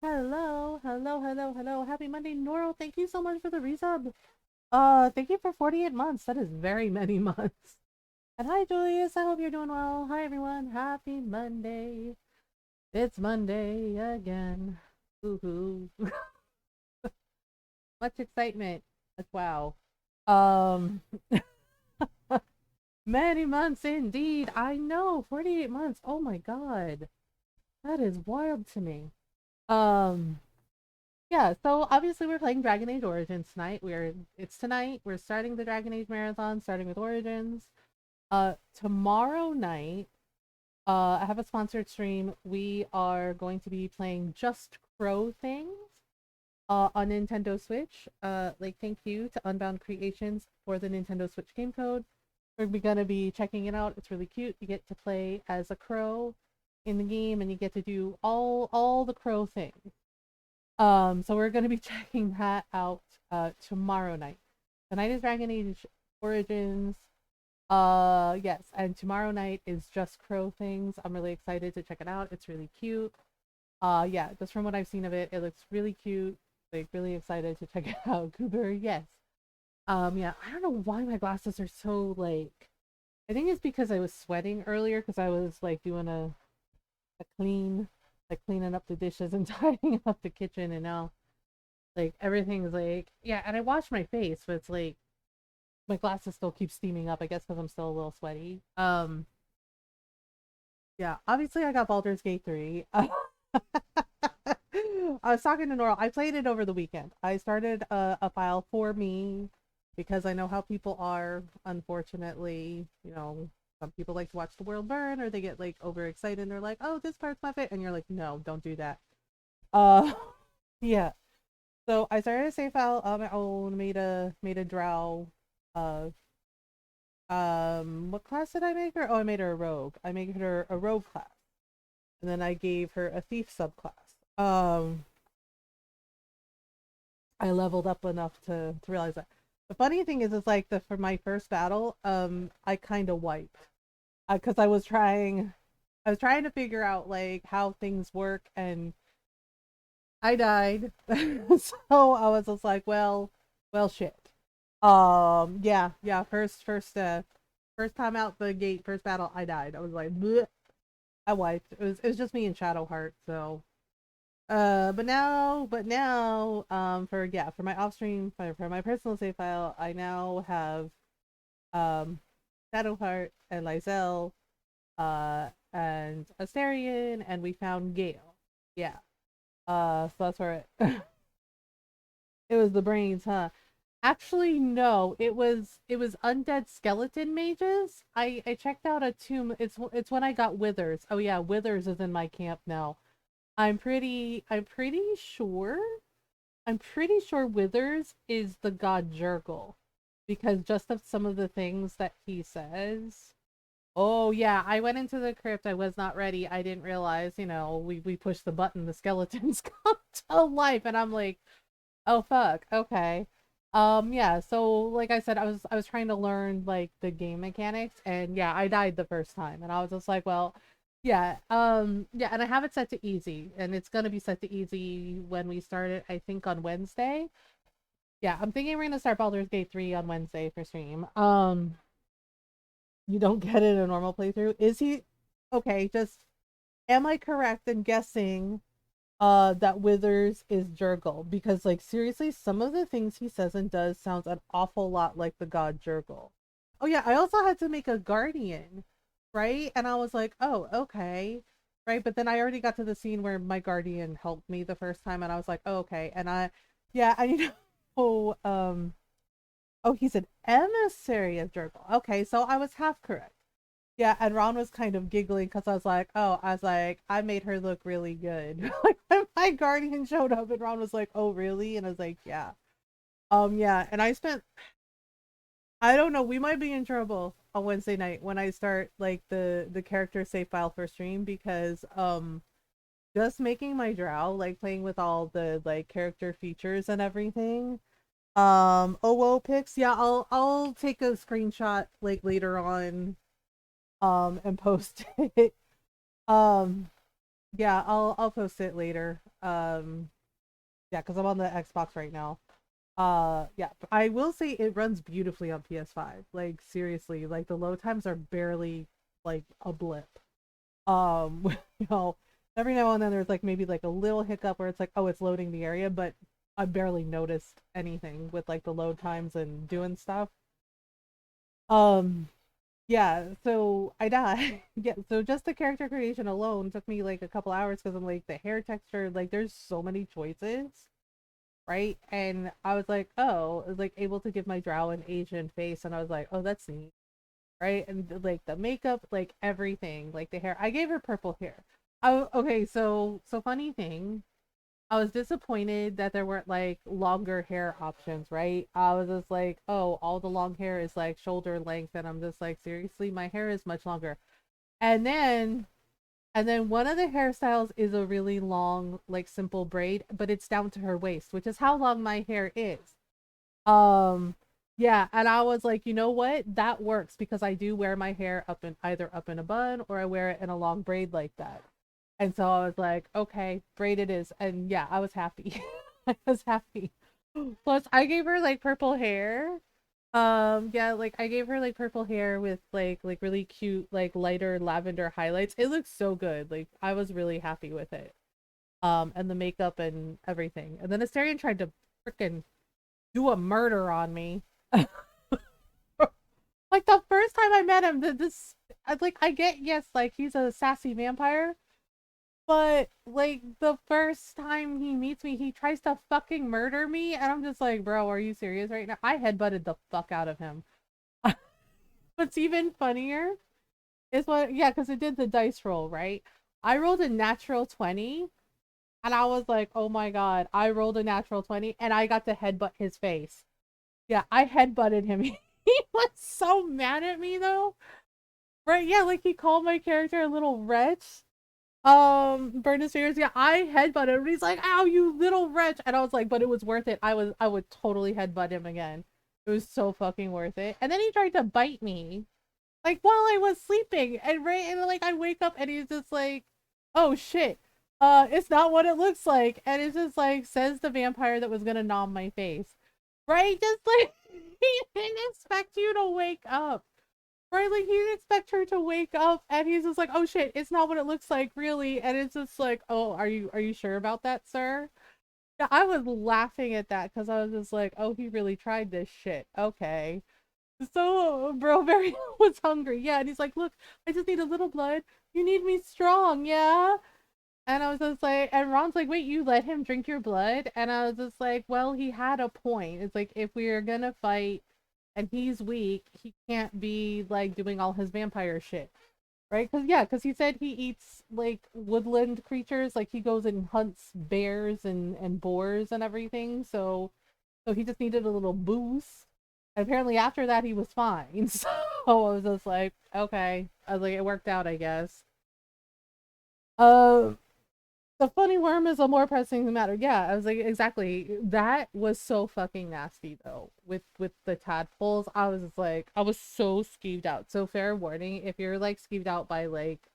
Hello, hello, hello, hello. Happy Monday, Noro. Thank you so much for the resub. Thank you for 48 months. That is very many months. And hi, Julius. I hope you're doing well. Hi, everyone. Happy Monday. It's Monday again. Woohoo. Much excitement. Like, wow. Um, many months indeed. I know. 48 months. Oh my God. That is wild to me. Um, Yeah, so obviously we're playing Dragon Age Origins tonight. It's tonight. We're starting the Dragon Age marathon, starting with Origins. Tomorrow night, I have a sponsored stream. We are going to be playing Just Crow Things on Nintendo Switch. Like thank you to Unbound Creations for the Nintendo Switch game code. We're gonna be checking it out. It's really cute. You get to play as a crow in the game, and you get to do all the crow things. So we're gonna be checking that out tomorrow night. Tonight is Dragon Age Origins. Yes, and tomorrow night is Just Crow Things. I'm really excited to check it out. It's really cute. Yeah, just from what I've seen of it, it looks really cute. Like really excited to check it out. Cooper, yes. Yeah, I don't know why my glasses are so like. I think it's because I was sweating earlier because I was like doing a clean, like cleaning up the dishes and tidying up the kitchen, and now like everything's like yeah, and I wash my face, but it's like my glasses still keep steaming up. I guess because I'm still a little sweaty. Yeah, obviously I got Baldur's Gate 3. I was talking to Nora. I played it over the weekend. I started a file for me because I know how people are. Unfortunately, some people like to watch the world burn, or they get like overexcited and they're like, "Oh, this part's my favorite," and you're like, "No, don't do that." Uh, yeah. So I started a save file on my own, made a drow. Uh, what class did I make her? Oh, I made her a rogue. I made her a rogue class, and then I gave her a thief subclass. I leveled up enough to realize that. The funny thing is like the for my first battle, I kind of wiped, because I was trying to figure out like how things work, and I died. So I was just like, well, shit. Yeah. First time out the gate, first battle, I died. I was like, bleh. I wiped. It was just me and Shadowheart. So, but now, for my off stream, for my personal save file, I now have um Shadowheart and Lysel, and Asterion, and we found Gale. Yeah. So that's where it was the brains, huh? Actually, no. It was undead skeleton mages. I checked out a tomb. It's when I got Withers. Oh yeah, Withers is in my camp now. I'm pretty sure. I'm pretty sure Withers is the god Jurgle, because just of some of the things that he says. Oh yeah, I went into the crypt. I was not ready. I didn't realize, we pushed the button, the skeletons come to life, and I'm like, oh fuck. Okay. Yeah, so like I said, I was trying to learn like the game mechanics, and yeah, I died the first time, and I was just like, well, yeah, and I have it set to easy, and it's gonna be set to easy when we start it, I think on Wednesday. Yeah, I'm thinking we're gonna start Baldur's Gate 3 on Wednesday for stream. You don't get it in a normal playthrough. Is he okay, just am I correct in guessing that Withers is Jurgle? Because like seriously, some of the things he says and does sounds an awful lot like the god Jurgle. Oh yeah, I also had to make a guardian, right? And I was like, oh, okay. Right, but then I already got to the scene where my guardian helped me the first time, and I was like, oh, okay. And yeah, and oh, he's an emissary of Jurgle. Okay, so I was half correct. Yeah, and Ron was kind of giggling because I made her look really good. Like when my guardian showed up, and Ron was like, "Oh, really?" And I was like, "Yeah." Yeah, and I don't know, we might be in trouble on Wednesday night when I start like the character save file for stream, because just making my drow, like playing with all the like character features and everything. OO pics, yeah, I'll take a screenshot like later on and post it. Um Yeah, I'll post it later. Yeah, because I'm on the Xbox right now. Yeah, I will say it runs beautifully on PS5. Like seriously, like the load times are barely like a blip. You know, every now and then there's like maybe like a little hiccup where it's like, oh, it's loading the area, but I barely noticed anything with like the load times and doing stuff. Um, yeah, so I died. Yeah, so just the character creation alone took me like a couple hours because I'm like the hair texture, like there's so many choices, right? And I was like, oh, I was like able to give my drow an Asian face, and I was like, oh, that's neat, right? And like the makeup, like everything, like the hair. I gave her purple hair. Oh, okay, so funny thing. I was disappointed that there weren't like longer hair options, right? I was just like, oh, all the long hair is like shoulder length, and I'm just like, seriously, my hair is much longer. And then and then one of the hairstyles is a really long, like simple braid, but it's down to her waist, which is how long my hair is. Um, yeah, and I was like, you know what? That works because I do wear my hair up in either up in a bun or I wear it in a long braid like that. And so I was like, okay, braid it is. And yeah, I was happy. I was happy. Plus, I gave her like purple hair. Yeah, like I gave her like purple hair with like really cute like lighter lavender highlights. It looks so good. Like I was really happy with it. And the makeup and everything. And then Asterion tried to freaking do a murder on me. Like the first time I met him, this like I get yes, like he's a sassy vampire, but like the first time he meets me, he tries to fucking murder me, and I'm just like, bro, are you serious right now? I headbutted the fuck out of him. What's even funnier is what, yeah, because it did the dice roll, right? I rolled a natural 20, and I was like, oh my god, I rolled a natural 20, and I got to headbutt his face. Yeah, I headbutted him. He was so mad at me though. Right, yeah, like he called my character a little wretch. Burned his fingers. Yeah, I headbutted him. And he's like, ow, you little wretch. And I was like, but it was worth it. I would totally headbutt him again. It was so fucking worth it. And then he tried to bite me. Like while I was sleeping. And right and like I wake up and he's just like, oh shit. It's not what it looks like. And it's just like says the vampire that was gonna nom my face. Right? Just like he didn't expect you to wake up. Right, like he didn't expect her to wake up and he's just like, oh shit, it's not what it looks like, really. And it's just like, oh, are you sure about that, sir? Yeah, I was laughing at that because I was just like, oh, he really tried this shit. Okay. So bro very was hungry. Yeah, and he's like, look, I just need a little blood. You need me strong, yeah? And I was just like, and Ron's like, wait, you let him drink your blood? And I was just like, well, he had a point. It's like, if we are gonna fight and he's weak, he can't be like doing all his vampire shit. Right? Because, yeah, because he said he eats like woodland creatures. Like he goes and hunts bears and boars and everything. So he just needed a little boost. And apparently after that, he was fine. So I was just like, okay. I was like, it worked out, I guess. Um, the funny worm is a more pressing matter. Yeah, I was like, exactly. That was so fucking nasty though. With the tadpoles, I was just like, I was so skeeved out. So fair warning, if you're like skeeved out by like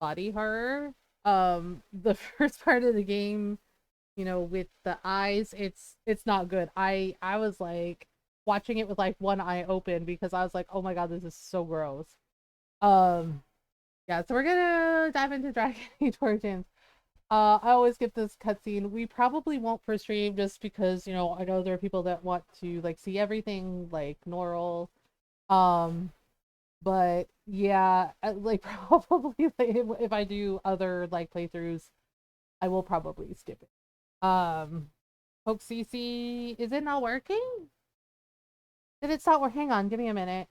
body horror, the first part of the game, you know, with the eyes, it's not good. I was like watching it with like one eye open because I was like, oh my god, this is so gross. Um, yeah, so we're gonna dive into Dragon Age Origins. I always get this cutscene. We probably won't for stream just because, you know, I know there are people that want to like see everything like Normal. Um, but yeah, like probably like, if I do other like playthroughs, I will probably skip it. Poke CC, is it not working? Did it stop? Hang on, give me a minute.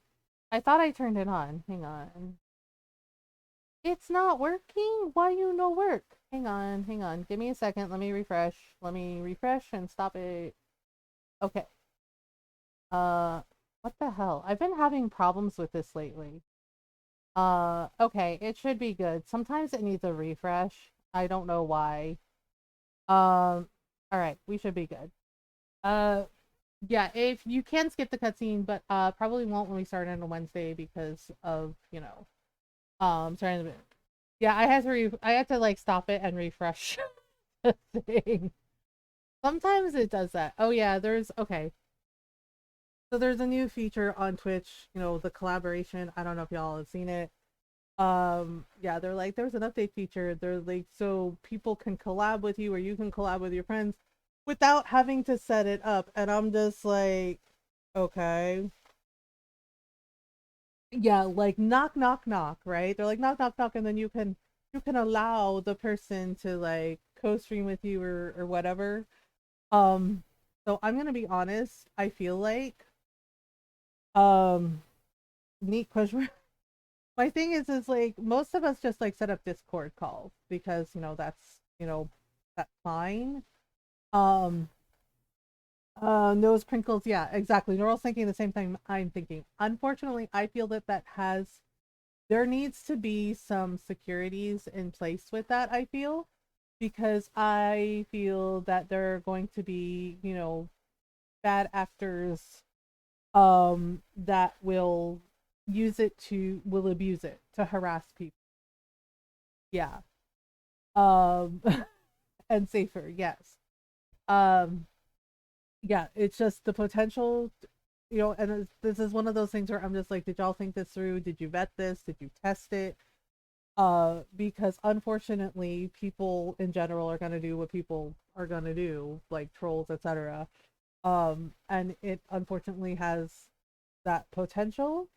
I thought I turned it on. Hang on. It's not working? Why you no work? Hang on, hang on. Give me a second. Let me refresh. Let me refresh and stop it. Okay. Uh, what the hell? I've been having problems with this lately. Okay, it should be good. Sometimes it needs a refresh. I don't know why. All right, we should be good. Uh, yeah, if you can skip the cutscene, but probably won't when we start on a Wednesday because of, you know, starting the Yeah, I had to like stop it and refresh the thing. Sometimes it does that. Oh yeah, there's okay. So there's a new feature on Twitch, the collaboration. I don't know if y'all have seen it. Yeah, they're like there's an update feature. They're like so people can collab with you or you can collab with your friends without having to set it up. And I'm just like, okay. Yeah, like knock knock knock, right? They're like knock knock knock and then you can allow the person to like co-stream with you or whatever. Um so I'm gonna be honest, I feel like um neat question. My thing is like most of us just like set up Discord calls because that's fine. Um Nose crinkles, yeah, exactly. Noral's thinking the same thing I'm thinking. Unfortunately, I feel that there needs to be some securities in place with that, I feel, because I feel that there are going to be, bad actors that will abuse it to harass people. Yeah. Um and safer, yes. Um yeah, it's just the potential, and this is one of those things where I'm just like, did y'all think this through? Did you vet this? Did you test it? Because unfortunately people in general are going to do what people are going to do, like trolls, etc. And it unfortunately has that potential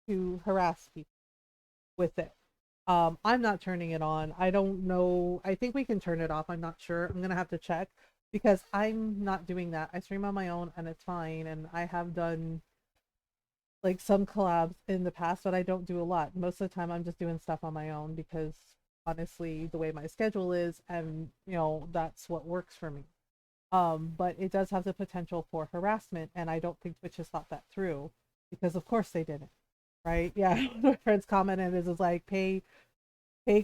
to harass people with it. I'm not turning it on. I don't know. I think we can turn it off. I'm not sure. I'm gonna have to check because I'm not doing that. I stream on my own and it's fine. And I have done like some collabs in the past, but I don't do a lot. Most of the time I'm just doing stuff on my own because honestly, the way my schedule is and that's what works for me. But it does have the potential for harassment, and I don't think Twitch has thought that through because of course they didn't. Right? Yeah, my friends commented is like pay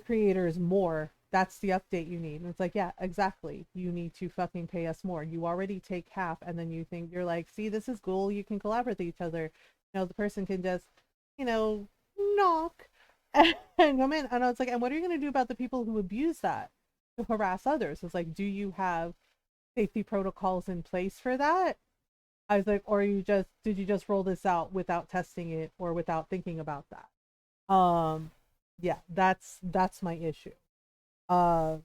creators more. That's the update you need. And it's like, yeah, exactly. You need to fucking pay us more. You already take half, and then you think you're like, see, this is cool. You can collaborate with each other. The person can just, you know, knock and come in. And I was like, and what are you going to do about the people who abuse that to harass others? It's like, do you have safety protocols in place for that? I was like, or did you just roll this out without testing it or without thinking about that? Yeah, that's my issue. Uh,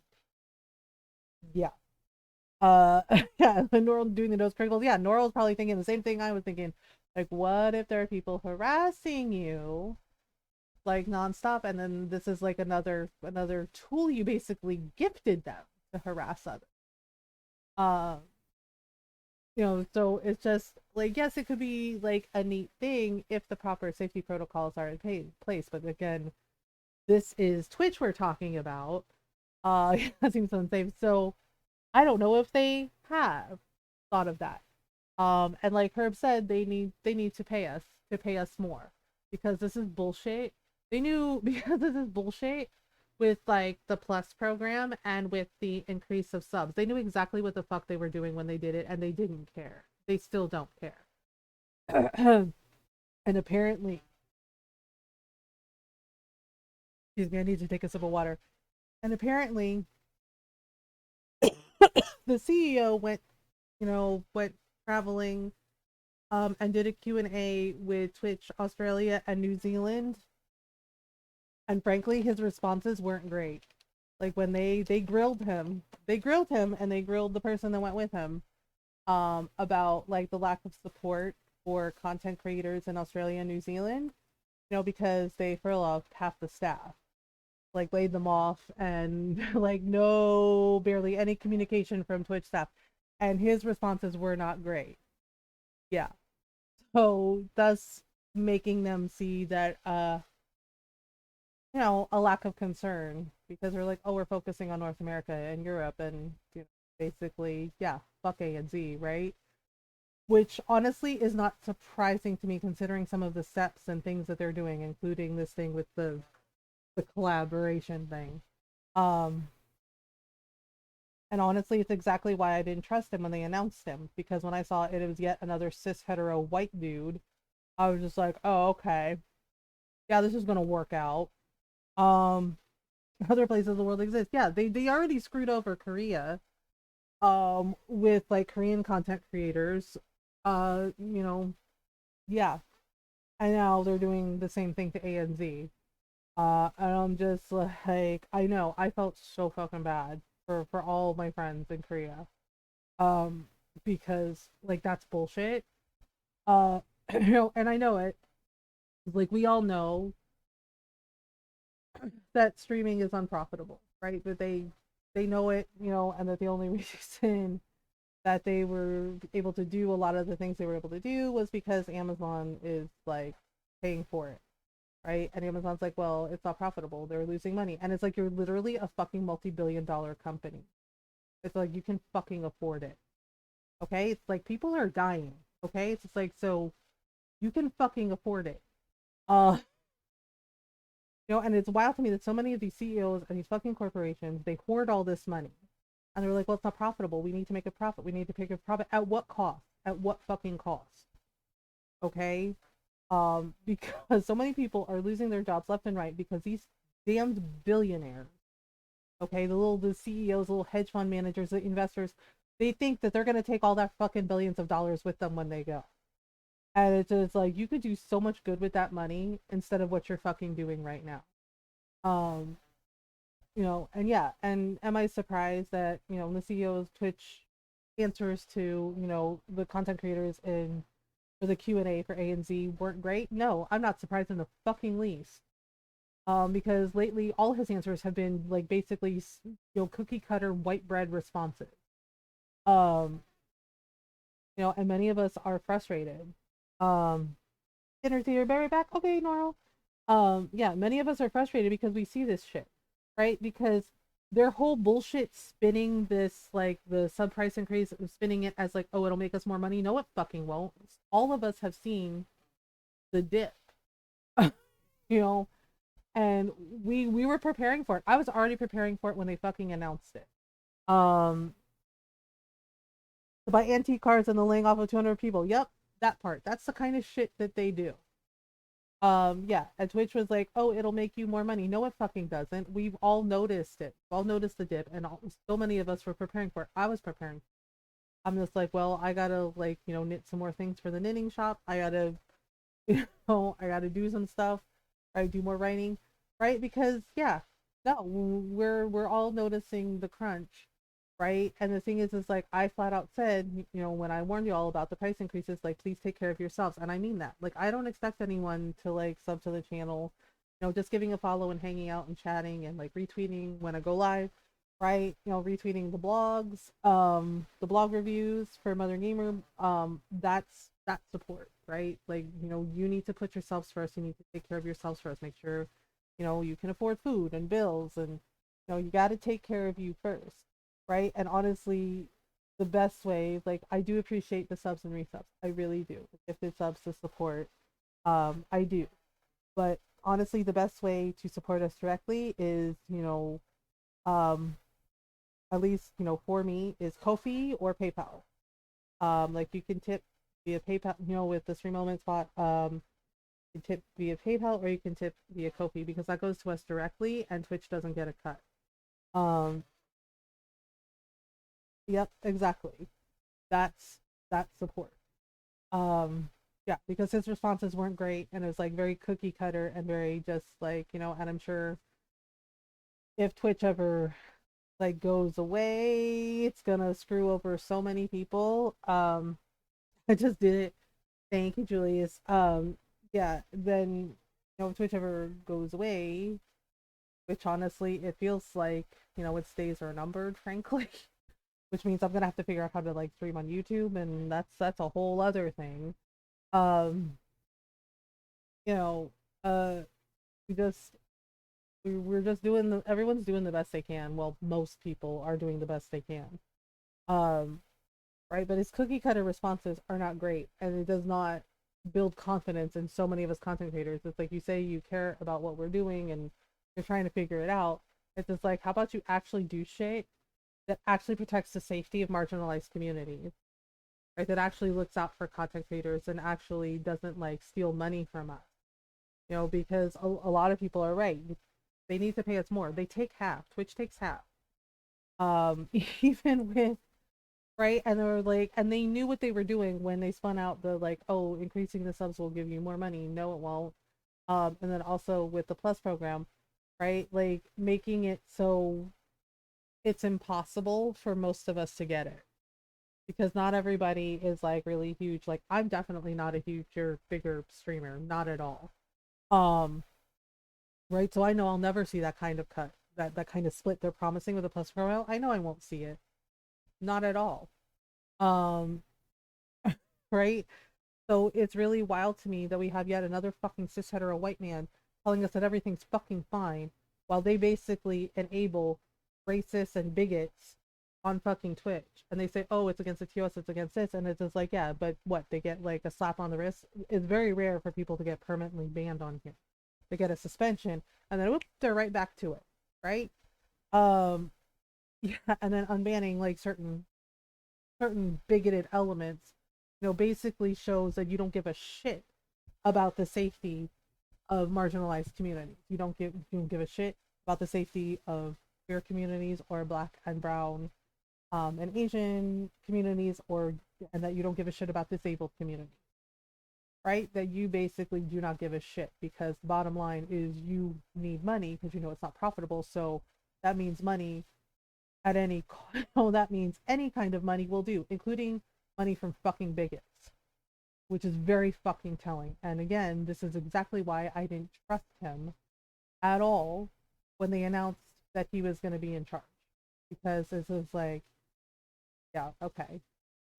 yeah. Yeah, Noral doing the nose crinkles. Yeah, Noral's probably thinking the same thing I was thinking. Like, what if there are people harassing you like nonstop, and then this is like another tool you basically gifted them to harass others. Uh, so it's just like yes, it could be like a neat thing if the proper safety protocols are in place. But again, this is Twitch we're talking about. That seems unsafe. So I don't know if they have thought of that. And like Herb said, they need to pay us more because this is bullshit. They knew because this is bullshit with like the plus program and with the increase of subs. They knew exactly what the fuck they were doing when they did it, and they didn't care. They still don't care. And apparently, excuse me, I need to take a sip of water. And apparently, the CEO went traveling and did a Q&A with Twitch Australia and New Zealand, and frankly his responses weren't great. Like when they grilled him and they grilled the person that went with him about like the lack of support for content creators in Australia and New Zealand, because they furloughed half the staff, like laid them off, and like no barely any communication from Twitch staff, and his responses were not great. Yeah, so thus making them see that a lack of concern because they're like, oh, we're focusing on North America and Europe and basically, yeah, fuck A and Z, right? Which honestly is not surprising to me considering some of the steps and things that they're doing, including this thing with the collaboration thing. Um, and honestly, it's exactly why I didn't trust him when they announced him, because when I saw it was yet another cis hetero white dude, I was just like, oh, okay, yeah, this is gonna work out. Um, other places in the world exist. Yeah, they already screwed over Korea with like Korean content creators. You know, yeah. And now they're doing the same thing to ANZ. And I'm just like, I know, I felt so fucking bad for all of my friends in Korea. Um, because like that's bullshit. Uh, and I know it. Like we all know that streaming is unprofitable, right? But they know it, and that the only reason that they were able to do a lot of the things they were able to do was because Amazon is like paying for it, right? And Amazon's like, well, it's not profitable. They're losing money. And it's like you're literally a fucking multi-billion-dollar company. It's like you can fucking afford it. Okay? It's like people are dying. Okay? It's just like so you can fucking afford it. Uh and it's wild to me that so many of these CEOs and these fucking corporations, they hoard all this money. And they're like, well, it's not profitable. We need to make a profit. We need to make a profit. At what cost? At what fucking cost? Okay? Because so many people are losing their jobs left and right because these damned billionaires, okay, the CEOs, the little hedge fund managers, the investors, they think that they're gonna take all that fucking billions of dollars with them when they go. And it's just like you could do so much good with that money instead of what you're fucking doing right now. Um, and yeah, and am I surprised that, the CEO of Twitch answers to, the content creators in for the Q&A for ANZ weren't great? No, I'm not surprised in the fucking least. Because lately all his answers have been like basically, cookie cutter white bread responses. Um, and many of us are frustrated. Um, Dinner theater, Barry back. Okay, Noro. Yeah, many of us are frustrated because we see this shit, right? Because their whole bullshit spinning this like the sub price increase, spinning it as like, oh, it'll make us more money. No, it fucking won't. All of us have seen the dip, you know, and we were preparing for it. I was already preparing for it when they fucking announced it. Um, to buy antique cars and the laying off of 200 people. Yep, that part. That's the kind of shit that they do. Yeah, and Twitch was like, oh, it'll make you more money. No, it fucking doesn't. We've all noticed it. We've all noticed the dip, and so many of us were preparing for it. I was preparing. I'm just like, well, I gotta like, knit some more things for the knitting shop. I gotta, I gotta do some stuff. I do more writing, right? Because yeah, no, we're all noticing the crunch, right? And the thing is like I flat out said, when I warned you all about the price increases, like please take care of yourselves, and I mean that. Like I don't expect anyone to like sub to the channel, just giving a follow and hanging out and chatting and like retweeting when I go live, right? Retweeting the blogs, the blog reviews for Mothergamer, that's support, right? Like, you need to put yourselves first. You need to take care of yourselves first. Make sure, you can afford food and bills, and you got to take care of you first, right? And honestly, the best way, like, I do appreciate the subs and resubs. I really do. If it's subs to support, I do. But honestly, the best way to support us directly is, um, at least, for me, is Kofi or PayPal. Like you can tip via PayPal, with the stream element spot. You can tip via PayPal or you can tip via Kofi because that goes to us directly and Twitch doesn't get a cut. Um, yep, exactly. That's support. Yeah, because his responses weren't great and it was like very cookie cutter and very just like, and I'm sure if Twitch ever like goes away, it's gonna screw over so many people. I just did it. Thank you, Julius. Yeah, then if Twitch ever goes away, which honestly it feels like, its days are numbered, frankly. Which means I'm gonna have to figure out how to like stream on YouTube, and that's a whole other thing. Um, you know, uh, we just we're just doing everyone's doing the best they can. Well, most people are doing the best they can. Um, right? But his cookie cutter responses are not great, and it does not build confidence in so many of us content creators. It's like you say you care about what we're doing and you're trying to figure it out. It's just like, how about you actually do shit that actually protects the safety of marginalized communities, right? That actually looks out for content creators and actually doesn't like steal money from us, because a lot of people are right. They need to pay us more. They take half. Twitch takes half. Even with right, and they were like, and they knew what they were doing when they spun out the like, oh, increasing the subs will give you more money. No, it won't. And then also with the Plus program, right, like making it so it's impossible for most of us to get it because not everybody is like really huge. Like I'm definitely not a huge or bigger streamer, not at all. Um, right, so I know I'll never see that kind of cut, that kind of split they're promising with the Plus program. I know I won't see it, not at all. Um, right. So it's really wild to me that we have yet another fucking cis hetero white man telling us that everything's fucking fine while they basically enable racists and bigots on fucking Twitch. And they say, oh, it's against the TOS, it's against this. And it's just like, yeah, but what? They get like a slap on the wrist? It's very rare for people to get permanently banned on here. They get a suspension and then whoop, they're right back to it. Right? Um, yeah, and then unbanning like certain bigoted elements, basically shows that you don't give a shit about the safety of marginalized communities. You don't give a shit about the safety of queer communities or black and brown and Asian communities, or and that you don't give a shit about disabled communities. Right? That you basically do not give a shit because the bottom line is you need money because it's not profitable. So that means money at any that means any kind of money will do, including money from fucking bigots, which is very fucking telling. And again, this is exactly why I didn't trust him at all when they announced that he was going to be in charge, because this is like, yeah, okay.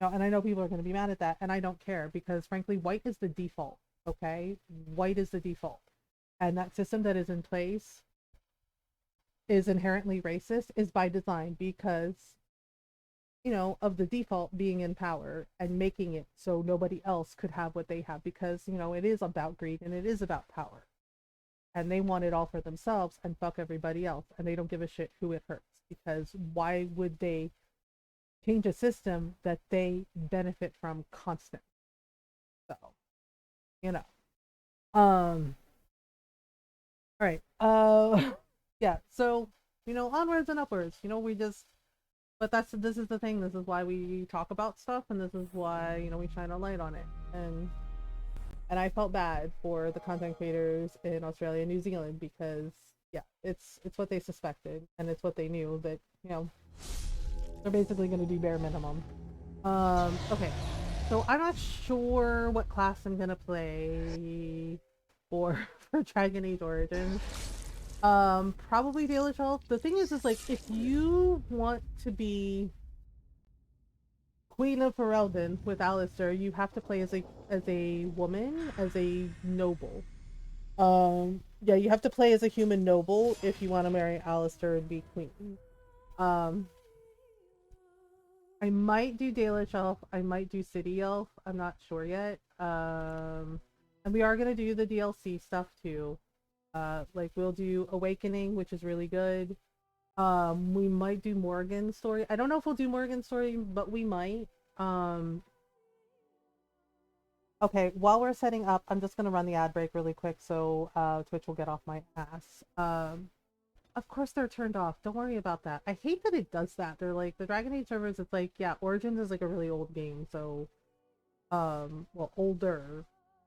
And I know people are going to be mad at that, and I don't care because frankly, white is the default. Okay, white is the default, and that system that is in place is inherently racist, is by design because of the default being in power and making it so nobody else could have what they have, because it is about greed and it is about power, and they want it all for themselves and fuck everybody else, and they don't give a shit who it hurts, because why would they change a system that they benefit from constantly? So you know um all right, yeah, so onwards and upwards, we just, but this is the thing, this is why we talk about stuff, and this is why we shine a light on it. And I felt bad for the content creators in Australia and New Zealand because yeah, it's what they suspected, and it's what they knew, that they're basically going to do bare minimum. Okay, so I'm not sure what class I'm gonna play for for Dragon Age Origins. Probably Dalish Elf. The thing is like, if you want to be Queen of Ferelden with Alistair, you have to play as a woman, as a noble. Yeah, you have to play as a human noble if you want to marry Alistair and be queen. Um, I might do Dalish Elf. I might do City Elf. I'm not sure yet. And we are gonna do the DLC stuff too. Like we'll do Awakening, which is really good. We might do Morgan's story. I don't know if we'll do Morgan's story, but we might. Um, okay, while we're setting up, I'm just gonna run the ad break really quick so Twitch will get off my ass. Of course they're turned off. Don't worry about that. I hate that it does that. They're like, the Dragon Age servers, it's like, yeah, Origins is like a really old game, so well, older.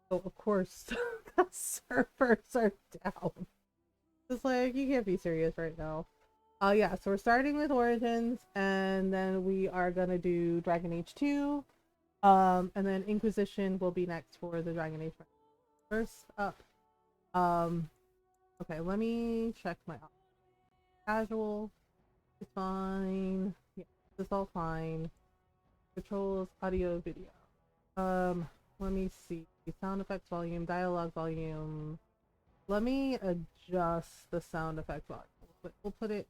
So of course the servers are down. It's like, you can't be serious right now. Yeah, so we're starting with Origins, and then we are gonna do Dragon Age 2. And then Inquisition will be next for the Dragon Age. First up. Okay, let me check my casual. It's fine. Yeah, it's all fine. Controls, audio, video. Let me see. Sound effects volume, dialogue volume. Let me adjust the sound effect volume. We'll put it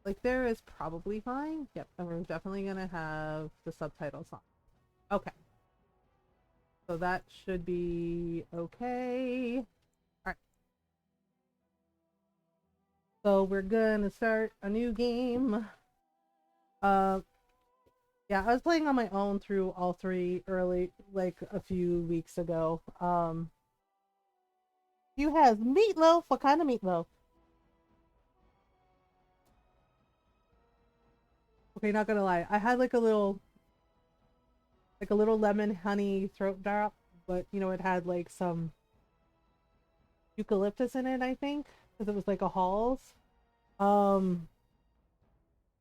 like there is probably fine. Yep, and we're definitely gonna have the subtitles on. Okay. So that should be okay. Alright. So we're gonna start a new game. Yeah, I was playing on my own through all three early, like a few weeks ago. You has meatloaf. What kind of meatloaf? Okay, not gonna lie. I had like a little lemon honey throat drop, but you know, it had like some eucalyptus in it, I think, because it was like a Halls. Um,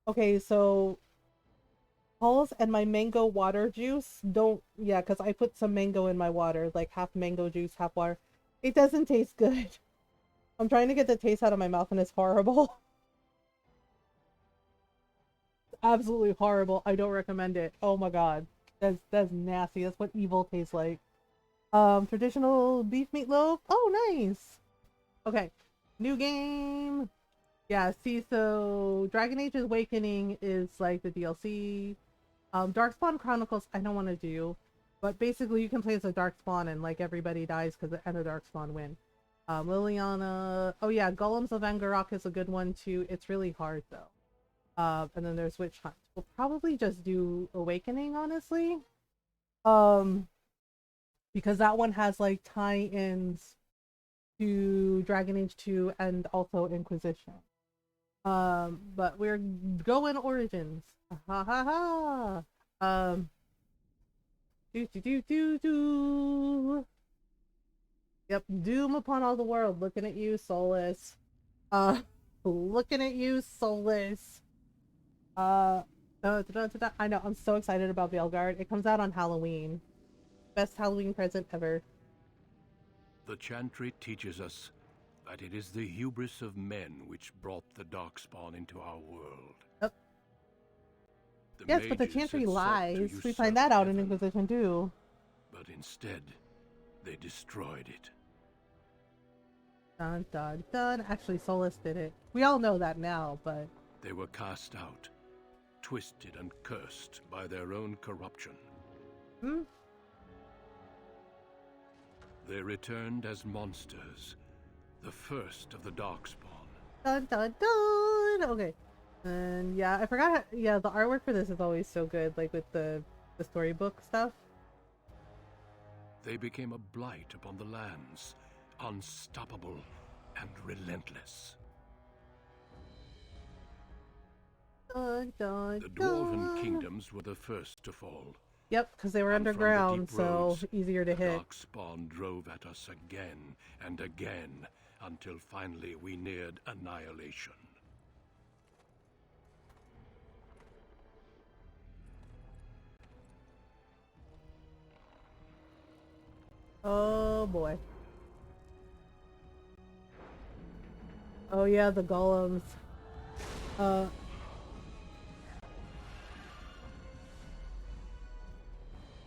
okay, so Halls and my mango water juice don't, yeah, because I put some mango in my water, like half mango juice, half water. It doesn't taste good. I'm trying to get the taste out of my mouth and it's horrible. Absolutely horrible. I don't recommend it. Oh my god. That's nasty. That's what evil tastes like. Traditional beef meatloaf. Oh, nice. Okay. New game. Yeah, see, so Dragon Age Awakening is like the DLC. Darkspawn Chronicles I don't want to do. But basically you can play as a Darkspawn and like everybody dies because the end of Darkspawn win. Liliana. Oh yeah, Golems of Angarok is a good one too. It's really hard though. And then there's Witch Hunt. We'll probably just do Awakening, honestly. Because that one has like tie-ins to Dragon Age 2 and also Inquisition. But we're going Origins. Ha ha ha. Do. Yep, doom upon all the world. Looking at you, Solus. Looking at you, Solus. I know, I'm so excited about Veilguard. It comes out on Halloween. Best Halloween present ever. The Chantry teaches us that it is the hubris of men which brought the Darkspawn into our world. Yep. Yes, but the Chantry lies. We find that out in Inquisition too. But instead, they destroyed it. Dun dun dun. Actually, Solus did it. We all know that now, but... They were cast out, twisted and cursed by their own corruption. Hmm? They returned as monsters, the first of the Darkspawn. Dun dun dun! Okay. And yeah, I forgot. Yeah, the artwork for this is always so good, like with the storybook stuff. They became a blight upon the lands, unstoppable and relentless. Dun, dun, the Dwarven kingdoms were the first to fall. Yep, because they were underground, so easier to hit. The Darkspawn drove at us again and again, until finally we neared annihilation. Oh boy. Oh yeah, the golems.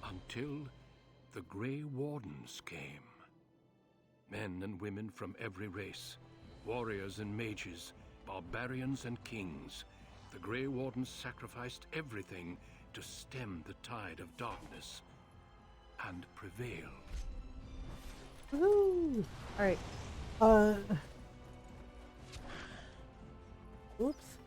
Until the Grey Wardens came. Men and women from every race, warriors and mages, barbarians and kings. The Grey Wardens sacrificed everything to stem the tide of darkness and prevailed. Woohoo! Alright. Oops.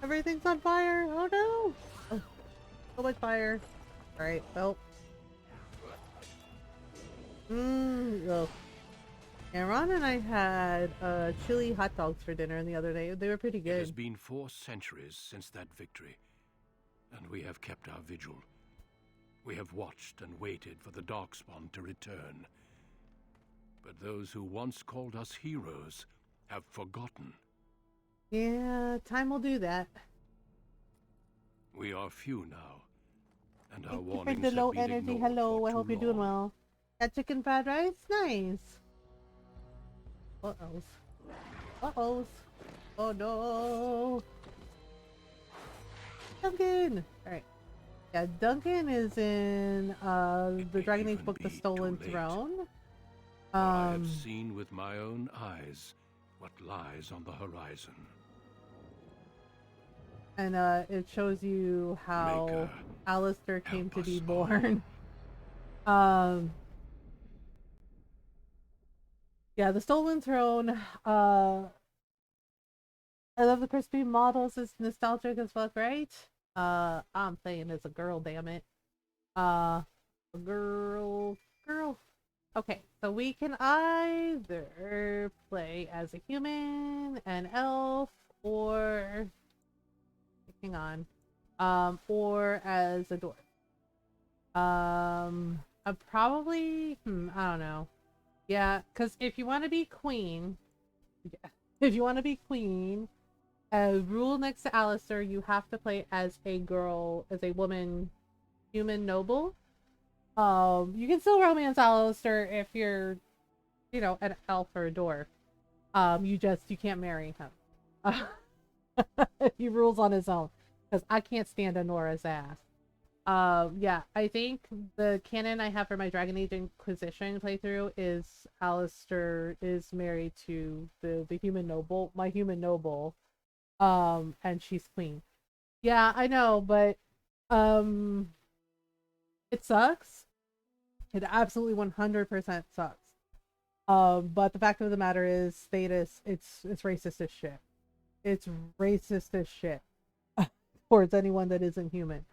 Everything's on fire! Oh no! Oh, so much fire. Alright, well. Well. Aaron and I had chili hot dogs for dinner the other day. They were pretty good. It has been 4 centuries since that victory, and we have kept our vigil. We have watched and waited for the Darkspawn to return. But those who once called us heroes have forgotten. Yeah, time will do that. We are few now, and our Thank you warnings for the low have been energy. ignored Hello, for I hope too you're doing long. well. That chicken fried rice? Nice. Uh-ohs. Uh-ohs. Oh no. Duncan! Alright. Yeah, Duncan is in the Dragon Age book, The Stolen Throne. I have seen with my own eyes what lies on the horizon. And it shows you how Maker, Alistair came to be all. born. Yeah, The Stolen Throne. I love the crispy models. It's nostalgic as fuck, right? I'm playing as a girl, damn it. Uh, a girl. Okay, so we can either play as a human, an elf, or hang on, or as a dwarf. I probably, I don't know. Yeah, because if you want to be queen, yeah, if you want to be queen, rule next to Alistair, you have to play as a girl, as a woman, human noble. You can still romance Alistair if you're, an elf or a dwarf. You can't marry him. He rules on his own because I can't stand Honora's ass. Yeah, I think the canon I have for my Dragon Age Inquisition playthrough is Alistair is married to the human noble, my human noble, and she's queen. Yeah, I know, but um, it sucks. It absolutely 100% sucks. But the fact of the matter is, status it's racist as shit. It's racist as shit towards anyone that isn't human.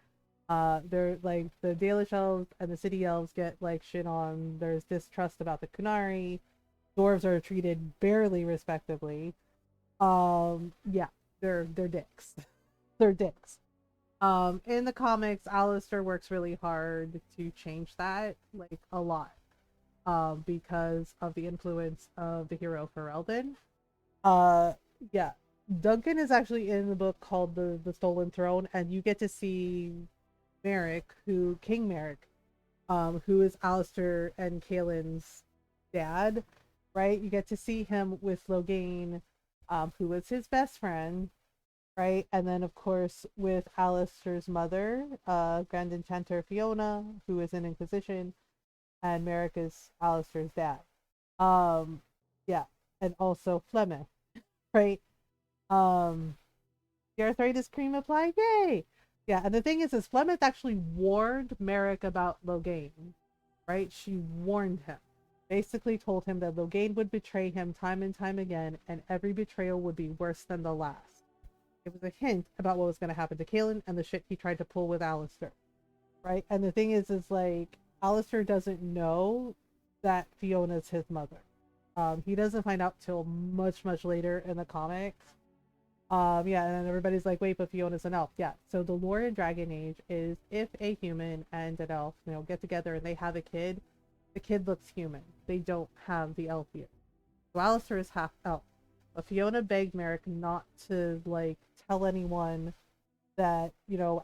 They're like the Dalish elves and the city elves get like shit on. There's distrust about the Kunari. Dwarves are treated barely respectably. Yeah, they're dicks. They're dicks. In the comics, Alistair works really hard to change that, like a lot. Because of the influence of the hero Ferelden. Uh, yeah, Duncan is actually in the book called the Stolen Throne, and you get to see Merrick, King Merrick, who is Alistair and Kaelin's dad, right? You get to see him with Loghain, who was his best friend, right? And then of course with Alistair's mother, Grand Enchanter Fiona, who is in Inquisition, and Merrick is Alistair's dad. Um, yeah, and also Flemeth, right? Um, the arthritis cream applied, yay! Yeah, and the thing is Flemeth actually warned Merrick about Loghain, right? She warned him. Basically told him that Loghain would betray him time and time again, and every betrayal would be worse than the last. It was a hint about what was going to happen to Kaelin and the shit he tried to pull with Alistair, right? And the thing is like, Alistair doesn't know that Fiona's his mother. He doesn't find out till much, much later in the comics. Yeah, and then everybody's like, wait, but Fiona's an elf. Yeah, so the lore in Dragon Age is if a human and an elf, get together and they have a kid, the kid looks human. They don't have the elf yet. So Alistair is half elf. But Fiona begged Merrick not to, like, tell anyone that,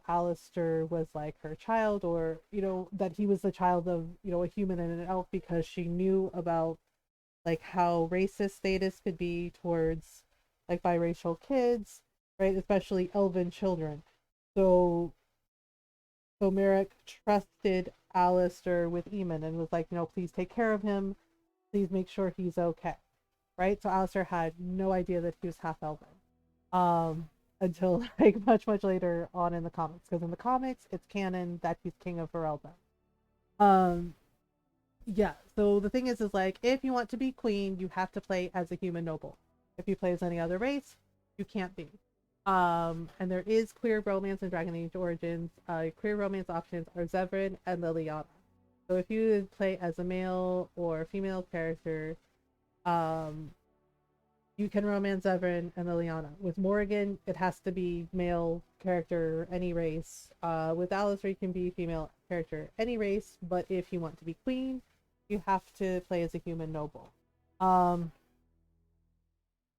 Alistair was, like, her child, or, that he was the child of, a human and an elf, because she knew about, like, how racist status could be towards, like, biracial kids, right? Especially elven children. So Merrick trusted Alistair with Eamon and was like, please take care of him. Please make sure he's okay. Right? So Alistair had no idea that he was half elven. Until like much, much later on in the comics. Because in the comics, it's canon that he's king of Ferelden. Um, yeah, so the thing is like, if you want to be queen, you have to play as a human noble. If you play as any other race, you can't be. And there is queer romance in Dragon Age Origins. Queer romance options are Zevran and Liliana. So if you play as a male or female character, um, you can romance Zevran and Liliana. With Morrigan, it has to be male character, any race. With Alistair, you can be female character, any race. But if you want to be queen, you have to play as a human noble.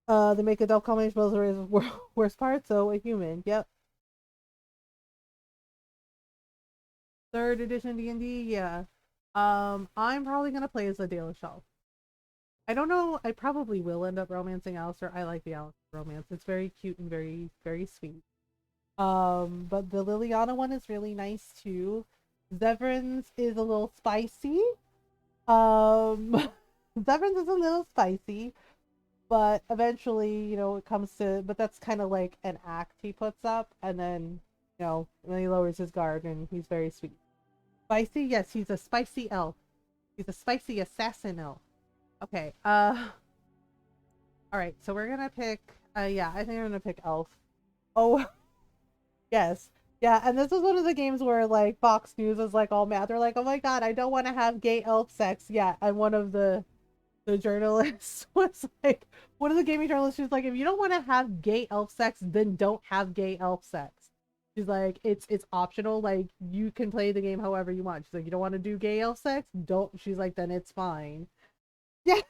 They make adult combination spells are worst part, so a human. Yep. Third edition D&D, yeah. I'm probably gonna play as a Dalish elf. I don't know. I probably will end up romancing Alistair. I like the Alistair romance. It's very cute and very, very sweet. But the Liliana one is really nice too. Zevran's is a little spicy. Um, Zevran's is a little spicy, but eventually, it comes to. But that's kind of like an act he puts up, and then, then he lowers his guard, and he's very sweet. Spicy, yes, he's a spicy elf. He's a spicy assassin elf. Okay. All right. So we're gonna pick. Yeah, I think I'm gonna pick elf. Oh, yes. Yeah, and this is one of the games where like Fox News is like all mad. They're like, "Oh my god, I don't want to have gay elf sex." Yeah, and one of the journalists was like, one of the gaming journalists, she was like, "If you don't want to have gay elf sex, then don't have gay elf sex." She's like, "It's optional. Like you can play the game however you want." She's like, "You don't want to do gay elf sex? Don't." She's like, "Then it's fine." Yeah,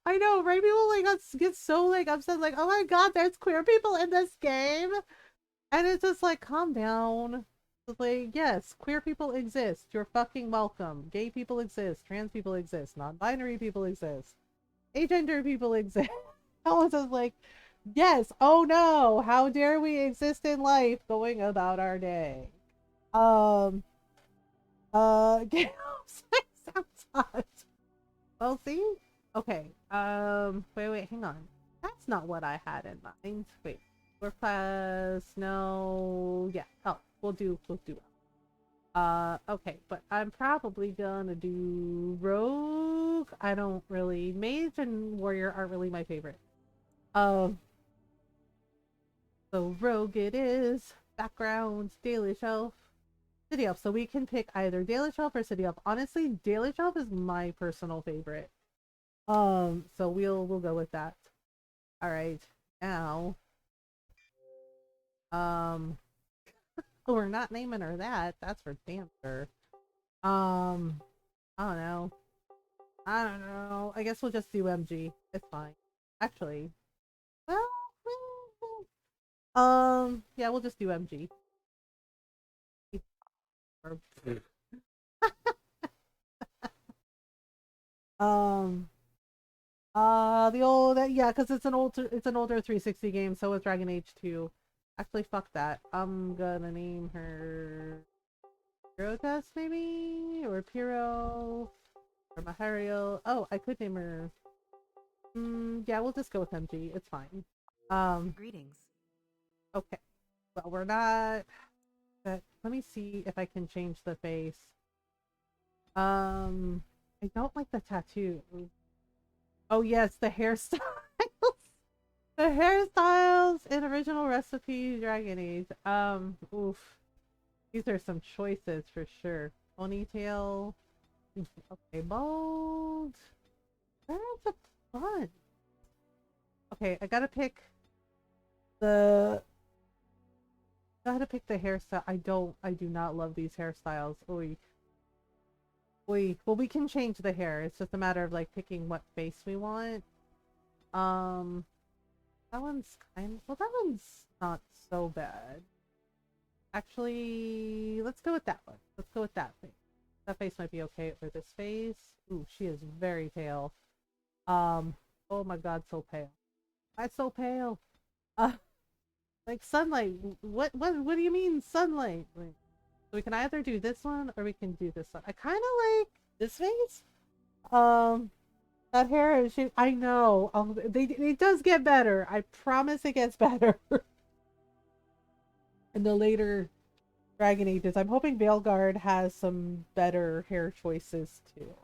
I know, right? People like get so like upset, like, "Oh my god, there's queer people in this game." And it's just like, calm down. It's like, yes, queer people exist. You're fucking welcome. Gay people exist. Trans people exist. Non-binary people exist. Agender people exist. I was just like, yes, oh no, how dare we exist in life going about our day. Um, gay sometimes. Well, see? Okay. Wait, hang on. That's not what I had in mind. Wait. Work class, no. Yeah. Oh, we'll do. Okay, but I'm probably gonna do rogue. I don't really mage and warrior aren't really my favorite. Um, so rogue it is. Backgrounds, daily shelf, city elf. So we can pick either daily shelf or city elf. Honestly, daily shelf is my personal favorite. So we'll go with that. All right. Now, um, oh, we're not naming her that. That's for damn sure. Um, I don't know. I don't know. I guess we'll just do MG. It's fine. Actually, well, yeah, we'll just do MG. Um, the old yeah, because it's an older 360 game, so it's Dragon Age 2. Actually, fuck that. I'm gonna name her Hero Test maybe, or Piro, or Mahario. Oh, I could name her. Yeah, we'll just go with MG. It's fine. Greetings. Okay. Well, we're not. But let me see if I can change the face. I don't like the tattoo. Oh yes, the hairstyles. The hairstyles in original recipe Dragon Age. Oof. These are some choices for sure. Ponytail. Okay, bald. Where's the fun? Okay, I gotta pick the. Gotta pick the hairstyle. I do not love these hairstyles. Oy. Well, we can change the hair. It's just a matter of like picking what face we want. Um, that one's that one's not so bad. Actually, let's go with that one. Let's go with that face. That face might be okay, or this face. Ooh, she is very pale. Oh my god, so pale. I'm so pale. Uh, like sunlight. What do you mean sunlight? Like, so we can either do this one or we can do this one. I kind of like this face. Um, that hair is. I know. It does get better. I promise it gets better in the later Dragon Ages. I'm hoping Veilguard has some better hair choices too.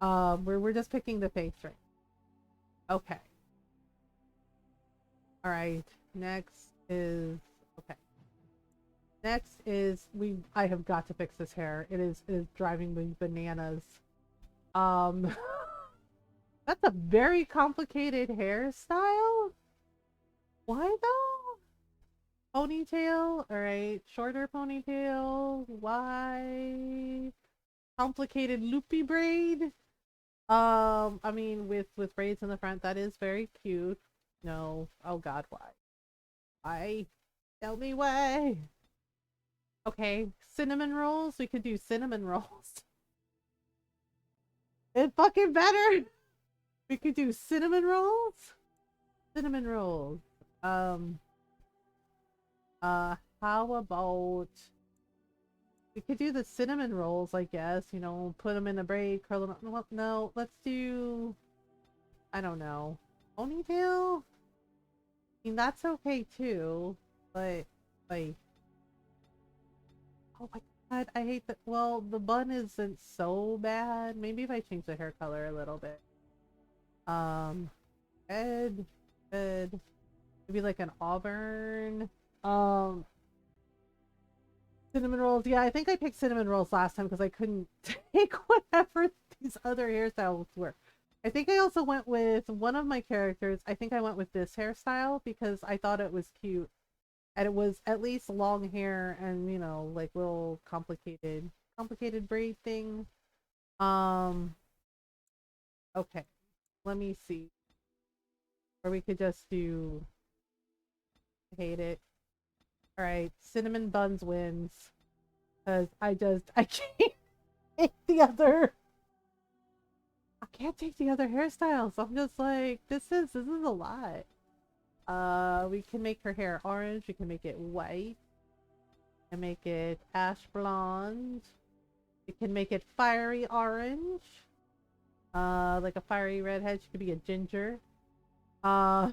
We're just picking the face right. Okay. All right. Next is okay. Next is I have got to fix this hair. It is driving me bananas. Um, that's a very complicated hairstyle. Why though? Ponytail. All right, shorter ponytail. Why? Complicated loopy braid. I mean, with braids in the front, that is very cute. No, oh God, why? Why? Tell me why. Okay, cinnamon rolls. We could do cinnamon rolls. It's fucking better. We could do cinnamon rolls. Cinnamon rolls. Um. How about we could do the cinnamon rolls? I guess put them in a braid, curl them up. Well, no, let's do. I don't know. Ponytail. I mean that's okay too, but like, oh my god, I hate that. Well, the bun isn't so bad. Maybe if I change the hair color a little bit. Um, red, red. Maybe like an auburn. Um, cinnamon rolls. Yeah, I think I picked cinnamon rolls last time because I couldn't take whatever these other hairstyles were. I think I also went with one of my characters. I think I went with this hairstyle because I thought it was cute. And it was at least long hair and, you know, like little complicated braid thing. Um, okay. Let me see. Or we could just do, I hate it. All right, cinnamon buns wins because I can't take the other. I can't take the other hairstyles. I'm just like this is a lot. We can make her hair orange. We can make it white. And make it ash blonde. We can make it fiery orange. Like a fiery redhead. She could be a ginger. Uh,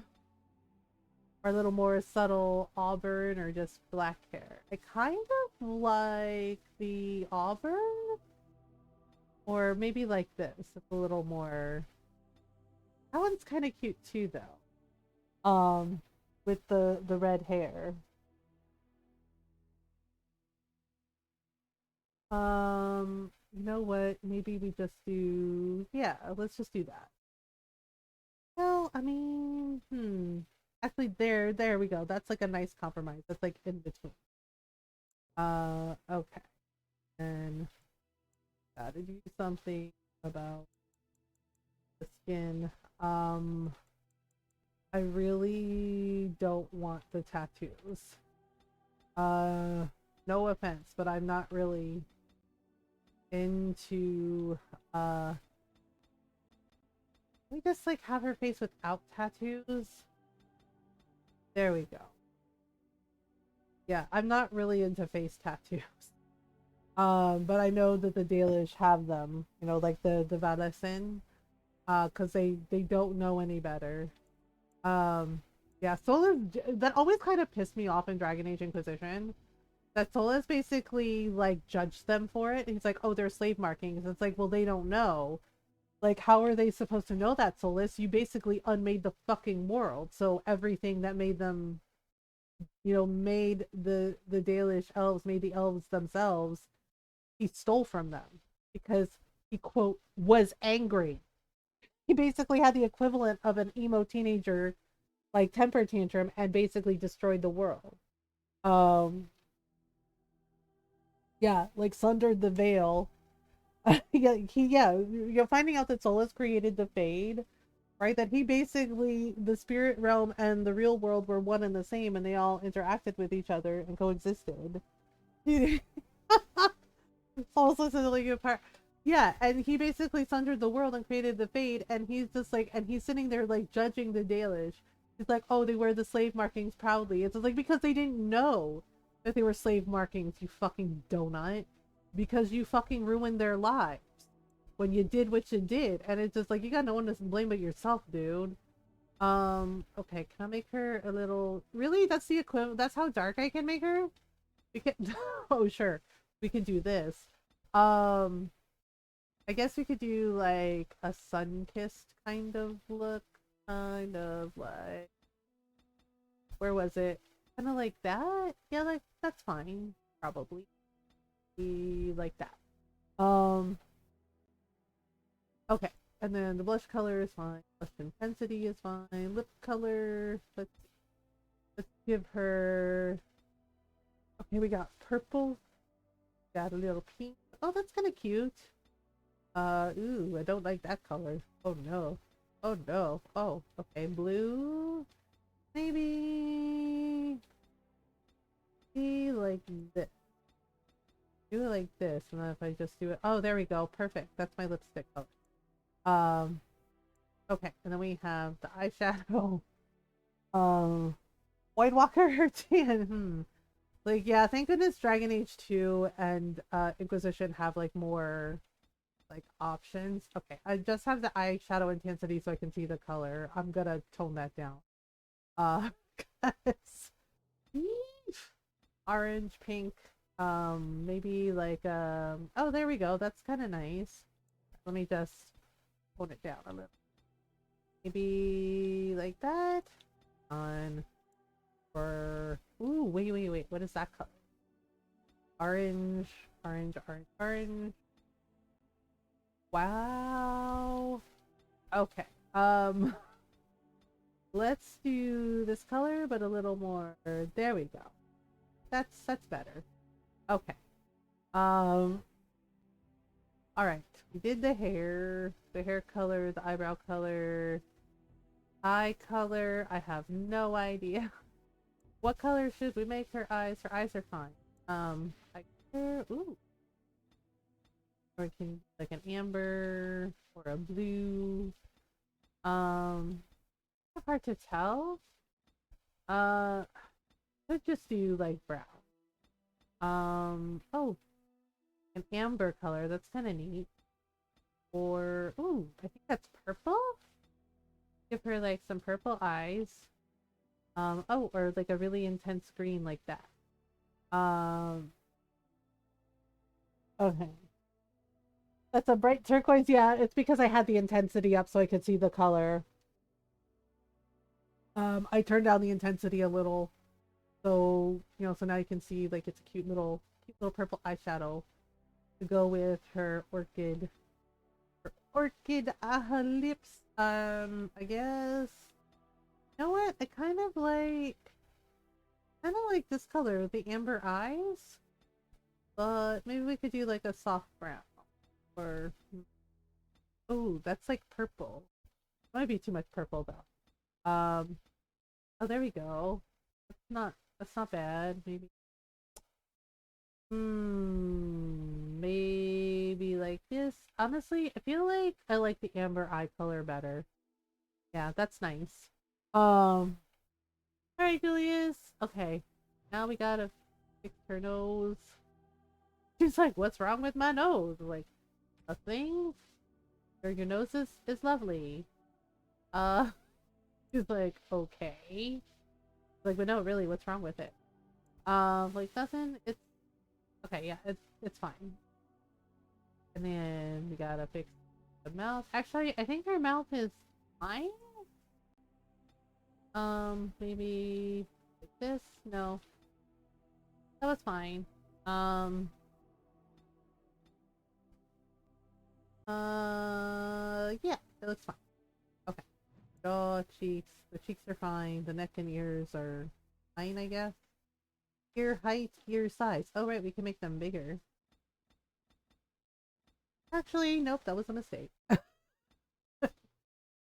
or a little more subtle auburn or just black hair. I kind of like the auburn, or maybe like this. It's a little more. That one's kind of cute too, though. With the red hair. You know what? Maybe we just do. Yeah, let's just do that. Well, I mean, Actually, there we go. That's like a nice compromise. That's like in between. Okay. And gotta do something about the skin. I really don't want the tattoos. No offense, but I'm not really into we just like have her face without tattoos. There we go. Yeah, I'm not really into face tattoos. But I know that the Dalish have them, you know, like the Valasin, because they don't know any better. Yeah, Solas, that always kind of pissed me off in Dragon Age Inquisition. That Solas basically like judged them for it. And he's like, oh, they're slave markings. It's like, well, they don't know. Like, how are they supposed to know that, Solas? You basically unmade the fucking world. So everything that made them, you know, made the Dalish elves, made the elves themselves, he stole from them because he quote was angry. He basically had the equivalent of an emo teenager like temper tantrum and basically destroyed the world. Um yeah, like sundered the veil. Yeah, you're finding out that Solus created the Fade, right? That he basically the spirit realm and the real world were one and the same and they all interacted with each other and coexisted. Also to the League of Power. Yeah, and he basically sundered the world and created the Fade, and he's just like, and he's sitting there like judging the Dalish. He's like, oh, they wear the slave markings proudly. It's like because they didn't know that they were slave markings, you fucking donut. Because you fucking ruined their lives when you did what you did, and it's just like you got no one to blame but yourself, dude. Okay, can I make her a little? Really? That's the equivalent. That's how dark I can make her. We can. Oh, sure. We can do this. Um, I guess we could do like a sun-kissed kind of look. Kind of like where was it? Kind of like that. Yeah, like that's fine. Probably be like that. Um. Okay, and then the blush color is fine. Blush intensity is fine. Lip color. Let's give her. Okay, we got purple. Got a little pink. Oh, that's kind of cute. Ooh, I don't like that color. Oh no. Oh no. Oh, okay. Blue. Maybe. Be like this. Do it like this, and then if I just do it. Oh, there we go. Perfect. That's my lipstick color. Okay, and then we have the eyeshadow. White Walker tan. Like, yeah, thank goodness Dragon Age 2 and Inquisition have like more like options. Okay, I just have the eyeshadow intensity so I can see the color. I'm gonna tone that down. Uh orange, pink, maybe like oh there we go. That's kind of nice. Let me just tone it down a little. Maybe like that. On for ooh, wait. What is that color? Orange, orange, orange, orange. Wow. Okay. Let's do this color, but a little more. There we go. That's better. Okay. All right. We did the hair color, the eyebrow color, eye color. I have no idea. What color should we make her eyes? Her eyes are fine. Ooh. Or it can be like an amber or a blue. Hard to tell. Could just do like brown. Oh, an amber color. That's kind of neat. Or ooh, I think that's purple. Give her like some purple eyes. Oh, or like a really intense green like that. Okay. That's a bright turquoise. Yeah, it's because I had the intensity up so I could see the color. I turned down the intensity a little, so so now you can see like it's a cute little purple eyeshadow to go with her orchid lips. I guess. You know what? I kind of like this color, the amber eyes, but maybe we could do like a soft brown or oh, that's like purple. Might be too much purple though. Oh, there we go. That's not bad. Maybe. Maybe like this. Honestly, I feel like I like the amber eye color better. Yeah, that's nice. Alright, Julius. Okay. Now we gotta fix her nose. She's like, what's wrong with my nose? Like, a thing? Or your nose is lovely. She's like, okay. Like, but no, really, what's wrong with it? Like nothing. It's okay. Yeah, it's fine. And then we gotta fix the mouth. Actually, I think her mouth is fine. Maybe like this. No, that was fine. Yeah, it looks fine. Okay. Jaw, cheeks. The cheeks are fine. The neck and ears are fine, I guess. Ear height, ear size. Oh, right, we can make them bigger. Actually, nope, that was a mistake.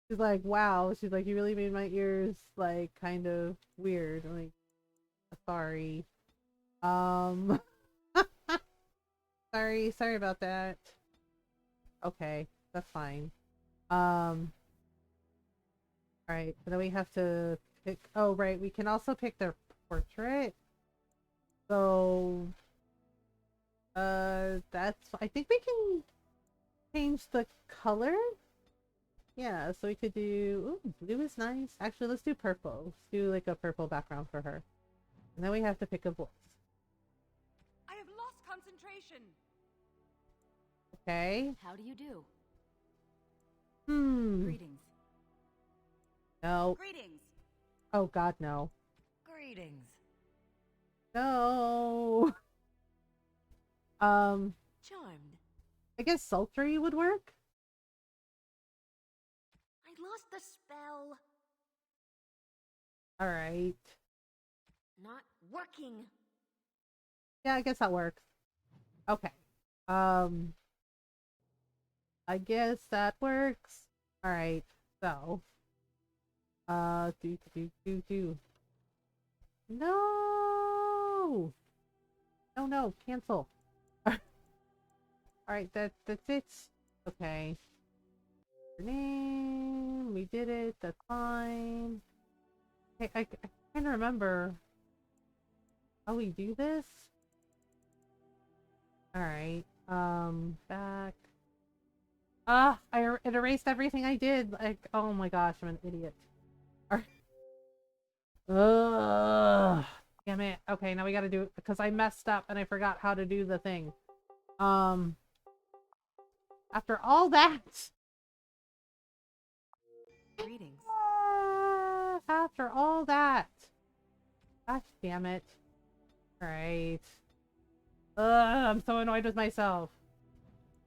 She's like, wow. She's like, you really made my ears, like, kind of weird. I'm like, sorry. Sorry about that. Okay, that's fine. Alright, and then we have to pick, oh, right, we can also pick their portrait. So, that's, I think we can change the color. Yeah, so we could do, ooh, blue is nice. Actually, let's do purple. Let's do like a purple background for her. And then we have to pick a voice. I have lost concentration. Okay. How do you do? Greetings. No. Greetings. Oh god, no. Greetings. No. Charmed. I guess sultry would work. I lost the spell. Alright. Not working. Yeah, I guess that works. Okay. I guess that works. Alright, so. Do. No! No, cancel. Alright, that's it. Okay. Your name, we did it, that's fine. Hey, I can't remember how we do this. Alright, back. It erased everything I did. Like, oh my gosh, I'm an idiot. Ugh. Damn it. Okay, now we gotta do it because I messed up and I forgot how to do the thing. After all that. Greetings. After all that. Gosh damn it. Right. I'm so annoyed with myself.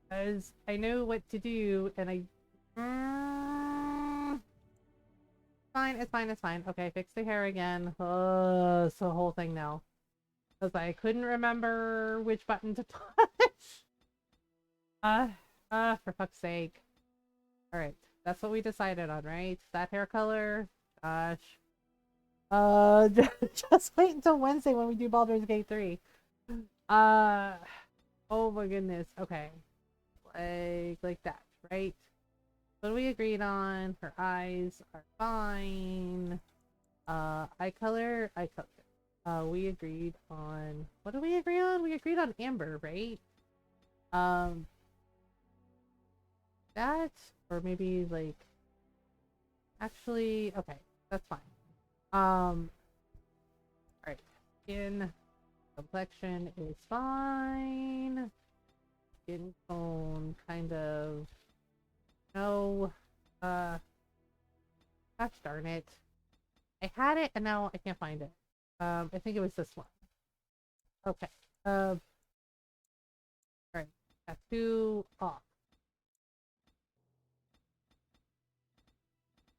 Because I knew what to do, and I... Fine, it's fine, it's fine. Okay, fix the hair again. It's the whole thing now. Because I couldn't remember which button to touch. For fuck's sake. Alright, that's what we decided on, right? That hair color? Gosh. Just wait until Wednesday when we do Baldur's Gate 3. Oh my goodness. Okay. Like that, right? What we agreed on. Her eyes are fine. Eye color. We agreed on... What did we agree on? We agreed on amber, right? That, or maybe like... Actually, okay. That's fine. Alright. Skin complexion is fine. Skin tone, kind of... No. Gosh darn it. I had it and now I can't find it. I think it was this one. Okay. Alright. Tattoo off.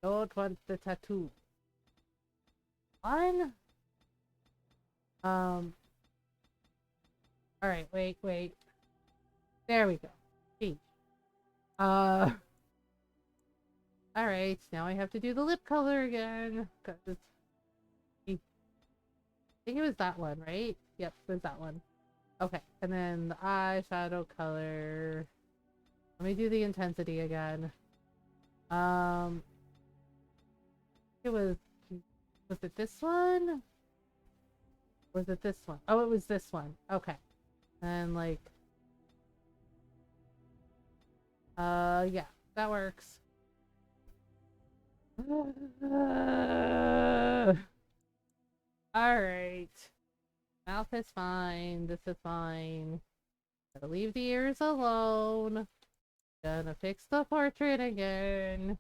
Don't want the tattoo. On. Alright, wait. There we go. Change. Alright, now I have to do the lip color again. Cause I think it was that one, right? Yep, it was that one. Okay, and then the eyeshadow color. Let me do the intensity again. It was it this one? Was it this one? Oh, it was this one. Okay. And like, yeah, that works. Alright. Mouth is fine. This is fine. Gotta leave the ears alone. Gonna fix the portrait again.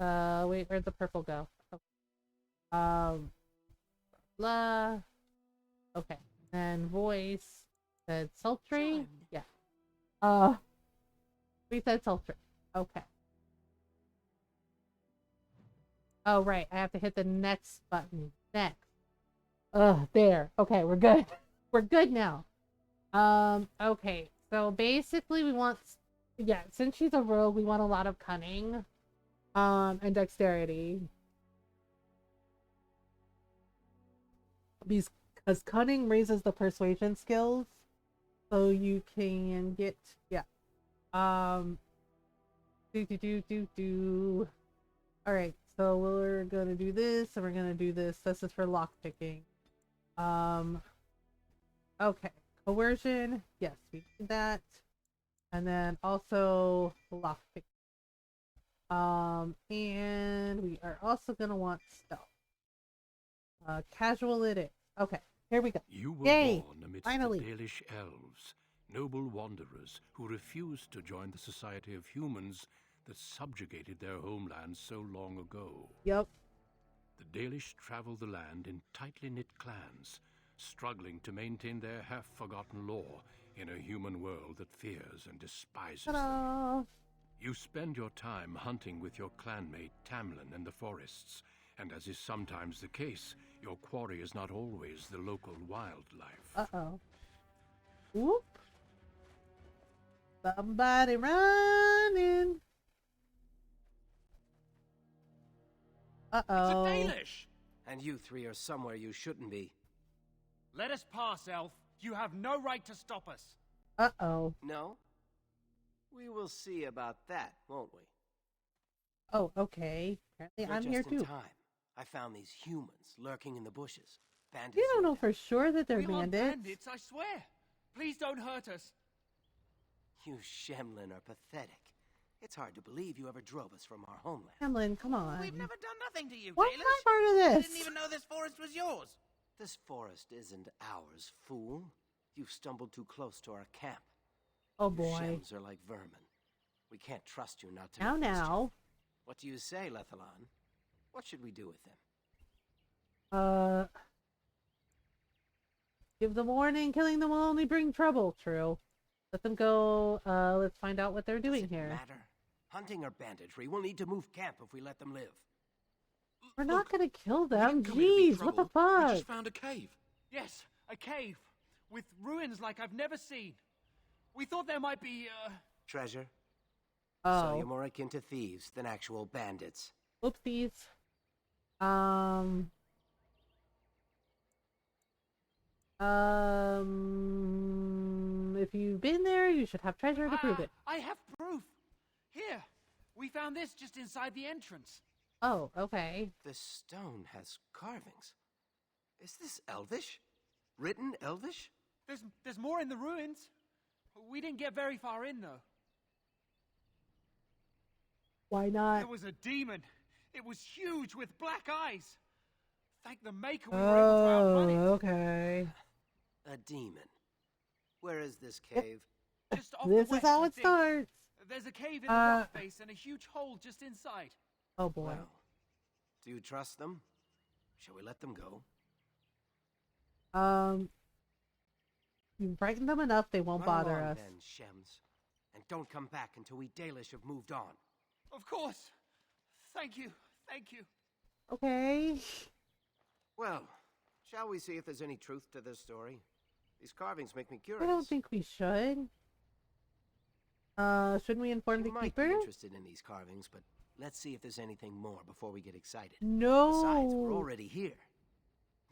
Wait, where'd the purple go? Oh. Blah. Okay. And voice said sultry. Charmed. Yeah. We said sultry. Okay. Oh, right. I have to hit the next button. Next. There. Okay, we're good. We're good now. Okay. So basically we want... Yeah, since she's a rogue, we want a lot of cunning. And dexterity. Because cunning raises the persuasion skills. So you can get... Yeah. Alright, so we're gonna do this, and we're gonna do this. This is for lockpicking. Okay. Coercion. Yes, we did that. And then also lockpicking. And we are also gonna want stealth. Casual it is. Okay, here we go. You were Yay! born amidst Finally. the Dalish elves, noble wanderers who refused to join the society of humans that subjugated their homeland so long ago. Yep. The Dalish travel the land in tightly knit clans, struggling to maintain their half-forgotten law in a human world that fears and despises them. Ta-da! You spend your time hunting with your clanmate Tamlin in the forests, and as is sometimes the case, your quarry is not always the local wildlife. Uh-oh. Whoop. Somebody running. Uh-oh. It's a Dalish! And you three are somewhere you shouldn't be. Let us pass, Elf. You have no right to stop us. Uh-oh. No? We will see about that, won't we? Oh, okay. Apparently You're I'm just here in too. time. I found these humans lurking in the bushes. Bandits. You don't no know doubt. for sure that they're We aren't bandits. bandits, I swear. Please don't hurt us. You Shemlin are pathetic. It's hard to believe you ever drove us from our homeland. Hamlin, come on. We've never done nothing to you, What's Dalish. my part of I this? didn't even know this forest was yours. This forest isn't ours, fool. You've stumbled too close to our camp. Oh You boy. Shems are like vermin. We can't trust you not to Now, make mischief. now. What do you say, Lethalon? What should we do with him? Give them warning, killing them will only bring trouble. True. Let them go. Let's find out what they're doing Does it here. matter? Hunting or banditry, we'll need to move camp if we let them live. We're not Look, gonna kill we them. didn't come here to be Jeez, what the trouble. We fuck? just found a cave. Yes, a cave. With ruins like I've never seen. We thought there might be, Treasure? So you're Oh, more akin to thieves than actual bandits. oopsies. If you've been there, you should have treasure to prove it. I have proof. Here, we found this just inside the entrance. Oh, okay. This stone has carvings. Is this Elvish? Written Elvish? There's more in the ruins. We didn't get very far in, though. Why not? There was a demon. It was huge with black eyes. Thank the Maker we were able to outrun it. Okay. A demon. Where is this cave? Just off This the is west, how I it think. starts. There's a cave in the rock face and a huge hole just inside. Oh boy. Well, do you trust them? Shall we let them go? You frighten them enough, they won't Run bother along us. then, Shems. And don't come back until we Dalish have moved on. Of course. Thank you. Thank you. Okay. Well, shall we see if there's any truth to this story? These carvings make me I curious. don't think we should. Shouldn't we inform You the might keeper? be interested in these carvings, but let's see if there's anything more before we get excited. No. Besides, we're already here.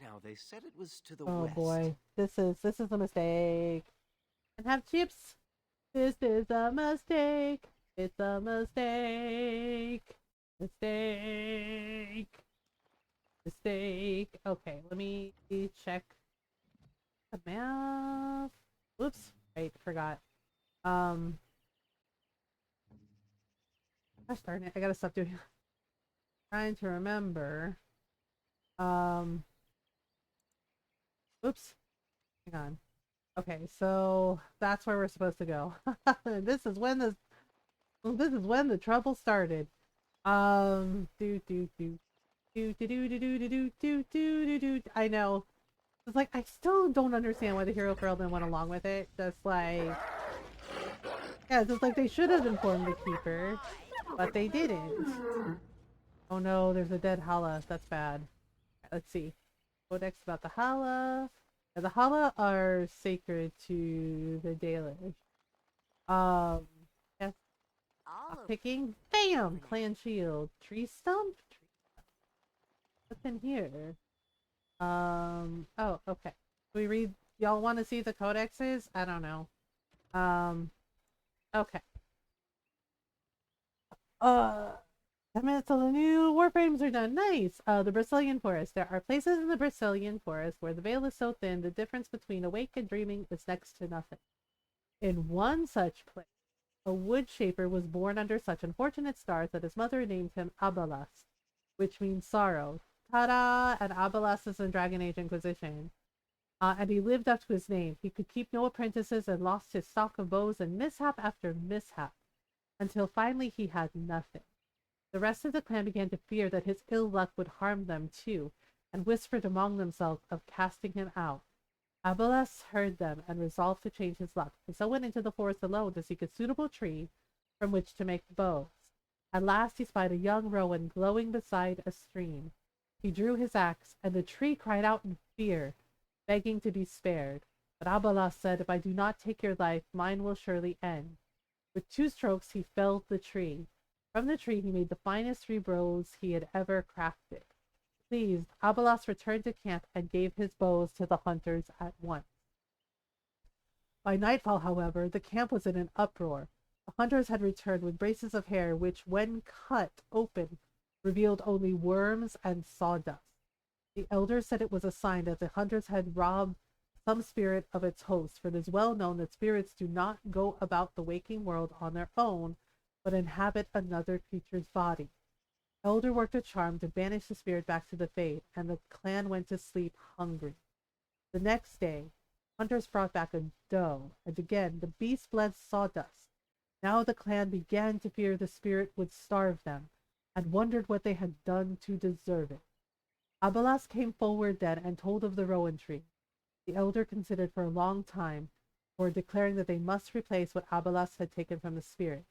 Now, they said it was to the Oh west. boy. This is a mistake. And have chips. This is a mistake. It's a mistake. Mistake. Mistake. Okay, let me check the map. Whoops. Right, forgot. Gosh darn it, I gotta stop doing it. Trying to remember. Oops. Hang on. Okay, so that's where we're supposed to go. This is when the trouble started. I know. It's like I still don't understand why the hero Ferelden went along with it. Just like, yeah, just like they should have informed the keeper, but they didn't. Oh no, there's a dead Hala. That's bad. Right, let's see. Codex about the Hala. Yeah, the Hala are sacred to the Dalish. Yes. Picking. Bam! Clan shield. Tree stump? What's in here? Oh, okay. We read. Y'all want to see the codexes? I don't know. Okay. 10 minutes till the new warframes are done. Nice. The Brazilian forest. There are places in the Brazilian forest where the veil is so thin the difference between awake and dreaming is next to nothing. In one such place, a wood shaper was born under such unfortunate stars that his mother named him Abalas, which means sorrow. Ta-da! And Abalas is in Dragon Age Inquisition. And he lived up to his name. He could keep no apprentices and lost his stock of bows and mishap after mishap, until finally he had nothing. The rest of the clan began to fear that his ill luck would harm them too, and whispered among themselves of casting him out. Abalas heard them and resolved to change his luck, and so went into the forest alone to seek a suitable tree from which to make bows. At last he spied a young rowan glowing beside a stream. He drew his axe, and the tree cried out in fear, begging to be spared. But Abalas said, "If I do not take your life, mine will surely end." With 2 strokes he felled the tree. From the tree he made the finest 3 bows he had ever crafted. Pleased, Abalas returned to camp and gave his bows to the hunters at once. By nightfall, however, the camp was in an uproar. The hunters had returned with braces of hair which, when cut open, revealed only worms and sawdust. The elders said it was a sign that the hunters had robbed some spirit of its host, for it is well known that spirits do not go about the waking world on their own, but inhabit another creature's body. Elder worked a charm to banish the spirit back to the Fade, and the clan went to sleep hungry. The next day, hunters brought back a doe, and again the beast bled sawdust. Now the clan began to fear the spirit would starve them, and wondered what they had done to deserve it. Abalas came forward then and told of the rowan tree. The elder considered for a long time, before declaring that they must replace what Abelas had taken from the spirit.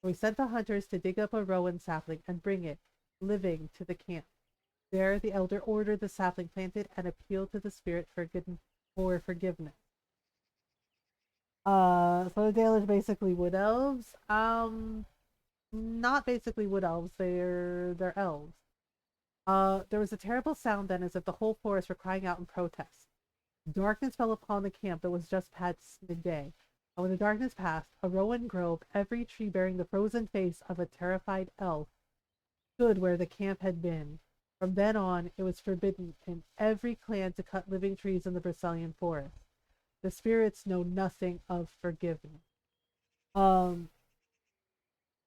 So he sent the hunters to dig up a rowan sapling and bring it, living, to the camp. There the elder ordered the sapling planted and appealed to the spirit for forgiveness. So the Dale is basically wood elves. Not basically wood elves. They're elves. There was a terrible sound then, as if the whole forest were crying out in protest. Darkness fell upon the camp that was just past midday. And when the darkness passed, a rowan grove, every tree bearing the frozen face of a terrified elf, stood where the camp had been. From then on, it was forbidden in every clan to cut living trees in the Brazilian forest. The spirits know nothing of forgiveness. Um,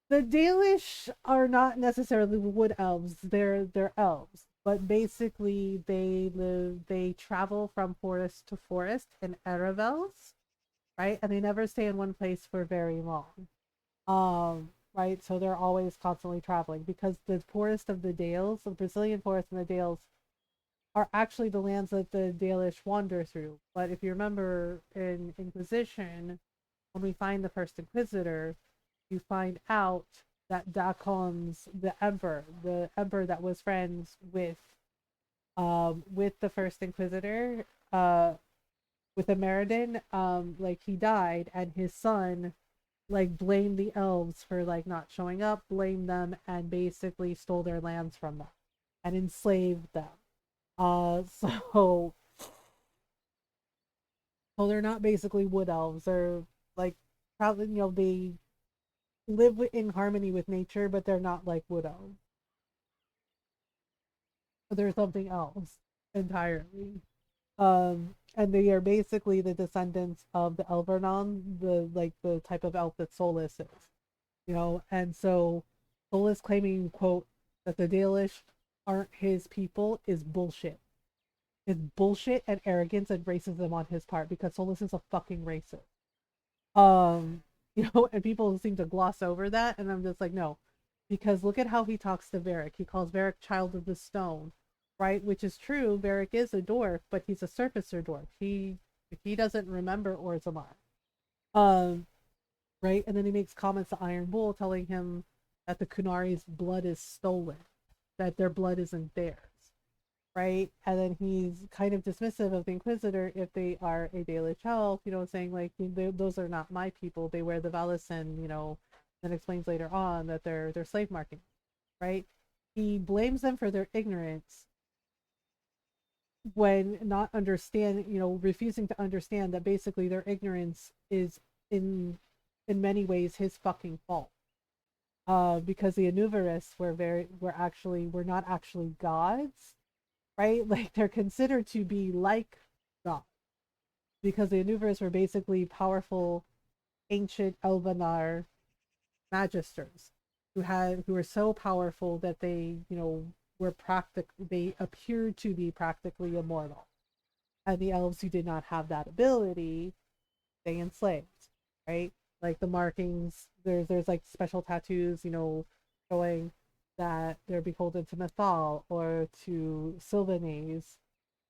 the Dalish are not necessarily wood elves. They're elves, but basically they travel from forest to forest in Eravels, right? And they never stay in one place for very long. Right? So they're always constantly traveling because the forest of the Dales, the Brazilian forest and the Dales, are actually the lands that the Dalish wander through. But if you remember in Inquisition, when we find the first Inquisitor, you find out that Dacon's the emperor that was friends with the first Inquisitor, with Ameridan, like he died, and his son like blamed the elves for like not showing up, blamed them, and basically stole their lands from them and enslaved them. So they're not basically wood elves. They're like probably, they live in harmony with nature, but they're not like wood elves. They're something else entirely. And they are basically the descendants of the Elvernon, the type of elf that Solus is, and so Solus claiming, quote, that the Dalish aren't his people is bullshit. It's bullshit and arrogance and racism on his part because Solus is a fucking racist. And people seem to gloss over that, and I'm just like, no, because look at how he talks to Varric. He calls Varric child of the stone, right? Which is true. Varric is a dwarf, but he's a surfacer dwarf. He doesn't remember Orzammar. Right? And then he makes comments to Iron Bull telling him that the Kunari's blood is stolen, that their blood isn't theirs. Right? And then he's kind of dismissive of the Inquisitor if they are a Dalish elf, saying like, those are not my people. They wear the Valison, then explains later on that they're slave marketing, right? He blames them for their ignorance when not refusing to understand that basically their ignorance is in many ways his fucking fault. Because the Anuvarists were not actually gods, right? Like they're considered to be like gods because the Anuvarists were basically powerful ancient Elvenar magisters who were so powerful that they they appeared to be practically immortal, and the elves who did not have that ability they enslaved, right? Like the markings, there's like special tattoos, showing that they're beholden to Methal or to Sylvanese,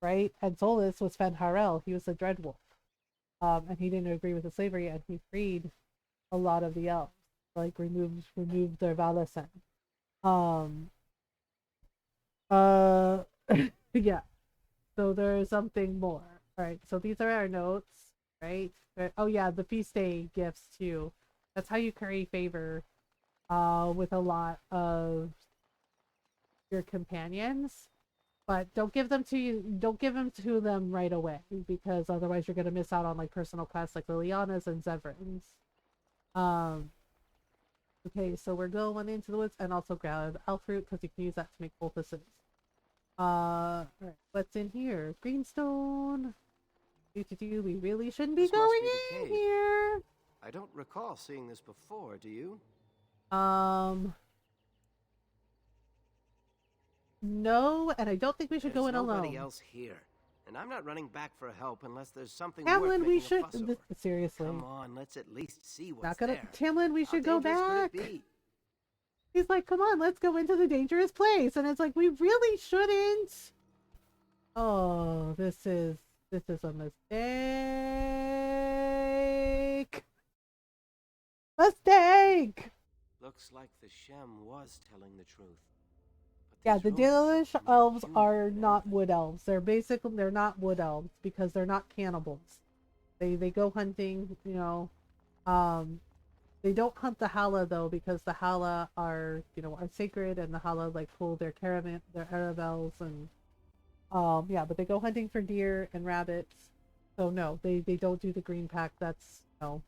right? And Solus was Fenharel, he was a Dreadwolf, and he didn't agree with the slavery, and he freed a lot of the elves, like removed their Valesen. Yeah. So there's something more. All right. So these are our notes, right? Oh yeah, the feast day gifts too. That's how you curry favor, with a lot of your companions. But don't give them to them right away because otherwise you're gonna miss out on like personal quests like Liliana's and Zevran's. Okay, so we're going into the woods and also grab elf fruit because you can use that to make poultices. Alright, what's in here? Greenstone. We really shouldn't be going in here. I don't recall seeing this before, do you? No, and I don't think we should go in alone. There's nobody else here, and I'm not running back for help unless there's something Tamlin, worth we making a should fuss over. seriously. Come on, let's at least see what's Not gonna there. Tamlin, we should go back. Could it be? He's like, come on, let's go into the dangerous place, and it's like we really shouldn't. Oh, this is This is a mistake. Mistake! Looks like the Shem was telling the truth. But Yeah, these the ruins Dalish look more elves human are than not anything. wood elves. They're not wood elves because they're not cannibals. They go hunting, you know. They don't hunt the Hala though because the Hala are sacred, and the Hala like pull their caravan, their caravels, and yeah, but they go hunting for deer and rabbits. So no, they don't do the green pack. That's the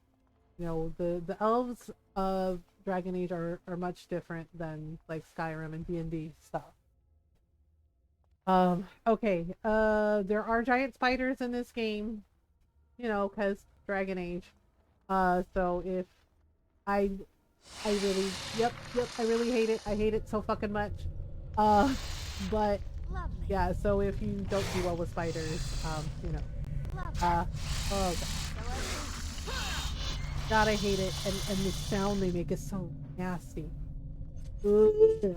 elves of Dragon Age are much different than like Skyrim and D&D stuff. Okay. There are giant spiders in this game, because Dragon Age. So if I I really yep, I really hate it. I hate it so fucking much. Uh but Lovely. yeah, so if you don't do well with spiders, Lovely. oh god, I hate it. And the sound they make is so nasty. Ugh.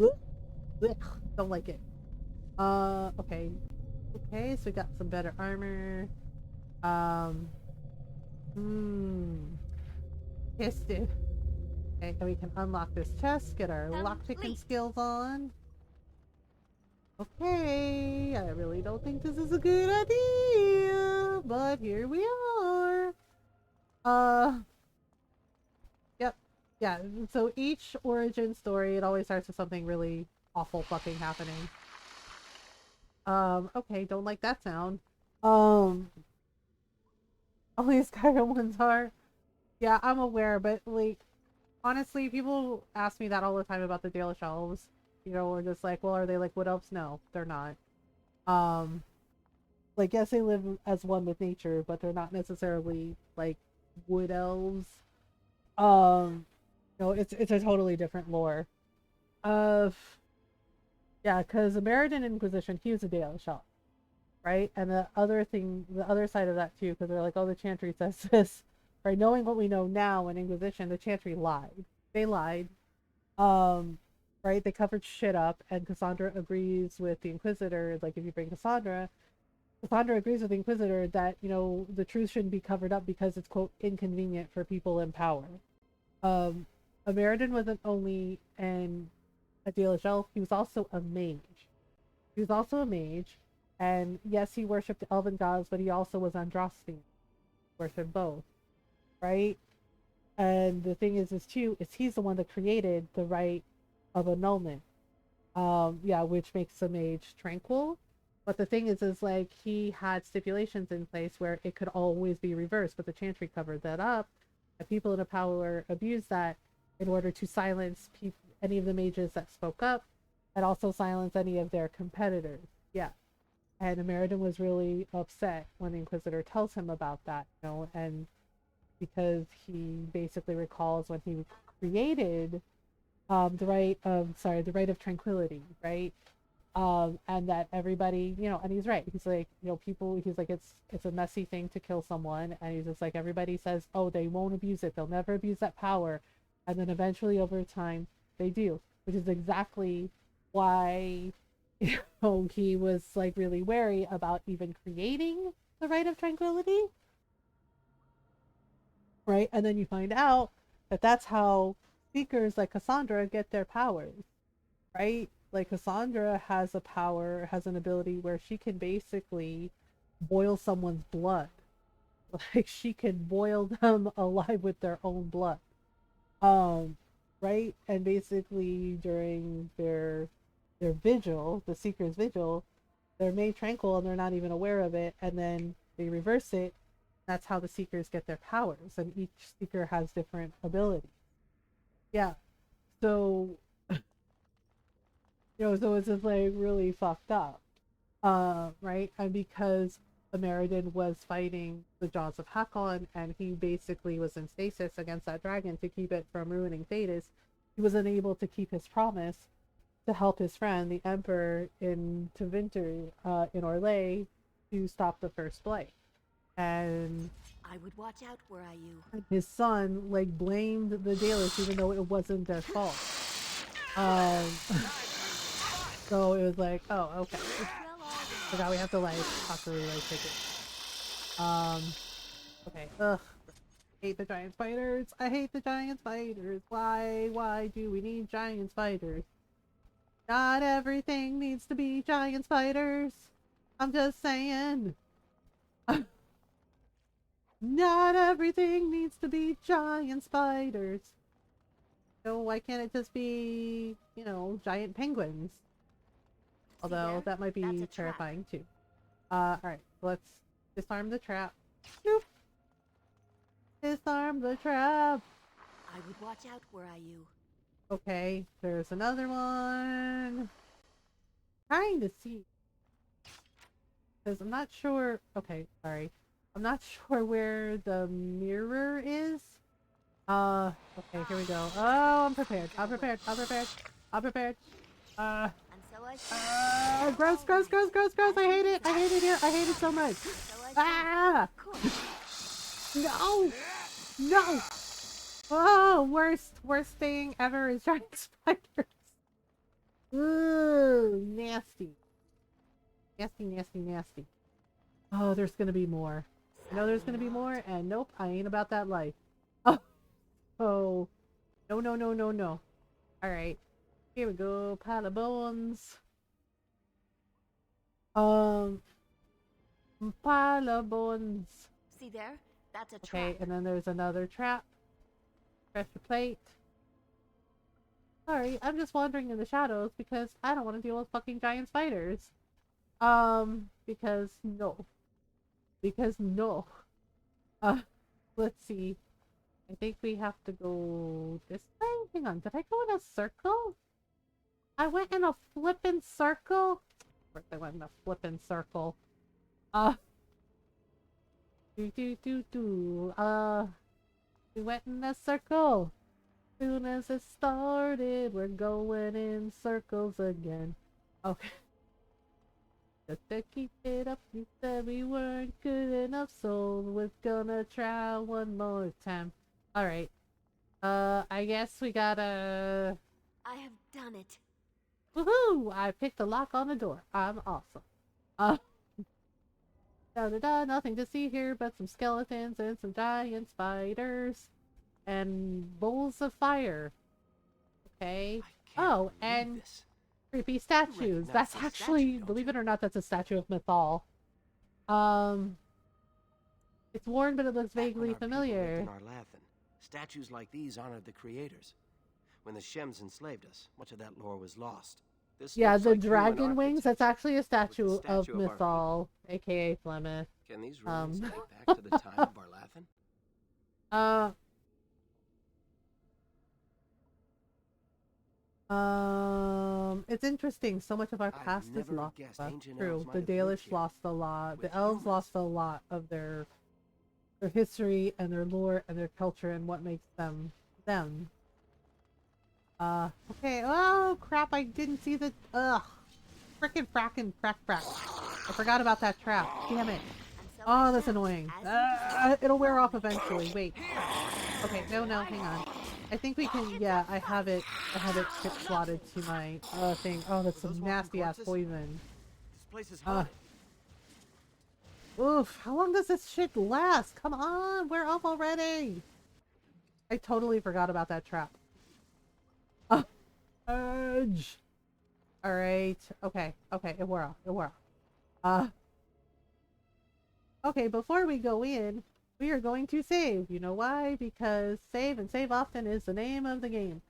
Ugh. Don't like it. Okay. Okay, so we got some better armor. Um Pissed it. Okay, and we can unlock this chest, get our lockpicking Complete. skills on. Okay, I really don't think this is a good idea, but here we are. Yep. Yeah, so each origin story, it always starts with something really awful fucking happening. Okay, don't like that sound. Only Skyrim ones are. Yeah, I'm aware, but like, honestly, people ask me that all the time about the Dalish elves. We're just like, well, are they like wood elves? No, they're not. Um, like, yes, they live as one with nature, but they're not necessarily like wood elves. It's a totally different lore. Of Yeah, because the Meriden Inquisition, he was a Dalish elf, right? And the other side of that too, because they're like, oh, the Chantry says this, right? Knowing what we know now in Inquisition, the Chantry lied. They lied. Right? They covered shit up, and Cassandra agrees with the Inquisitor. Like, if you bring Cassandra agrees with the Inquisitor that, the truth shouldn't be covered up because it's, quote, inconvenient for people in power. Ameridan wasn't only a Dalish elf, he was also a mage. And yes, he worshipped elven gods, but he also was Andrastian. Worshipped both, right? And the thing is too, is he's the one that created the rite of annulment. Yeah, which makes the mage tranquil. But the thing is like he had stipulations in place where it could always be reversed, but the Chantry covered that up, and people in power abused that in order to silence any of the mages that spoke up, and also silence any of their competitors. Yeah. And Ameridan was really upset when the Inquisitor tells him about that, and because he basically recalls when he created the rite of tranquility, right? And that everybody, and he's right. He's like, he's like, it's a messy thing to kill someone, and he's just like, everybody says, oh, they won't abuse it, they'll never abuse that power, and then eventually over time they do, which is exactly why he was like really wary about even creating the rite of tranquility, right? And then you find out that that's how seekers like Cassandra get their powers, right? Like Cassandra has an ability where she can basically boil someone's blood. Like she can boil them alive with their own blood. Right? And basically during their vigil, the seeker's vigil, they're made tranquil and they're not even aware of it, and then they reverse it. That's how the seekers get their powers, and each seeker has different abilities. Yeah. So so it's just like really fucked up. Right? And because Ameridan was fighting the Jaws of Hakon, and he basically was in stasis against that dragon to keep it from ruining Thetis, he was unable to keep his promise to help his friend, the Emperor in Tevinter, in Orlais, to stop the First Blight. And I would watch out were I you. his son like blamed the Dalish even though it wasn't their fault. Um, so it was like, oh, okay. Well, all Forgot we have to like properly like pick it. Okay. Ugh. I hate the giant spiders. I hate the giant spiders. Why do we need giant spiders? Not everything needs to be giant spiders. I'm just saying. Not everything needs to be giant spiders. So why can't it just be, you know, giant penguins? Although that might be terrifying too. Alright, let's disarm the trap. Nope. Disarm the trap. I would watch out were I you. Okay, there's another one. Trying to see. Because I'm not sure. Okay, sorry. I'm not sure where the mirror is. Okay, here we go. Oh, I'm prepared. I'm prepared. I'm prepared. I'm prepared. And so I Gross, gross, gross, gross, gross. I hate it. I hate it here. I hate it so much. Ah! No! No! Oh, worst thing ever is giant spiders. Ooh, nasty. Nasty, nasty, nasty. Oh, there's gonna be more. I know there's gonna be more, and nope, I ain't about that life. Oh. No, no, no, no, no. Alright. Here we go. Pile of bones. Pile of bones. see there? That's a trap. Okay, and then there's another trap. Pressure plate. Sorry, I'm just wandering in the shadows because I don't want to deal with fucking giant spiders. Because no. Because no. Let's see. I think we have to go this way? Hang on, did I go in a circle? I went in a flippin' circle? Of course I went in a flippin' circle. We went in a circle. Soon as it started, we're going in circles again. Okay. Just to keep it up, you said we weren't good enough, so we're gonna try one more time. Alright. I guess we gotta... I have done it. Woohoo! I picked the lock on the door. I'm awesome. Da-da-da, nothing to see here but some skeletons and some giant spiders. And bowls of fire. Okay. Oh, and creepy statues. That's actually, believe it or not, that's a statue of Mythal. It's worn, but it looks vaguely familiar. Statues like these honored the creators. When the Shems enslaved us, much of that lore was lost. Yeah, the dragon wings, that's actually a statue of Mythal, aka Flemeth. Can these ruins date back to the time of Barlathan? It's interesting. So much of our past is lost. True. The Dalish lost a lot. The elves lost a lot of their history and their lore and their culture and what makes them them. Okay. Oh crap! I didn't see the frickin' frackin' crack. I forgot about that trap. Damn it. Oh, that's annoying. It'll wear off eventually. Wait. Okay. No. Hang on. I think we can, yeah, I have it chip slotted to my thing. Oh, that's some nasty ass poison. This place is haunted. Oof, how long does this shit last? Come on, we're up already. I totally forgot about that trap. Urge. Alright, okay, it wore off. Okay, before we go in, we are going to save. You know why? Because save and save often is the name of the game.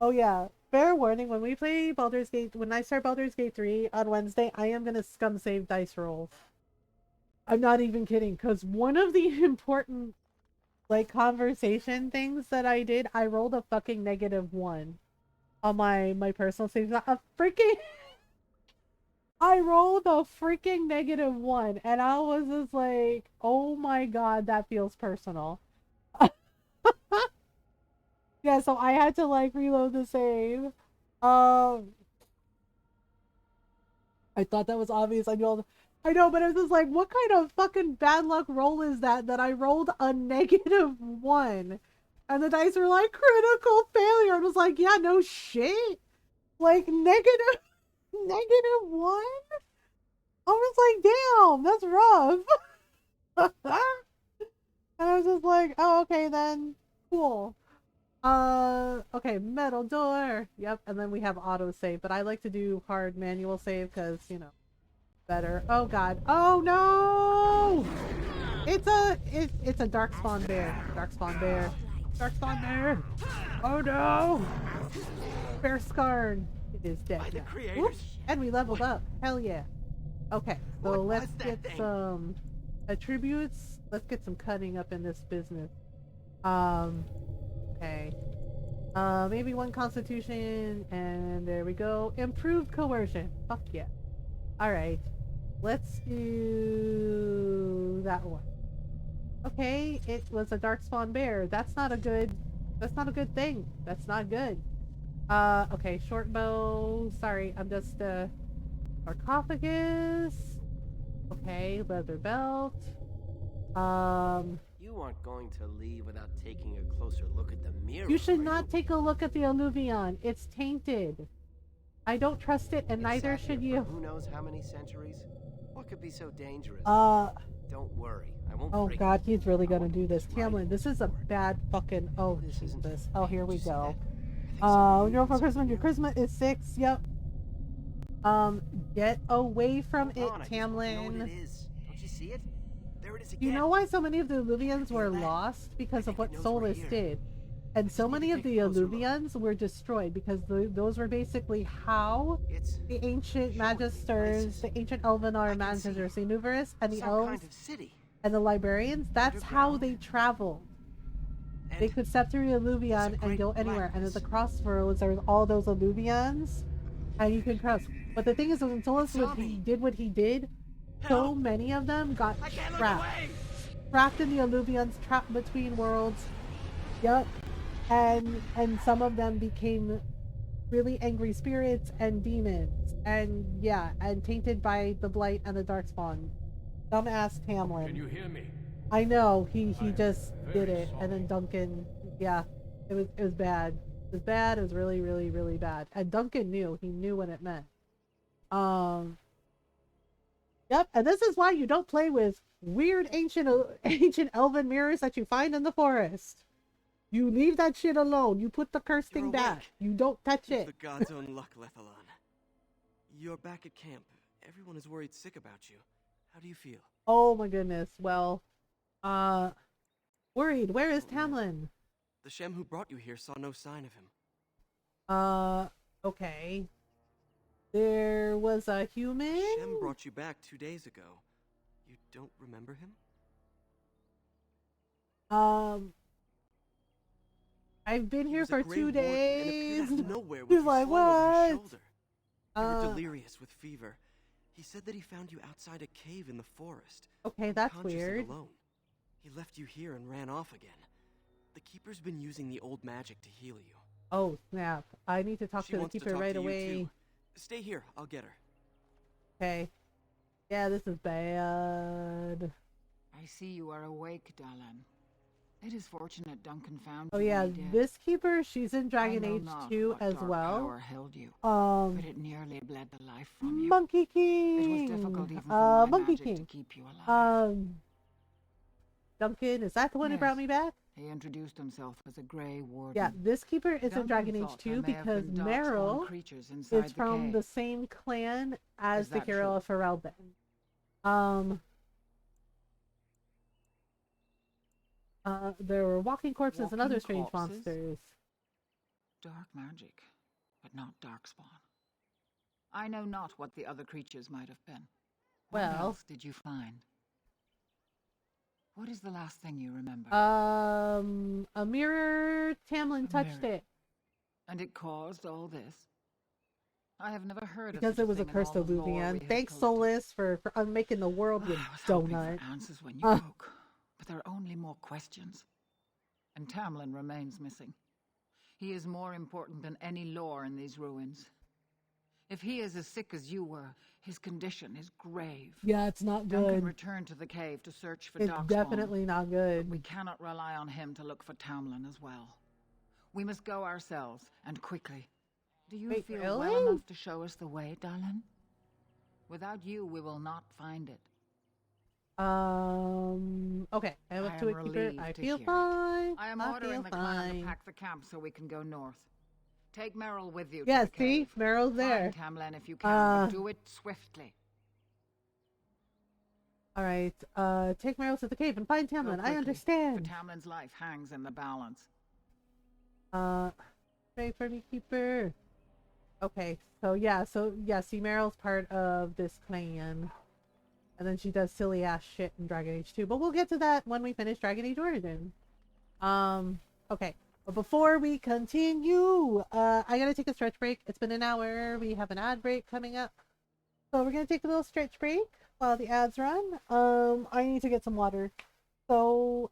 Oh yeah, fair warning, when we play Baldur's Gate, when I start Baldur's Gate 3 on Wednesday, I am gonna scum save dice roll. I'm not even kidding, because one of the important, like, conversation things that I did, I rolled a fucking -1 on my personal save. I rolled a freaking -1 and I was just like, oh my god, that feels personal. Yeah, so I had to like reload the save. I thought that was obvious. I know, but it was just like, what kind of fucking bad luck roll is that I rolled a -1 and the dice were like critical failure. I was like, yeah, no shit. Like -1? I was like, damn, that's rough. And I was just like, oh, okay then, cool. Okay, metal door. Yep, and then we have auto save, but I like to do hard manual save because, you know, better. Oh god. Oh no! It's a darkspawn bear. Darkspawn bear. Darkspawn bear. Oh no! Bear scarred. It is dead. By the Now. creators. Whoop. And we leveled up. Hell yeah. Okay, so What let's was that get thing? some attributes. Let's get some cutting up in this business. Okay. Maybe one constitution, and there we go. Improved coercion. Fuck yeah. Alright. Let's do that one. Okay, it was a darkspawn bear. That's not a good thing. That's not good. Okay, short bow. Sorry, I'm just sarcophagus. Okay, leather belt. You aren't going to leave without taking a closer look at the mirror. You should are not you? take a look at the alluvion. It's tainted. I don't trust it, and It neither sat should here for you. who knows how many centuries? What could be so dangerous? Don't worry. I won't Oh break god, it. he's really I gonna won't do get this. this right Tamlin, this is a for it. bad fucking... Oh, This isn't- Jesus. Oh, here we Did you see go. that? I think somebody Your moved for something charisma. Your here. charisma is 6. Yep. Get away from Hold it, on, I just want to know what Tamlin. it is. Don't you see it? There it is Do again. you know why so many of the Alluvians feel were that? lost? Because I of think what it knows Solus we're here. did. And so just need many to of take the a closer look. Alluvians were destroyed because those were basically how It's the ancient showing me Magisters, places. the ancient Elvenar I can see Magisters, Sinuvarus, and the some elves kind of city. and the librarians, that's how Underground. they traveled. And They could step through the Alluvion and great go anywhere. And at the blackness. crossroads, there's all those Alluvians, and you can cross. But the thing is, when Solus It saw me. did what he did, so Help. many of them got I can't look trapped. away. Trapped in the Alluvions, trapped between worlds. Yup. And some of them became really angry spirits and demons. And yeah, and tainted by the blight and the darkspawn. Dumbass Tamlin. Can you hear me? I know, he I'm just did very it. And then sorry. Duncan, yeah, it was bad. It was bad. It was really, really, really bad. And Duncan knew. He knew what it meant. Yep, and this is why you don't play with weird ancient elven mirrors that you find in the forest. You leave that shit alone. You put the cursed You're thing back. awake. You don't touch It's it. the god's own luck, Lethalon. You're back at camp. Everyone is worried sick about you. How do you feel? Oh my goodness. Well, worried. Where is Tamlin? The Shem who brought you here saw no sign of him. Okay. There was a human? Shem brought you back 2 days ago. You don't remember him? I've been He here was a for Grey 2 Warden and days. appeared out of nowhere with He's you like, slung over what? your shoulder. You were Uh, delirious with fever. He said that he found you outside a cave in the forest. Okay, that's unconscious and weird. alone. He left you here and ran off again. The Keeper's been using the old magic to heal you. Oh, snap. I need to talk She to the wants to keeper talk right to you away. too. Stay here. I'll get her. Okay. Yeah, this is bad. I see you are awake, Dalan. It is fortunate Duncan found Oh you yeah, when he did. this keeper, she's in I Dragon know Age not 2 what as dark well. power held you, Um, but it nearly bled the life from you. Monkey It King. was difficult even for my Monkey magic King. to keep you alive. Duncan, is that the one who brought Yes. me back? He introduced himself as a Grey Warden. Yeah, this keeper is in Duncan Dragon Age thought there 2 may have because been darkspawn Meryl creatures inside is the from cave. the same clan as Is the that hero true? of Ferelden. There were walking corpses and other Walking strange corpses? monsters. Dark magic, but not darkspawn. I know not what the other creatures might have been. What Well- else did you find? What is the last thing you remember? A mirror. Tamlin A touched mirror. it And it caused all this? I have never heard because of such it was a thing in cursed all the lore we Alluvion. have Thanks, collected. Solus, for unmaking the world, you I was hoping donut. for answers when you Uh. woke, but there are only more questions. And Tamlin remains missing. He is more important than any lore in these ruins. If he is as sick as you were, his condition is grave. Yeah, it's not Duncan good. returned to the cave to search for It's Darkspawn. definitely not good. We cannot rely on him to look for Tamlin as well. We must go ourselves, and quickly. Do you Wait, feel really? well enough to show us the way, darling? Without you, we will not find it. Okay. I I look am to it, keeper. relieved I to feel hear it. fine. I am I ordering feel the clan to fine. pack the camp so we can go north. Take Meryl with you Yeah, to the see? cave. Meryl's there. Find Tamlin if you can, but Uh, do it swiftly. Alright. Take Meryl to the cave and find Go Tamlin. I quickly, understand. for Tamlin's life hangs in the balance. Pray for me, keeper. Okay. So yeah, see, Meryl's part of this clan. And then she does silly ass shit in Dragon Age 2. But we'll get to that when we finish Dragon Age Origin. Okay. But before we continue, I gotta take a stretch break. It's been an hour. We have an ad break coming up. So we're gonna take a little stretch break while the ads run. I need to get some water. So,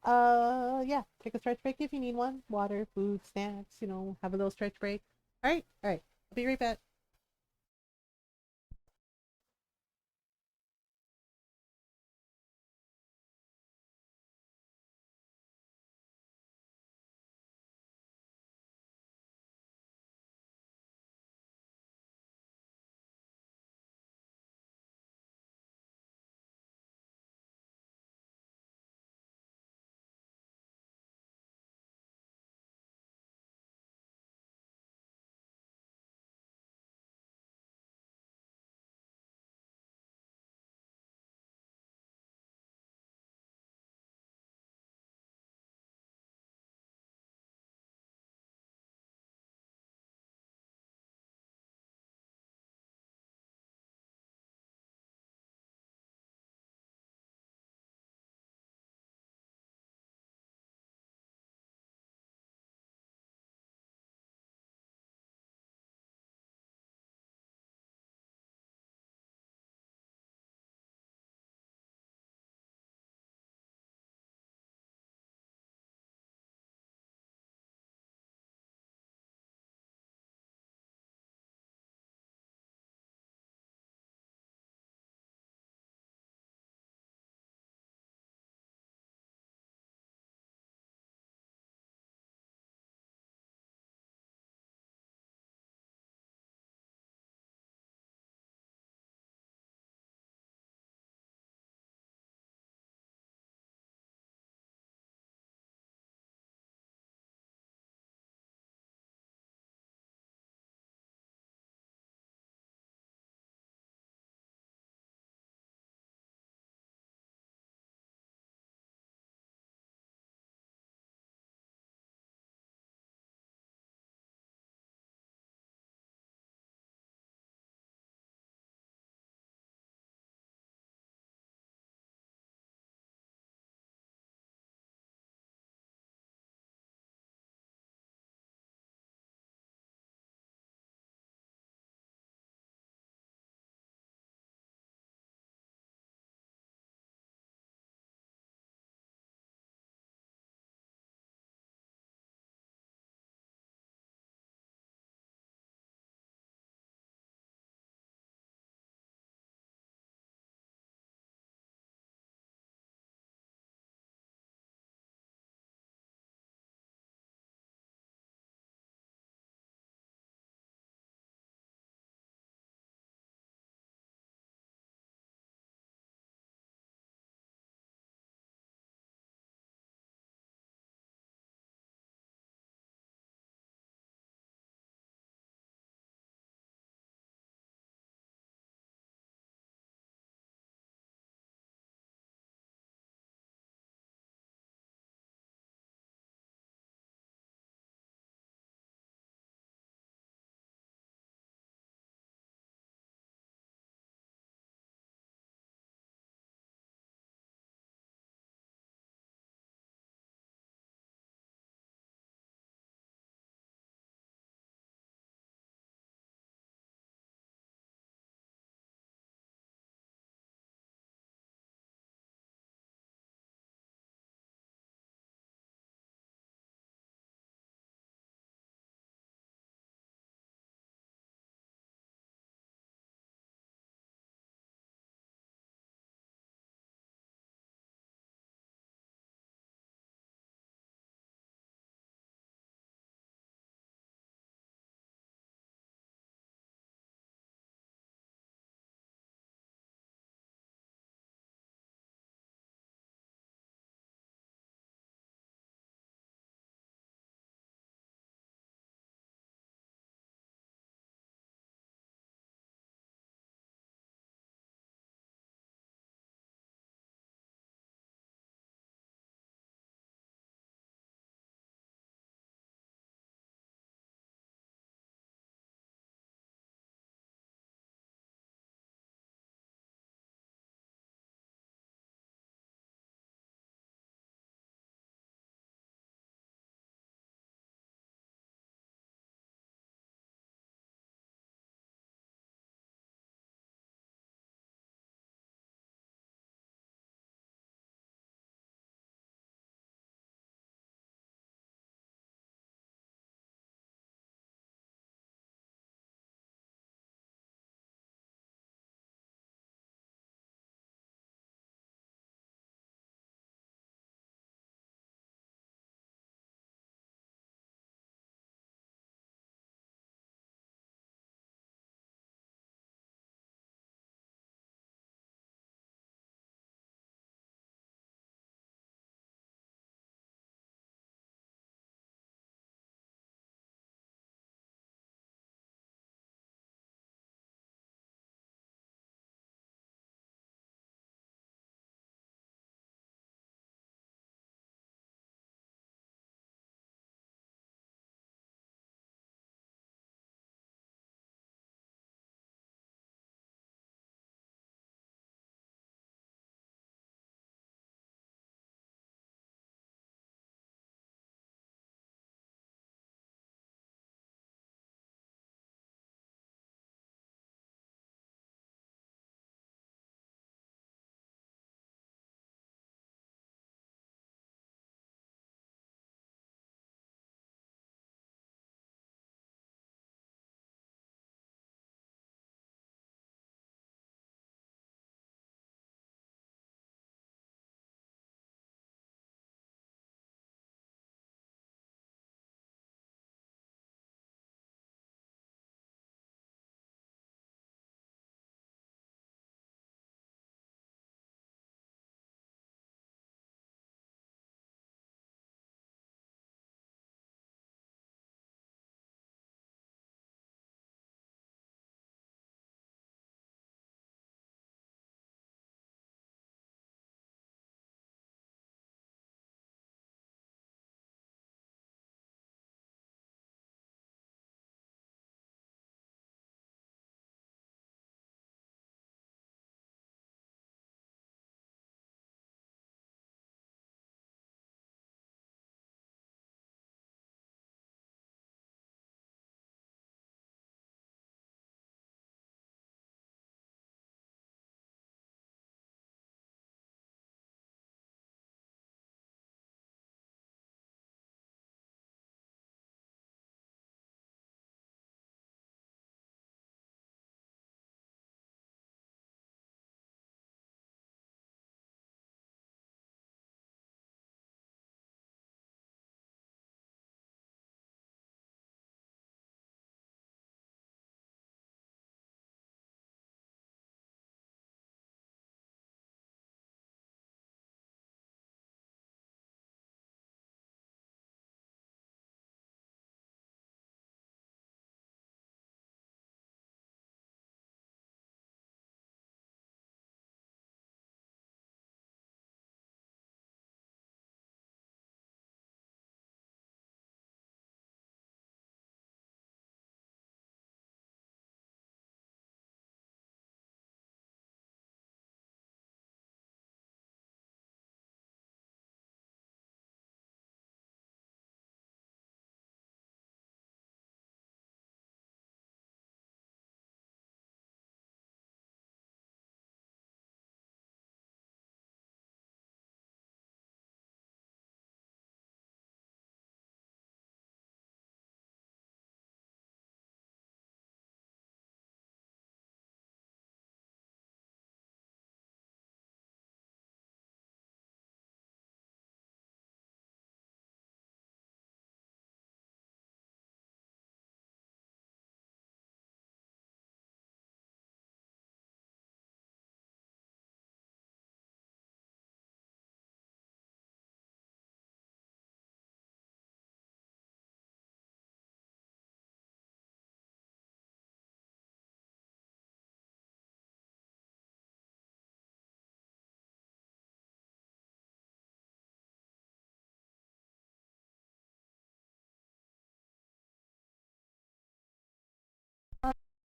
yeah, take a stretch break if you need one. Water, food, snacks, have a little stretch break. Alright. I'll be right back.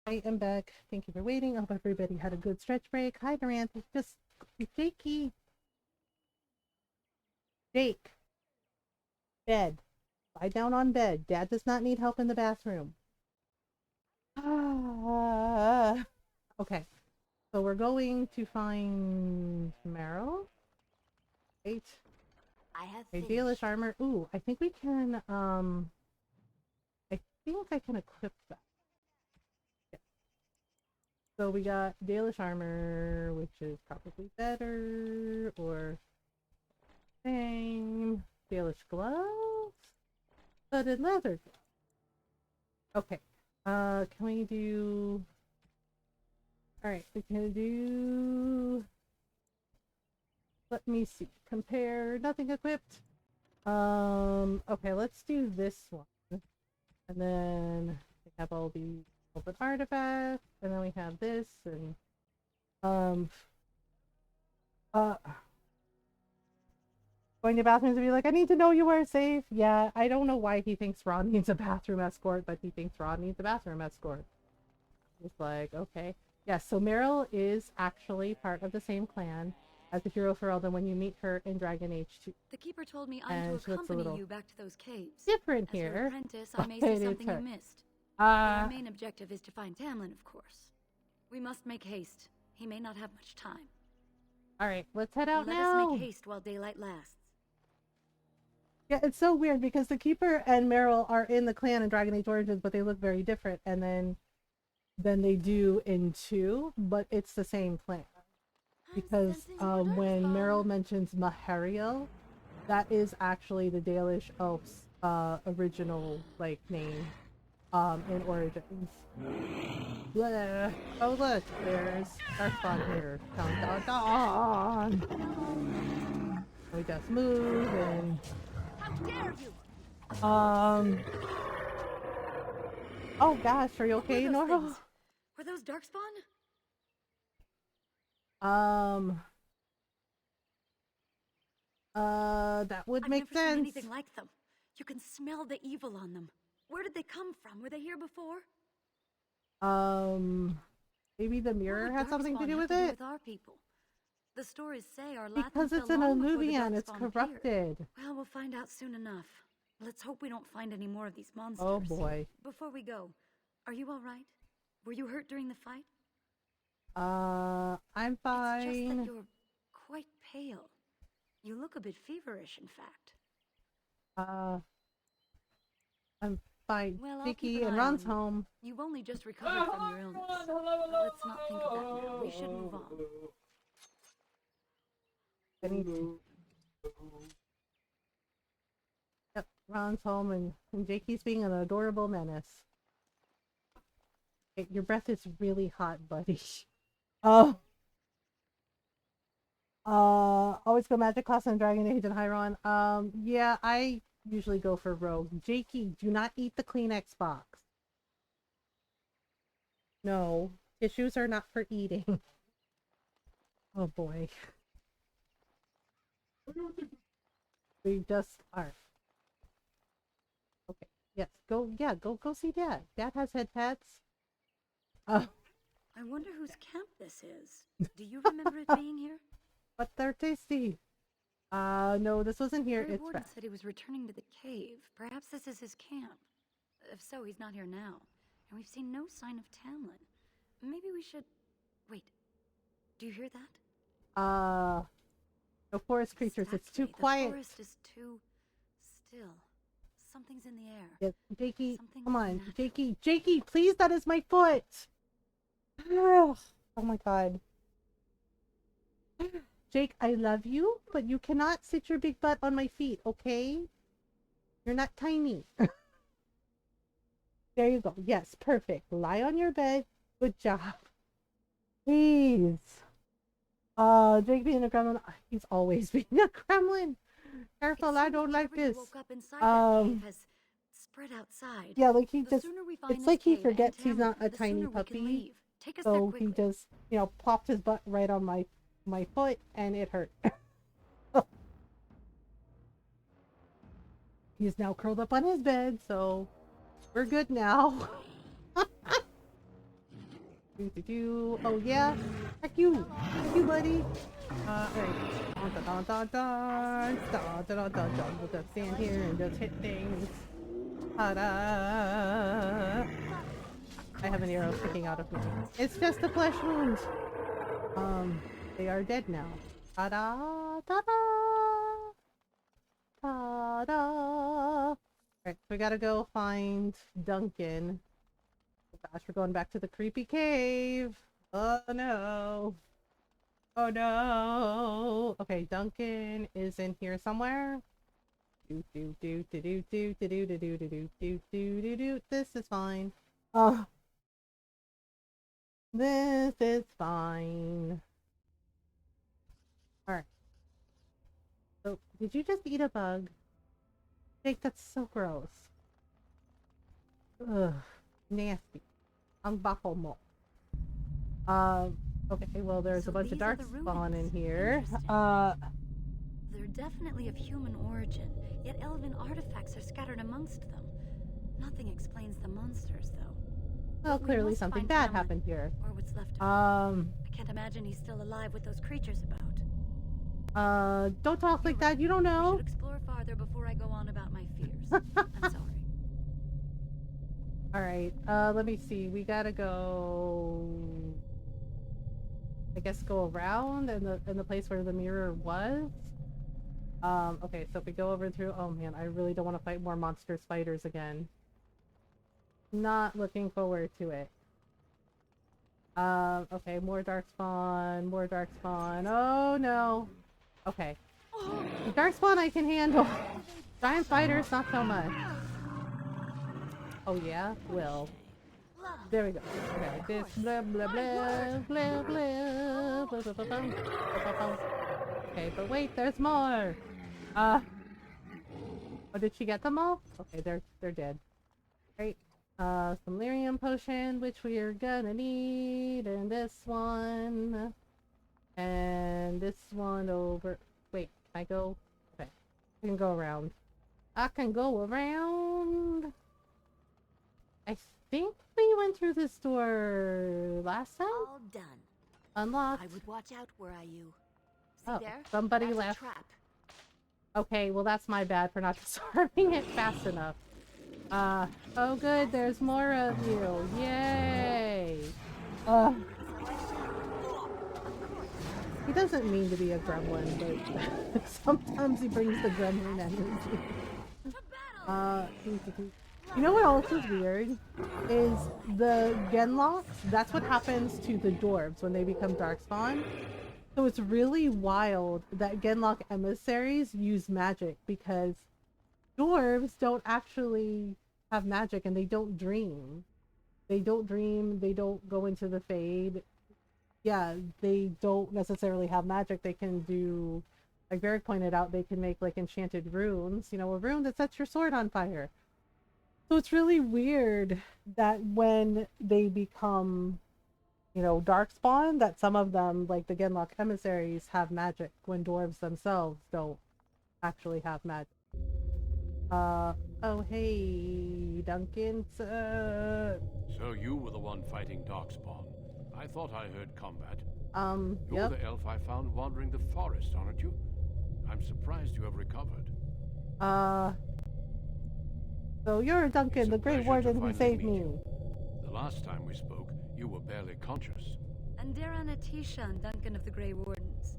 I am back. Thank you for waiting. I hope everybody had a good stretch break. Hi, Durant. Just Jakey. Jake. Bed. Lie down on bed. Dad does not need help in the bathroom. Okay. So we're going to find Meryl. Right. I have Okay, finished. Dalish armor. Ooh, I think we can, I think I can equip that. Yeah. So we got Dalish armor, which is probably better, or same. Dalish gloves? Studded leather. Okay. Can we do... Alright, we can do... Let me see. Compare. Nothing equipped. Okay, let's do this one. And then we have all the open artifacts, and then we have this, and going to bathrooms and be like, I need to know you are safe. Yeah, I don't know why he thinks Ron needs a bathroom escort, but he thinks Ron needs a bathroom escort. It's like, okay. Yeah, so Meryl is actually part of the same clan as the hero for Elden when you meet her in Dragon Age 2. The keeper told me I'm to accompany you back to those caves. Different As here. her apprentice, I may see something you missed. But our main objective is to find Tamlin, of course. We must make haste. He may not have much time. Alright, let's head out Let now. us make haste while daylight lasts. Yeah, it's so weird because the Keeper and Meryl are in the clan in Dragon Age Origins, but they look very different, and then they do in 2, but it's the same clan. Because when Meryl mentions Mahariel, that is actually the Dalish elf's original like name in Origins. Blah. Oh look, there's Darkspawn here. Dun, dun, dun. We just move and How dare you! Oh gosh, are you okay, What were those Nora? things? Were those Darkspawn? That would I've make never seen sense. anything like them. You can smell the evil on them. Where did they come from? Were they here before? Maybe the mirror had something to do with it? With our people? The stories say our Because it's an Illuvian, it's corrupted. Well, we'll find out soon enough. Let's hope we don't find any more of these monsters. Oh boy. Before we go, are you all right? Were you hurt during the fight? I'm fine. It's just that you're quite pale. You look a bit feverish, in fact. I'm fine. Well, Vicky and Ron's home. You've only just recovered from your illness. Let's not think of that now. We should move on. I need to... Yep, Ron's home and Jakey's being an adorable menace. Okay, your breath is really hot, buddy. Always go magic class on Dragon Age and Hyron. Yeah, I usually go for Rogue. Jakey, do not eat the Kleenex box. No, tissues are not for eating. Oh boy. We just are. Okay. Yes. Go. Yeah. Go see Dad. Dad has head pets. I wonder whose camp this is. Do you remember it being here? But they're tasty. No, this wasn't here. It's Warden fresh. said he was returning to the cave. Perhaps this is his camp. If so, he's not here now. And we've seen no sign of Tamlin. Maybe we should... Wait. Do you hear that? No forest creatures. It's too Exactly. quiet. The forest is too still. Something's in the air. Yes, Jakey, Something come on. unnatural. Jakey, please, that is my foot. Oh my god. Jake, I love you, but you cannot sit your big butt on my feet, okay? You're not tiny. There you go. Yes, perfect. Lie on your bed. Good job. Please. Jake being a gremlin. He's always being a gremlin. Careful, I don't like this. Woke up inside that cave has spread outside. Yeah, like he The just, sooner we find it's this like he cave and forgets he's not a Tamlin, the tiny sooner we can puppy. leave. Take us So there he quickly. just, you know, plopped his butt right on my foot and it hurt. He's now curled up on his bed, so we're good now. Oh yeah, heck you, buddy. Alright. Dun, dun, dun, dun, dun, dun, dun, dun, dun. We'll just stand here and just hit things. Ta-da! I have an arrow sticking out of me. It's just a flesh wound. They are dead now. Ta-da! Ta-da! Ta-da! Alright, we gotta go find Duncan. Oh gosh, we're going back to the creepy cave. Oh no. Oh no. Okay, Duncan is in here somewhere. This is fine. This is fine. Alright. So, did you just eat a bug? Jake, that's so gross. Ugh. Nasty. Ang bako mo. Okay, well, there's a bunch of dark spawn in here. They're definitely of human origin, yet elven artifacts are scattered amongst them. Nothing explains the monsters, though. Well, clearly something bad happened here. Or what's left of him. I can't imagine he's still alive with those creatures about. Don't talk like that. You don't know. We should explore farther before I go on about my fears. I'm sorry. Alright, let me see. We gotta go... I guess go around in the place where the mirror was. Okay, so if we go over through... Oh man, I really don't want to fight more monster spiders again. Not looking forward to it. Okay, more dark spawn, more dark spawn. Oh no! Okay. Dark spawn I can handle. Giant spiders, not so much. Oh yeah? Well. There we go. Okay, like this. Blah blah blah blah blah blah blah blah blah. Okay, but wait, there's more! Oh, did she get them all? Okay, they're dead. Great. Some lyrium potion, which we are gonna need, and this one. And this one over... Wait, can I go? Okay. I can go around. I can go around! I think we went through this door last time? All done. Unlocked. I would watch out were I you. See Oh, there? somebody That's left. A trap. Okay, well that's my bad for not disarming it fast enough. Oh good, there's more of you. Yay! He doesn't mean to be a gremlin, but sometimes he brings the gremlin energy. You know what else is weird? Is the genlocks, that's what happens to the dwarves when they become darkspawn. So it's really wild that genlock emissaries use magic, because dwarves don't actually have magic and they don't dream. They don't dream, they don't go into the fade. Yeah, they don't necessarily have magic. They can do, like Varric pointed out, they can make like enchanted runes. You know, a rune that sets your sword on fire. So it's really weird that when they become, you know, darkspawn, that some of them, like the genlock emissaries, have magic when dwarves themselves don't actually have magic. Oh hey, Duncan. So you were the one fighting Darkspawn. I thought I heard combat. You're yep. the elf I found wandering the forest, aren't you? I'm surprised you have recovered. So you're Duncan, the Great Warden who saved me. The last time we spoke, you were barely conscious. Andera Natishan, Duncan of the Grey Wardens.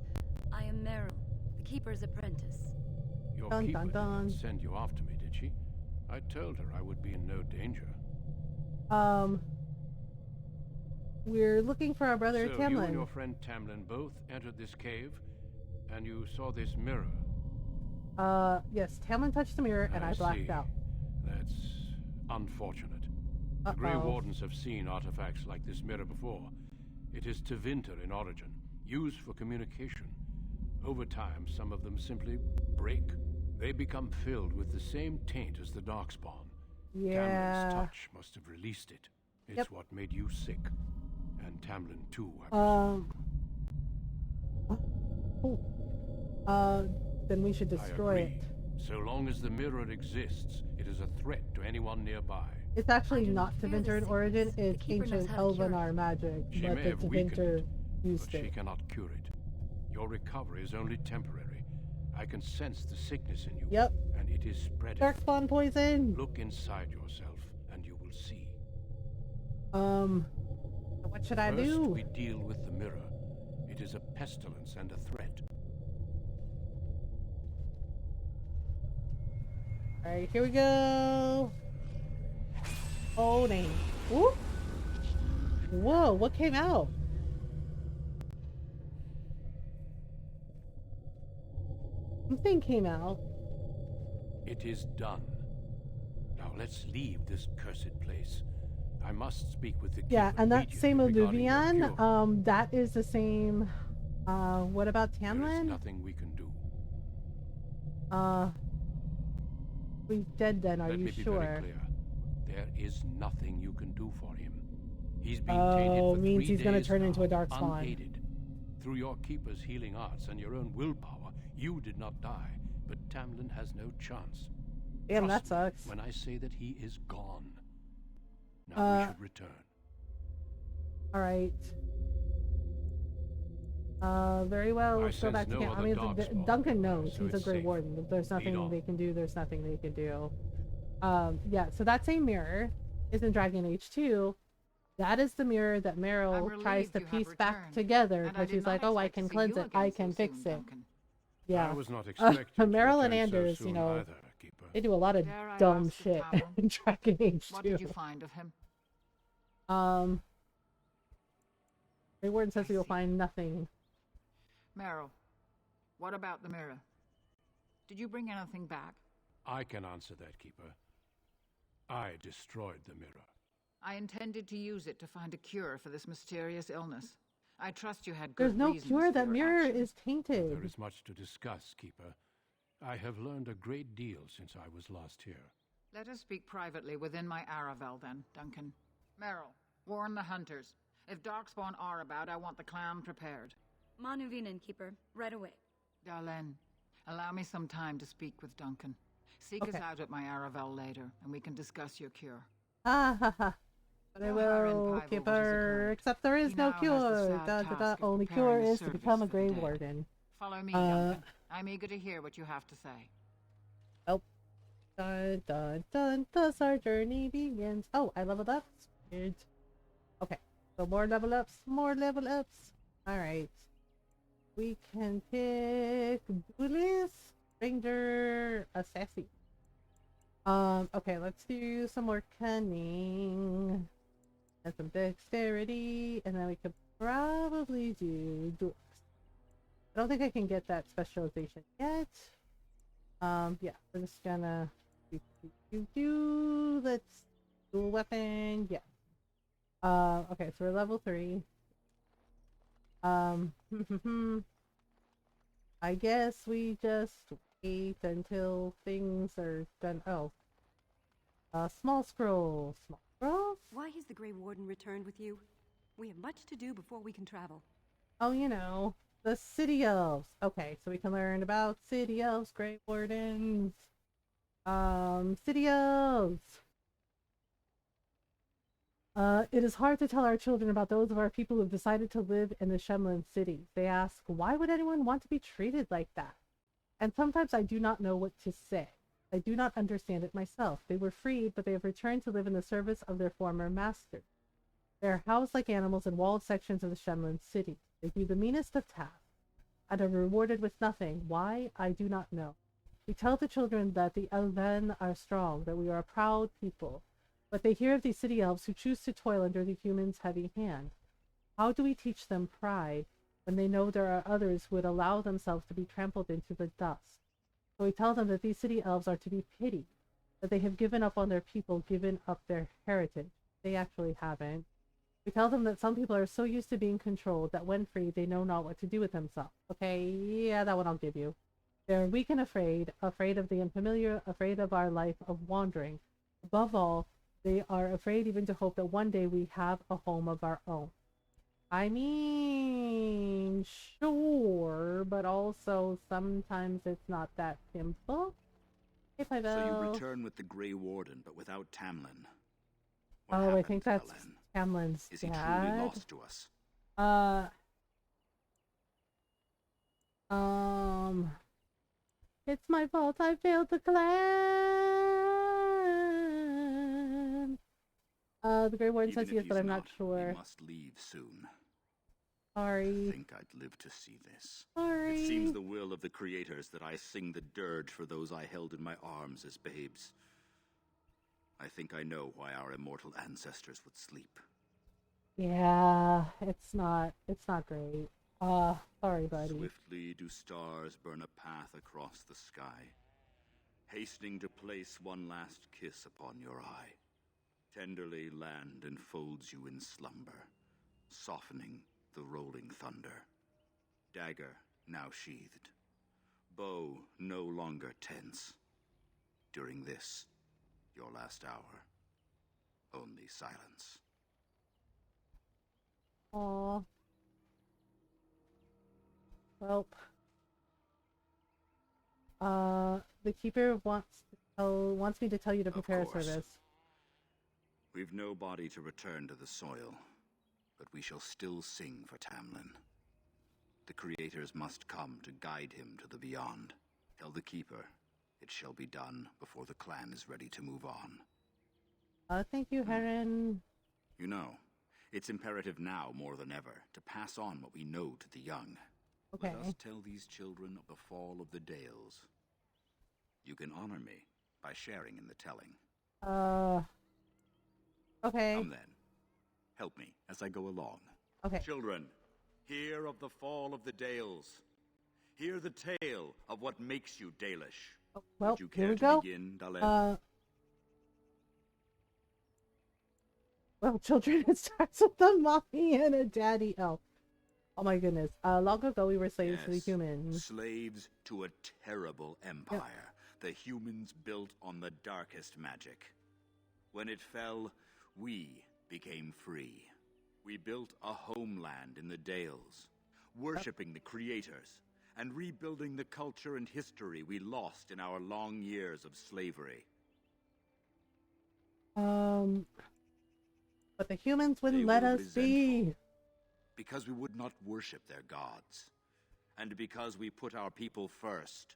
I am Meryl, the Keeper's apprentice. Your Dun, keeper dun, dun. didn't send you after me, did she? I told her I would be in no danger. We're looking for our brother So Tamlin. you and your friend Tamlin both entered this cave, and you saw this mirror. Yes, Tamlin touched the mirror and I blacked out. That's unfortunate. The Grey Wardens have seen artifacts like this mirror before. It is Tevinter in origin, used for communication. Over time, some of them simply break. They become filled with the same taint as the Darkspawn. Yeah. Tamlin's touch must have released it. It's what made you sick. And Tamlin too, I presume. Then we should destroy it. So long as the mirror exists, it is a threat to anyone nearby. It's actually I do not not fear Tevinter in the origin, sickness. it's The Keeper knows ancient how to cure it. Elvenar magic, She but may the have weakened Tevinter it, used but she it. cannot cure it. Your recovery is only temporary. I can sense the sickness in you. Yep. And it is spreading. Darkspawn poison! Look inside yourself, and you will see. What should I First, do? we deal with the mirror. It is a pestilence and a threat. Alright, here we go! Oh, dang. Whoop! Whoa, what came out? Something came out. It is done. Now let's leave this cursed place. I must speak with the Yeah, keeper and that immediately same regarding your Illuvian, cure. that is the same, what about There is Tamlin? nothing we can do. He's dead then, are Let you me be sure? very clear. There is nothing you can do for him. He's been tainted for means 3 he's gonna days turn now, into a darkspawn. unaided. Through your keeper's healing arts and your own willpower, you did not die, but Tamlin has no chance. Damn, Trust that me sucks. when I say that he is gone. Now we should return. Alright. Very well, I let's go sense back to no camp. I other mean, darkspawn, Duncan knows, so he's a it's Grey safe. Warden. If there's Lead nothing on. they can do, there's nothing they can do. Yeah, so that same mirror is in Dragon Age 2. That is the mirror that Meryl tries to piece back together, but she's like, oh, I can cleanse it, I can fix it. Yeah. I was not expecting to Meryl and return so Anders, soon you know, either, Keeper. they do a lot of Dare I dumb ask the shit Talon? in Dragon Age 2. What did you find of him? The warden says you'll find nothing. Meryl, what about the mirror? Did you bring anything back? I can answer that, Keeper. I destroyed the mirror. I intended to use it to find a cure for this mysterious illness. I trust you had good There's no reasons cure, for that your mirror actions. is tainted. There is much to discuss, Keeper. I have learned a great deal since I was last here. Let us speak privately within my Aravel then, Duncan. Meryl, warn the hunters. If Darkspawn are about, I want the clan prepared. Manuvinen, Keeper, right away. Darlene, allow me some time to speak with Duncan. Seek us Okay. out at my Aravel later, and we can discuss your cure. Ha ha ha. But I Tell Harren will, Pivel what has Keeper, occurred. except there is He no now has the cure. sad task of Only preparing cure the is to service become a for the Grey dead. Warden. Follow me, Duncan. I'm eager to hear what you have to say. Oh. Dun dun dun, thus our journey begins. Oh, I leveled up. Good. Okay, so more level ups, more level ups. Alright. We can pick Duelist, Ranger, Assassin. Okay, let's do some more cunning. And some dexterity, and then we could probably do Duelist. I don't think I can get that specialization yet. Yeah, we're just gonna let's do a weapon, yeah. Okay, so we're level 3. I guess we just wait until things are done. Oh. Small scroll. Small scrolls? Why has the Grey Warden returned with you? We have much to do before we can travel. Oh, you know, the city elves. Okay, so we can learn about city elves, Grey Wardens. City elves. It is hard to tell our children about those of our people who have decided to live in the Shemlin city. They ask, why would anyone want to be treated like that? And sometimes I do not know what to say. I do not understand it myself. They were freed, but they have returned to live in the service of their former master. They are housed like animals in walled sections of the Shemlin city. They do the meanest of tasks, and are rewarded with nothing. Why? I do not know. We tell the children that the Elven are strong, that we are a proud people. But they hear of these city elves who choose to toil under the humans' heavy hand. How do we teach them pride when they know there are others who would allow themselves to be trampled into the dust? So we tell them that these city elves are to be pitied, that they have given up on their people, given up their heritage. They actually haven't. We tell them that some people are so used to being controlled that when free, they know not what to do with themselves. Okay, yeah, that one I'll give you. They're weak and afraid, afraid of the unfamiliar, afraid of our life of wandering. Above all, they are afraid even to hope that one day we have a home of our own. I mean, sure, but also sometimes it's not that simple. Hey, Five So you return with the Grey Warden, but without Tamlin. What I happened, think that's Dalen? Tamlin's Is he dad. truly lost to us? It's my fault I failed the clan. The Grey Warden says yes, but I'm not sure. We must leave soon. Sorry. I think I'd live to see this. Sorry. It seems the will of the creators that I sing the dirge for those I held in my arms as babes. I think I know why our immortal ancestors would sleep. Yeah, it's not great. Sorry, buddy. Swiftly do stars burn a path across the sky, hastening to place one last kiss upon your eye. Tenderly land enfolds you in slumber, softening the rolling thunder. Dagger now sheathed, bow no longer tense. During this, your last hour, only silence. Aww. Well, the keeper wants me to tell you to prepare a service. We've no body to return to the soil, but we shall still sing for Tamlin. The creators must come to guide him to the beyond. Tell the keeper it shall be done before the clan is ready to move on. Thank you, Heron. You know, it's imperative now more than ever to pass on what we know to the young. Okay. Let us tell these children of the fall of the Dales. You can honor me by sharing in the telling. Okay. Come then. Help me as I go along. Okay. Children, hear of the fall of the Dales. Hear the tale of what makes you Dalish. Oh, well, Would you care here we to go. begin, Dalen? Well, children, it starts with a mommy and a daddy elf. Oh my goodness. Long ago we were slaves to the humans. Slaves to a terrible empire. The humans built on the darkest magic. When it fell, we became free. We built a homeland in the Dales, worshipping the creators, and rebuilding the culture and history we lost in our long years of slavery. But the humans wouldn't let us be. Because we would not worship their gods, and because we put our people first.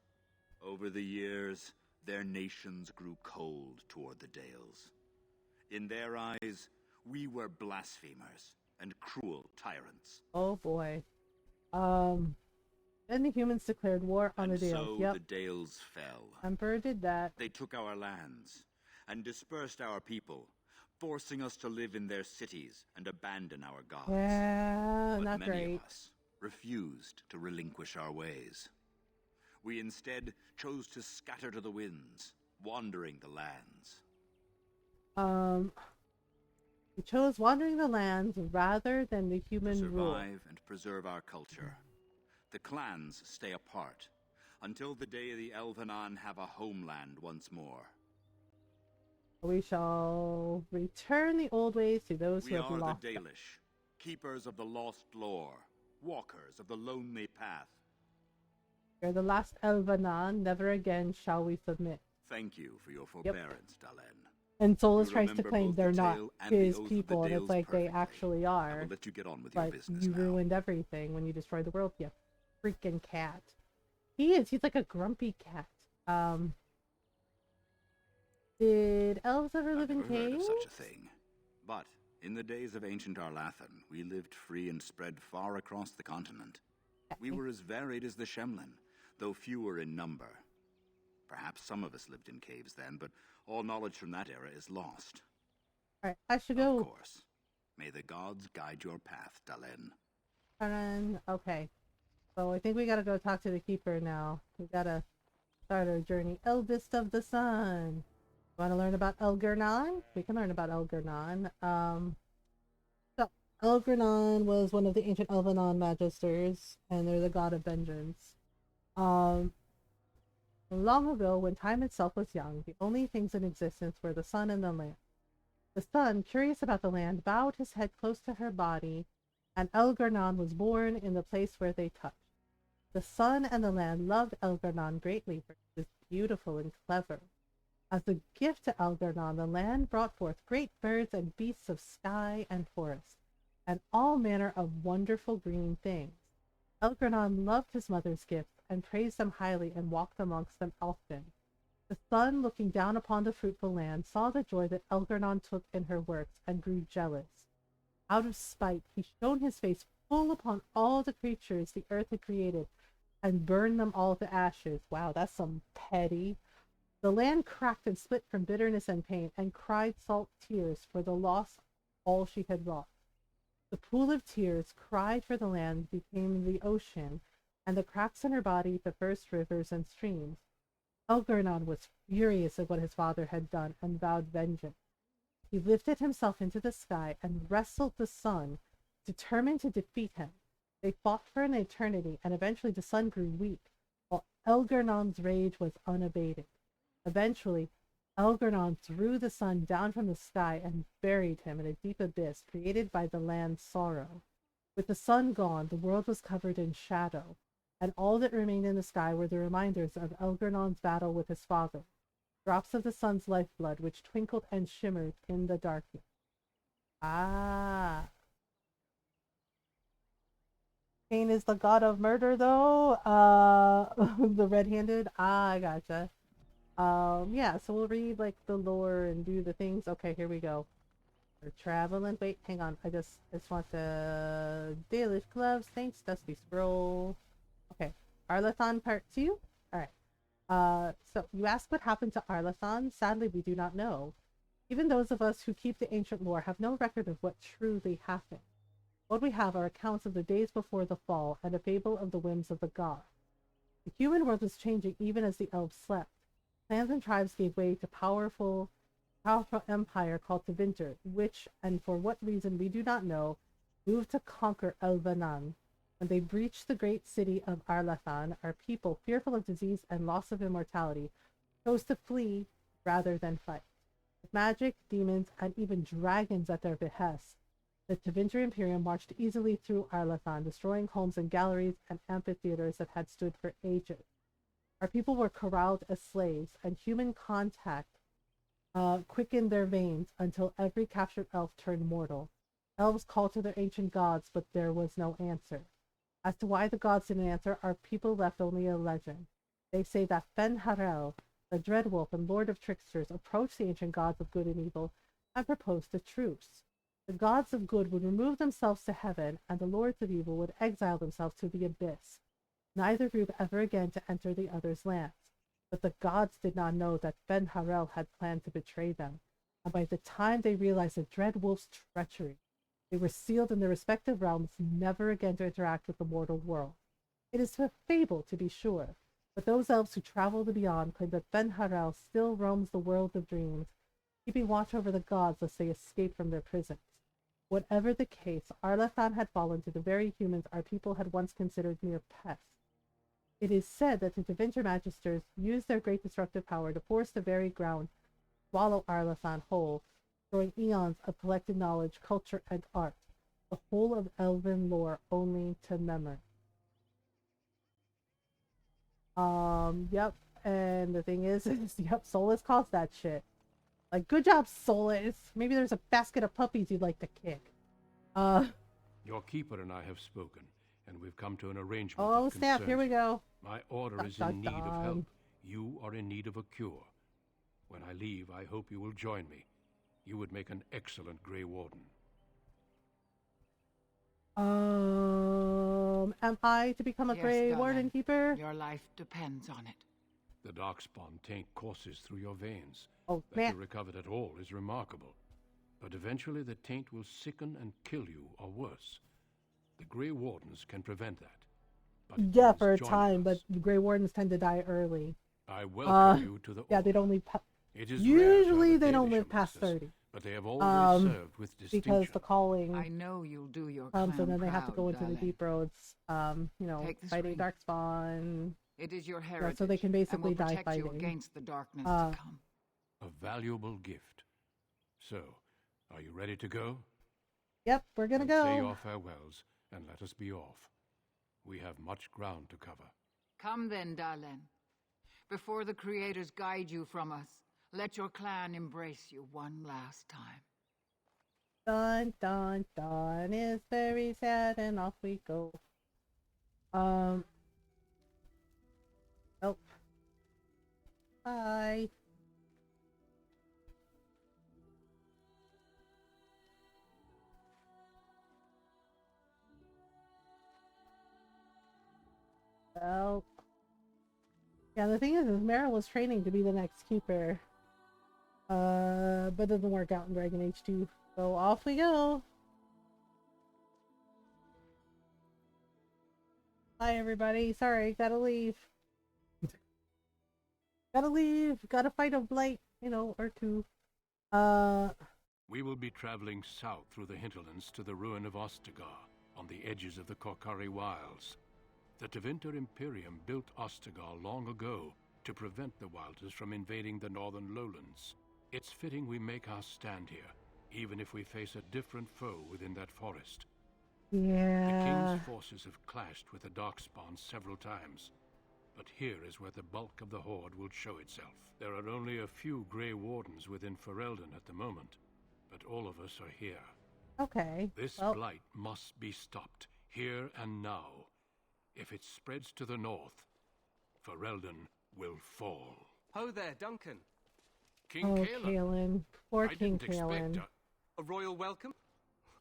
Over the years, their nations grew cold toward the Dales. In their eyes, we were blasphemers and cruel tyrants. Oh boy. Then the humans declared war on the Dales. So the Dales fell. Emperor did that. They took our lands and dispersed our people, forcing us to live in their cities and abandon our gods. Yeah, but not many great. of us refused to relinquish our ways. We instead chose to scatter to the winds, wandering the lands. We chose wandering the lands rather than the human rule. Survive and preserve our culture. The clans stay apart until the day the Elvenon have a homeland once more. We shall return the old ways to those who have lost We are the them. Dalish, keepers of the lost lore, walkers of the lonely path. You're the last Elvenon, never again shall we submit. Thank you for your forbearance, Dalen. And Solus You tries to remember claim both they're the not tale and the his oath of people, the and it's Dales like they perfectly. actually I are. will let you get on with your But business you now. ruined everything when you destroyed the world, you freaking cat. He is. He's like a grumpy cat. Did elves ever live in I've never heard of caves? such a thing. But in the days of ancient Arlathan, we lived free and spread far across the continent. We were as varied as the Shemlin, though fewer in number. Perhaps some of us lived in caves then, but all knowledge from that era is lost. Alright, I should go. Of course. May the gods guide your path, Dalen. Okay. So I think we gotta go talk to the keeper now. We gotta start our journey. Eldest of the sun. Want to learn about Elgernon? We can learn about Elgernon. So Elgernon was one of the ancient Elvenon magisters, and they're the god of vengeance. Long ago, when time itself was young, the only things in existence were the sun and the land. The sun, curious about the land, bowed his head close to her body, and Elgernon was born in the place where they touched. The sun and the land loved Elgernon greatly for his beautiful and clever. As a gift to Elgarnon, the land brought forth great birds and beasts of sky and forest, and all manner of wonderful green things. Elgarnon loved his mother's gifts, and praised them highly, and walked amongst them often. The sun, looking down upon the fruitful land, saw the joy that Elgarnon took in her works, and grew jealous. Out of spite, he shone his face full upon all the creatures the earth had created, and burned them all to ashes. Wow, that's some petty. The land cracked and split from bitterness and pain, and cried salt tears for the loss of all she had wrought. The pool of tears cried for the land became the ocean, and the cracks in her body the first rivers and streams. Elgarnon was furious at what his father had done, and vowed vengeance. He lifted himself into the sky and wrestled the sun, determined to defeat him. They fought for an eternity, and eventually the sun grew weak, while Elgarnon's rage was unabated. Eventually, Elgarnon threw the sun down from the sky and buried him in a deep abyss created by the land's sorrow. With the sun gone, the world was covered in shadow, and all that remained in the sky were the reminders of Elgarnon's battle with his father, drops of the sun's lifeblood which twinkled and shimmered in the darkness. Ah. Cain is the god of murder, though. The red-handed. Ah, I gotcha. Yeah, so we'll read, like, the lore and do the things. Okay, here we go. We're traveling. Wait, hang on. I just want the Dalish gloves. Thanks, Dusty Scroll. Okay, Arlathon Part 2. Alright. So you ask what happened to Arlathon? Sadly, we do not know. Even those of us who keep the ancient lore have no record of what truly happened. What we have are accounts of the days before the fall and a fable of the whims of the gods. The human world was changing even as the elves slept. Clans and tribes gave way to powerful empire called Tevinter, which, and for what reason we do not know, moved to conquer Elvanan. When they breached the great city of Arlathan, our people, fearful of disease and loss of immortality, chose to flee rather than fight. With magic, demons, and even dragons at their behest, the Tevinter Imperium marched easily through Arlathan, destroying homes and galleries and amphitheaters that had stood for ages. Our people were corralled as slaves, and human contact quickened their veins until every captured elf turned mortal. Elves called to their ancient gods, but there was no answer. As to why the gods didn't answer, our people left only a legend. They say that Fen-Harel, the Dreadwolf and Lord of Tricksters, approached the ancient gods of good and evil and proposed a truce. The gods of good would remove themselves to heaven, and the lords of evil would exile themselves to the abyss. Neither group ever again to enter the other's lands. But the gods did not know that Ben-Harel had planned to betray them, and by the time they realized the Dreadwolf's treachery, they were sealed in their respective realms, never again to interact with the mortal world. It is a fable, to be sure, but those elves who travel the beyond claim that Ben-Harel still roams the world of dreams, keeping watch over the gods lest they escape from their prisons. Whatever the case, Arlathan had fallen to the very humans our people had once considered mere pests. It is said that the Tevinter Magisters used their great destructive power to force the very ground to swallow Arlathan whole, throwing eons of collected knowledge, culture, and art, the whole of elven lore only to memory. Yep, and the thing is, yep, Solus caused that shit. Like, good job, Solus. Maybe there's a basket of puppies you'd like to kick. Your keeper and I have spoken, and we've come to an arrangement. Oh, snap, here we go. My order is in need of help. You are in need of a cure. When I leave, I hope you will join me. You would make an excellent Grey Warden. Am I to become a Grey Warden Keeper? Your life depends on it. The Darkspawn taint courses through your veins. Oh, that man. you recovered at all is remarkable. But eventually the taint will sicken and kill you, or worse. The Grey Wardens can prevent that. But yeah, for a time, but Grey Wardens tend to die early. I welcome you to the yeah, they don't live usually they don't live past 30. But they have always served with distinction. Because the calling I know you'll do your comes, and then they have to proud, go into darling. the deep roads, fighting Darkspawn. It is your heritage, so they can basically and will die protect you fighting. against the darkness to come. A valuable gift. So, are you ready to go? Yep, we're gonna Then go. say your farewells, and let us be off. We have much ground to cover. Come then, darling. Before the creators guide you from us, let your clan embrace you one last time. Dun dun dun is very sad, and off we go. Nope. Bye. Well, yeah, the thing is Meryl was training to be the next keeper. But doesn't work out in Dragon Age 2. So off we go. Bye everybody. Sorry, gotta leave. Gotta leave. Gotta fight a blight, or two. We will be traveling south through the hinterlands to the ruin of Ostagar, on the edges of the Korkari Wilds. The Tevinter Imperium built Ostagar long ago to prevent the Wilders from invading the northern lowlands. It's fitting we make our stand here, even if we face a different foe within that forest. Yeah. The King's forces have clashed with the Darkspawn several times, but here is where the bulk of the Horde will show itself. There are only a few Grey Wardens within Ferelden at the moment, but all of us are here. Okay. This blight must be stopped, here and now. If it spreads to the north, Ferelden will fall. Ho there, Duncan. King Kaelin. Poor King Kaelin. A royal welcome?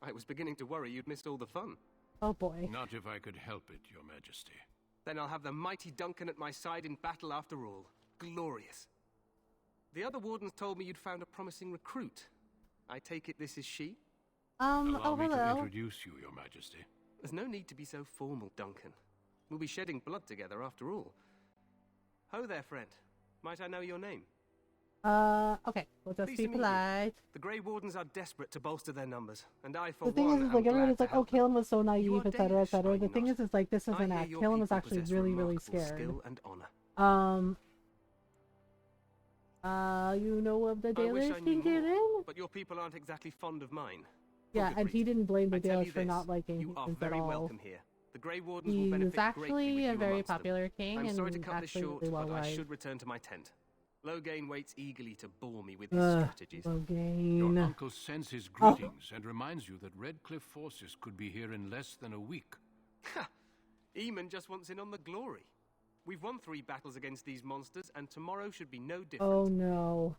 I was beginning to worry you'd missed all the fun. Oh boy. Not if I could help it, Your Majesty. Then I'll have the mighty Duncan at my side in battle after all. Glorious. The other wardens told me you'd found a promising recruit. I take it this is she? Allow me to introduce you, Your Majesty. There's no need to be so formal, Duncan. We'll be shedding blood together after all. Ho there, friend. Might I know your name? Okay. We'll just be polite. The Grey Wardens are desperate to bolster their numbers, and I, for the thing one, is like, everyone's like, oh, Kaelin was so naive, etc., etc. The not? thing is like, this is an act. Kaelin was actually really, really scared. Skill and honor. You know of the I wish Dalers, I knew King more, Kaelin? but your people aren't exactly fond of mine. Yeah, and he didn't blame the I tell Dalers you for this, not liking you are humans at very all. welcome here. The Grey Wardens He will benefit was actually greatly with a you very amongst them. popular king, I'm and sorry to cut this actually short, really but I well-liked. should return to my tent. Loghain waits eagerly to bore me with his strategies. Loghain. Your uncle sends his greetings and reminds you that Redcliffe forces could be here in less than a week. Ha! Eamon just wants in on the glory. We've won 3 battles against these monsters, and tomorrow should be no different. Oh no.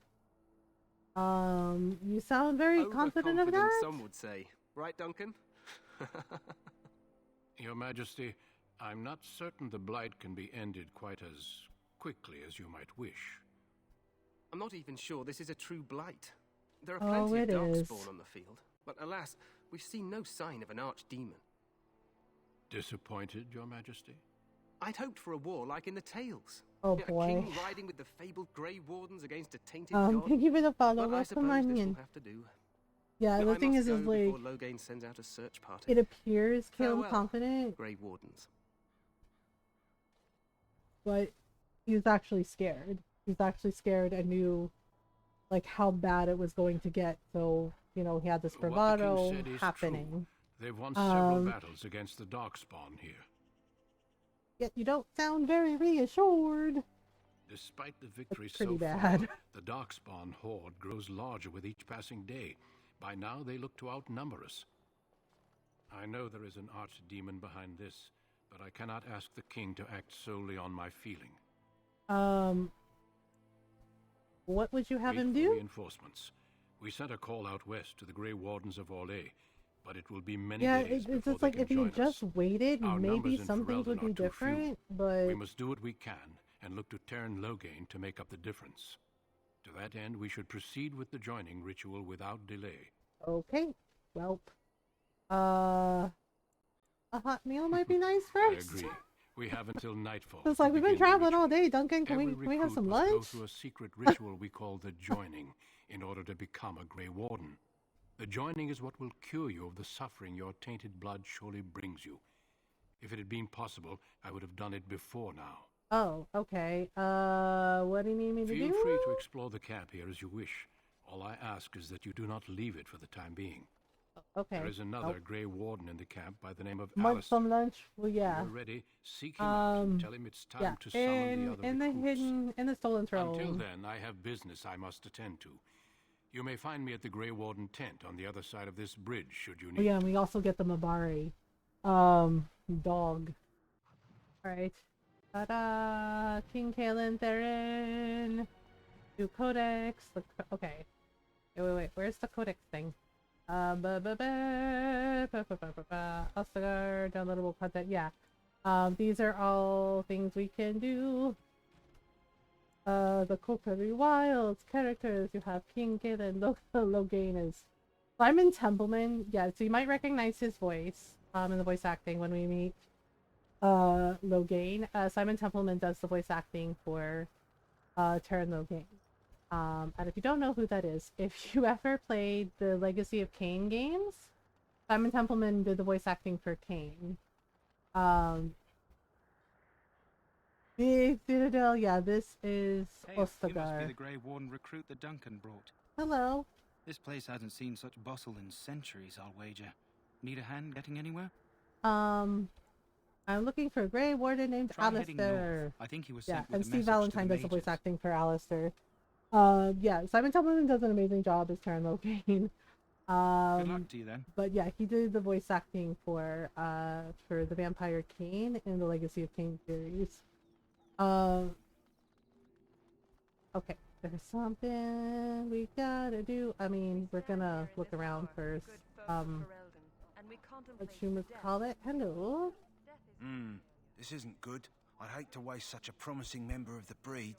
You sound very confident of that? Some would say. Right, Duncan? Your Majesty, I'm not certain the blight can be ended quite as quickly as you might wish. I'm not even sure this is a true blight. There are plenty of Darkspawn on the field, but alas, we've seen no sign of an archdemon. Disappointed, Your Majesty? I'd hoped for a war like in the Tales. Oh A boy. king riding with the fabled Grey Wardens against a tainted god. Thank you for the follow. But I Welcome, suppose this will Onion. have to do. Yeah, But the I thing must is go like, before Loghain sends out a search party. it appears Kaelin's Farewell, confident, Grey Wardens. but he's actually scared. He's actually scared and knew, like, how bad it was going to get. So, he had this bravado happening. True. They've won several battles against the Darkspawn here. Yet you don't sound very reassured. Despite the victory pretty so bad. far, the Darkspawn horde grows larger with each passing day. By now, they look to outnumber us. I know there is an archdemon behind this, but I cannot ask the king to act solely on my feeling. What would you have him Wait for do? Reinforcements. We sent a call out west to the Grey Wardens of Orlais, but it will be many Yeah, days it's before just they like can if you join just us. waited, Our maybe numbers in some things would Ferelden be are too few. different, but We must do what we can and look to turn Loghain to make up the difference. To that end, we should proceed with the joining ritual without delay. okay. Welp. A hot meal might be nice first. I agree. We have until nightfall. It's to like we've been begin the traveling all ritual. day, Duncan. Can Every we have some recruit must lunch? go through a secret ritual we call the joining in order to become a Grey Warden. The joining is what will cure you of the suffering your tainted blood surely brings you. If it had been possible, I would have done it before now. Oh, okay. What do you need me to do? Feel free to explore the camp here as you wish. All I ask is that you do not leave it for the time being. Okay. There is another Grey Warden in the camp by the name of Munch Alistair. some lunch? Well, yeah. When you're ready, seek him out and tell him it's time to summon the other in the recruits. in the stolen throne. Until then, I have business I must attend to. You may find me at the Grey Warden tent on the other side of this bridge, should you need. Oh, yeah, and we also get the Mabari dog. Alright. Ta-da! King Kalen Theron. Do codex. Okay. Wait. Where's the codex thing? Ostagar, downloadable content. Yeah. These are all things we can do. The Kokari Wilds characters. You have King Galen, Logain is Simon Templeman. Yeah, so you might recognize his voice in the voice acting when we meet Logain. Simon Templeman does the voice acting for Terran Logain. And if you don't know who that is, if you ever played the Legacy of Kain games, Simon Templeman did the voice acting for Kain. Big Citadel, yeah, this is Ostagar. You must be the Grey Warden recruit that Duncan brought. Hello. This place hasn't seen such bustle in centuries, I'll wager. Need a hand getting anywhere? I'm looking for a Grey Warden named Alistair. I think he was sent with and a Steve message Valentine to does the voice mages. acting for Alistair. Yeah, Simon Templeman does an amazing job as Terran Logain. Good luck to you then. But yeah, he did the voice acting for the Vampire Kain in the Legacy of Kain series. Okay, there's something we gotta do. I mean, we're gonna look around first. What you call it? Hello. This isn't good. I'd hate to waste such a promising member of the breed.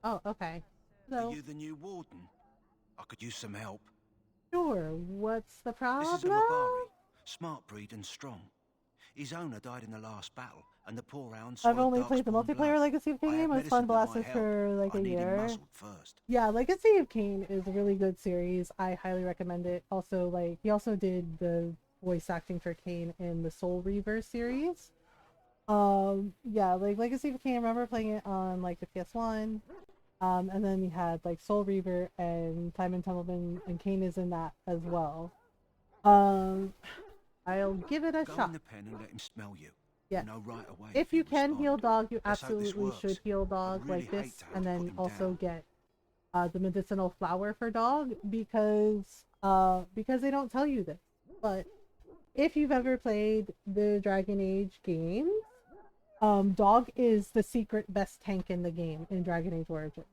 Oh, okay. So, Are you the new warden? I could use some help. sure. What's the problem? This is a Mabari. Smart breed and strong. His owner died in the last battle, and the poor hound I've only played the multiplayer Legacy of Kain game. It was fun, but lasted for like a year. Yeah, Legacy of Kain is a really good series. I highly recommend it. Also, like, he also did the voice acting for Kain in the Soul Reaver series. Yeah, like Legacy of Kain, I remember playing it on like the PS1. And then we had like Soul Reaver and Simon Templeman, and Kain is in that as well. I'll give it a Go shot. in the pen and let him smell you. Yeah. Know right away If you can respond. hean dog, you Let's hope this absolutely works. should heal dog I'd really like this, hate to have and to then put him also down. get the medicinal flower for dog because they don't tell you this. But if you've ever played the Dragon Age games, dog is the secret best tank in the game in Dragon Age Origins.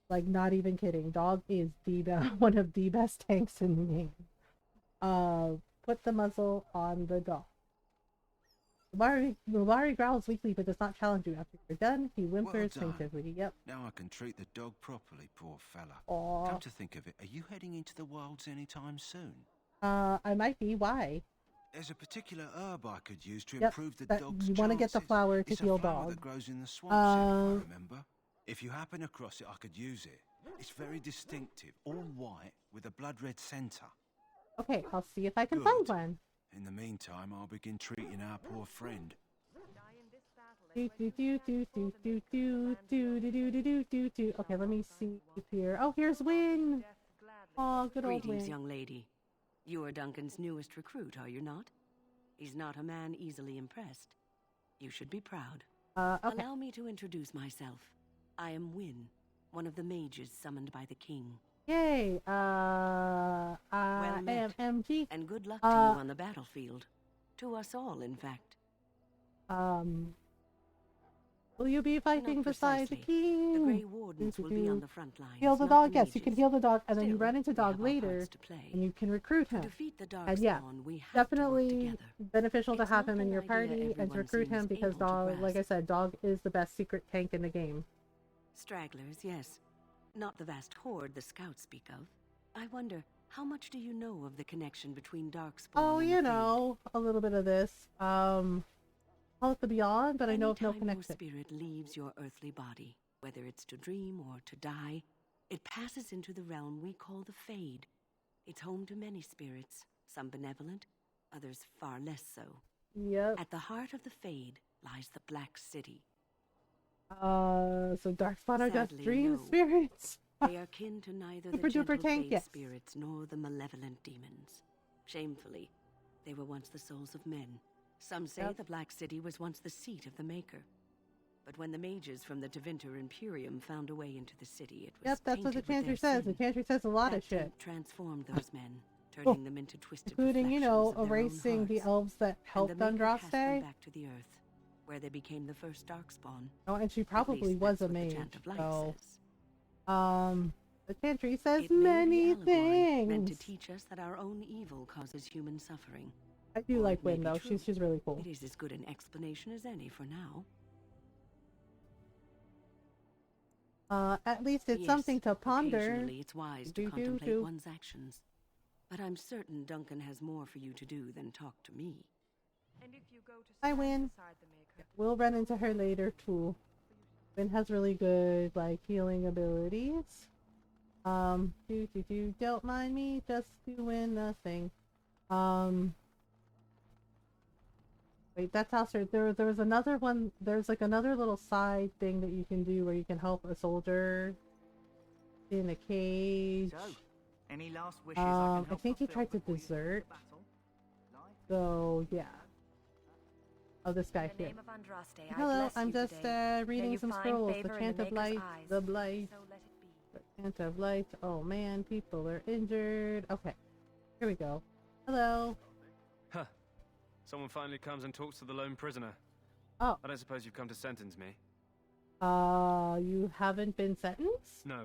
Like, not even kidding. Dog is the one of the best tanks in the game. Put the muzzle on the dog. Mabari growls weakly but does not challenge you after you're done. He whimpers Well done. plaintively. Yep. Now I can treat the dog properly, poor fella. Aw. Come to think of it, are you heading into the wilds anytime soon? I might be. Why? There's a particular herb I could use to Yep, improve the that- dog's you want to get the chances. flower to It's heal a flower dog. that grows in the swamps, if I remember. If you happen across it, I could use it. It's very distinctive, all white with a blood red centre. Okay, I'll see if I can Good. find one. In the meantime, I'll begin treating our poor friend. Okay, let me see here. Oh, here's Win. Oh, good old Greetings, Win. young lady. You are Duncan's newest recruit, are you not? He's not a man easily impressed. You should be proud. Okay. Allow me to introduce myself. I am Win, one of the mages summoned by the king. Yay. I Well met. am MG. And good luck to you on the battlefield. To us all, in fact. Will you be fighting Not beside the precisely. king? The Grey Wardens will be on the front lines. Heal the not dog. the Yes, you can mages. heal the dog, and then you Still, run into we dog have our later, parts to play. and you can recruit To him. defeat the And Darkspawn, yeah, we have definitely to work together. beneficial to It's have not him in an your idea party and to everyone recruit him seems because able to dog, like I grasp. said, dog is the best secret tank in the game. Stragglers, yes. Not the vast horde the scouts speak of. I wonder, how much do you know of the connection between Darkspawn Oh, and you the know, a little bit of this. Call it the Beyond, but I know of no Anytime your connection. spirit leaves your earthly body, whether it's to dream or to die, it passes into the realm we call the Fade. It's home to many spirits, some benevolent, others far less so. Yep. At the heart of the Fade lies the Black City. So Darkspawn are just Sadly, dream no. spirits. They are kin to neither the Super duper gentle tank, Fade yes. spirits nor the malevolent demons. Shamefully, they were once the souls of men. Some say the Black City was once the seat of the Maker. But when the mages from the Tevinter Imperium found a way into the city, it was Yep, that's what the tainted with chantry their says. The sin. chantry says a lot That of shit. taint transformed those men, turning them into twisted including, you know, reflections of their own erasing the hearts. elves that And helped the Maker cast them Andraste. back to the earth, where they became the first Darkspawn. Oh, and she At probably least was that's a what the mage, Chant of Light so... says. The chantry says It may be many allegory, meant to things. teach us that our own evil causes human suffering. I do Or like it may Wynn, be though. true. She's really cool. It is as good an explanation as any for now. At least it's Yes, something to ponder. Occasionally it's wise to contemplate one's actions. But I'm certain Duncan has more for you to do than talk to me. And if you go to I stand win. beside the Maker, We'll run into her later, too. Wynn has really good, like, healing abilities. Don't mind me, just doing nothing. Wait, that's also, there was another one, there's like another little side thing that you can do where you can help a soldier in a cage. So, any last wishes I can help I think he fulfill tried to before you desert. go to battle? So, yeah. Oh, this guy In the here. name of Andraste, I Hello, bless I'm you just today. May reading you some find scrolls. The favor in Chant the of Maker's Light, eyes. the Blight. So let it be. The Chant of Light. Oh man, people are injured. Okay, here we go. Hello. Huh. Someone finally comes and talks to the lone prisoner. Oh. I don't suppose you've come to sentence me? You haven't been sentenced? No.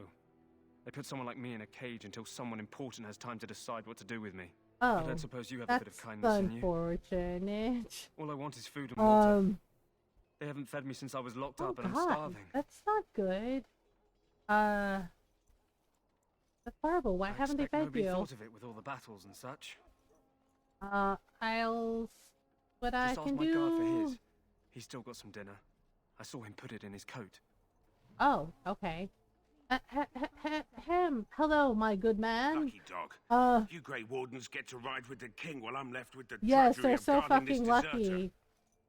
They put someone like me in a cage until someone important has time to decide what to do with me. Oh, I don't suppose you have a bit of that's kindness in you. unfortunate. All I want is food and water. They haven't fed me since I was locked Oh up and I'm God, starving. that's not good. That's horrible. Why I haven't they expect fed nobody you? thought of it with all the battles and such. I'll... What Just I ask can my do... guard for his. He's still got some dinner. I saw him put it in his coat. Oh, okay. Hello, my good man. Lucky dog. You Grey Wardens get to ride with the king while I'm left with the Yes, drudgery they're of so guarding this fucking deserter. lucky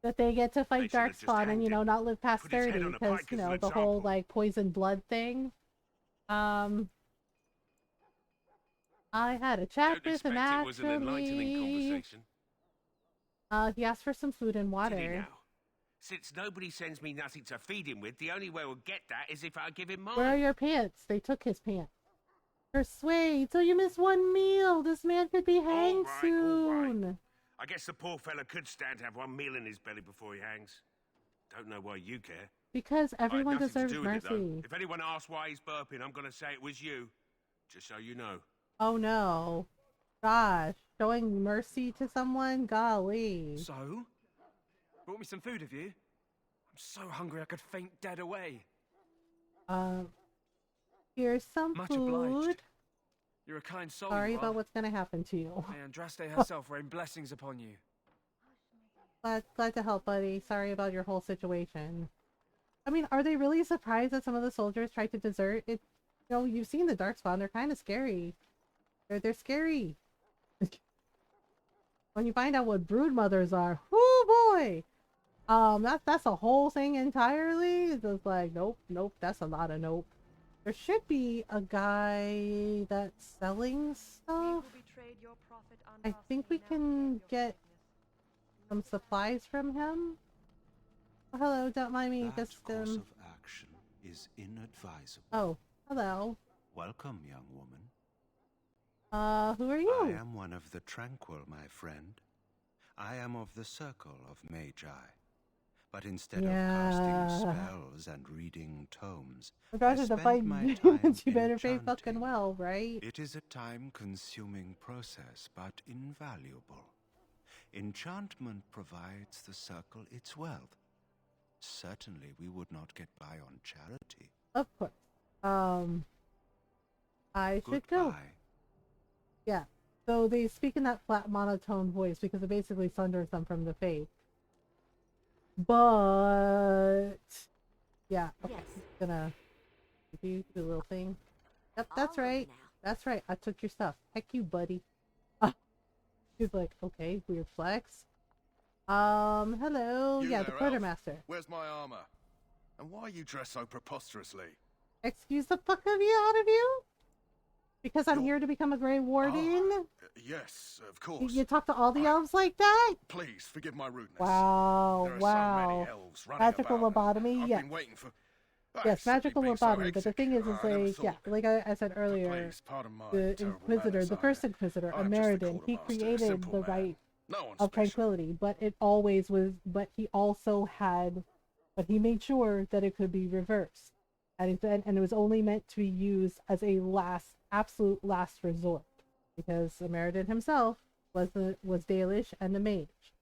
that they get to fight They should've just Darkspawn and, hanged you know, him. not live past Put his head 30 on a because, pike you as an know, the whole, example. like, poison blood thing. I had a chat Don't with him, expect it was an enlightening actually. conversation. He asked for some food and Did he water. now? Since nobody sends me nothing to feed him with, the only way we'll get that is if I give him mine. Where are your pants? They took his pants. Persuade, so you miss one meal. This man could be hanged soon. I guess the poor fella could stand to have one meal in his belly before he hangs. Don't know why you care. Because everyone I had nothing deserves to do with it, though. mercy. If anyone asks why he's burping, I'm gonna say it was you. Just so you know. Oh no. Gosh. Showing mercy to someone? Golly. So? Brought me some food, have you? I'm so hungry I could faint dead away. Here's some Much food. obliged. You're a kind soul. Sorry you about are. what's gonna happen to you. May Andraste herself rain blessings upon you. Glad to help, buddy. Sorry about your whole situation. I mean, are they really surprised that some of the soldiers tried to desert? You know, you've seen the Darkspawn. They're kind of scary. They're scary. When you find out what brood mothers are, oh boy! That's a whole thing entirely. It's just like, nope, that's a lot of nope. There should be a guy that's selling stuff. I think we can get some supplies from him. Oh, hello, don't mind me. That Just course of action is inadvisable. Oh, hello. Welcome, young woman. Who are you? I am one of the Tranquil, my friend. I am of the Circle of Magi. But instead of casting spells and reading tomes, We're going to spend fight my demons. time You better pay enchanting. fucking well, right? It is a time-consuming process, but invaluable. Enchantment provides the Circle its wealth. Certainly we would not get by on charity. Of course. I should go. Goodbye. Yeah. So they speak in that flat monotone voice because it basically sunders them from the faith. But yeah, okay. Yes. Gonna do the little thing. Yep, that's right. That's right. I took your stuff. Heck you, buddy. He's like, okay, weird flex. Hello. You Yeah, there, the quartermaster. Elf? Where's my armor? And why are you dressed so preposterously? Excuse the fuck of you out of you? Because I'm here to become a Grey Warden? Yes, of course. You talk to all the elves like that? Please, forgive my rudeness. Wow, There are wow. so many elves running Magical about, lobotomy, I've yes. been waiting for... Yes, magical being so lobotomy, but the thing is I never like, yeah, thought. like I said earlier, Please, pardon my the terrible Inquisitor, manners. the first Inquisitor, I am just the Ameridan, he quartermaster, a created simple the man. right No one of special. tranquility, but it always was, but he also had, but he made sure that it could be reversed. And it was only meant to be used as a absolute last resort. Because Ameridan himself was Dalish and the mage.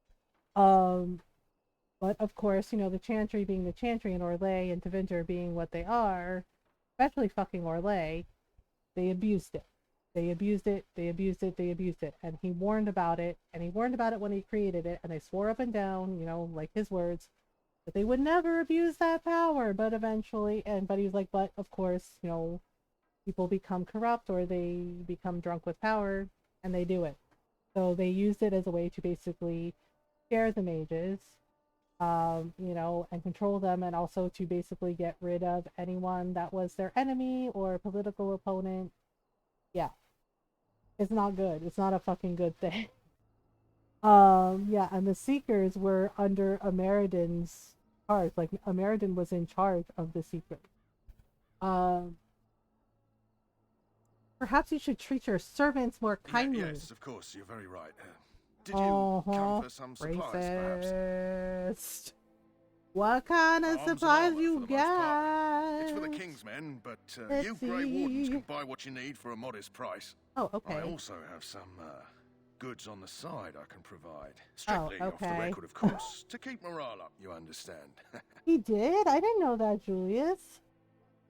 But of course, you know, the Chantry being the Chantry and Orlais and Tevinter being what they are, especially fucking Orlais, they abused it. They abused it, they abused it, they abused it. And he warned about it, and he warned about it when he created it, and they swore up and down, you know, like his words, that they would never abuse that power, but eventually, but he was like, but of course, you know, people become corrupt or they become drunk with power, and they do it. So they used it as a way to basically scare the mages, you know, and control them, and also to basically get rid of anyone that was their enemy or political opponent. Yeah. It's not good. It's not a fucking good thing. Yeah, and the Seekers were under Ameridan's charge. Like, Ameridan was in charge of the Seekers. Perhaps you should treat your servants more kindly. Yes, of course, you're very right. Did you come for some supplies, perhaps? Racist. What kind of supplies you got? It's for the King's men, but you Grey Wardens can buy what you need for a modest price. Oh, okay. I also have some goods on the side I can provide. Strictly off the okay. record, of course, to keep morale up, you understand. He did? I didn't know that, Julius.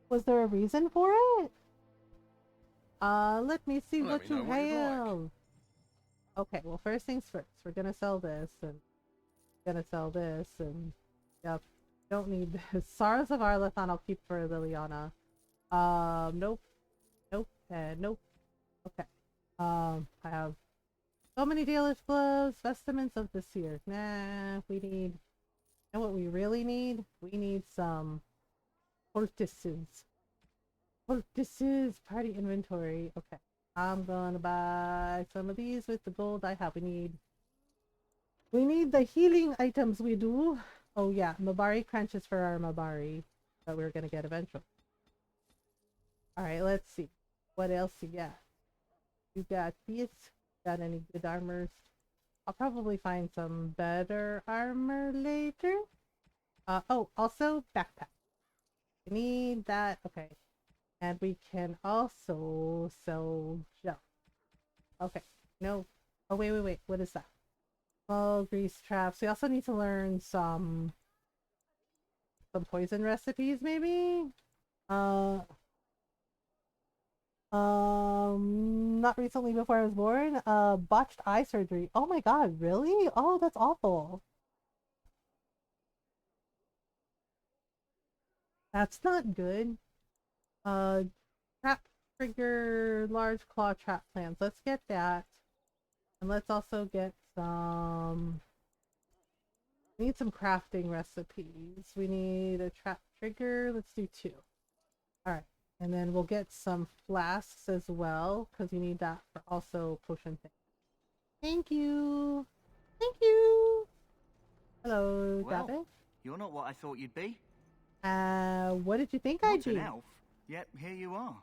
Was there a reason for it? Let me see what you have. Okay, well, first things first. We're gonna sell this, and gonna sell this, and yep. Don't need this. Sorrows of Arlethon I'll keep for Liliana. Nope. Nope. And nope. Okay. I have so many Dalish gloves, vestments of the seer. Nah, we need, you know what we really need? We need some poultices. Poultices, party inventory. Okay. I'm gonna buy some of these with the gold I have. We need the healing items we do. Oh yeah, Mabari crunches for our Mabari that we're gonna get eventually. Alright, let's see. What else you got? You got this. Got any good armors? I'll probably find some better armor later. Oh, also backpack. We need that. Okay. And we can also sell gel. Okay. No. Oh, wait. What is that? Oh, grease traps. We also need to learn some poison recipes, maybe? Not recently before I was born. Botched eye surgery. Oh my god, really? Oh, that's awful. That's not good. Trap trigger, large claw trap plans. Let's get that. And let's also get some... We need some crafting recipes. We need a trap trigger. Let's do 2. Alright. And then we'll get some flasks as well, because you need that for also potion things. Thank you! Thank you! Hello, David. You're not what I thought you'd be. What did you think I'd be? An elf. Yep, here you are.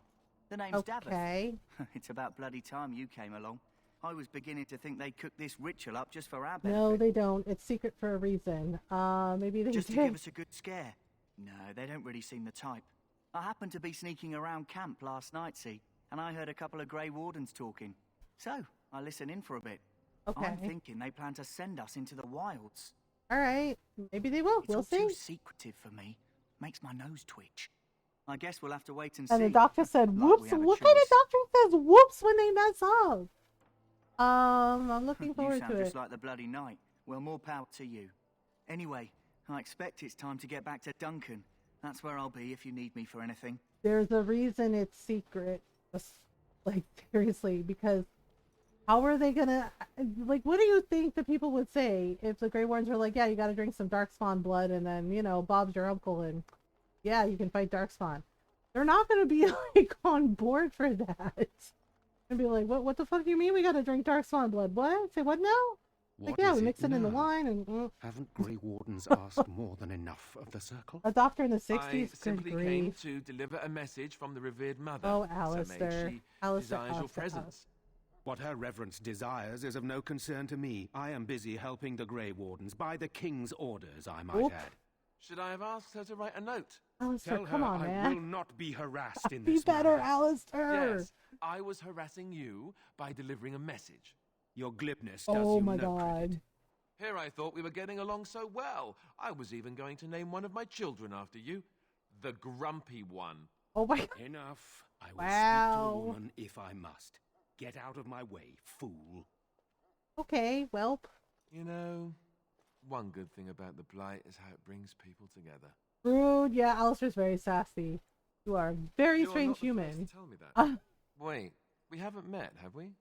The name's Okay. Davith. It's about bloody time you came along. I was beginning to think they cooked this ritual up just for our benefit. No, they don't. It's secret for a reason. Maybe they just did. to give us a good scare. No, they don't really seem the type. I happened to be sneaking around camp last night, see, and I heard a couple of Grey Wardens talking. So, I listened in for a bit. Okay. I'm thinking they plan to send us into the wilds. Alright, maybe they will. We'll see. It's too secretive for me. Makes my nose twitch. I guess we'll have to wait and see. And the doctor said, Like whoops. What kind of doctor says whoops when they mess up? I'm looking forward to it. You sound just like the bloody knight. Well, more power to you. Anyway, I expect it's time to get back to Duncan. That's where I'll be if you need me for anything. There's a reason it's secret. Just, like, seriously, because how are they gonna... Like, what do you think the people would say if the Grey Wardens were like, yeah, you gotta drink some Darkspawn blood, and then, you know, Bob's your uncle, and yeah, you can fight Darkspawn. they're not gonna be like on board for that. And be like, what the fuck do you mean we gotta drink dark swan blood? What? Say what now? What Like, yeah, is we mix it in the now? wine and Haven't Grey Wardens asked more than enough of the circle? a doctor in the I 60s? Good simply came grief. to deliver a message from the revered mother. Oh, Sir Alistair. Mage, she Alistair, desires your Alistair, presence. What her reverence desires is of no concern to me. I am busy helping the Grey Wardens by the King's orders, I might add. Should I have asked her to write a note? Alistair, Tell come her on, I man. will not be harassed in Be this better, matter. Alistair. Yes, I was harassing you by delivering a message. Your glibness does Oh you my no god. credit. Here I thought we were getting along so well. I was even going to name one of my children after you. The Grumpy One. Oh my god. Enough. I will Wow. speak to a woman if I must. Get out of my way, fool. Okay, welp. You know, one good thing about the Blight is how it brings people together. Rude. Yeah, Alistair's very sassy. You are a very You're strange not the human. first to tell me that. Wait, we haven't met, have we?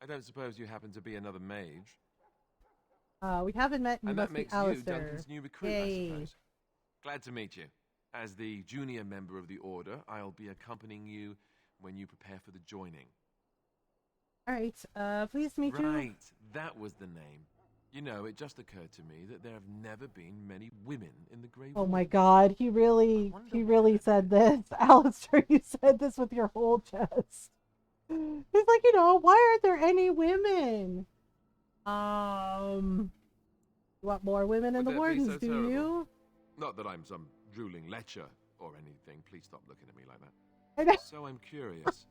I don't suppose you happen to be another mage. We haven't met. You And must that be makes you Alistair. Duncan's new recruit, Yay. I suppose. Glad to meet you. As the junior member of the Order, I'll be accompanying you when you prepare for the joining. All right. Pleased to meet you. Right, that was the name. You know, it just occurred to me that there have never been many women in the Grey Oh my Wardens. god, he really said this. Alistair, you said this with your whole chest. He's like, why aren't there any women? You want more women in Would the that be wardens, so do terrible? you? Not that I'm some drooling lecher or anything. Please stop looking at me like I know. that. So I'm curious.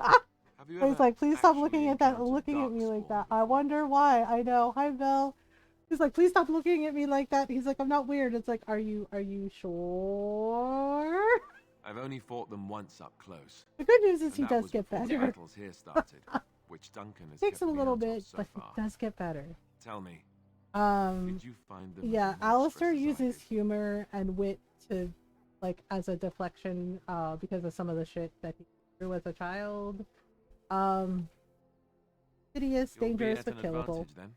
Have you He's ever like, please stop actually looking at that, encountered looking at me like Darkspawn? that. I wonder why. I know. Hi, Belle. He's like, please stop looking at me like that. He's like, I'm not weird. It's like, are you sure? I've only fought them once up close. The good news is And he that does was get before better. the battles here started, which Duncan has Takes kept him a me little out of bit, so but far. he does get better. Tell me, Did you find them Yeah, as monstrous Alistair as I uses did? humor and wit to, like, as a deflection, because of some of the shit that he threw as a child. Hideous, You'll be dangerous, at but an killable. advantage, then.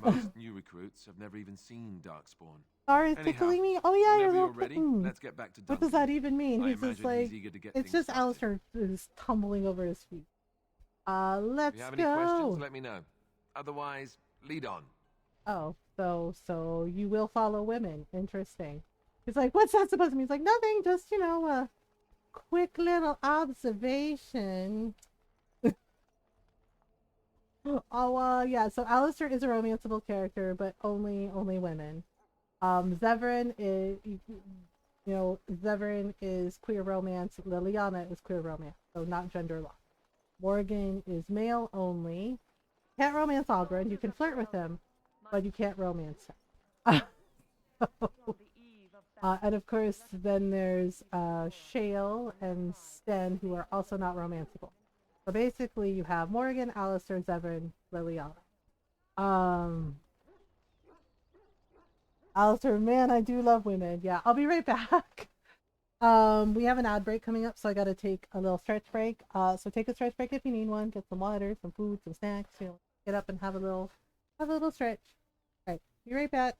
Most new recruits have never even seen Darkspawn. Sorry, it's Anyhow, tickling me. Oh yeah, whenever you're you're little ready, kitten. let's get back to What Duncan. does that even mean? I He's just imagine like, he's eager to get it's things just Alistair is tumbling over his feet. Let's If you have any go. questions, let me know. Otherwise, lead on. Oh, so you will follow women. Interesting. He's like, what's that supposed to mean? He's like, nothing, just, a quick little observation. Yeah, so Alistair is a romanceable character, but only women. Zevran is, Zevran is queer romance. Liliana is queer romance, so not gender locked. Morgan is male only. Can't romance Ogren. You can flirt with him, but you can't romance him. And of course, then there's Shale and Sten, who are also not romanceable. So basically, you have Morgan, Alistair, Zevran, Liliana. Alistair, man, I do love women. Yeah, I'll be right back. We have an ad break coming up, so I gotta take a little stretch break. So take a stretch break if you need one. Get some water, some food, some snacks. Get up and have a little stretch. All right, be right back.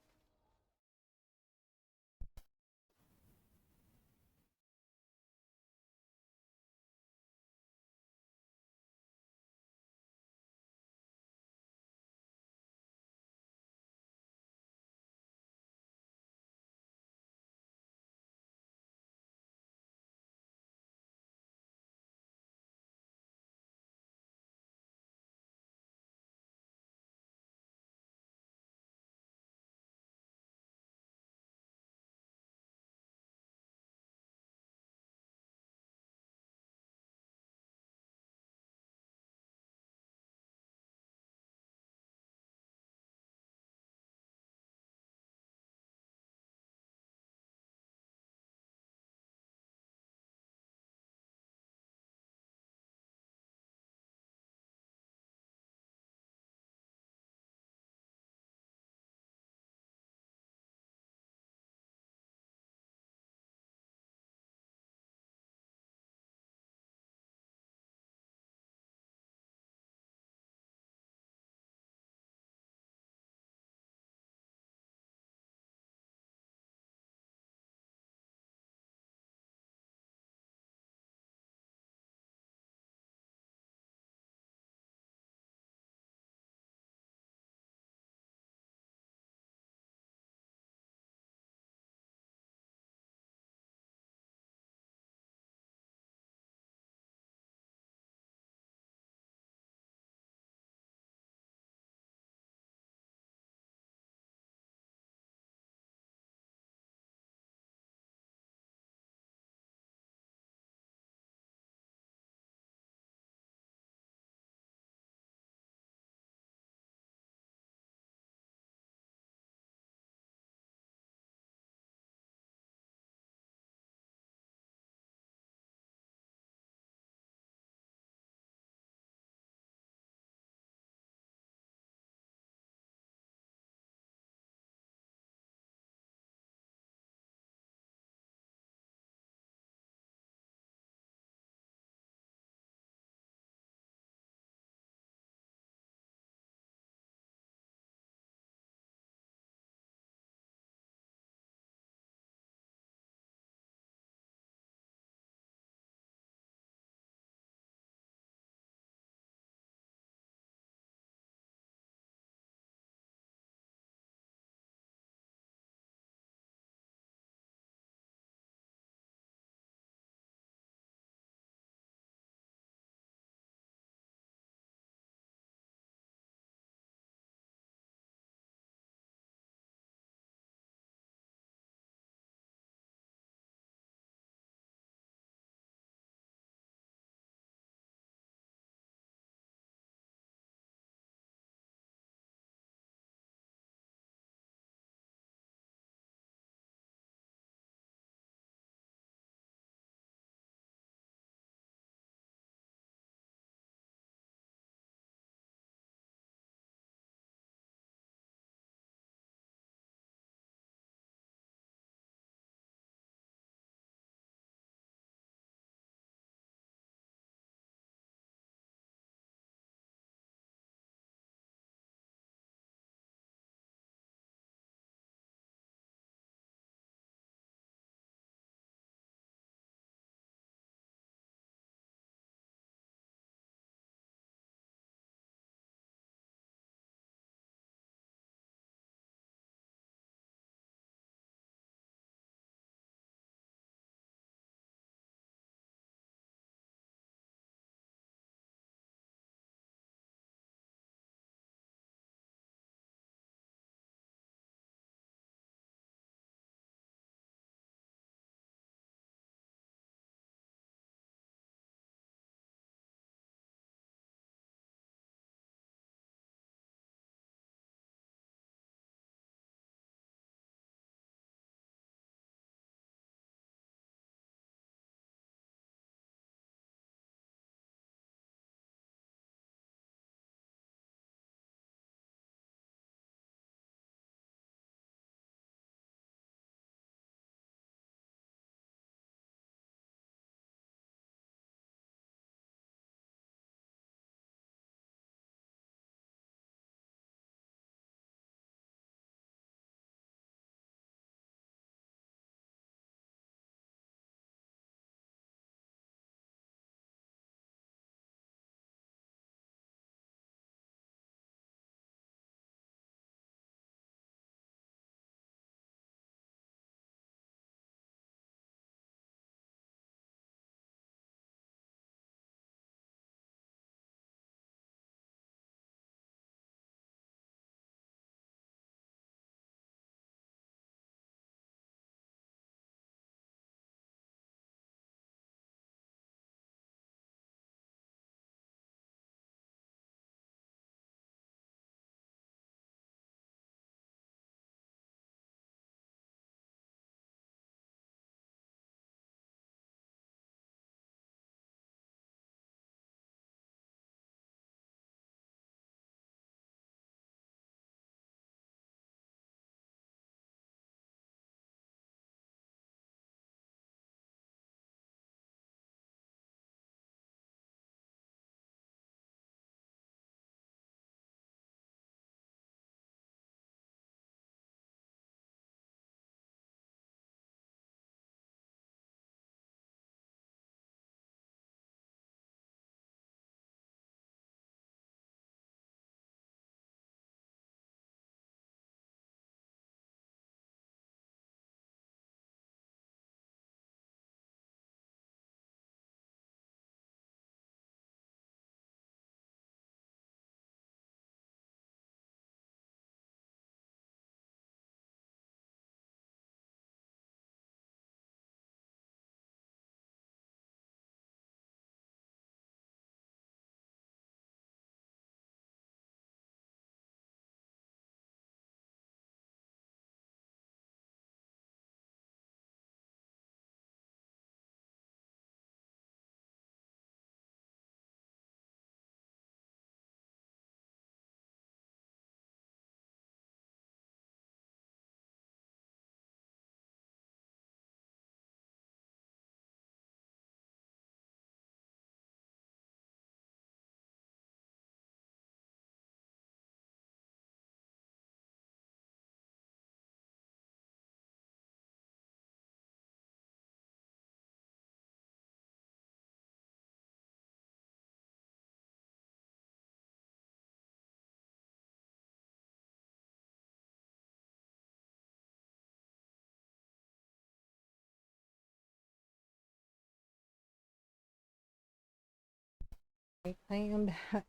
I am back.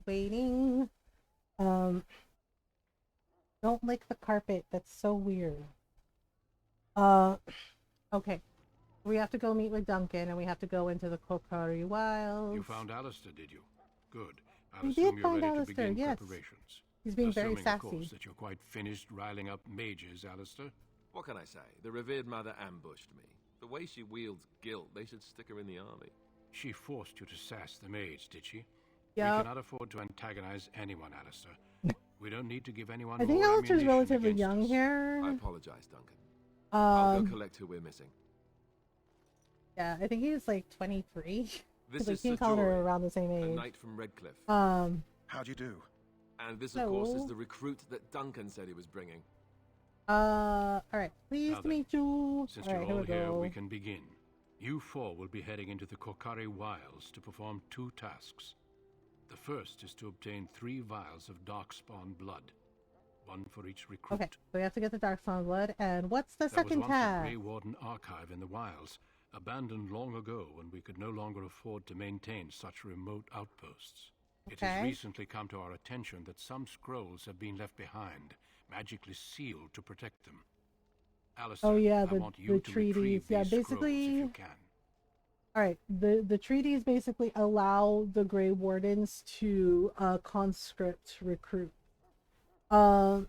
Waiting. Don't lick the carpet. That's so weird. Okay. We have to go meet with Duncan, and we have to go into the Kokari Wilds. You found Alistair, did you? Good. We I'll did assume you're find ready Alistair, to begin yes. preparations. He's being Assuming, very sassy. of course, that you're quite finished riling up mages, Alistair. What can I say? The revered mother ambushed me. The way she wields guilt, they should stick her in the army. She forced you to sass the mage, did she? Yeah. We cannot afford to antagonize anyone, Alistair. We don't need to give anyone I think more Alistair's ammunition relatively against young us. here. I apologize, Duncan. I'll go Um, collect who we're missing. yeah, I think he's like 23. This I is think called her Satori, around the same a age. knight from Redcliffe. How'd you do? And this, of course, is Hello. the recruit that Duncan said he was bringing. Alright. Pleased Now to then, meet you. Since Alright, you're all here we here, go. we can begin. You four will be heading into the Kokari Wilds to perform 2 tasks. The first is to obtain 3 vials of darkspawn blood, 1 for each recruit. Okay, so we have to get the Darkspawn blood, and what's the There was second once a task? Grey Warden archive in the wilds, abandoned long ago when we could no longer afford to maintain such remote outposts. It has Okay. recently come to our attention that some scrolls have been left behind, magically sealed to protect them. Alistair, Oh yeah, I the want you to treaties. retrieve Yeah, these scrolls basically. if you can. Alright, the treaties basically allow the Grey Wardens to conscript recruit. On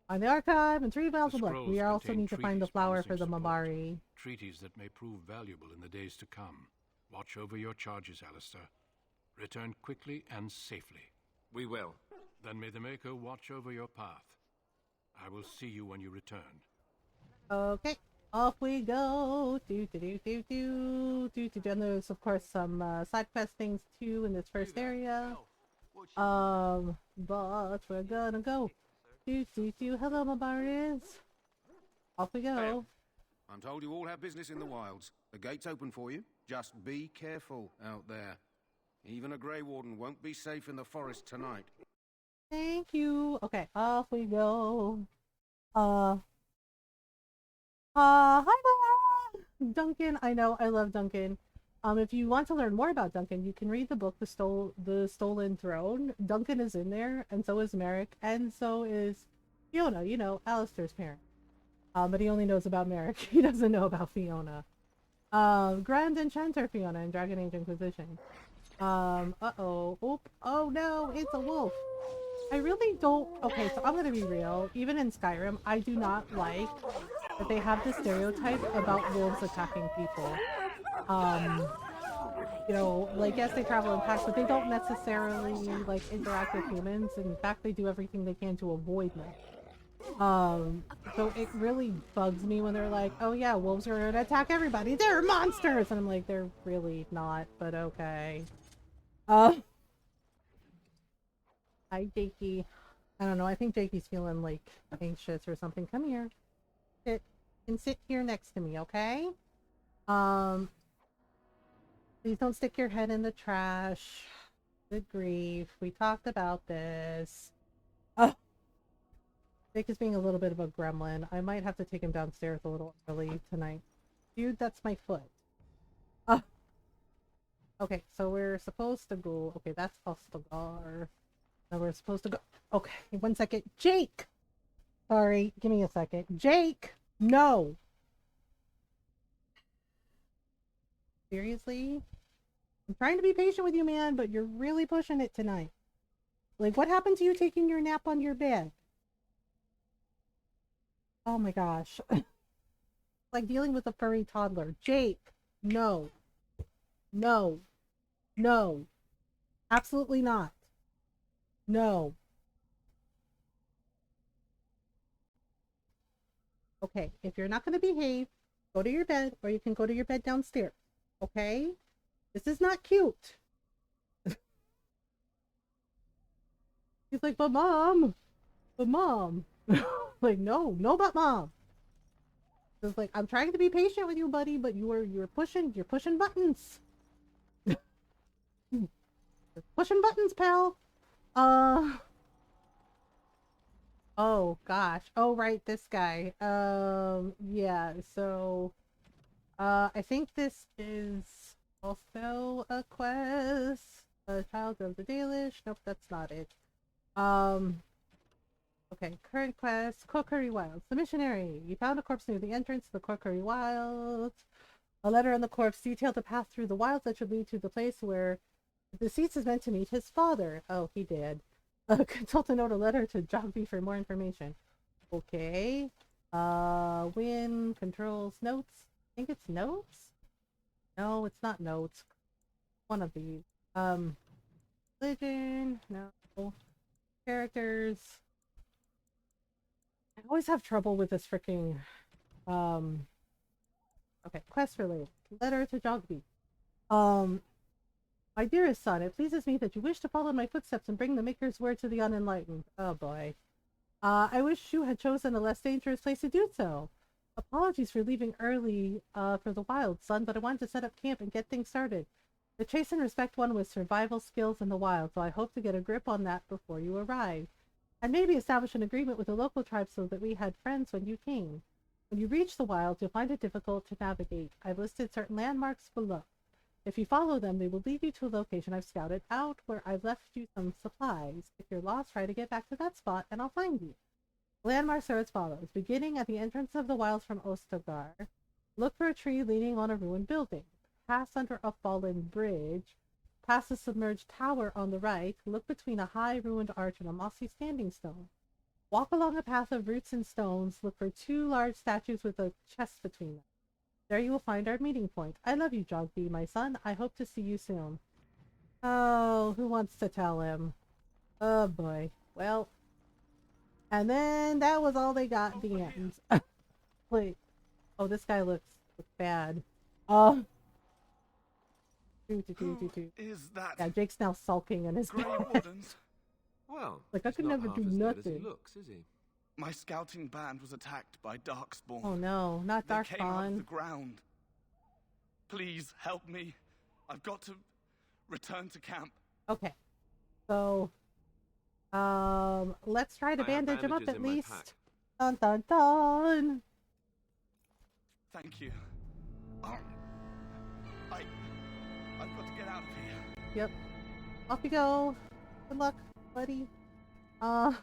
the archive and 3 vials The of blood. scrolls We also contain need to find the treaties flower for promising the support. Mabari. Treaties that may prove valuable in the days to come. Watch over your charges, Alistair. Return quickly and safely. We will. Then may the Maker watch over your path. I will see you when you return. Okay, off we go. And there's of course some side quest things too in this first area. But we're gonna go. Hello, my barriers. Off we go. I'm told you all have business in the wilds. The gate's open for you. Just be careful out there. Even a Grey Warden won't be safe in the forest tonight. Thank you. Okay, off we go. Hi there, Duncan. I know, I love Duncan. If you want to learn more about Duncan, you can read the book, The Stolen Throne. Duncan is in there, and so is Merrick, and so is Fiona. You know, Alistair's parent. But he only knows about Merrick. He doesn't know about Fiona. Grand Enchanter Fiona in Dragon Age Inquisition. Uh-oh. Oop. Oh no, it's a wolf. I really don't... Okay, so I'm gonna be real. Even in Skyrim, I do not like that they have this stereotype about wolves attacking people. You know, like, yes, they travel in packs, but they don't necessarily, like, interact with humans. In fact, they do everything they can to avoid them. So it really bugs me when they're like, oh yeah, wolves are gonna attack everybody. They're monsters! And I'm like, they're really not, but okay. Hi, Jakey. I don't know, I think Jakey's feeling, like, anxious or something. Come here. Sit. And sit here next to me, okay? Please don't stick your head in the trash. Good grief. We talked about this. Jake is being a little bit of a gremlin. I might have to take him downstairs a little early tonight. Dude, that's my foot. Okay, so we're supposed to go... Okay, that's Ostagar. Now we're supposed to go... Okay, 1 second. Jake! Sorry, give me a second. Jake! No! Seriously? I'm trying to be patient with you, man, but you're really pushing it tonight. Like, what happened to you taking your nap on your bed? Oh my gosh. Like dealing with a furry toddler. Jake! No. No. No. Absolutely not. No. Okay, if you're not going to behave, go to your bed, or you can go to your bed downstairs. Okay? This is not cute. He's like, but mom. Like, no, but mom. It's like, I'm trying to be patient with you, buddy, but you're pushing buttons. You're pushing buttons, pal. Oh gosh. Oh right, this guy. Yeah, so I think this is Also a quest. A child of the Dalish. Nope, that's not it. Okay, current quest. Kokuri Wilds. The missionary. You found a corpse near the entrance to the Kokuri Wilds. A letter on the corpse detailed the path through the wilds that should lead to the place where the deceased is meant to meet his father. Oh, he did. Consult a note, a letter to Jogby for more information. Okay. Win, controls, notes. I think it's notes? No, it's not notes. One of these. Religion, no. Characters. I always have trouble with this freaking, okay, quest related. Letter to Jogby. My dearest son, it pleases me that you wish to follow in my footsteps and bring the Maker's word to the unenlightened. Oh boy. I wish you had chosen a less dangerous place to do so. Apologies for leaving early for the wild, son, but I wanted to set up camp and get things started. The chase and respect one with survival skills in the wild, so I hope to get a grip on that before you arrive. And maybe establish an agreement with the local tribe so that we had friends when you came. When you reach the wilds, you'll find it difficult to navigate. I've listed certain landmarks below. If you follow them, they will lead you to a location I've scouted out where I've left you some supplies. If you're lost, try to get back to that spot and I'll find you. The landmarks are as follows. Beginning at the entrance of the wilds from Ostagar, look for a tree leaning on a ruined building. Pass under a fallen bridge. Past a submerged tower on the right. Look between a high ruined arch and a mossy standing stone. Walk along a path of roots and stones. Look for 2 large statues with a chest between them. There you will find our meeting point. I love you, Jogby, my son. I hope to see you soon. Oh, who wants to tell him? Oh boy. Well, and then that was all they got at the end. Wait. Oh, this guy looks bad. Who is that? Yeah, Jake's now sulking in his Grey bed. Wardens? Well, like I could never do nothing. Looks, is he? My scouting band was attacked by Darkspawn. Oh no, not They came out of Darkspawn. the ground. Please help me. I've got to return to camp. Okay. So let's try to bandage him up at least. Dun dun dun. Thank you. I've got to get out of here. Yep. Off you go. Good luck, buddy. Well.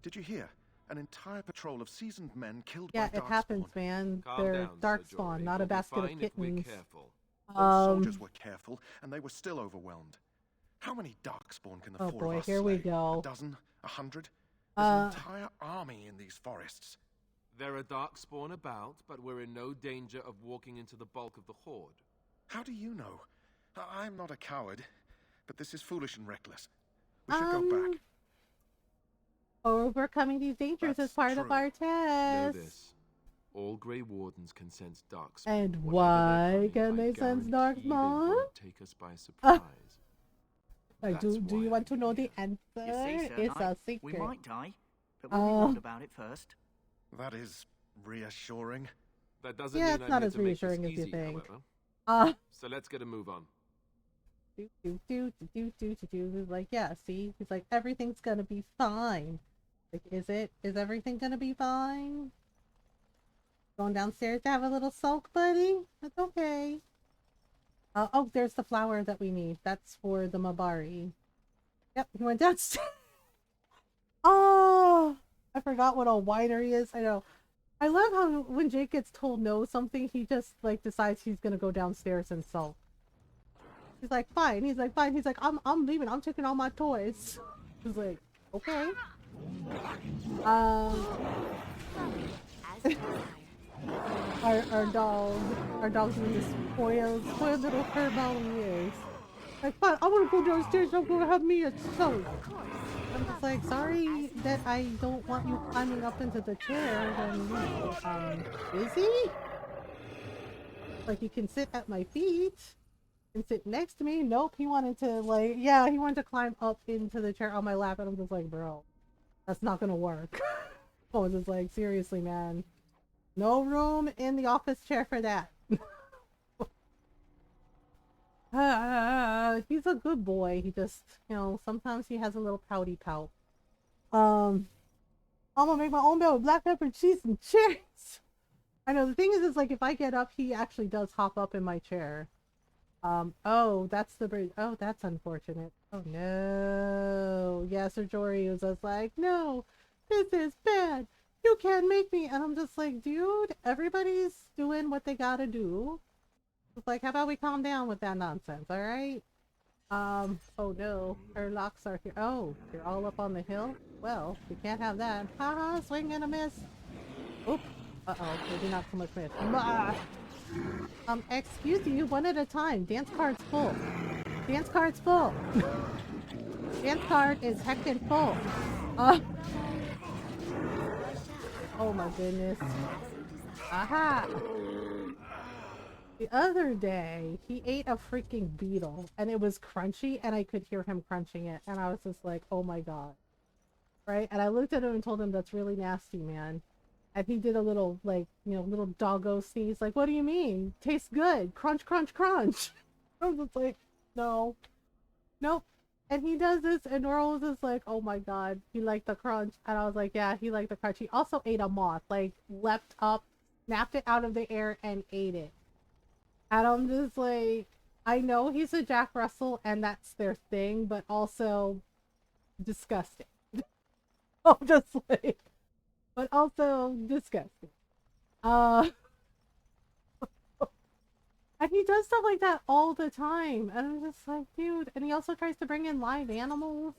Did you hear? An entire patrol of seasoned men killed Yeah, by it happens, man. Calm They're down, Darkspawn, Sir not a Jory. basket We'll of be fine if we're kittens. careful. Those soldiers were careful, and they were still overwhelmed. How many Darkspawn can the Oh four boy, of us here we slay? go. A dozen? 100? There's an entire army in these forests. There are Darkspawn about, but we're in no danger of walking into the bulk of the horde. How do you know? I'm not a coward, but this is foolish and reckless. We should go back. Overcoming these dangers is part of our Know test. this. All Grey Wardens can sense Darkspawn. And Whatever why they're can coming, they I sense guarantee they Darkspawn? won't take us by surprise. Do you want to know the answer? You see, sir, It's a secret. We might die, but we'll be warned about it first. That is reassuring. That doesn't Yeah, mean it's I'm not here as to make this reassuring as you easy, think. however. So let's get a move on. He's like, yeah, see? He's like, everything's gonna be fine. Like, is it? Is everything gonna be fine? Going downstairs to have a little sulk, buddy? That's okay. Oh, there's the flower that we need. That's for the Mabari. Yep, he went downstairs. Oh, I forgot what a winery is. I know. I love how when Jake gets told no something, he just like decides he's gonna go downstairs and sulk. He's like, fine. He's like, fine. He's like, I'm leaving. I'm taking all my toys. He's like, okay. Our dog's in this spoiled little furball he is. Like, fine, I want to go downstairs. I'm going to have me a soap. I'm just like, sorry that I don't want you climbing up into the chair when, you know, I'm busy. Like, you can sit at my feet and sit next to me. Nope, he wanted to, like, yeah, he wanted to climb up into the chair on my lap, and I'm just like, bro, that's not gonna work. I was just like, seriously, man. No room in the office chair for that. He's a good boy. He just, you know, sometimes he has a little pouty pout. I'm gonna make my own bed with black pepper, cheese, and cherries. I know, the thing is like, if I get up, he actually does hop up in my chair. Oh, that's the bridge. Oh, that's unfortunate. Oh, no. Yeah, Sir Jory was just like, no, this is bad. You can't make me. And I'm just like, dude, everybody's doing what they gotta do. It's like, how about we calm down with that nonsense, alright? Oh no, her locks are here. Oh, you're all up on the hill? Well, we can't have that. Haha, swing and a miss. Oop. Uh-oh, maybe not so much miss. Bah! Excuse you, one at a time. Dance card's full. Dance card's full. Dance card is heckin' full. Oh my goodness. Aha! The other day, he ate a freaking beetle, and it was crunchy, and I could hear him crunching it, and I was just like, oh my god. Right? And I looked at him and told him, that's really nasty, man. And he did a little, like, you know, little doggo sneeze, like, what do you mean? Tastes good. Crunch, crunch, crunch. I was just like, no. Nope. And he does this, and Nora was just like, oh my god, he liked the crunch. And I was like, yeah, he liked the crunch. He also ate a moth, like, leapt up, snapped it out of the air, and ate it. And I'm just like, I know he's a Jack Russell, and that's their thing, but also disgusting. I'm just like, but also disgusting. And he does stuff like that all the time. And I'm just like, dude. And he also tries to bring in live animals.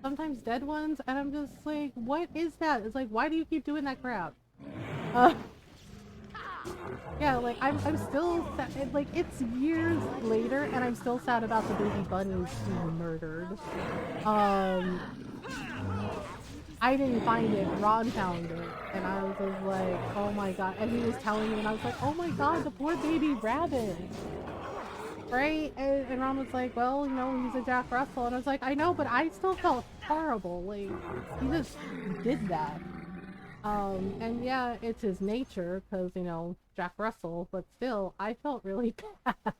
Sometimes dead ones. And I'm just like, what is that? It's like, why do you keep doing that crap? Yeah, like, I'm still sad. Like, it's years later, and I'm still sad about the baby bunnies being murdered. I didn't find it, Ron found it, and I was just like, oh my god, and he was telling me, and I was like, oh my god, the poor baby rabbit, right? And Ron was like, well, you know, he's a Jack Russell, and I was like, I know, but I still felt horrible, like, he just did that. And yeah, it's his nature, because, you know, Jack Russell, but still, I felt really bad.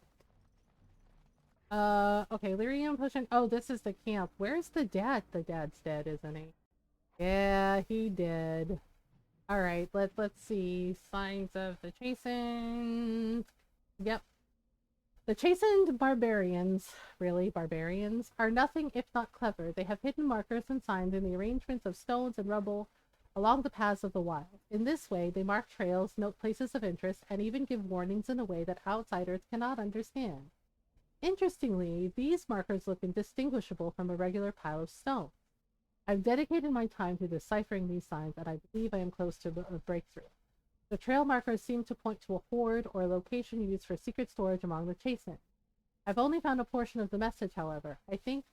Okay, lyrium potion, oh, this is the camp. Where's the dad? The dad's dead, isn't he? Yeah, he did. Alright, let's see. Signs of the chastened. Yep. The chastened barbarians, really, barbarians, are nothing if not clever. They have hidden markers and signs in the arrangements of stones and rubble along the paths of the wild. In this way, they mark trails, note places of interest, and even give warnings in a way that outsiders cannot understand. Interestingly, these markers look indistinguishable from a regular pile of stone. I've dedicated my time to deciphering these signs, and I believe I am close to a breakthrough. The trail markers seem to point to a hoard or a location used for secret storage among the chastened. I've only found a portion of the message, however. I think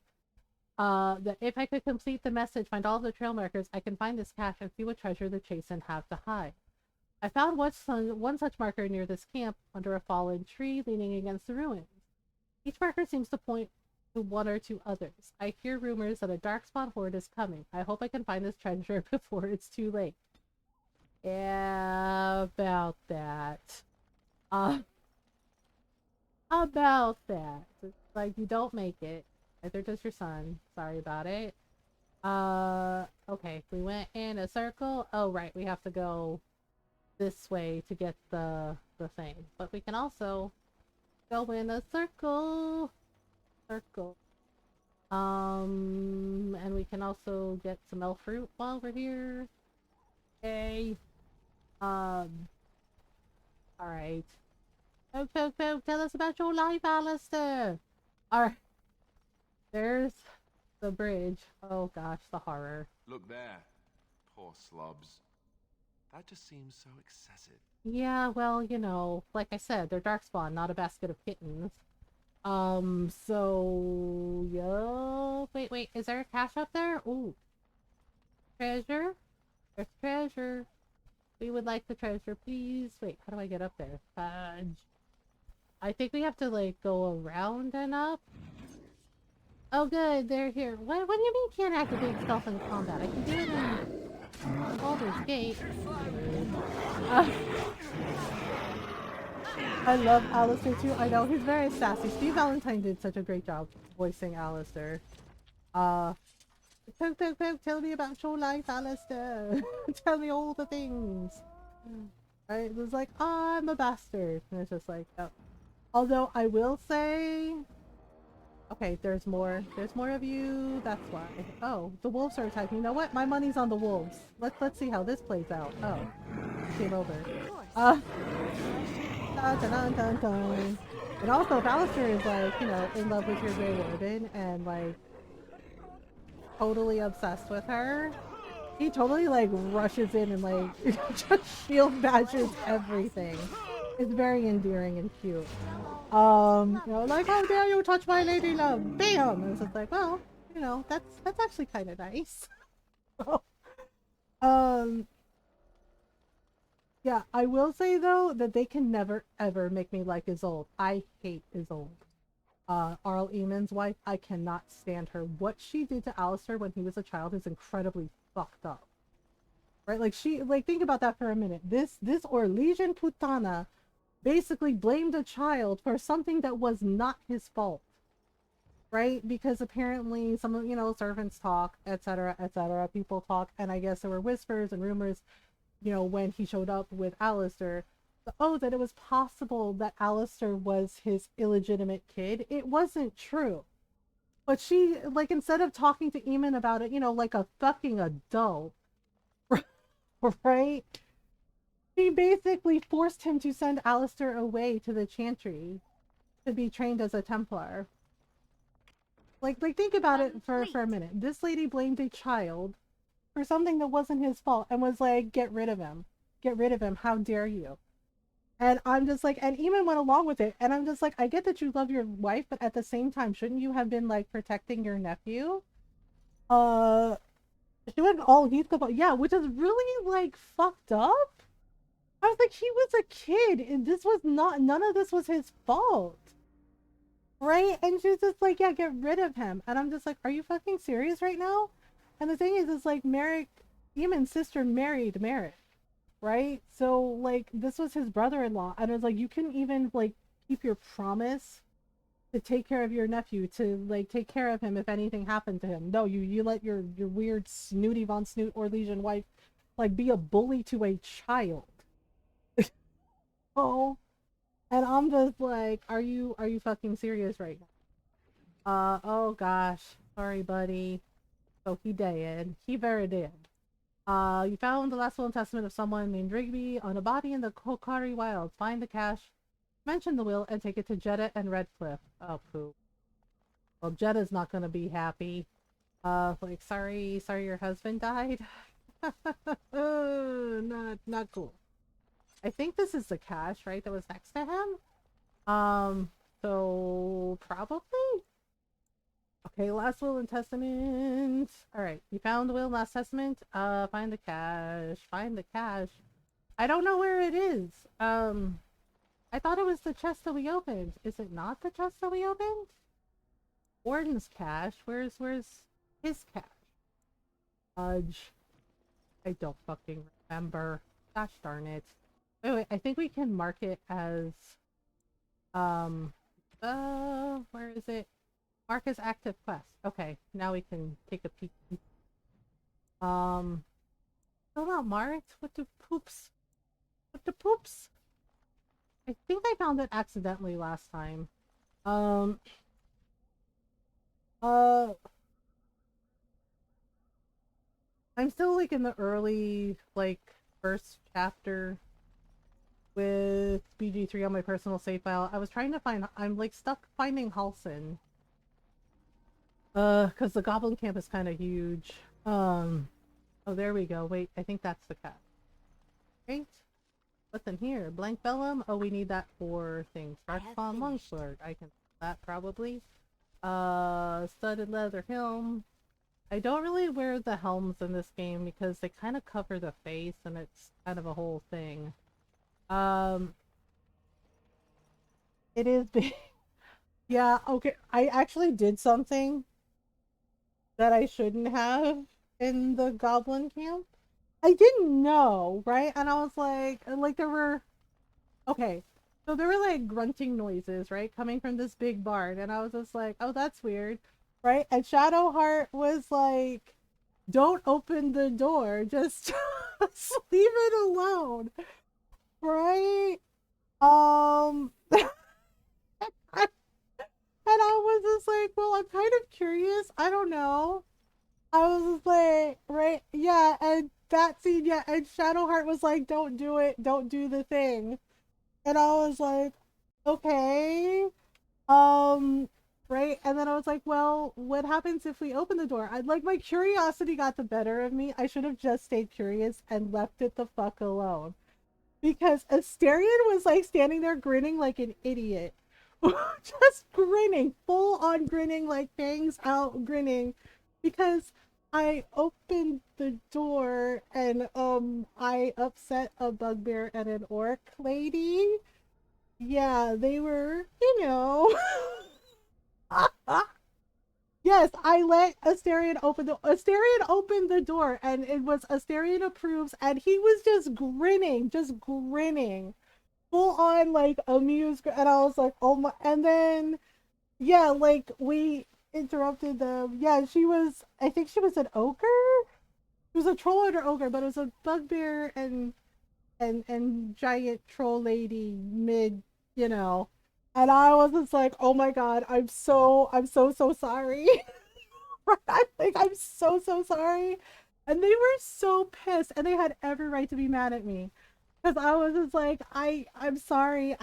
that if I could complete the message, find all of the trail markers, I can find this cache and see what treasure the chastened have to hide. I found one such marker near this camp, under a fallen tree leaning against the ruins. Each marker seems to point to one or two others. I hear rumors that a darkspawn horde is coming. I hope I can find this treasure before it's too late. Yeah, about that. About that. It's like, you don't make it. Neither does your son. Sorry about it. Okay, we went in a circle. Oh, right, we have to go this way to get the thing. But we can also go in a circle. And we can also get some elf fruit while we're here. Okay. Alright. Poke, tell us about your life, Alistair! Alright. There's the bridge. Oh gosh, the horror. Look there. Poor slobs. That just seems so excessive. Yeah, well, you know, like I said, they're darkspawn, not a basket of kittens. So, yeah. Wait, is there a cache up there? Ooh. Treasure? There's treasure. We would like the treasure, please. Wait, how do I get up there? Fudge. I think we have to, like, go around and up. Oh, good, they're here. What do you mean can't activate stealth in combat? I can do it in Baldur's Gate. I love Alistair too. I know, he's very sassy. Steve Valentine did such a great job voicing Alistair. Poke, tell me about your life, Alistair. Tell me all the things. Right? It was like, oh, I'm a bastard. And it's just like, oh. Although I will say, okay, there's more. There's more of you. That's why. Oh, the wolves are attacking. You know what? My money's on the wolves. Let's see how this plays out. Oh, came over. Dun, dun, dun, dun. And also, if Alistair is like, you know, in love with your Grey Warden and like totally obsessed with her, he totally like rushes in and like just shield bashes everything. It's very endearing and cute. You know, like, how dare you touch my lady love? Bam! And it's just like, well, you know, that's actually kind of nice. Yeah, I will say though that they can never ever make me like Isolde. I hate Isolde. Arl Eamon's wife, I cannot stand her. What she did to Alistair when he was a child is incredibly fucked up. Right? Like think about that for a minute. This Orlesian Putana basically blamed a child for something that was not his fault. Right? Because apparently some of, you know, servants talk, etc., etc. People talk, and I guess there were whispers and rumors, you know, when he showed up with Alistair, that it was possible that Alistair was his illegitimate kid. It wasn't true. But she, like, instead of talking to Eamon about it, you know, like a fucking adult, right? She basically forced him to send Alistair away to the Chantry to be trained as a Templar. Like think about it for a minute. This lady blamed a child for something that wasn't his fault and was like, get rid of him. Get rid of him. How dare you? And I'm just like, and Eamon went along with it. And I'm just like, I get that you love your wife, but at the same time, shouldn't you have been like protecting your nephew? She went all Heathcliff, yeah, which is really like fucked up. I was like, he was a kid, and this was not, none of this was his fault. Right? And she's just like, yeah, get rid of him. And I'm just like, are you fucking serious right now? And the thing is like, Eamon's sister married Merrick. Right? So, like, this was his brother-in-law. And I was like, you couldn't even, like, keep your promise to take care of your nephew, to, like, take care of him if anything happened to him. No, you let your weird snooty von snoot Orlesian wife, like, be a bully to a child. Oh. And I'm just like, are you fucking serious right now? Oh gosh. Sorry, buddy. So he did. He very did. You found the last will and testament of someone named Rigby on a body in the Kokari Wilds. Find the cache, mention the will, and take it to Jeddah and Redcliffe. Oh, poop. Well, Jeddah's not gonna be happy. Like, sorry your husband died. Not cool. I think this is the cache, right, that was next to him? So probably? Okay, last will and testament. Alright, you found the will and last testament. Find the cache. Find the cache. I don't know where it is. I thought it was the chest that we opened. Is it not the chest that we opened? Warden's cache. Where's his cache? Fudge. I don't fucking remember. Gosh darn it. Wait, I think we can mark it as where is it? Mark as active quest. Okay, now we can take a peek. Still not marked? What the poops? What the poops? I think I found it accidentally last time. I'm still like in the early, like, first chapter with BG3 on my personal save file. I was trying to find, I'm like stuck finding Halsin. Cause the goblin camp is kind of huge. Oh, there we go. Wait, I think that's the cat. Great. What's in here? Blank vellum? Oh, we need that for things. Darkspawn longsword. I can that probably. Studded leather helm. I don't really wear the helms in this game because they kind of cover the face and it's kind of a whole thing. It is big. Yeah, okay. I actually did something that I shouldn't have in the goblin camp. I didn't know, right? And I was like there were, okay, so there were like grunting noises, right, coming from this big barn, and I was just like, oh, that's weird, right? And Shadowheart was like, don't open the door, just leave it alone. Right? Um, and I was just like, well, I'm kind of curious. I don't know. I was just like, right? Yeah, and that scene, yeah, and Shadowheart was like, don't do it, don't do the thing. And I was like, okay. Um, right? And then I was like, well, what happens if we open the door? I'd like my curiosity got the better of me. I should have just stayed curious and left it the fuck alone. Because Asterion was like standing there grinning like an idiot. Just grinning, full on grinning, like fangs out grinning. Because I opened the door and I upset a bugbear and an orc lady. Yeah, they were, you know. Yes, I let Asterion open the door, and it was Asterion approves, and he was just grinning, full on like amused, and I was like, oh my, and then yeah, like we interrupted them. Yeah, I think she was an ogre. It was a troll and an ogre, but it was a bugbear and giant troll lady mid, you know. And I was just like, oh my god, I'm so sorry. I'm like, I'm so sorry. And they were so pissed, and they had every right to be mad at me. Because I was just like, I'm sorry.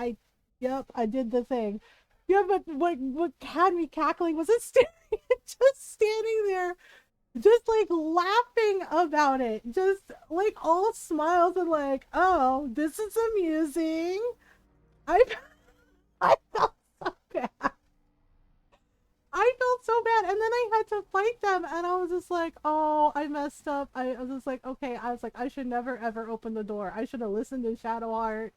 Yep, I did the thing. Yeah, but what had me cackling was just standing there, just like laughing about it, just like all smiles and like, oh, this is amusing. I I felt so bad. I felt so bad, and then I had to fight them, and I was just like, oh, I messed up. I was just like, okay, I was like, I should never ever open the door. I should have listened to Shadowheart.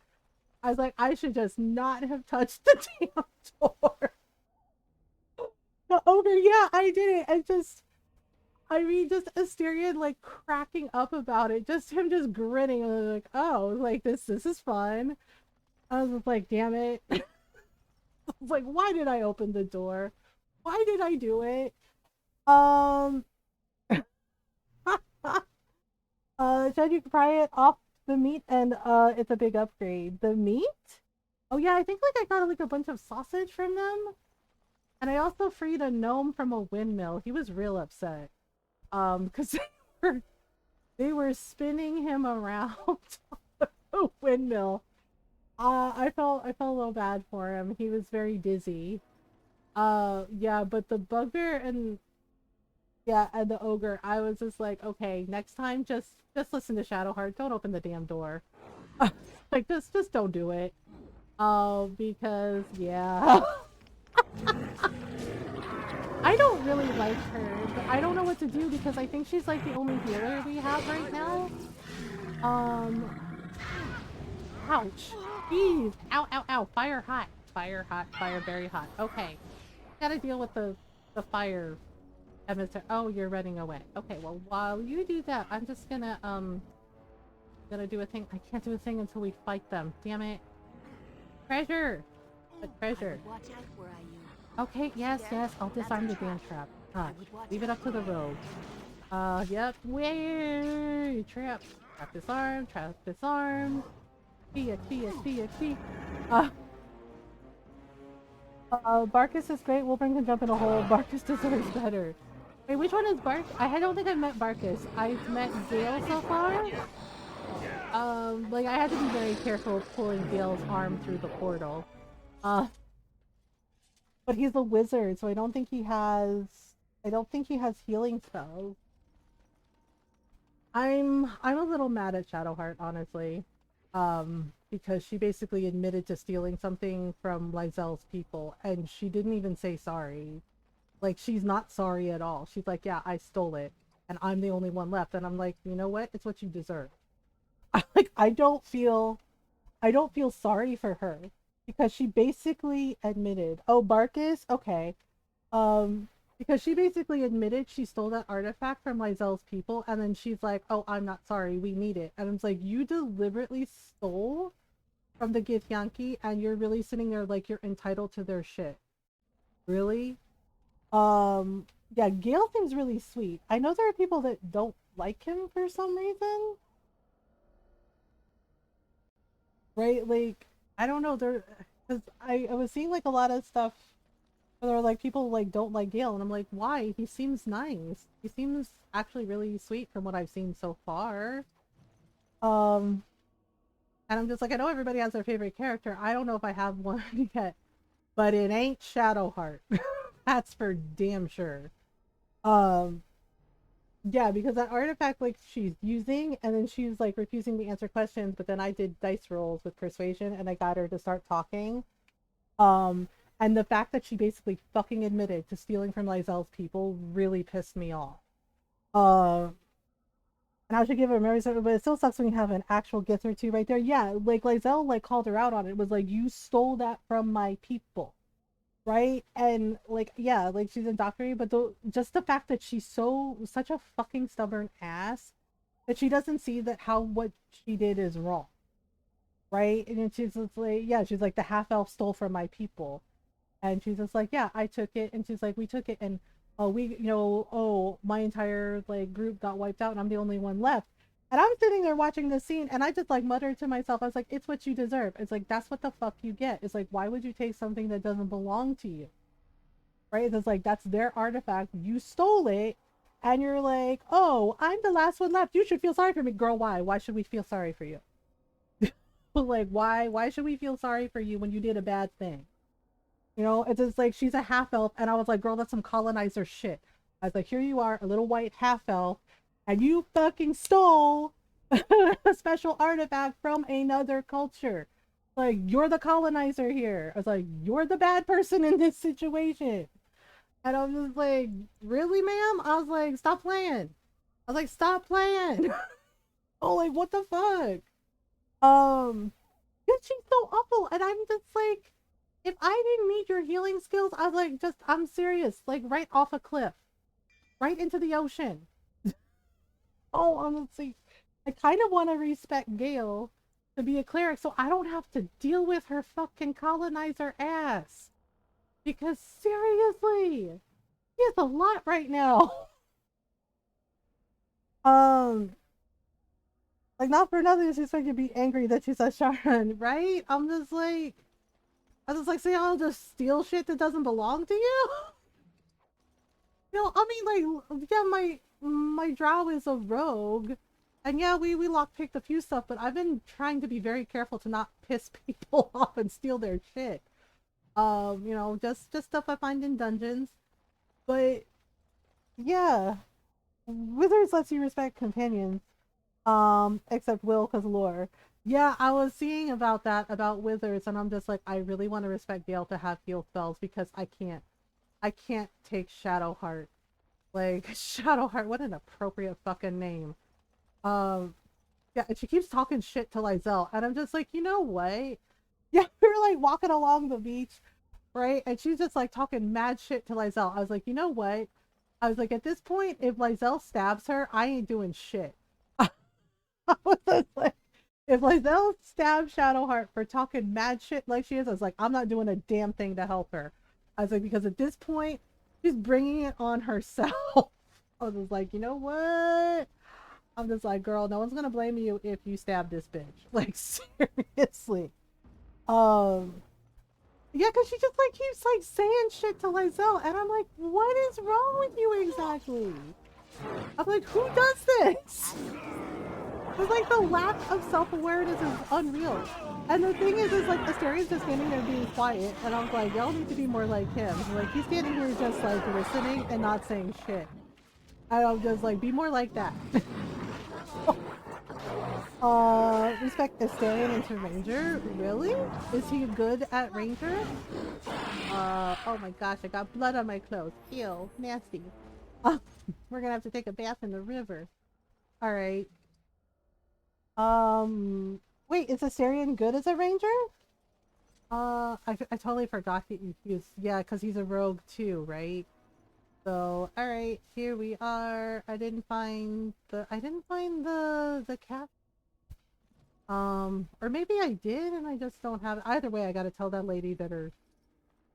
I was like, I should just not have touched the damn door. The ogre, yeah, I did it. And just, I mean, just Asterion like cracking up about it. Just him just grinning and like, oh, like this is fun. I was just like, damn it. I was like, why did I open the door? Why did I do it? Said you can pry it off the meat and it's a big upgrade. The meat? Oh yeah, I think like I got like a bunch of sausage from them. And I also freed a gnome from a windmill. He was real upset. Because they were spinning him around a windmill. I felt a little bad for him. He was very dizzy. Yeah, but the bugbear and the ogre, I was just like, okay, next time just listen to Shadowheart. Don't open the damn door. Like just don't do it. Because yeah. I don't really like her, but I don't know what to do because I think she's like the only healer we have right now. Ouch. Jeez. Ow, ow, ow. Fire hot. Fire hot. Fire very hot. Okay. Gotta deal with the fire emissary. Oh, you're running away. Okay, well, while you do that, I'm just gonna do a thing. I can't do a thing until we fight them. Damn it. Treasure! But treasure. Watch out where I use. Okay, yes, I'll disarm the damn trap. Leave it up to the rogue. Yep. Way trap. Trap disarm, trap disarm. TXP. Barkus is great. Wilburn can jump in a hole. Barkus deserves better. Wait, which one is Bark? I don't think I've met Barkus. I've met Gale so far. Like I had to be very careful pulling Gale's arm through the portal. But he's a wizard, so I don't think he has healing spells. I'm a little mad at Shadowheart, honestly. Because she basically admitted to stealing something from Lysel's people, and she didn't even say sorry. Like, she's not sorry at all. She's like, yeah, I stole it, and I'm the only one left. And I'm like, you know what? It's what you deserve. Like, I don't feel sorry for her. Because she basically admitted, oh, Barkus? Okay. Because she basically admitted she stole that artifact from Lysel's people, and then she's like, oh, I'm not sorry, we need it. And it's like, you deliberately stole from the Githyanki, and you're really sitting there like you're entitled to their shit. Really? Yeah, Gale seems really sweet. I know there are people that don't like him for some reason. right? Like, I don't know, because I was seeing like a lot of stuff where there were like people like don't like Gale, and I'm like, why? He seems nice. He seems actually really sweet from what I've seen so far. Um, and I'm just like, I know everybody has their favorite character. I don't know if I have one yet, but it ain't Shadowheart. That's for damn sure. Um, yeah, because that artifact like she's using, and then she's like refusing to answer questions, but then I did dice rolls with persuasion and I got her to start talking. Um, and the fact that she basically fucking admitted to stealing from Lysel's people really pissed me off. Uh, and I should give her a memory, but it still sucks when you have an actual gift or two right there. Yeah, like Lysel like called her out on it. It was like, you stole that from my people, right? And like, yeah, like she's indoctrinated, but just the fact that she's such a fucking stubborn ass that she doesn't see that what she did is wrong, right? And then she's just like, yeah, she's like, the half elf stole from my people, and she's just like, yeah, I took it, and she's like, we took it, and my entire like group got wiped out, and I'm the only one left. And I'm sitting there watching this scene, and I just like muttered to myself, I was like, it's what you deserve. It's like, that's what the fuck you get. It's like, why would you take something that doesn't belong to you? Right? It's like, that's their artifact. You stole it, and you're like, oh, I'm the last one left. You should feel sorry for me. Girl, why? Why should we feel sorry for you? Like, why should we feel sorry for you when you did a bad thing? You know, it's just like, she's a half elf, and I was like, girl, that's some colonizer shit. I was like, here you are, a little white half elf, and you fucking stole a special artifact from another culture. Like, you're the colonizer here. I was like, you're the bad person in this situation. And I was just like, really, ma'am? I was like, stop playing. I was like, stop playing. Oh, like, what the fuck? Because she's so awful, and I'm just like, if I didn't need your healing skills, I was like, I'm serious, like right off a cliff, right into the ocean. Oh, honestly, I kind of want to respect Gale to be a cleric so I don't have to deal with her fucking colonizer ass. Because seriously, he has a lot right now. Like, not for nothing, she's going to be angry that she's a Sharon, right? I was just like, so y'all just steal shit that doesn't belong to you? You know, I mean, like, yeah, my drow is a rogue, and yeah, we lockpicked a few stuff, but I've been trying to be very careful to not piss people off and steal their shit. You know, just stuff I find in dungeons. But yeah, Wizards lets you respect companions, except Will, cause lore. Yeah, I was seeing about that about Wizards, and I'm just like, I really want to respect Gale to have heal spells because I can't take Shadowheart. Like, Shadowheart, what an appropriate fucking name. Yeah, and she keeps talking shit to Lysel, and I'm just like, you know what? Yeah, we were like walking along the beach, right? And she's just like talking mad shit to Lysel. I was like, you know what? I was like, at this point, if Lysel stabs her, I ain't doing shit. I was just like, if Lysel stabs Shadowheart for talking mad shit like she is, I was like, I'm not doing a damn thing to help her. I was like, because at this point, she's bringing it on herself. I was just like, you know what? I'm just like, girl, no one's gonna blame you if you stab this bitch. Like, seriously. Yeah, because she just like keeps like saying shit to Lysel, and I'm like, what is wrong with you exactly? I'm like, who does this? It's like the lack of self-awareness is unreal. And the thing is like Asteria's just standing there being quiet, and I was like, y'all need to be more like him. Like, he's standing here just like listening and not saying shit. And I'm just like, be more like that. Respect Asterian into Ranger? Really? Is he good at Ranger? Oh my gosh, I got blood on my clothes. Ew, nasty. We're gonna have to take a bath in the river. Alright. Wait, is Asterian good as a Ranger? I totally forgot he was, yeah, because he's a rogue too, right? So, alright, here we are. I didn't find the cap. Or maybe I did and I just don't have it. Either way, I gotta tell that lady that her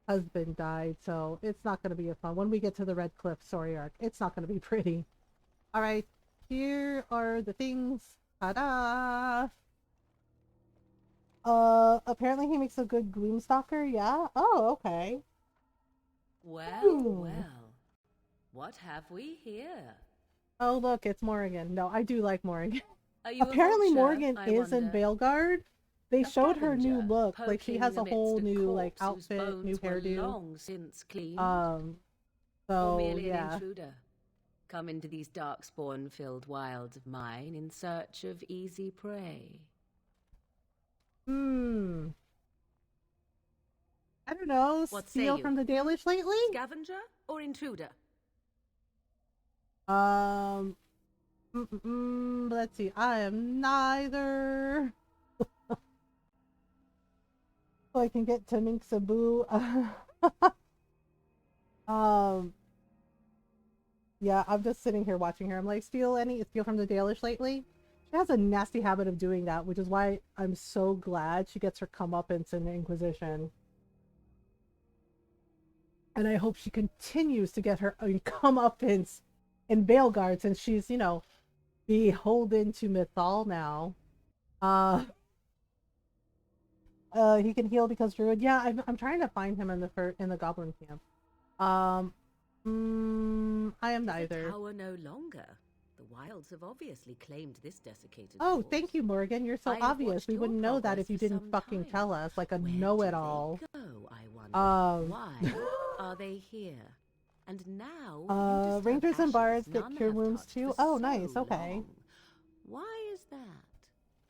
husband died, so it's not gonna be a fun. When we get to the Red Cliff story arc, it's not gonna be pretty. Alright, here are the things. Ta-da! Apparently he makes a good gloomstalker, yeah? Oh, okay. Well, well. What have we here? Oh, look, it's Morrigan. No, I do like Morrigan. Are you Apparently a vulture, Morrigan I is in wonder? Veilguard. They showed her new Scavenger, look. Like, she has a poking whole amidst new, like, corpse whose outfit, new bones were hairdo. long since cleaned. Or Or merely an yeah. intruder, come into these darkspawn-filled wilds of mine in search of easy prey. I don't know. What say Steal you? from the Dalish lately? Scavenger or intruder? Let's see. I am neither. So I can get to Mink Sabu. Yeah, I'm just sitting here watching her. I'm like, steal from the Dalish lately? She has a nasty habit of doing that, which is why I'm so glad she gets her comeuppance in the Inquisition. And I hope she continues to get her comeuppance in Veilguard, since she's, you know, beholden to Mythal now. He can heal because Druid. Yeah, I'm trying to find him in the Goblin camp. I am neither. The tower no longer. The wilds have obviously claimed this desiccated Oh, corpse. thank you, Morgan. You're so I have obvious. watched We your wouldn't know that progress if you for didn't some fucking time. tell us, like a Where know-it-all. do they go, I wonder? Why Um, are they here? And now Rangers and bards none get cure have wounds touched too. for Oh, so nice. Okay. long. Why is that?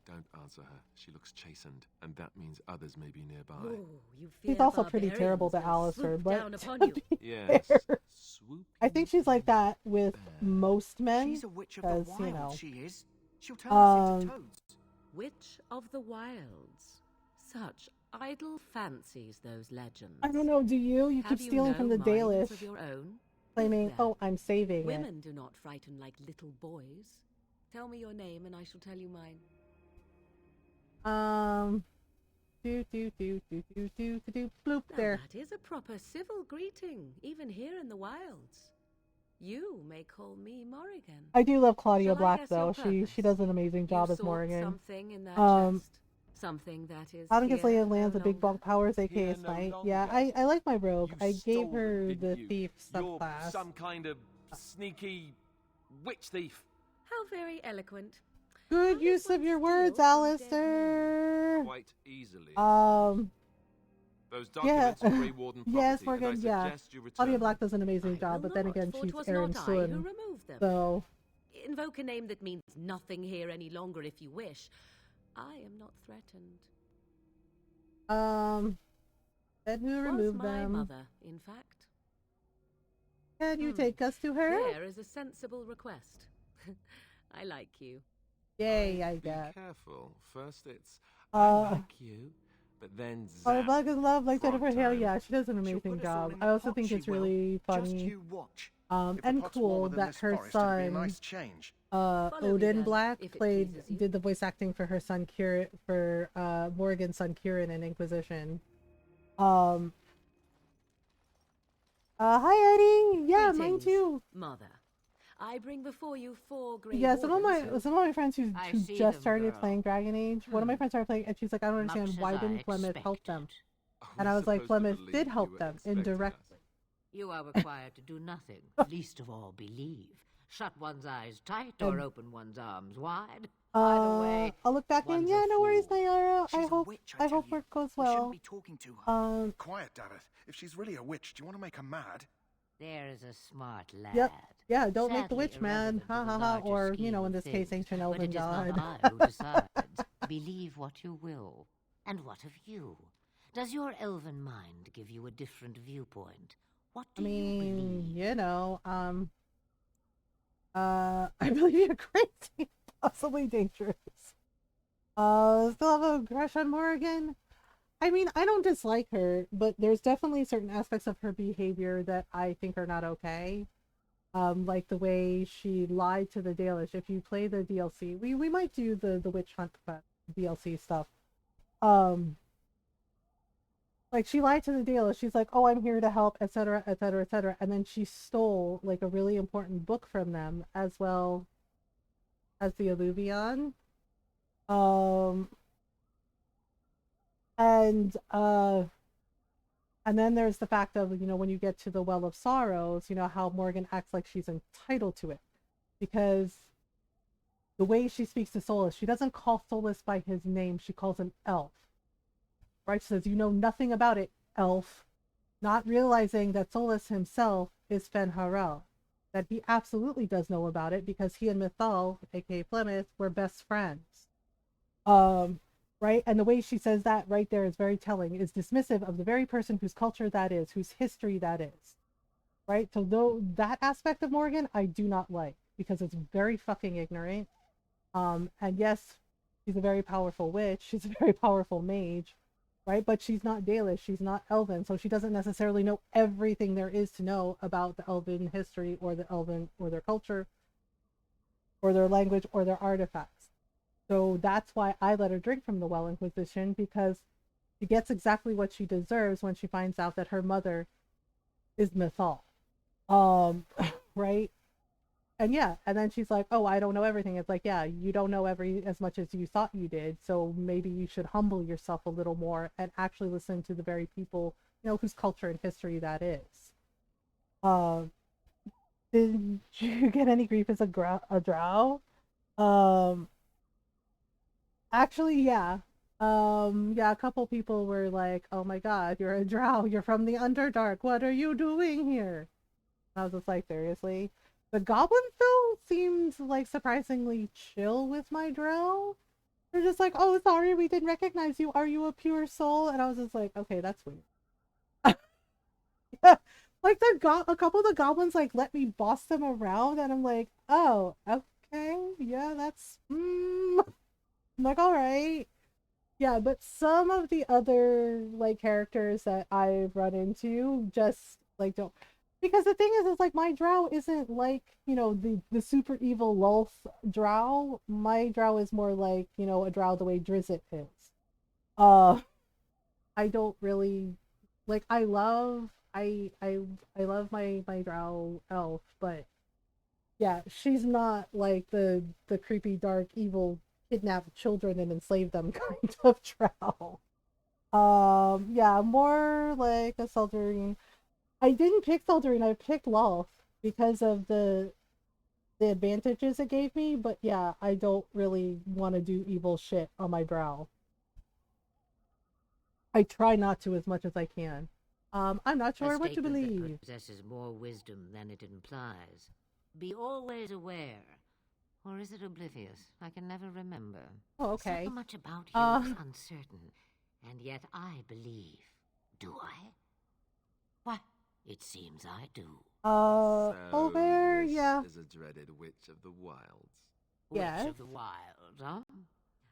Don't answer her. She looks chastened, and that means others may be nearby. Oh, you She's fear also pretty terrible to barbarians will Alistair, swoop but down upon to you. be Yes. fair, I think she's like that with most men. She's a witch of the Because, wild, you know, she is. She'll turn us into toads. Witch of the wilds. Such idle fancies, those legends. I don't know. Do you? You Have keep stealing from the no minds Dalish, of your own? claiming, There. "Oh, I'm saving Women do not frighten like little boys. Tell me your name, and I shall tell you mine. it." Bloop Now there. that is a proper civil greeting, even here in the wilds. You may call me Morrigan. I do love Claudia Shall I Black guess though. your She does an amazing job You as sought Morrigan. something in that chest. Something that is Autumn gets here lands no a big bulk powers, aka Here no Smite. Yeah, longer. I like my rogue. You I gave stole her them, the didn't you? thief You're subclass. some kind of sneaky witch thief. How very eloquent. Good use of your words, Alistair. Quite easily. Those Yeah. documents are Grey Warden property, Yes, and Morgan, I yeah. suggest you return Claudia them. Black does an amazing job, but then again, for 'twas she's Aaron not I who Swin. removed them. So, Invoke a name that means nothing here any longer if you wish. I am not threatened. then who Was removed my them? mother, in fact. Can you take us to her? There is a sensible request. I like you. Yay, I Be guess. careful. First it's Uh, I like you, but then Claudia zap. Black is love like Frog Jennifer Hale. time. Yeah, she does an amazing job. I also think it's really funny. you watch. And cool that her son, Nice change. me Odin then, Black, if it pleases you. did the voice acting for her son Kieran, for Morgan's son Kieran in Inquisition. Hi Eddie. Yeah, mine Greetings, too. Mother. I bring before you 4 great Yeah, some of wardens my friends who I see just them, started girl. playing Dragon Age. One of my friends started playing, and she's like, I don't Much understand as why I didn't Plymouth help them? Are And we I was like, supposed to Plymouth believe did you help were them expecting indirectly. You are required to do nothing, least of all believe. Shut one's eyes tight or And- open one's arms wide. Either way, I'll look back in. one's Yeah, a no worries, fool. Nayara. She's I a hope witch, I tell hope you. work goes We well. shouldn't be talking to her. Quiet, Dareth. If she's really a witch, do you want to make her mad? There is a smart lad. Yep. Yeah, don't make the Sadly witch mad. irrelevant Ha to the ha ha. larger Or, scheme in of this case, things, ancient but elven it is god. not I who decides. Believe what you will. And what of you? Does your elven mind give you a different viewpoint? What I do you mean, believe? you know, I believe you're crazy, possibly dangerous. Still have a crush on Morrigan? I mean, I don't dislike her, but there's definitely certain aspects of her behavior that I think are not okay. Like the way she lied to the Dalish. If you play the DLC, we might do the Witch Hunt DLC stuff. Like she lied to the Dalish. She's like, "Oh, I'm here to help," etc., etc., etc., and then she stole like a really important book from them, as well as the Alluvion. And then there's the fact of, when you get to the Well of Sorrows, how Morgan acts like she's entitled to it. Because the way she speaks to Solus, she doesn't call Solus by his name, she calls him Elf. Right? She says, "You know nothing about it, Elf." Not realizing that Solus himself is Fen-Harel. That he absolutely does know about it because he and Mythal, aka Plymouth, were best friends. Right? And the way she says that right there is very telling, is dismissive of the very person whose culture that is, whose history that is. Right? So though that aspect of Morgan I do not like because it's very fucking ignorant. And yes, she's a very powerful witch, she's a very powerful mage, right? But she's not Dalish, she's not Elven, so she doesn't necessarily know everything there is to know about the Elven history or the Elven or their culture or their language or their artifacts. So that's why I let her drink from the Well Inquisition, because she gets exactly what she deserves when she finds out that her mother is Mythal. Right? And yeah, and then she's like, "Oh, I don't know everything." It's like, yeah, you don't know as much as you thought you did, so maybe you should humble yourself a little more and actually listen to the very people, whose culture and history that is. Did you get any grief as a drow? Actually, yeah. Yeah, a couple people were like, "Oh my god, you're a drow, you're from the Underdark, what are you doing here?" And I was just like, seriously? The goblins, though, seemed like surprisingly chill with my drow. They're just like, "Oh, sorry, we didn't recognize you. Are you a pure soul?" And I was just like, okay, that's weird. Yeah. Like a couple of the goblins like let me boss them around, and I'm like, "Oh, okay, yeah, that's I'm like, all right." Yeah, but some of the other like characters that I've run into just like don't, because the thing is like my drow isn't like, the super evil Lulth drow. My drow is more like, a drow the way Drizzt is. Uh I don't really like, I love my drow elf, but yeah, she's not like the creepy dark evil kidnap children and enslave them kind of drow. Yeah, more like a Seldarine. I didn't pick Seldarine, I picked Lolth because of the advantages it gave me, but yeah, I don't really want to do evil shit on my drow. I try not to as much as I can. I'm not sure what to believe. That possesses more wisdom than it implies. Be always aware. Or is it oblivious? I can never remember. Oh, okay. So much about you is uncertain, and yet I believe. Do I? Why, it seems I do. Over, yeah. Is a dreaded witch of the wilds. Yes. Witch of the wilds, huh?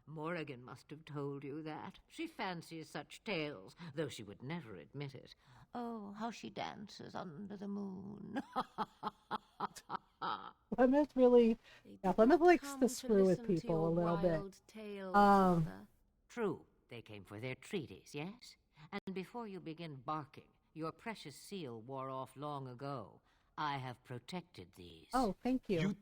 Morrigan must have told you that. She fancies such tales, though she would never admit it. Oh, how she dances under the moon. Plymouth really, yeah, Plymouth likes to screw with people a little bit. Tales, True, they came for their treaties, yes? And before you begin barking, your precious seal wore off long ago. I have protected these. Oh, thank you.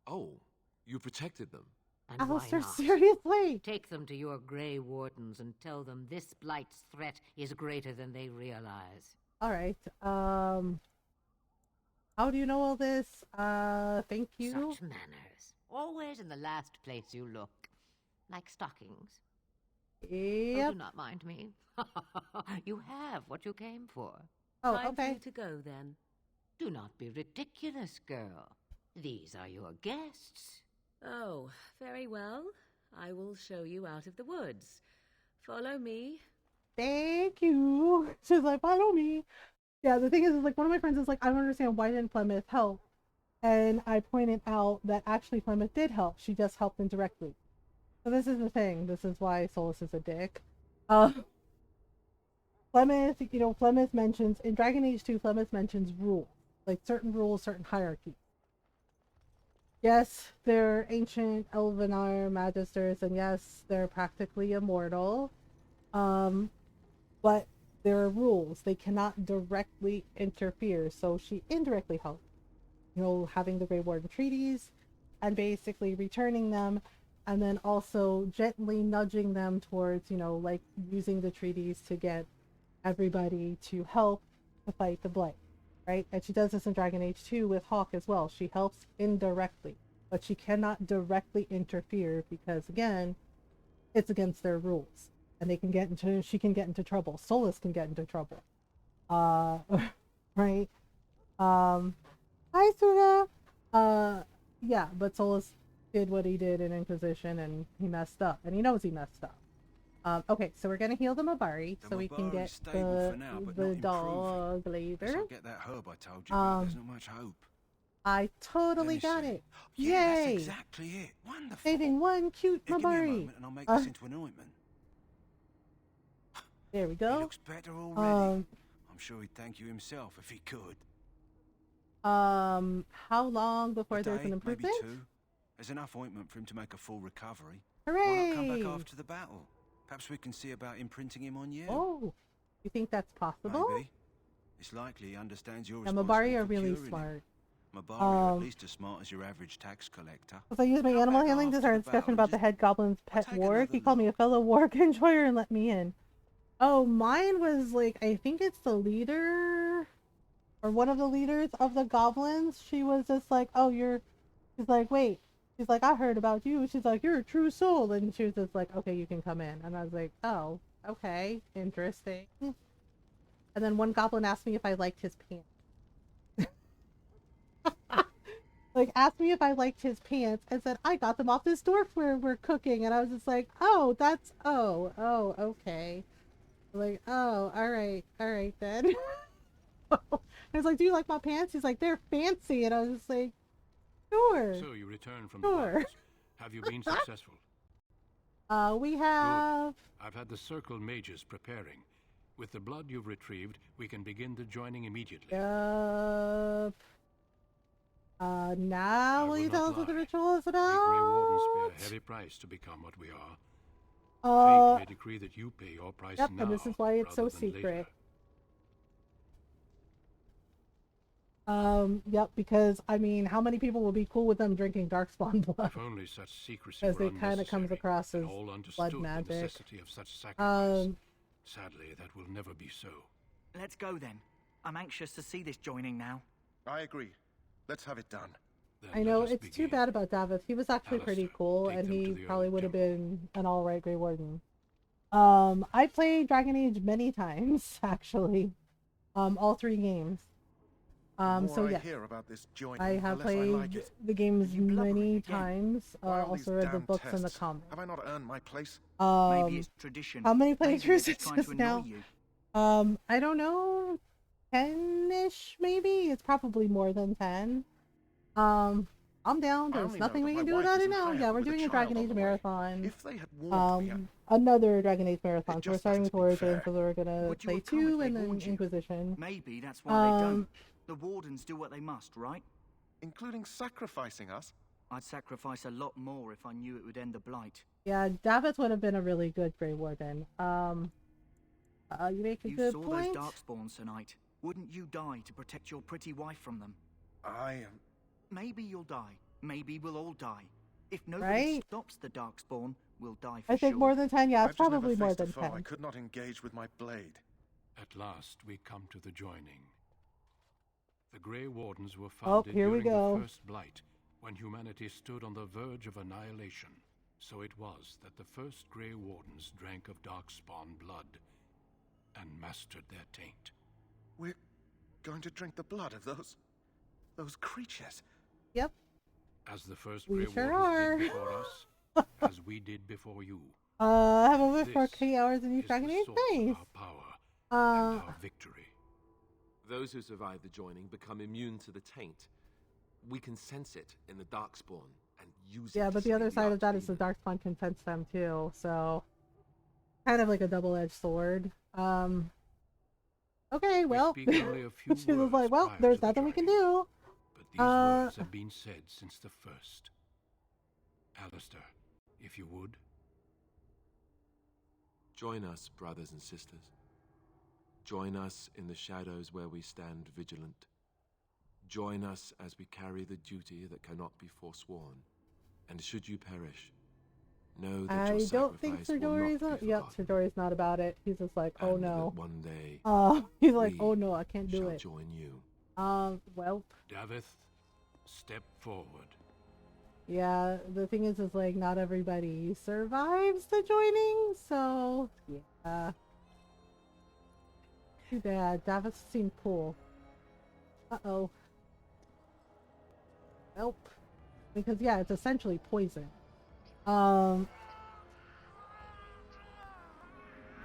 You protected them? And Alistair, why not? seriously? Take them to your Grey Wardens and tell them this blight's threat is greater than they realize. Alright, how do you know all this? Thank you. Such manners. Always in the last place you look. Like stockings. Yep. Oh, do not mind me. You have what you came for. Oh, Time okay. for you to go, then. Do not be ridiculous, girl. These are your guests. Oh, very well. I will show you out of the woods. Follow me. Thank you. She's like, follow me. Yeah, the thing is like, one of my friends is like, I don't understand, why didn't Plymouth help? And I pointed out that actually Plymouth did help. She just helped indirectly. So this is the thing. This is why Solus is a dick. Plymouth, Plymouth mentions, in Dragon Age 2, Plymouth mentions rules. Like certain rules, certain hierarchies. Yes, they're ancient Elvenar magisters, and yes, they're practically immortal. But there are rules. They cannot directly interfere, so she indirectly helped. Having the Grey Warden treaties and basically returning them and then also gently nudging them towards, like using the treaties to get everybody to help to fight the Blight, right? And she does this in Dragon Age 2 with Hawk as well. She helps indirectly, but she cannot directly interfere because, again, it's against their rules, and she can get into trouble. Solus can get into trouble. Right? Hi, Suna! Yeah, but Solus did what he did in Inquisition, and he messed up, and he knows he messed up. Okay, so we're gonna heal the Mabari so we can get the dog later. I'll get that herb I told you about. There's not much hope. I totally got it. Yeah, that's Yay! exactly it. Wonderful. Saving one cute Give me a Mabari. moment and I'll make this into an ointment. There we go. He looks better already. I'm sure he'd thank you himself if he could. How long before there's an improvement? Maybe 2. There's enough ointment for him to make a full recovery. Hooray! Why not come back after the battle? Perhaps we can see about imprinting him on you. Oh, you think that's possible? Maybe. It's likely he understands your Yeah, Mabari are really smart. Mabari are at least as smart as your average tax collector. As I used my animal handling to start a discussion about the head goblin's pet warg, he called me a fellow warg enjoyer and let me in. Oh, mine was like, I think it's the leader, or one of the leaders of the goblins. She was just like, she's like, wait. She's like, I heard about you. She's like, you're a true soul. And she was just like, okay, you can come in. And I was like, oh, okay, interesting. And then one goblin asked me if I liked his pants. Like, asked me if I liked his pants and said, I got them off this dwarf where we're cooking. And I was just like, oh, okay. Like, oh, all right then. I was like, do you like my pants? He's like, they're fancy. And I was just like, sure. So you return from the wilds. Have you been successful? We have... Good. I've had the Circle mages preparing. With the blood you've retrieved, we can begin the joining immediately. Now will you tell us what the ritual is about? The Grey Wardens pay a heavy price to become what we are. Fate may decree that you pay your price now. And this is why it's so secret. Yep, because, I mean, how many people will be cool with them drinking Darkspawn blood? If only such secrecy Because were it kind of comes across as all blood the magic. necessity of such sacrifice. Sadly, that will never be so. Let's go then. I'm anxious to see this joining now. I agree. Let's have it done. Then I know, it's too bad about Davith. He was actually pretty cool, and he probably would have been an alright Grey Warden. I played Dragon Age many times, actually. All 3 games. So yeah, I have played the games many times. Also read the books and the comics. Have I not earned my place? Maybe it's tradition. How many playthroughs is this now? I don't know, 10-ish maybe. It's probably more than 10. I'm down. There's nothing we can do about it now. Yeah, we're doing a Dragon Age marathon. If they had warned me, another Dragon Age marathon. So we're starting with Origins, so we're gonna play 2 and then Inquisition. Maybe that's why they don't. The Wardens do what they must, right? Including sacrificing us? I'd sacrifice a lot more if I knew it would end the Blight. Yeah, Davith would have been a really good Grey Warden. You make a good point. You saw those Darkspawns tonight. Wouldn't you die to protect your pretty wife from them? Maybe you'll die. Maybe we'll all die. If nobody stops the Darkspawn, we'll die for sure. I think more than 10. Yeah, it's probably more than 10. I could not engage with my blade. At last, we come to the joining. The Grey Wardens were founded here we during go. the First Blight, when humanity stood on the verge of annihilation. So it was that the first Grey Wardens drank of Darkspawn blood and mastered their taint. We're going to drink the blood of those creatures? Yep. As the first We Grey sure Wardens are. did before us, as we did before you. I have over 4K hours in This Dragon is Age. the source of Nice. our power and our victory. Those who survive the joining become immune to the taint. We can sense it in the Darkspawn and use it. Yeah, to but the slay other side of that is Archdemon. the Darkspawn can sense them too, so kind of like a double-edged sword. Okay, well, speak only a few she was words like, well, prior there's to the nothing we can do. But these words have been said since the first. Alistair, if you would. Join us, brothers and sisters. Join us in the shadows where we stand vigilant. Join us as we carry the duty that cannot be forsworn. And should you perish, Know that I your don't think sacrifice Sir will Dory's not not. be Yep, forgotten, Sir Dory's not about it. He's just like, oh and no. that one day He's like, we oh no, I can't do shall it. join you. Well. Davith, step forward. Yeah, the thing is like not everybody survives the joining, so yeah. Too bad. Davith seemed cool. Uh-oh. Nope. Because yeah, it's essentially poison. Oh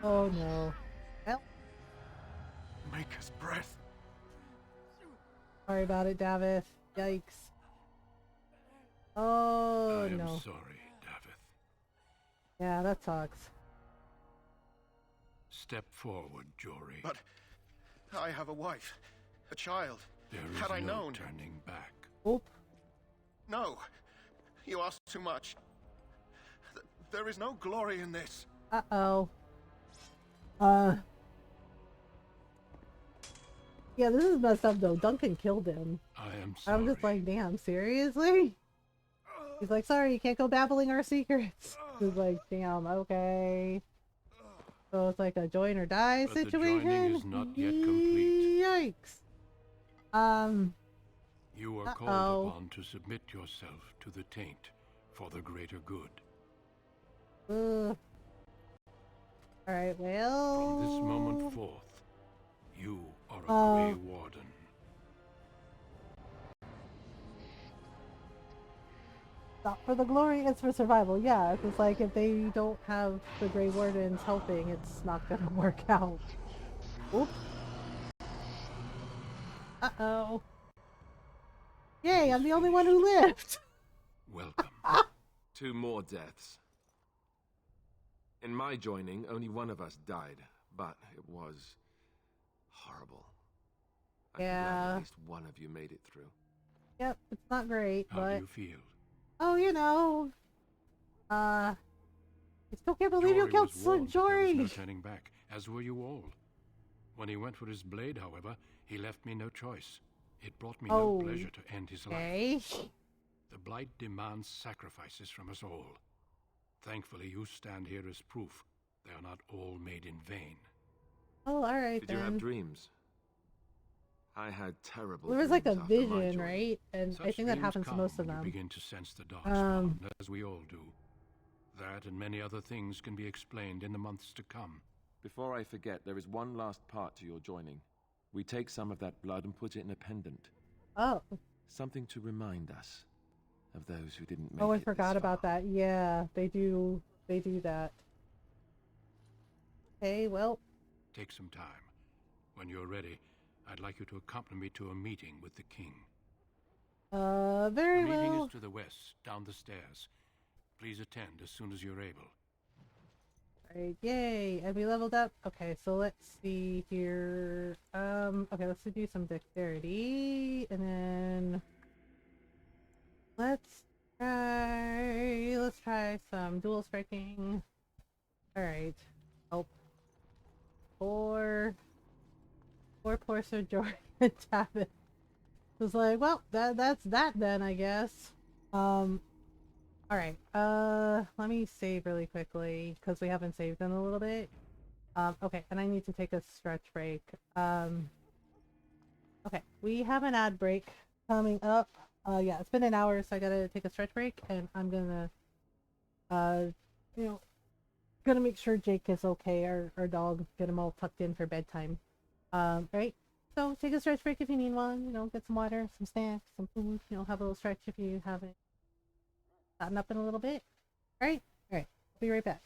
no. Well. Maker's breath. Sorry about it, Davith. Yikes. Oh I am no. sorry, Davith. Yeah, that sucks. Step forward, Jory. But I have a wife, a child. There is Had I no known. turning back. Oop. No, you ask too much. There is no glory in this. Uh-oh. Yeah, this is messed up though. Duncan killed him. I am sorry. I'm just like, damn, seriously? He's like, sorry, you can't go babbling our secrets. He's like, damn, okay. So it's like a join or die But situation? the joining is not yet complete. Yikes. You are called upon to submit yourself to the taint for the greater good. Alright, well... From this moment forth, you are a Grey Warden. Not for the glory, it's for survival. Yeah, it's like if they don't have the Grey Wardens helping, it's not gonna work out. Oop. Uh-oh. Yay, I'm the only one who lived! Welcome. 2 more deaths. In my joining, only one of us died, but it was horrible. I'm glad at least one of you made it through. Yep, it's not great, How but... do you feel? Oh, you know... I still can't believe you killed Jory! There was no turning back, as were you all. When he went for his blade, however, he left me no choice. It brought me no pleasure to end his life. The Blight demands sacrifices from us all. Thankfully, you stand here as proof they are not all made in vain. Oh, alright Did then. you have dreams? I had terrible There was like a dreams after my vision, joining. right? And Such I think that dreams happens to come most of when them. You begin to sense the darkspawn, as we all do. That and many other things can be explained in the months to come. Before I forget, there is one last part to your joining. We take some of that blood and put it in a pendant. Oh. Something to remind us of those who didn't make Oh, I it forgot about that. Yeah, they do that. Okay, well. Take some time. When you're ready, I'd like you to accompany me to a meeting with the king. Very well. The meeting well. is to the west, down the stairs. Please attend as soon as you're able. Alright, yay! And we leveled up. Okay, so let's see here. Okay, let's do some dexterity, and then let's try some dual striking. Alright. Oh. Poor Sir Jordan Tabit. Was like, well, that's that then, I guess. Alright, let me save really quickly, because we haven't saved in a little bit. Okay, and I need to take a stretch break. Okay, we have an ad break coming up. Yeah, it's been an hour, so I gotta take a stretch break, and I'm gonna, gonna make sure Jake is okay, our dog, get him all tucked in for bedtime. Right? So, take a stretch break if you need one, get some water, some snacks, some food, have a little stretch if you haven't gotten up in a little bit. Alright? Alright. I'll be right back.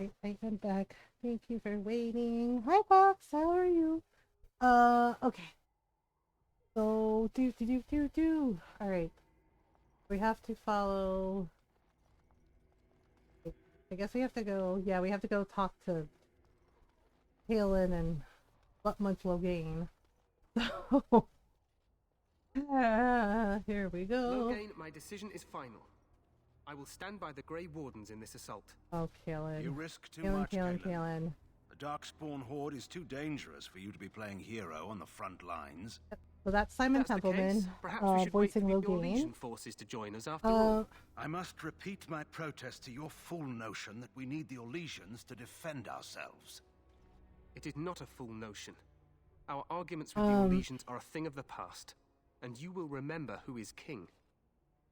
I'm back. Thank you for waiting. Hi, Box. How are you? Okay. So, do. All right. We have to follow. I guess we have to go. Yeah, we have to go talk to Halen and Munch Logain. So, here we go. Logain, my decision is final. I will stand by the Grey Wardens in this assault. Oh, Kalen. You risk too much, Kalen. The Darkspawn Horde is too dangerous for you to be playing hero on the front lines. So that's Simon Templeman, voicing Logain. Forces to join us after all. I must repeat my protest to your fool notion that we need the Orlesians to defend ourselves. It is not a fool notion. Our arguments with the Orlesians are a thing of the past, and you will remember who is king.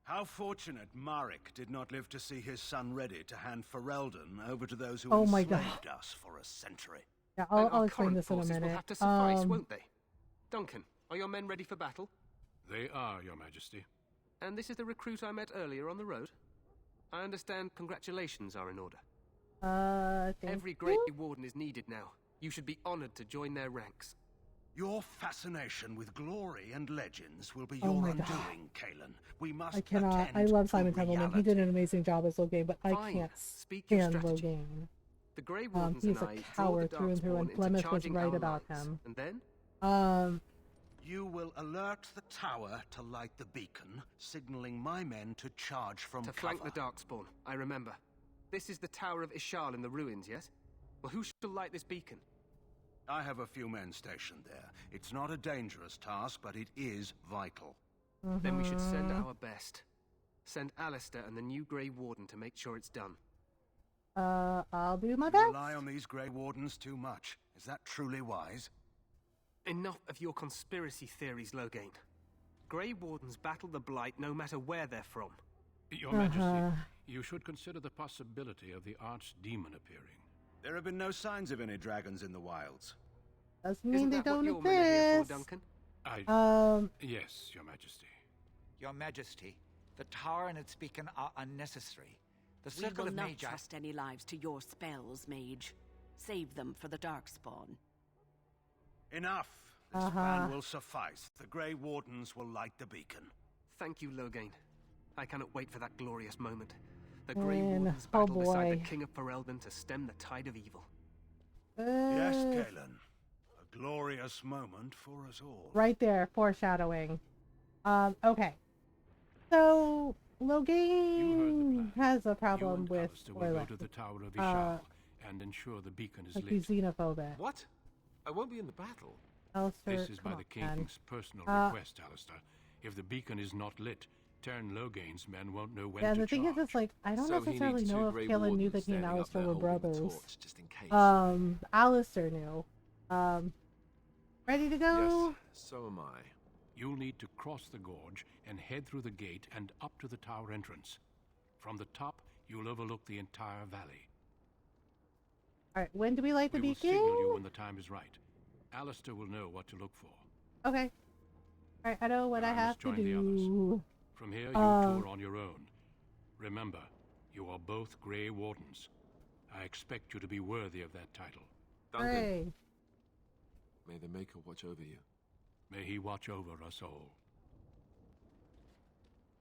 How fortunate Marek did not live to see his son ready to hand Ferelden over to those who enslaved us for a century. Yeah, I'll explain this in a minute. Will have to suffice, won't they? Duncan, are your men ready for battle? They are, Your Majesty. And this is the recruit I met earlier on the road? I understand congratulations are in order. Every Grey Warden is needed now. You should be honored to join their ranks. Your fascination with glory and legends will be your undoing, Kalen. We must I cannot. I love Simon Templeman. He did an amazing job as Logain, but I can't stand Logain. The Grey Wardens he's a coward through and through, and Clemens was right about him. And then? You will alert the tower to light the beacon, signaling my men to charge from cover. To flank the Darkspawn, I remember. This is the Tower of Ishal in the ruins, yes? Well, who shall light this beacon? I have a few men stationed there. It's not a dangerous task, but it is vital. Then we should send our best. Send Alistair and the new Grey Warden to make sure it's done. I'll do my You best. rely on these Grey Wardens too much. Is that truly wise? Enough of your conspiracy theories, Logain. Grey Wardens battle the Blight no matter where they're from. Your Majesty, you should consider the possibility of the Archdemon appearing. There have been no signs of any dragons in the wilds. Doesn't mean they don't exist. Here for, exist. Duncan? Yes, Your Majesty. Your Majesty, the tower and its beacon are unnecessary. The We circle will of not Magi... trust any lives to your spells, Mage. Save them for the Darkspawn. Enough. This plan will suffice. The Grey Wardens will light the beacon. Thank you, Logain. I cannot wait for that glorious moment. The Grey Wardens battle beside the King of Ferelden to stem the tide of evil. Yes, Galen. A glorious moment for us all. Right there, foreshadowing. Okay. So, Logain has a problem with will go to the Tower of Ishal and ensure the beacon is lit. He's xenophobic. What? I won't be in the battle. Alistair, This is by the King's personal request, Alistair. If the beacon is not lit, Tern Logain's men won't know when to charge. Yeah, the thing is, it's like, I don't necessarily know if Kalen knew that he and Alistair were brothers. Just in case. Alistair knew. Ready to go? Yes, so am I. You'll need to cross the gorge and head through the gate and up to the tower entrance. From the top, you'll overlook the entire valley. Alright, when do we light the beacon? We will signal you when the time is right. Alistair will know what to look for. Okay. Alright, I know what I have to do. From here, you tour on your own. Remember, you are both Grey Wardens. I expect you to be worthy of that title. Duncan, Hooray. may the Maker watch over you. May he watch over us all.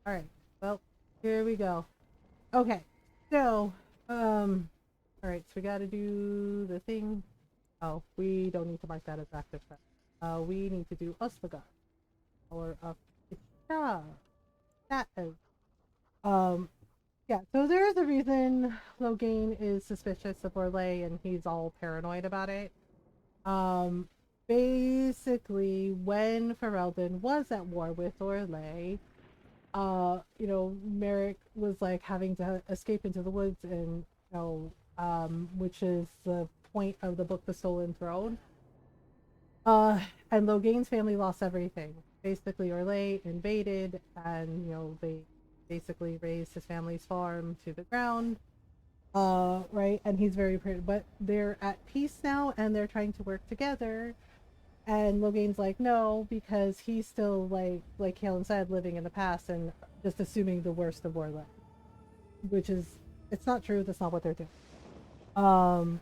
Alright, well, here we go. Okay, so, alright, so we gotta do the thing. Oh, we don't need to mark that as active. We need to do Osvagar. Or, that is. Yeah, so there is a reason Logain is suspicious of Orlais and he's all paranoid about it. Basically, when Ferelden was at war with Orlais, you know, Merrick was like having to escape into the woods and, you know, which is the point of the book The Stolen Throne. And Logain's family lost everything. Basically, Orlais invaded and, you know, they basically razed his family's farm to the ground. Right? And he's very pretty, but they're at peace now and they're trying to work together. And Logain's like, no, because he's still, like Halen said, living in the past and just assuming the worst of Orlais. Which is, it's not true, that's not what they're doing. Um,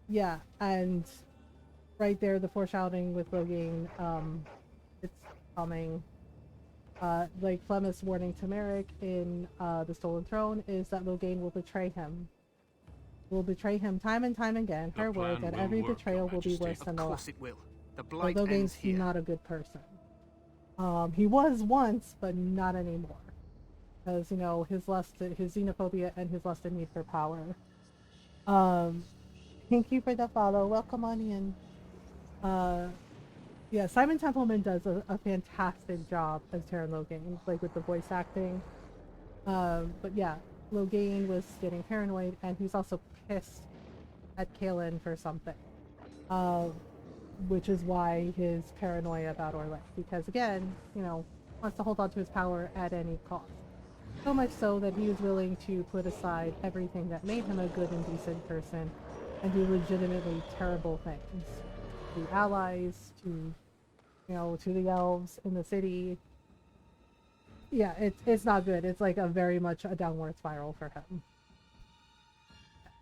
yeah, and right there, the foreshadowing with Logain, it's coming. Like Flemeth's warning to Merrick in The Stolen Throne is that Logain will betray him. Will betray him time and time again. Her word that every betrayal will be worse than the last. Of course it will. The blight So ends Logain's here. not a good person. He was once, but not anymore. Because, you know, his xenophobia and his lust and need for power. Thank you for the follow. Welcome on in. Yeah, Simon Templeman does a fantastic job as Terran Logain, like with the voice acting. But yeah, Logain was getting paranoid, and he's also pissed at Kaelin for something. Which is why his paranoia about Orlais. Because again, you know, wants to hold on to his power at any cost. So much so that he was willing to put aside everything that made him a good and decent person and do legitimately terrible things. To allies, to, you know, to the elves in the city. Yeah, it's not good. It's like a very much a downward spiral for him.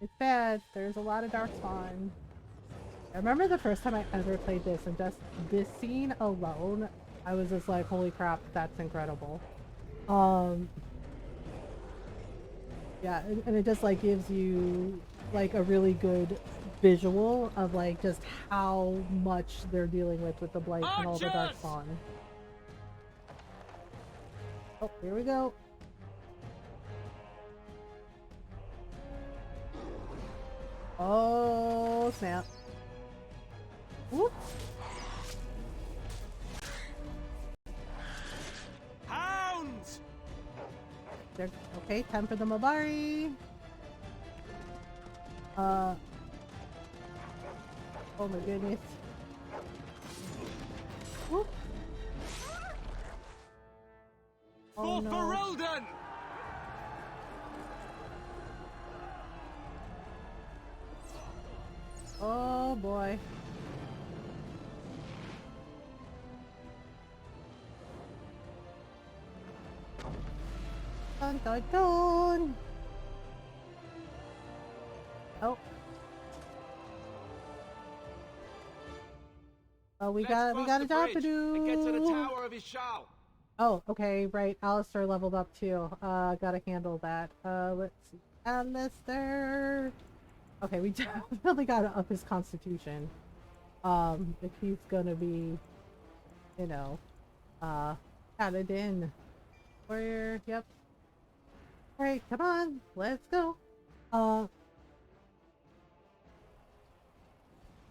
It's bad. There's a lot of darkspawn. I remember the first time I ever played this, and just this scene alone, I was just like, holy crap, that's incredible. Yeah, and it just like gives you like a really good visual of like just how much they're dealing with the blight and all the darkspawn. Oh, here we go. Oh, snap. Whoop. Hounds! Okay, time for the Mabari. Oh my goodness. Whoop. Oh no. Ferelden! Oh boy. Dun dun dun! Oh. Oh, we got a job to do. And get to the Tower of Ishal. Oh, okay, right. Alistair leveled up too. Gotta handle that. Let's see. Alistair. Okay, we definitely gotta up his constitution. If he's gonna be, you know, added in. Warrior, yep. Alright, come on, let's go.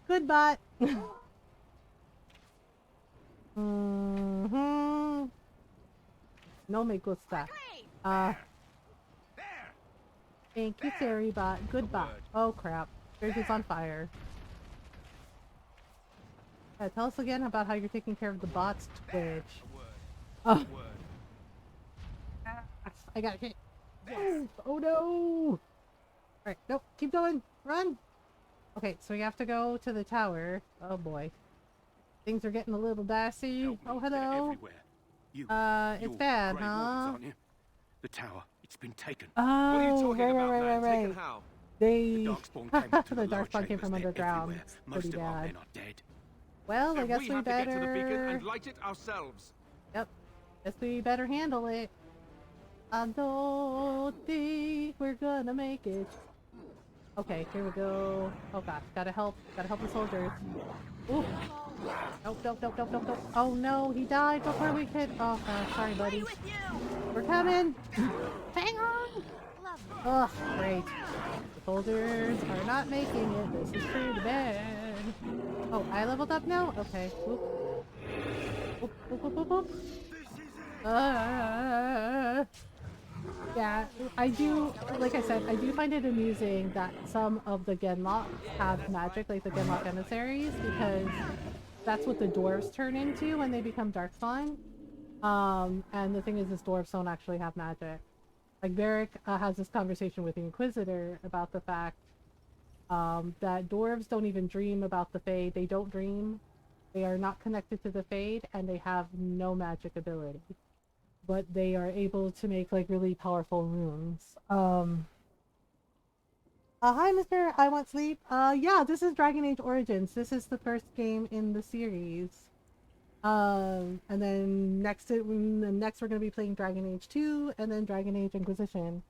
Good bot. No me gusta. Thank you, Fairy bot. Good bot. Oh crap. Yours is on fire. Tell us again about how you're taking care of the bots, Twitch. Oh. I got hit. Oh no! Alright, nope, keep going. Run! Okay, so we have to go to the tower. Oh boy. Things are getting a little dicey. Oh, hello. It's bad, huh? The tower, it's been taken. Oh, what are you talking about, man? right. Taken how? They... The Darkspawn came from underground. Most Pretty of our bad. men are dead. Well, I guess we we have better... to get to the beacon and light it ourselves. Yep. Guess we better handle it. I don't think we're gonna make it. Okay, here we go. Oh gosh, gotta help the soldiers. Ooh. Nope. Oh no, he died before we could. Oh gosh, sorry buddy. We're coming! Hang on! Ugh, great. The soldiers are not making it. This is pretty bad. Oh, I leveled up now? Okay. Whoop. Whoop. Yeah, I do, like I said, I do find it amusing that some of the Genlocks have magic, like the Genlock emissaries, because that's what the dwarves turn into when they become Darkspawn. And the thing is, dwarves don't actually have magic. Like, Varric has this conversation with the Inquisitor about the fact that dwarves don't even dream about the Fade. They don't dream. They are not connected to the Fade, and they have no magic ability. But they are able to make like really powerful runes. Hi, Mr. I Want Sleep. Yeah, this is Dragon Age Origins. This is the first game in the series. And then next we're going to be playing Dragon Age 2 and then Dragon Age Inquisition.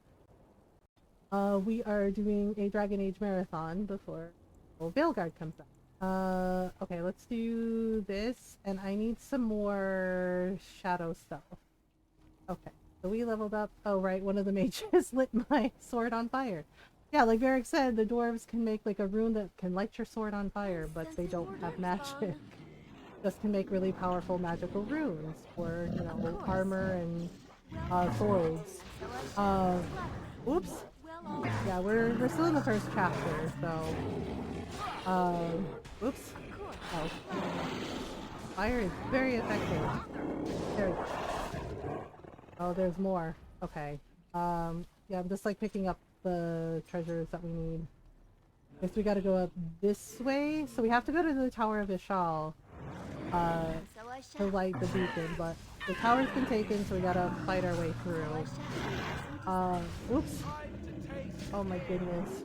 We are doing a Dragon Age marathon before Veilguard comes out. Okay, let's do this, and I need some more shadow stuff. Okay, so we leveled up. Oh, right, one of the mages lit my sword on fire. Yeah, like Varric said, the dwarves can make like a rune that can light your sword on fire, but they don't have magic. Just can make really powerful magical runes for, you know, armor and swords. Oops. Yeah, we're still in the first chapter, so oops. Oh. Fire is very effective. There we go. Oh, there's more. Okay. Yeah, I'm just like picking up the treasures that we need. Guess we gotta go up this way. So we have to go to the Tower of Ishal to light the beacon, but the tower's been taken, so we gotta fight our way through. Oops. Oh my goodness.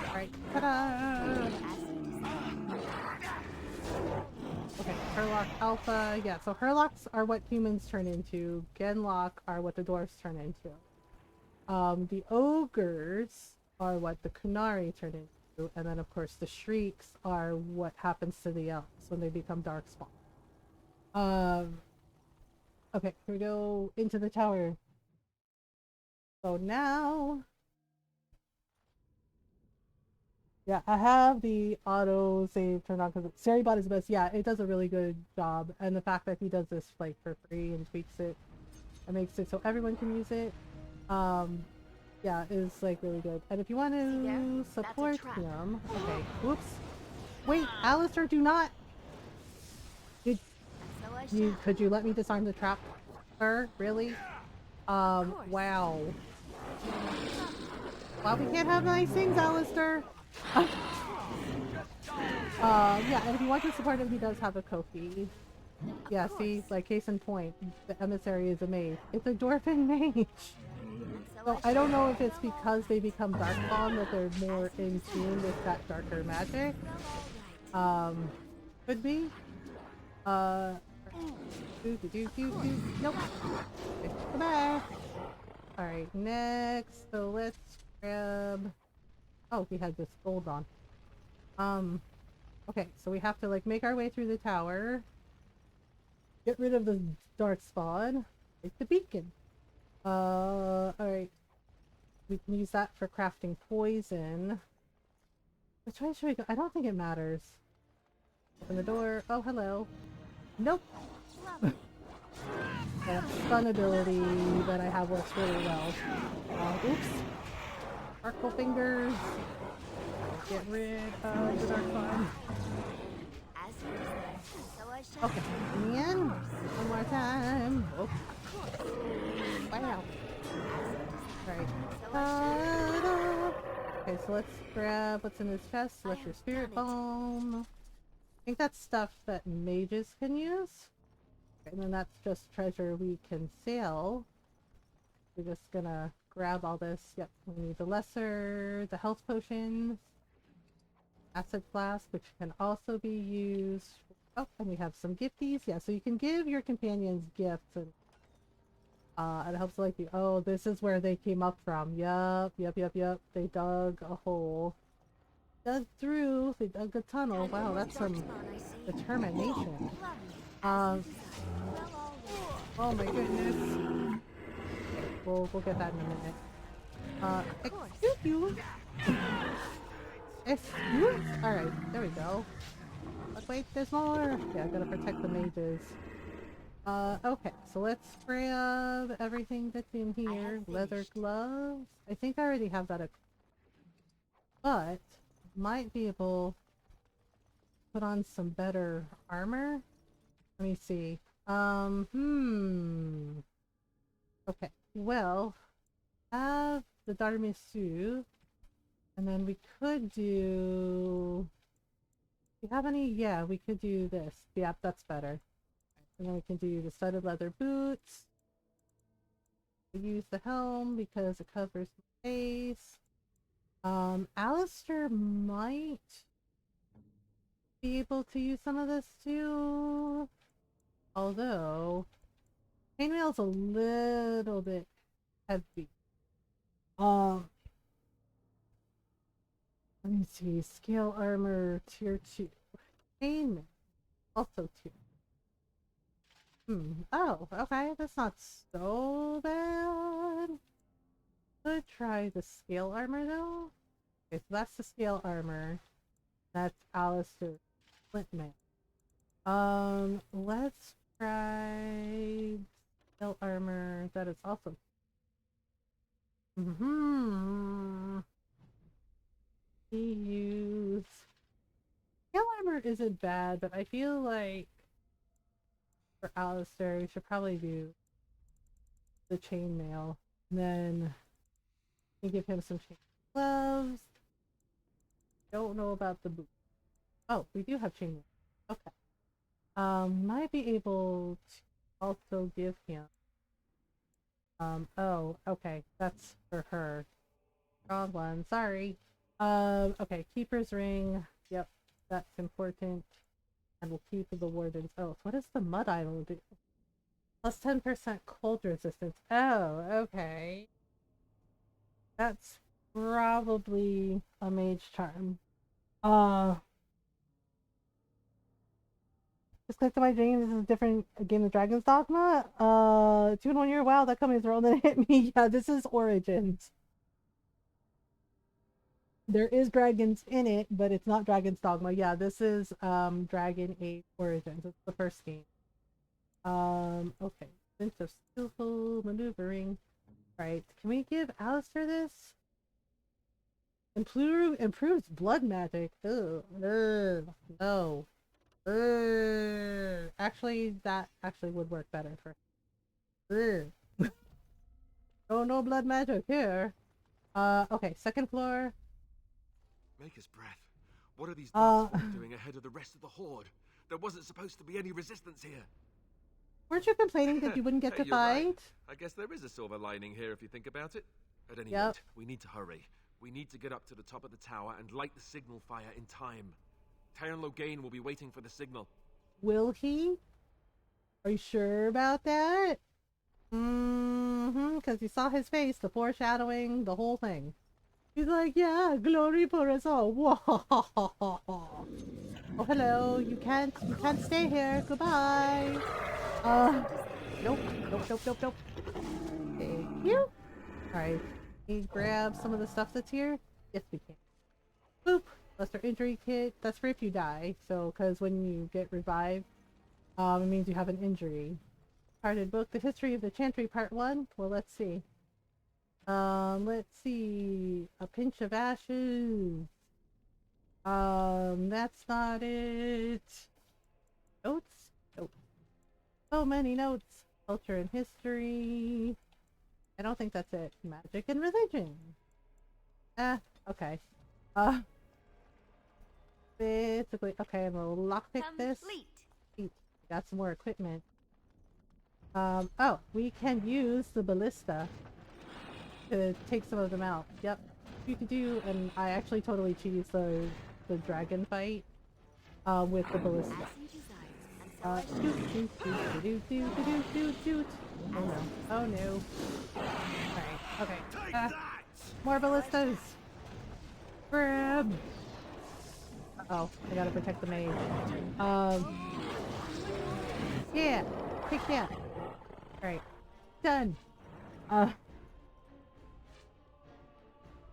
Alright, ta-da! Okay, Herlock Alpha. Yeah, so Herlocks are what humans turn into. Genlock are what the dwarves turn into. The ogres are what the Kunari turn into. And then, of course, the Shrieks are what happens to the elves when they become Darkspawn. Okay, here we go into the tower. So now... Yeah, I have the auto save turned on because Seribot is best. Yeah, it does a really good job. And the fact that he does this like for free and tweaks it and makes it so everyone can use it, yeah, is like really good. And if you want to support him, okay, whoops. Wait, Alistair, do not! Could you let me disarm the trap, sir? Really? Wow. Wow, we can't have nice things, Alistair! Yeah, and if you want to support him, he does have a Ko-fi. Yeah, see, like case in point, the emissary is a mage. It's a dwarven mage! So I don't know if it's because they become Darkspawn that they're more in tune with that darker magic. Could be. Nope. Okay, come back! Alright, next, so let's grab... Oh, he had this gold on. Okay, so we have to like make our way through the tower, get rid of the Darkspawn, take the beacon. Alright. We can use that for crafting poison. Which way should we go? I don't think it matters. Open the door. Oh, hello. Nope. That stun ability that I have works really well. Oops. Sparkle fingers. Get rid of the Darkspawn. Okay, and one more time. Oh. Wow. Alright. Okay, so let's grab what's in this chest. Celestial Spirit Bomb. I think that's stuff that mages can use. Okay, and then that's just treasure we can sell. We're just gonna grab all this. Yep, we need the health potions. Acid flask, which can also be used. Oh, and we have some gifties. Yeah, so you can give your companions gifts, and it helps like you. Oh, this is where they came up from. Yup. They dug a hole. They dug a tunnel. Wow, that's some determination. Oh my goodness. Okay, we'll get that in a minute. Excuse you. Alright, there we go. But wait, there's more! Yeah, I gotta protect the mages. Okay, so let's grab everything that's in here. Leather gloves. I think I already have that but might be able to put on some better armor. Let me see. Okay, well, have the Darmisu. And then we could do... Do you have any? Yeah, we could do this. Yep, that's better. And then we can do the studded leather boots. We use the helm because it covers face. Alistair might be able to use some of this too. Although, chainmail's a little bit heavy. Let me see. Scale armor tier 2. Chainmail also tier. Oh, okay. That's not so bad. Could try the scale armor though. Okay, so that's the scale armor. That's Alistair Flint Man. Let's try scale armor. That is awesome. Use scale armor isn't bad, but I feel like for Alistair, we should probably do the chainmail. And then we give him some chain gloves. Don't know about the boot. Oh, we do have chainmail. Okay. Might be able to also give him. Oh, okay. That's for her. Wrong one. Sorry. Okay. Keeper's ring. Yep. That's important. And we'll keep the warden's oath. What does the mud idol do? Plus 10% cold resistance. Oh, okay. That's probably a mage charm. Just clicked on my dream. This is a different game of Dragon's Dogma. 2 in 1 year. Wow, that company's rolling and hit me. Yeah, this is Origins. There is dragons in it, but it's not Dragon's Dogma. Yeah, this is Dragon Age Origins. It's the first game. Okay. Sense of skillful maneuvering. Right. Can we give Alistair this? Improves blood magic. Ugh. No. Actually, that actually would work better for him. Oh, no blood magic here. Okay, second floor. Maker's breath. What are these darkspawn doing ahead of the rest of the horde? There wasn't supposed to be any resistance here. Weren't you complaining that you wouldn't get to You're fight? right. I guess there is a silver lining here if you think about it. At any rate, we need to hurry. We need to get up to the top of the tower and light the signal fire in time. Taron Logain will be waiting for the signal. Will he? Are you sure about that? Because you saw his face, the foreshadowing, the whole thing. He's like, yeah, glory for us all. Whoa. Oh, hello. You can't stay here. Goodbye. Nope. Thank you. Alright. Can you grab some of the stuff that's here? Yes, we can. Boop. Lesser injury kit. That's for if you die. So, because when you get revived, it means you have an injury. Parted book. The history of the Chantry Part 1. Well, let's see. Let's see. A pinch of ashes. That's not it. Notes? Nope. So many notes. Culture and history. I don't think that's it. Magic and religion. Okay. Basically, okay, and we'll lockpick this. Got some more equipment. Oh, we can use the ballista to take some of them out. Yep. You could do, and I actually totally cheesed the dragon fight with the ballista. Shoot. Oh no. Alright, okay. More ballistas! Grab! Uh-oh, I gotta protect the mage. Yeah! Take that! Alright. Done!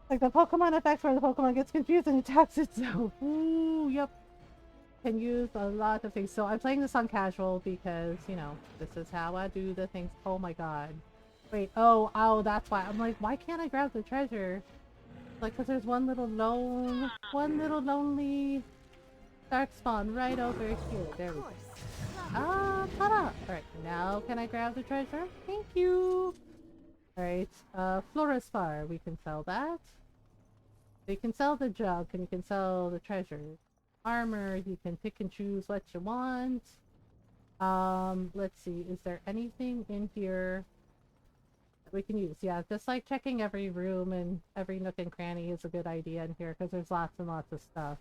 Like the Pokemon effects where the Pokemon gets confused and attacks itself. Ooh, yep. Can use a lot of things. So I'm playing this on casual because, you know, this is how I do the things. Oh my god. Wait, oh, that's why. I'm like, why can't I grab the treasure? Like, because there's one little lonely darkspawn right over here. There we go. Ta-da! Alright, now can I grab the treasure? Thank you! Alright, Floraspar, we can sell that. You can sell the jug, and you can sell the treasure. Armor, you can pick and choose what you want. Let's see, is there anything in here we can use. Yeah, just like checking every room and every nook and cranny is a good idea in here because there's lots and lots of stuff.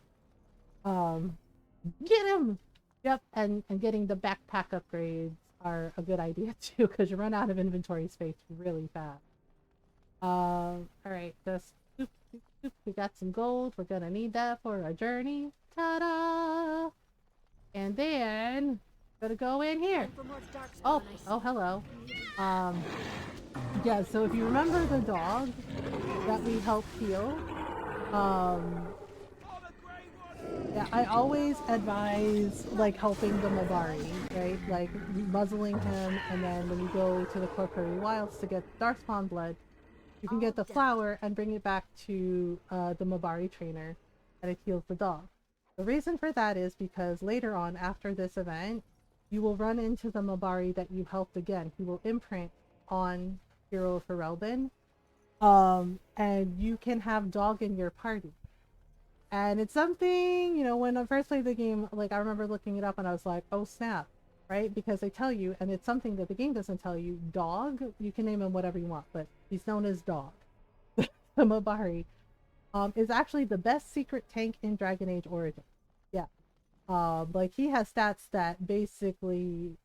Get him! Yep, and getting the backpack upgrades are a good idea too because you run out of inventory space really fast. Alright, just boop, boop, boop. We got some gold. We're gonna need that for our journey. Ta-da! And then gonna go in here. Oh, hello. Yeah, so if you remember the dog that we helped heal, yeah, I always advise, like, helping the Mabari, right? Like, muzzling him, and then when you go to the Cloakberry Wilds to get Darkspawn blood, you can get the flower and bring it back to the Mabari trainer, and it heals the dog. The reason for that is because later on, after this event, you will run into the Mabari that you helped again. He will imprint on Hero of Ferelden, and you can have dog in your party. And it's something, you know, when I first played the game, like, I remember looking it up and I was like, oh snap, right? Because they tell you, and it's something that the game doesn't tell you, dog, you can name him whatever you want, but he's known as Dog. The Mabari is actually the best secret tank in Dragon Age Origins. Yeah. Like, he has stats that basically,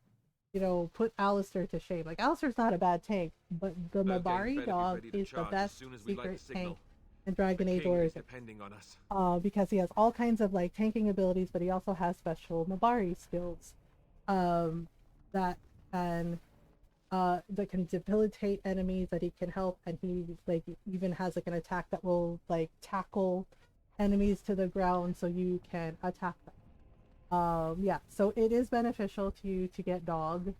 you know, put Alistair to shame. Like, Alistair's not a bad tank, but the Mabari dog is the best secret tank in Dragon Age Origins. Depending on us. Because he has all kinds of, like, tanking abilities, but he also has special Mabari skills that can debilitate enemies, that he can help, and he, like, even has, like, an attack that will, like, tackle enemies to the ground so you can attack them. Yeah, so it is beneficial to you to get dog, you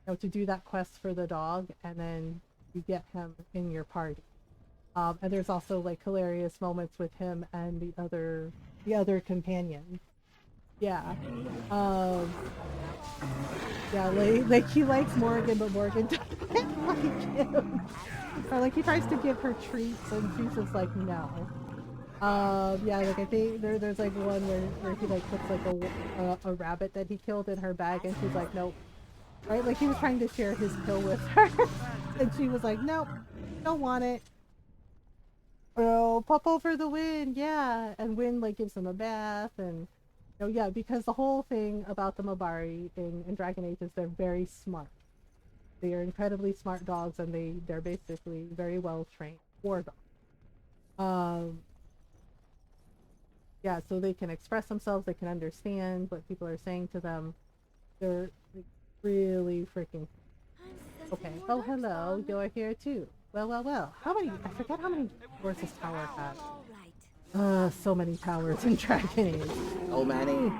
know, to do that quest for the dog, and then you get him in your party. And there's also, like, hilarious moments with him and the other companions. Yeah. Yeah, like he likes Morgan, but Morgan doesn't like him. Or, like, he tries to give her treats, and she's just like, no. Yeah, like, I think there's like one where he, like, puts, like, a rabbit that he killed in her bag, and she's like, nope. Right? Like, he was trying to share his kill with her, and she was like, nope, don't want it. Oh, Popo for the win, yeah. And Win, like, gives him a bath, and, you know, yeah, because the whole thing about the Mabari in Dragon Age is they're very smart. They are incredibly smart dogs, and they're basically very well trained war dogs. Yeah, so they can express themselves, they can understand what people are saying to them. They're, like, really freaking... Okay, oh hello, you're here too. Well. How many? I forget how many doors this tower has. So many towers in Dragon Age. So many.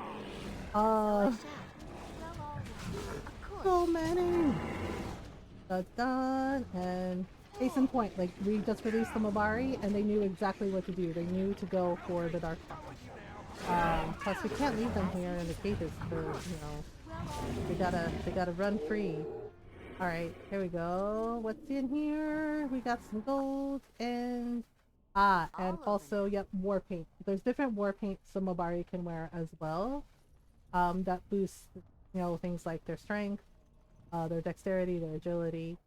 So many. Done. And case in point, like, we just released the Mabari, and they knew exactly what to do. They knew to go for the Dark Tower. Plus, we can't leave them here in the cages for, you know, they gotta run free. Alright, here we go. What's in here? We got some gold and also, yep, war paint. There's different war paints some Mabari can wear as well. That boosts, you know, things like their strength, their dexterity, their agility.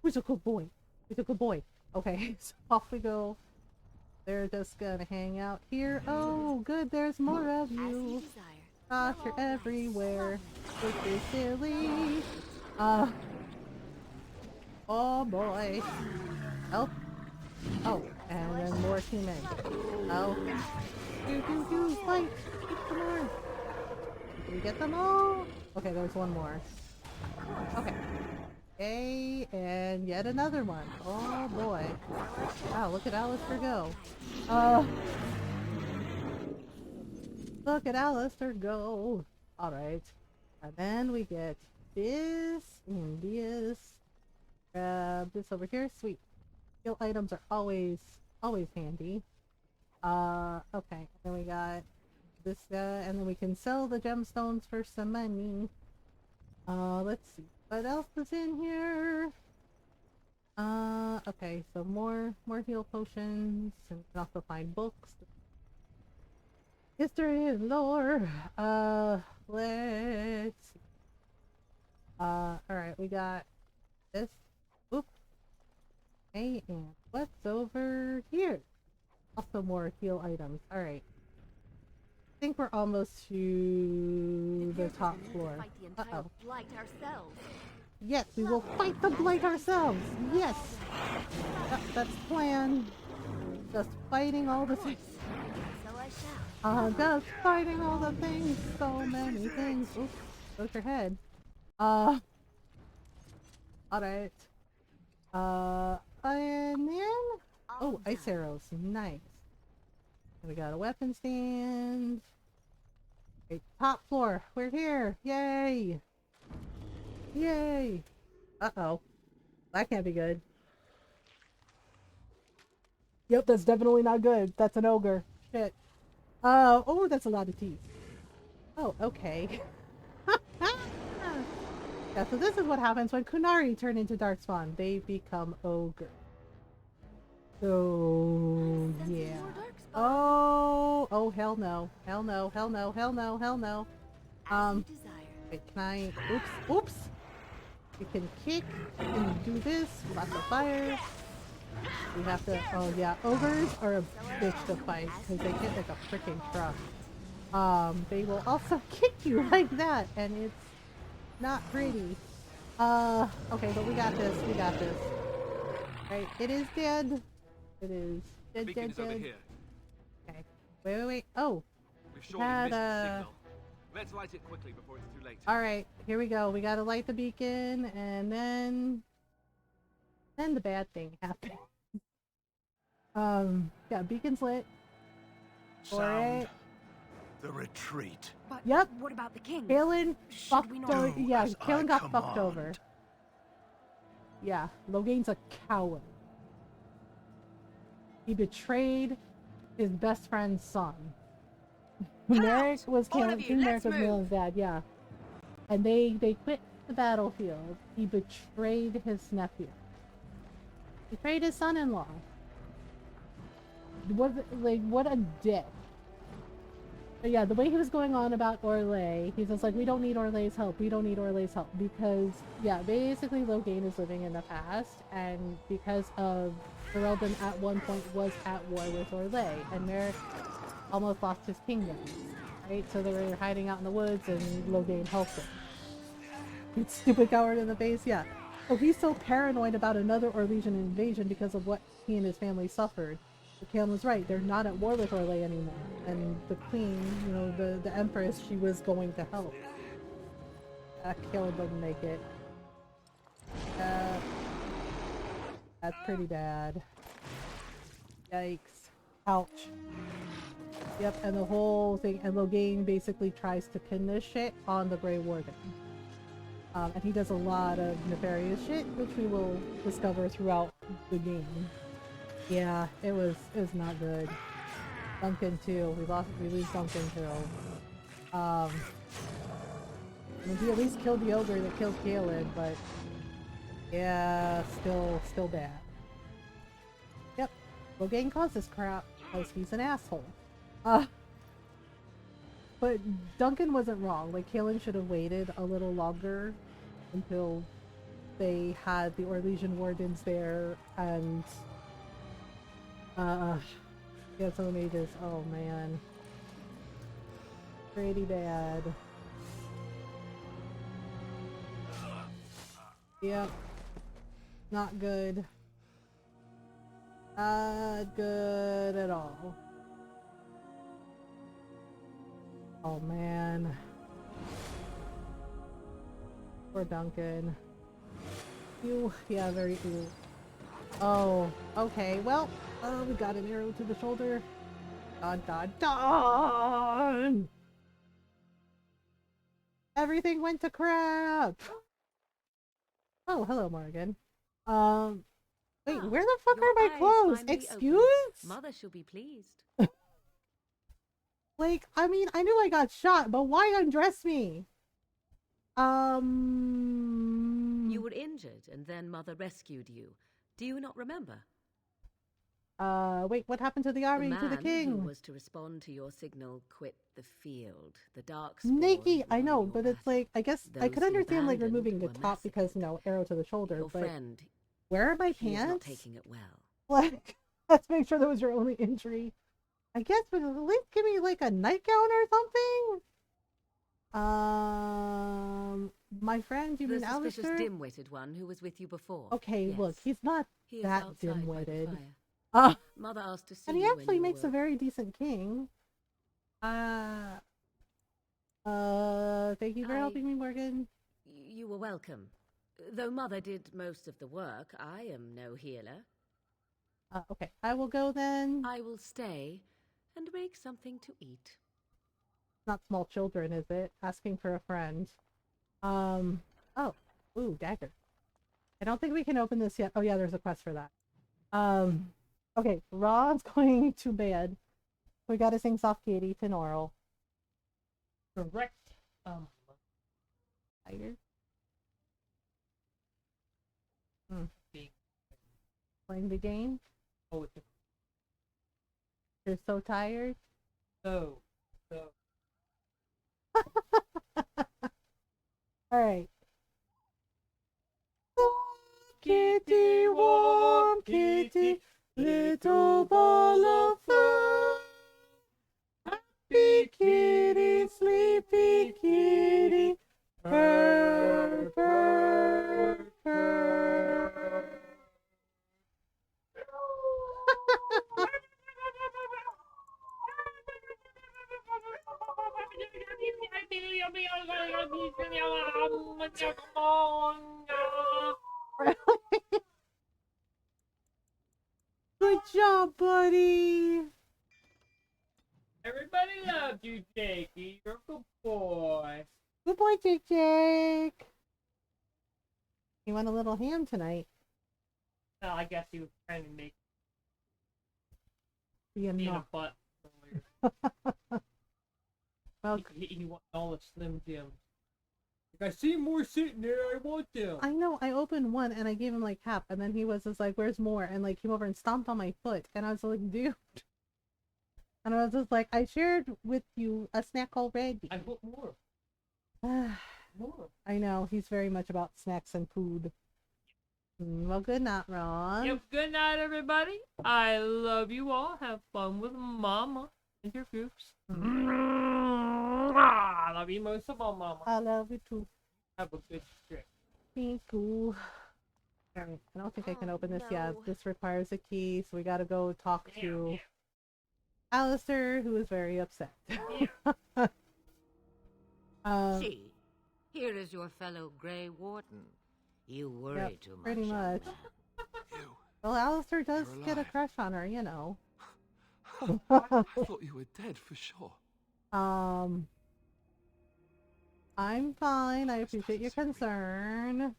Who's a good boy? Who's a good boy? Okay, so off we go. They're just gonna hang out here. Oh, good, there's more of you. Gosh, you're everywhere. This is silly. Oh boy. Oh. Oh, and then more teammates. Oh. Fight! Come on! Did we get them all? Okay, there's one more. Okay. Okay, and yet another one. Oh boy. Wow, look at Alistair go. Look at Alistair go. Alright. And then we get this and this. Grab this over here. Sweet. Skill items are always handy. Okay. And then we got this guy, and then we can sell the gemstones for some money. Let's see. What else is in here? Okay, so more heal potions, and we can also find books. History and lore. Let's see. Alright, we got this. Oop. Okay, and what's over here? Also more heal items. Alright. I think we're almost to the top floor. Uh-oh. Yes, we will fight the blight ourselves! Yes! That's the plan. Just fighting all the things. Just fighting all the things. So many things. Oops. Broke your head. Alright. And then... Oh, ice arrows. Nice. We got a weapon stand. Okay, top floor. We're here. Yay! Yay! Uh-oh. That can't be good. Yep, that's definitely not good. That's an ogre. Shit. Oh, that's a lot of teeth. Oh, okay. Yeah, so this is what happens when Kunari turn into Darkspawn. They become ogre. So, yeah. Oh, hell no. Hell no, hell no, hell no, hell no. Wait, can I... Oops. You can kick, you can do this, lots of fire. We have to... Oh, yeah. Ogres are a bitch to fight, because they hit like a freaking truck. They will also kick you like that, and it's not pretty. Okay, but we got this, we got this. Right, it is dead. It is dead. Over here. Okay. Wait. Oh. We've surely missed the signal. Let's light it quickly before it's too late. Alright, here we go. We gotta light the beacon, and then the bad thing happens. Yeah, beacon's lit. Sound the retreat. But yep. What about the king? Kalen fucked over. Yeah, Kalen got command. fucked over. Yeah, Loghain's a coward. He betrayed his best friend's son. Merrick was King Merrick was Milan's dad, yeah. And they quit the battlefield. He betrayed his nephew. Betrayed his son-in-law. What a dick. But yeah, the way he was going on about Orlais, he's just like, we don't need Orlais's help. We don't need Orlais's help. Because, yeah, basically Loghain is living in the past. And because of Ferelden at one point was at war with Orlais. And Merrick almost lost his kingdom. Right? So they were hiding out in the woods and Loghain helped him. You stupid coward in the face, yeah. So he's so paranoid about another Orlesian invasion because of what he and his family suffered. But Kaelin was right, they're not at war with Orlais anymore. And the queen, you know, the empress, she was going to help. Kaelin doesn't make it. That's pretty bad. Yikes. Ouch. Yep, and the whole thing, and Loghain basically tries to pin this shit on the Grey Warden. And he does a lot of nefarious shit, which we will discover throughout the game. Yeah, it was not good. Duncan too. We lose Duncan too. I mean, he at least killed the ogre that killed Kaelin, but yeah, still bad. Yep, Loghain caused this crap because he's an asshole. But Duncan wasn't wrong. Like, Kaelin should have waited a little longer until they had the Orlesian wardens there and yeah, some of the mages. Oh man, pretty bad. Yep, not good. Not good at all. Oh man. Poor Duncan. You, yeah, very cool. Oh, okay, well, we got an arrow to the shoulder. Dun! Everything went to crap! Oh, hello, Morgan. Wait, where the fuck are my clothes? Excuse? Mother shall be pleased. Like, I mean, I knew I got shot, but why undress me? You were injured, and then Mother rescued you. Do you not remember? Wait, what happened to the army, to the king? The man who was to respond to your signal quit the field. The dark Nikki, I know, but it's like, I guess I could understand, like, removing the top because, you know, arrow to the shoulder, your but... friend, Where are my He is not pants? taking it well. Like, let's make sure that was your only injury. I guess, but at least give me like a nightgown or something. My friend, you The mean suspicious Alistair? dim-witted one who was with you before. Okay, Yes. look, he's not He is that outside by the dim-witted. fire. Mother asked to see And he you when actually you makes a awoke. very decent king. Thank you for helping me, Morgan. You were welcome. Though Mother did most of the work, I am no healer. Okay, I will go then. I will stay and make something to eat. Not small children, is it? Asking for a friend. Oh. Ooh, dagger. I don't think we can open this yet. Oh yeah, there's a quest for that. Okay, Ron's going to bed. We gotta sing Soft Katie to Norl. Correct. Tired? Playing the game? Oh, it's You're so tired? so. Alright. Kitty, warm kitty, little ball of fur. Happy kitty, sleepy kitty, purr, purr, purr. Good job, buddy. Everybody loves you, Jakey. You're a good boy. Good boy, Jake. You want a little ham tonight? Well, I guess he was trying to make Be peanut butter. Well, he wants all the Slim Jims. Like, I see more sitting there. I want them. I know. I opened one and I gave him like half, and then he was just like, "Where's more?" And like came over and stomped on my foot, and I was like, "Dude." And I was just like, "I shared with you a snack already." I want more. More. I know. He's very much about snacks and food. Well, good night, Ron. Yep. Good night, everybody. I love you all. Have fun with Mama and your groups. I love you most of all, Mama. I love you too. Have a good trip. Thank you. Alright, I don't think I can open this yet. This requires a key, so we gotta go talk to Alistair, who is very upset. See, here is your fellow Grey Warden. You worry too much. Pretty much. Well, Alistair does get a crush on her, you know. I thought you were dead for sure. I'm fine. I appreciate your concern.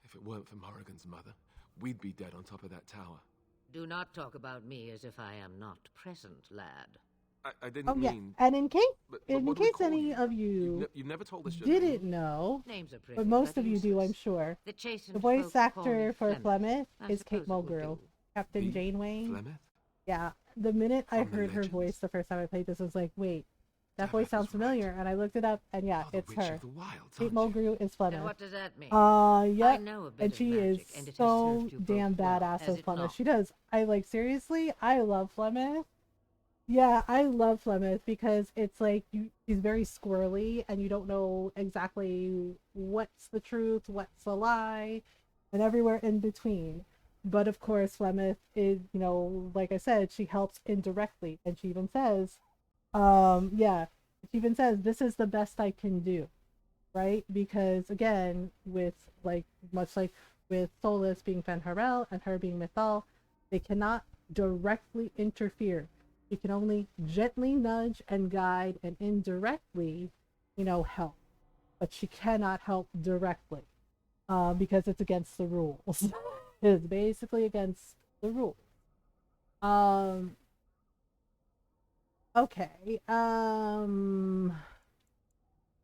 If it weren't for Morrigan's mother, we'd be dead on top of that tower. Do not talk about me as if I am not present, lad. I didn't mean... And in case, But in what do we case call any you? of you You've never told us your didn't name. know, Names are pretty, but most but of you do, I'm sure. The chastened The voice folk call actor me for Flemeth. Flemeth I is suppose Kate it would Mulgrew, do. Captain Janeway. Flemeth? Yeah, the minute I From the heard her legends. voice the first time I played this, I was like, wait, that voice sounds familiar, and I looked it up, and yeah, it's Witch her. of the Wilds, Kate Mulgrew is Flemeth. And what does that mean? Yep. I know a bit And of she magic, is and it has so served you damn both well, badass has as it Flemeth. not? She does. I like, seriously, I love Flemeth. Yeah, I love Flemeth because it's like she's very squirrely and you don't know exactly what's the truth, what's a lie, and everywhere in between. But of course, Flemeth is, you know, like I said, she helps indirectly, and she even says, she even says, "This is the best I can do," right? Because again, with like much like with Solus being Fen'Harel and her being Mythal, they cannot directly interfere. You can only gently nudge and guide and indirectly, you know, help. But she cannot help directly because it's against the rules. It's basically against the rules. Okay.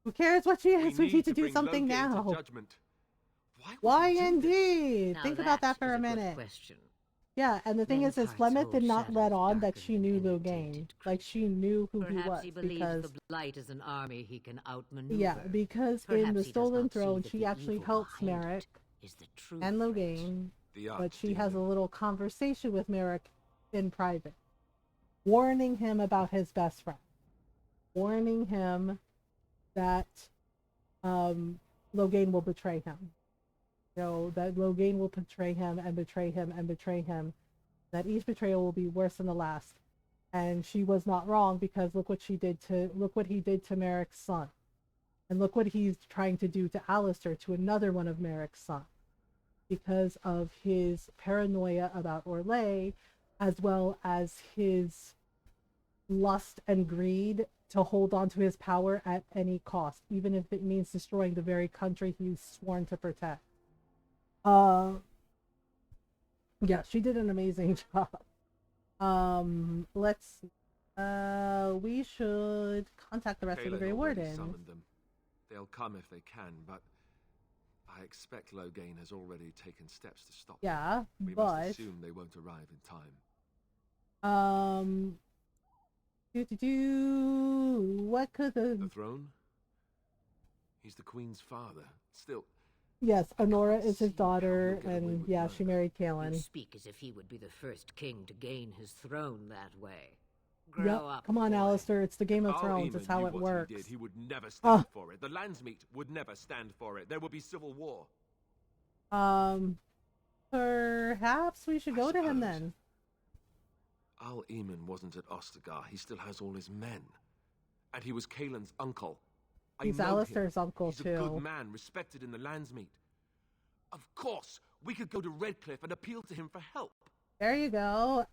Who cares what she is? We need to do bring something Loki into now. judgment. Why indeed? Now Think about that for a good minute. question. Yeah, and the thing Men's is hearts Flemeth did hold not let shadows on that darker she than knew any Logain. Like, she knew who he Perhaps was he believes because... the Blight is an army he can outmaneuver. Yeah, because Perhaps in the he does Stolen not see Throne, that she the actually evil helps behind Merrick it is the true and threat. Logain but she has a little conversation with Merrick in private, warning him about his best friend, warning him that Loghain will betray him. That Loghain will betray him and betray him and betray him. That each betrayal will be worse than the last. And she was not wrong, because look what he did to Merrick's son. And look what he's trying to do to Alistair, to another one of Merrick's sons. Because of his paranoia about Orlais, as well as his lust and greed to hold on to his power at any cost, even if it means destroying the very country he's sworn to protect. Yeah, she did an amazing job. Let's see. We should contact the rest of the Grey Wardens. Summoned them. They'll come if they can, but I expect Loghain has already taken steps to stop them. Yeah, we but must assume they won't arrive in time. What could the throne? He's the Queen's father. Still. Yes, Honora is his daughter, and yeah, she married Kaelin. You speak as if he would be the first king to gain his throne that way. Yep. Up, come on, boy. Alistair. It's the Game of Thrones. It's how it works. He did. He would never stand for it. The Landsmeet would never stand for it. There would be civil war. Perhaps we should go to him then. Al Eamon wasn't at Ostagar. He still has all his men. And he was Kaelin's uncle. He's Alistair's uncle, too. He's a good man, respected in the Landsmeet. Of course, we could go to Redcliffe and appeal to him for help. There you go.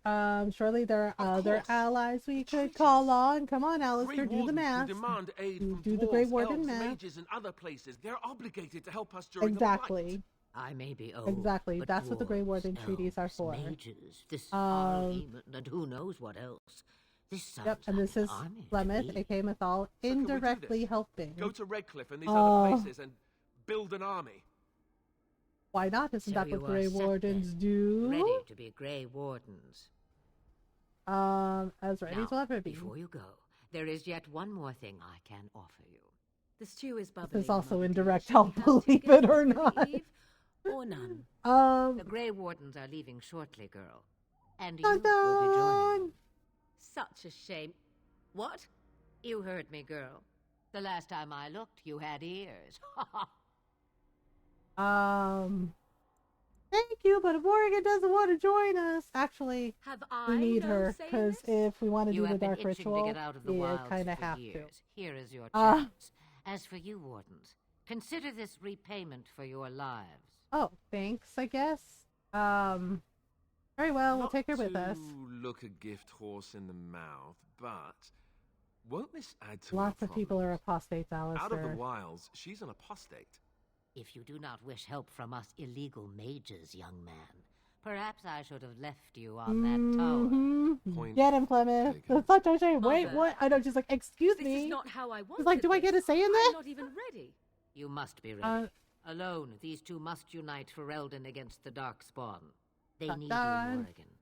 Surely there are other allies we could call on. Come on, Alistair, do the math. Demand aid from do the Grey dwarves, Warden elves, math. mages, and other places. They're obligated to help us during Exactly. the fight. I may be old, Exactly. but That's what the Grey Warden elves, treaties are for. Mages, this and who knows what else. This sounds and like this is Flemeth, aka Mathal, indirectly helping. Go to Redcliffe and these other places and build an army. Why not? Isn't that what Grey Wardens then, do? Ready to be Grey Wardens. As ready as will ever be. Before you go, there is yet one more thing I can offer you. The stew is bubbling. This is also indirect help, believe it or not. Or none. The Grey Wardens are leaving shortly, girl. And you will be joining. Such a shame. What? You heard me, girl. The last time I looked, you had ears. Thank you, but if Morrigan doesn't want to join us, actually, we need her, because if we want to do the Dark Ritual, we kind of have to. Here is your chance. As for you, Wardens, consider this repayment for your lives. Oh, thanks, I guess. Very well, we'll take her with us. Look a gift horse in the mouth, but won't this add to Lots of people are apostates, Alistair. Out of the wilds, she's an apostate. If you do not wish help from us illegal mages, young man, perhaps I should have left you on that tower. Get him, Flemeth. That's such a shame. Wait, what? I know, she's like, excuse me. This is not how I wanted. She's like, do I get a say in this? I'm not even ready. You must be ready. Alone, these two must unite for Eldon against the Darkspawn. They need you, Morrigan.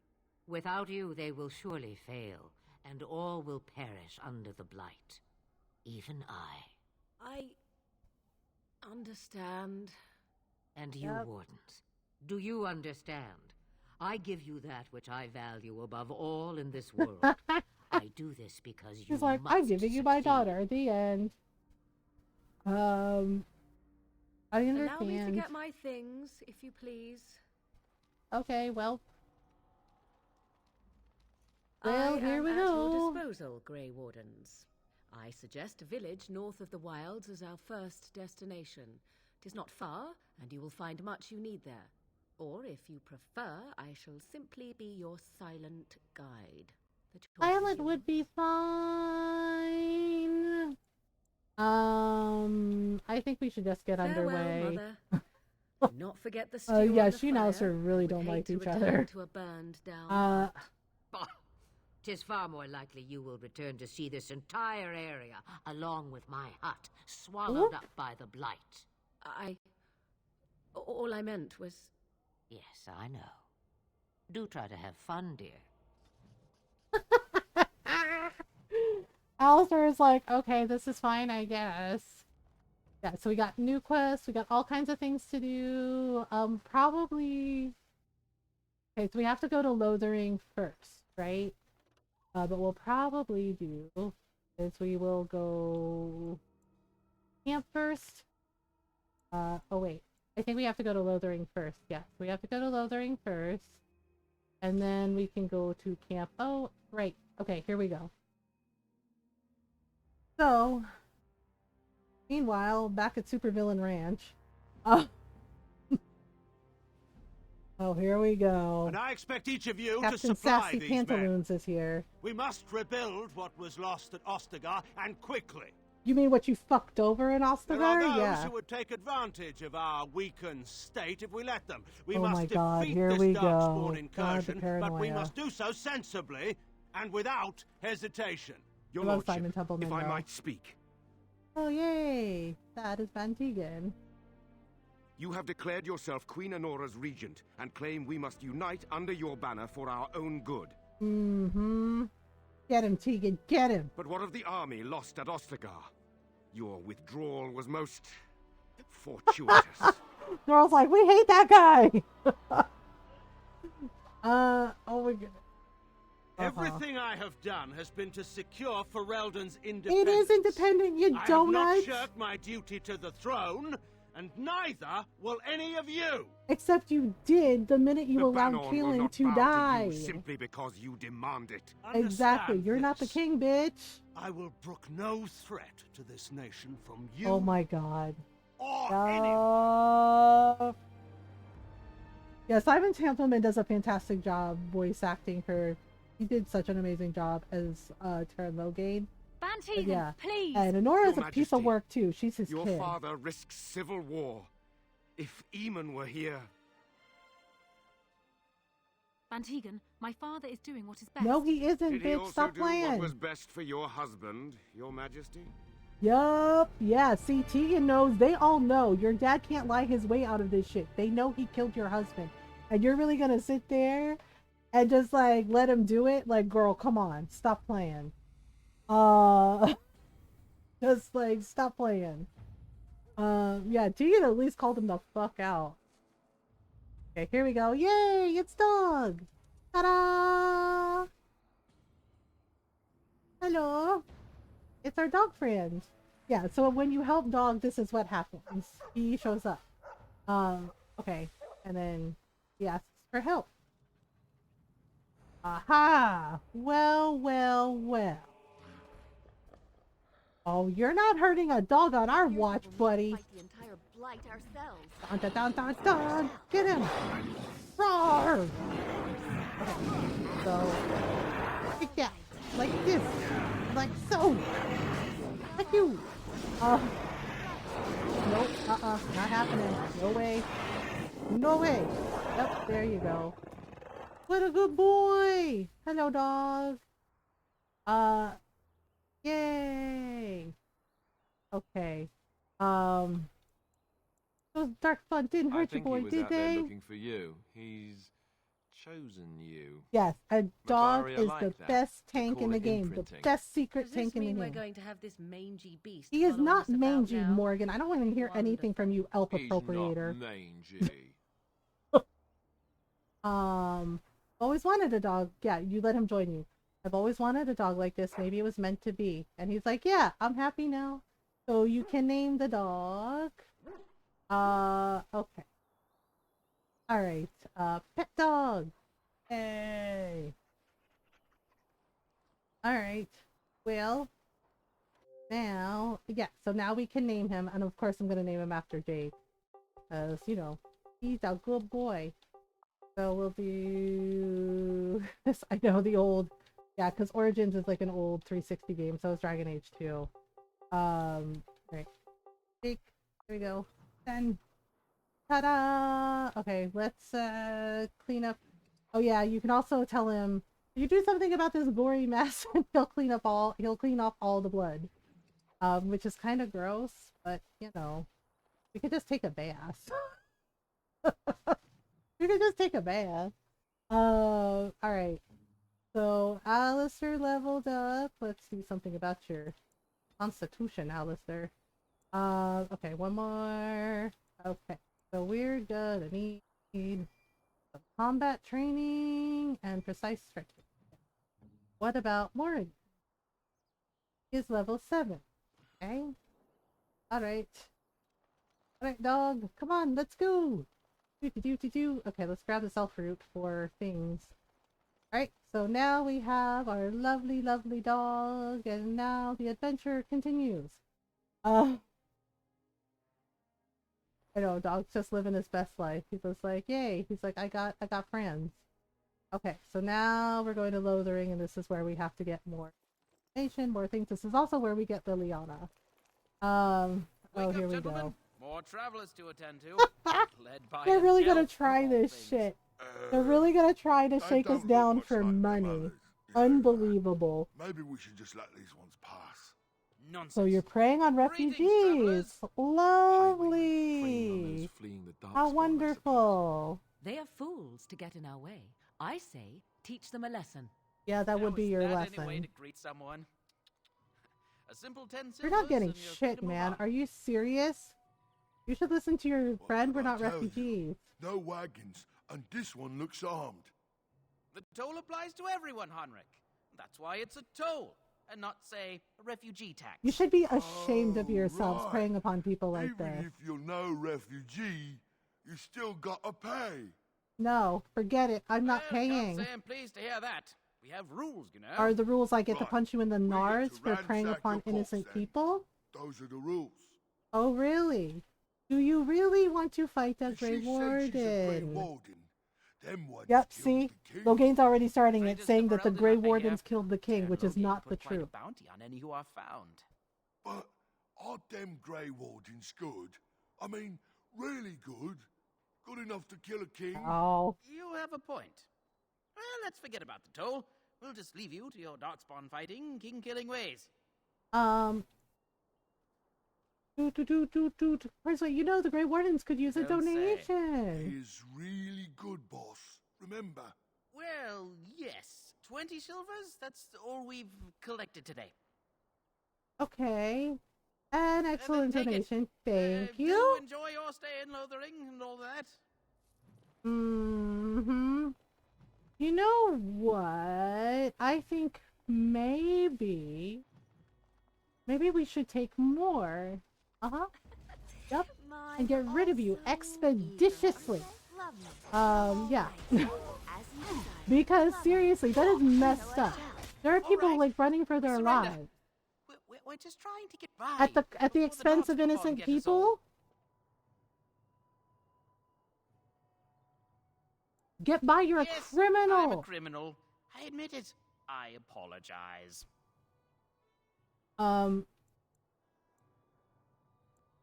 Without you, they will surely fail, and all will perish under the blight. Even I understand. And you, Wardens, do you understand? I give you that which I value above all in this world. I do this because you She's like, I'm giving you my daughter. The end. I understand. Allow me to get my things, if you please. Okay, well. Here we at go. Your disposal, Grey Wardens. I suggest a village north of the wilds as our first destination. It is not far, and you will find much you need there. Or, if you prefer, I shall simply be your silent guide. Silent would be fine. I think we should just get underway. Mother. Do not forget the stew yeah, on the she and fire. Alistair really don't like each other. To a burned down Tis far more likely you will return to see this entire area, along with my hut, swallowed up by the blight. All I meant was... Yes, I know. Do try to have fun, dear. Alistair is like, okay, this is fine, I guess. Yeah, so we got new quests, we got all kinds of things to do. Probably Okay, so we have to go to Lothering first, right? But we'll probably do is we will go camp first. Oh wait. I think we have to go to Lothering first. Yes, we have to go to Lothering first. And then we can go to camp. Oh, right. Okay, here we go. So, meanwhile, back at Supervillain Ranch. Oh, here we go. And I expect each of you Captain to supply Sassy these Pantaloons men. is here. We must rebuild what was lost at Ostagar, and quickly. You mean what you fucked over in There are Ostagar? those Yeah. who would take advantage of our weakened state if we let them. We Oh must my God, defeat here this we go. darkspawn God, the incursion, but we paranoia. must do so sensibly and without hesitation. Your I love lordship, Simon Templeman, if I though. might speak. Oh, yay! That is Van Tegan. You have declared yourself Queen Honora's regent and claim we must unite under your banner for our own good. Mm-hmm. Get him, Tegan, get him! But what of the army lost at Ostagar? Your withdrawal was most fortuitous. Girl's like, we hate that guy! Oh my goodness. Everything I have done has been to secure Ferelden's independence. It is independent, you I donut! have not shirked my duty to the throne, and neither will any of you. Except you did the minute you The allowed Banon will Kaelin not to bow die. you simply because you demand it. Exactly, Understand you're not the this. king, bitch. I will brook no threat to this nation from you. Oh my God. Or Yeah, Simon Templeman does a fantastic job voice acting her. He did such an amazing job as Terra Loghain. Van Tegan, Yeah. please! And Honora's Your a piece of Majesty, work too. She's his Your kid. father risks civil war. If Eamon were here... Van Tegan, my father is doing what is best. No, he isn't, Did he bitch. also Stop do what playing. was best for your husband, Your Majesty? Yup. Yeah, see, Tegan knows. They all know. Your dad can't lie his way out of this shit. They know he killed your husband. And you're really gonna sit there and just, like, let him do it? Like, girl, come on. Stop playing. Just, like, stop playing. Yeah, Tegan at least called him the fuck out. Okay, here we go. Yay, it's Dog! Ta-da! Hello! It's our dog friend. Yeah, so when you help Dog, this is what happens. He shows up. Okay. And then he asks for help. Aha! Well, well, well. Oh, you're not hurting a dog on our watch, buddy. Fight the entire blight ourselves. Dun, dun, dun, dun, dun. Get him! Roar! Okay, so kick that like this, like so. Like you. Nope. Not happening. No way. No way. Yep. There you go. What a good boy. Hello, dog. Yay. Okay. Those dark fun didn't hurt you, boy, he was did out there they? looking for you. He's chosen you. Yes, a dog Mataria is like the that, best to tank call in the it game. The imprinting. best secret Does tank this in the mean we're game. going to have this mangy beast He is following not us about mangy, now? Morgan. I don't want to hear anything from you, elf He's appropriator. not mangy. Always wanted a dog. Yeah, you let him join you. I've always wanted a dog like this. Maybe it was meant to be. And he's like, yeah, I'm happy now. So you can name the dog. Okay. Alright, pet dog. Hey. Alright. Well, now, yeah, so now we can name him. And of course I'm going to name him after Jake. Because, you know, he's a good boy. So we'll do this. I know the old, yeah, because Origins is like an old 360 game. So is Dragon Age 2. Right. Jake. Here we go. 10. Ta-da! Okay, let's clean up. Oh yeah, you can also tell him you do something about this gory mess, and he'll clean off all the blood. Which is kind of gross, but you know, we could just take a bath. We could just take a bath. Alright. So, Alistair leveled up. Let's see something about your constitution, Alistair. Okay, one more. Okay, so we're gonna need some combat training and precise striking. What about Morgan? He's level 7. Okay. Alright. Alright, dog. Come on, let's go. Do. Okay, let's grab the self root for things. Alright, so now we have our lovely, lovely dog, and now the adventure continues. I know, dog's just living his best life. He was like, yay. He's like, I got friends. Okay, so now we're going to Lothering, and this is where we have to get more information, more things. This is also where we get Liliana. Oh, here we go. More travelers to attend to. Led by They're really gonna try this shit. They're really gonna try to shake us down for money. Unbelievable. Maybe we should just let these ones pass. Nonsense. So you're preying on refugees. Lovely. How wonderful. They are fools to get in our way. I say, teach them a lesson. Yeah, that would be your lesson. Any way to greet someone? A simple 10 You're not getting silvers and shit, man. Are you serious? You should listen to your friend. We're not refugees. No wagons, and this one looks armed. The toll applies to everyone, Heinrich. That's why it's a toll, and not, say, a refugee tax. You should be ashamed of yourselves preying upon people like Even this. if you're no refugee, you still gotta pay. No, forget it. I'm not paying. Can't say I'm pleased to hear that. We have rules, you know. Are the rules I get to punch you in the nards for preying upon innocent people? Those are the rules. Oh, really? Do you really want to fight the Grey Warden? Yep, see? Loghain's already starting it, saying that the Grey Wardens killed the king, which is not the truth. Bounty on any who are found. But are them Grey Wardens good? I mean, really good? Good enough to kill a king? Oh. You have a point. Well, let's forget about the toll. We'll just leave you to your darkspawn fighting, king-killing ways. Firstly, you know the Grey Wardens could use a donation. He is really good, boss. Remember? Well, yes. 20 silvers? That's all we've collected today. Okay. An excellent donation. Thank you. Do enjoy your stay in Lothering and all that. You know what? I think maybe we should take more. Yep. And get rid of you expeditiously. Yeah. Because seriously, that is messed up. There are people like running for their lives. We're just trying to get by. At the expense of innocent people? Get by, you're a criminal. I'm a criminal. I admit it. I apologize.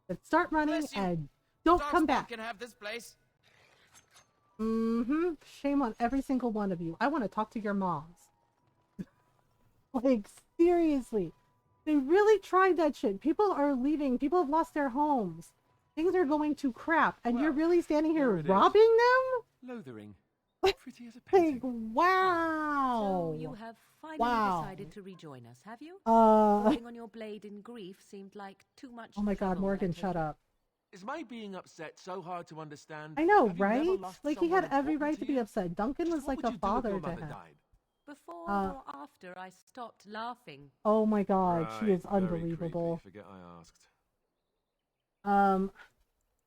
Let's start running and don't come back. Can have this place. Shame on every single one of you. I want to talk to your moms. Like, seriously. They really tried that shit. People are leaving. People have lost their homes. Things are going to crap. And you're really standing here robbing them? Lothering. Pretty as a painting. Like, wow. So you have finally decided to rejoin us, have you? Putting on your blade in grief seemed like too much. Oh my god, Morgan, shut up. Is my being upset so hard to understand? I know, right? Like, he had every right to be upset. Duncan was like a father to him. Before or after I stopped laughing. Oh my god, she is unbelievable. Forget I asked.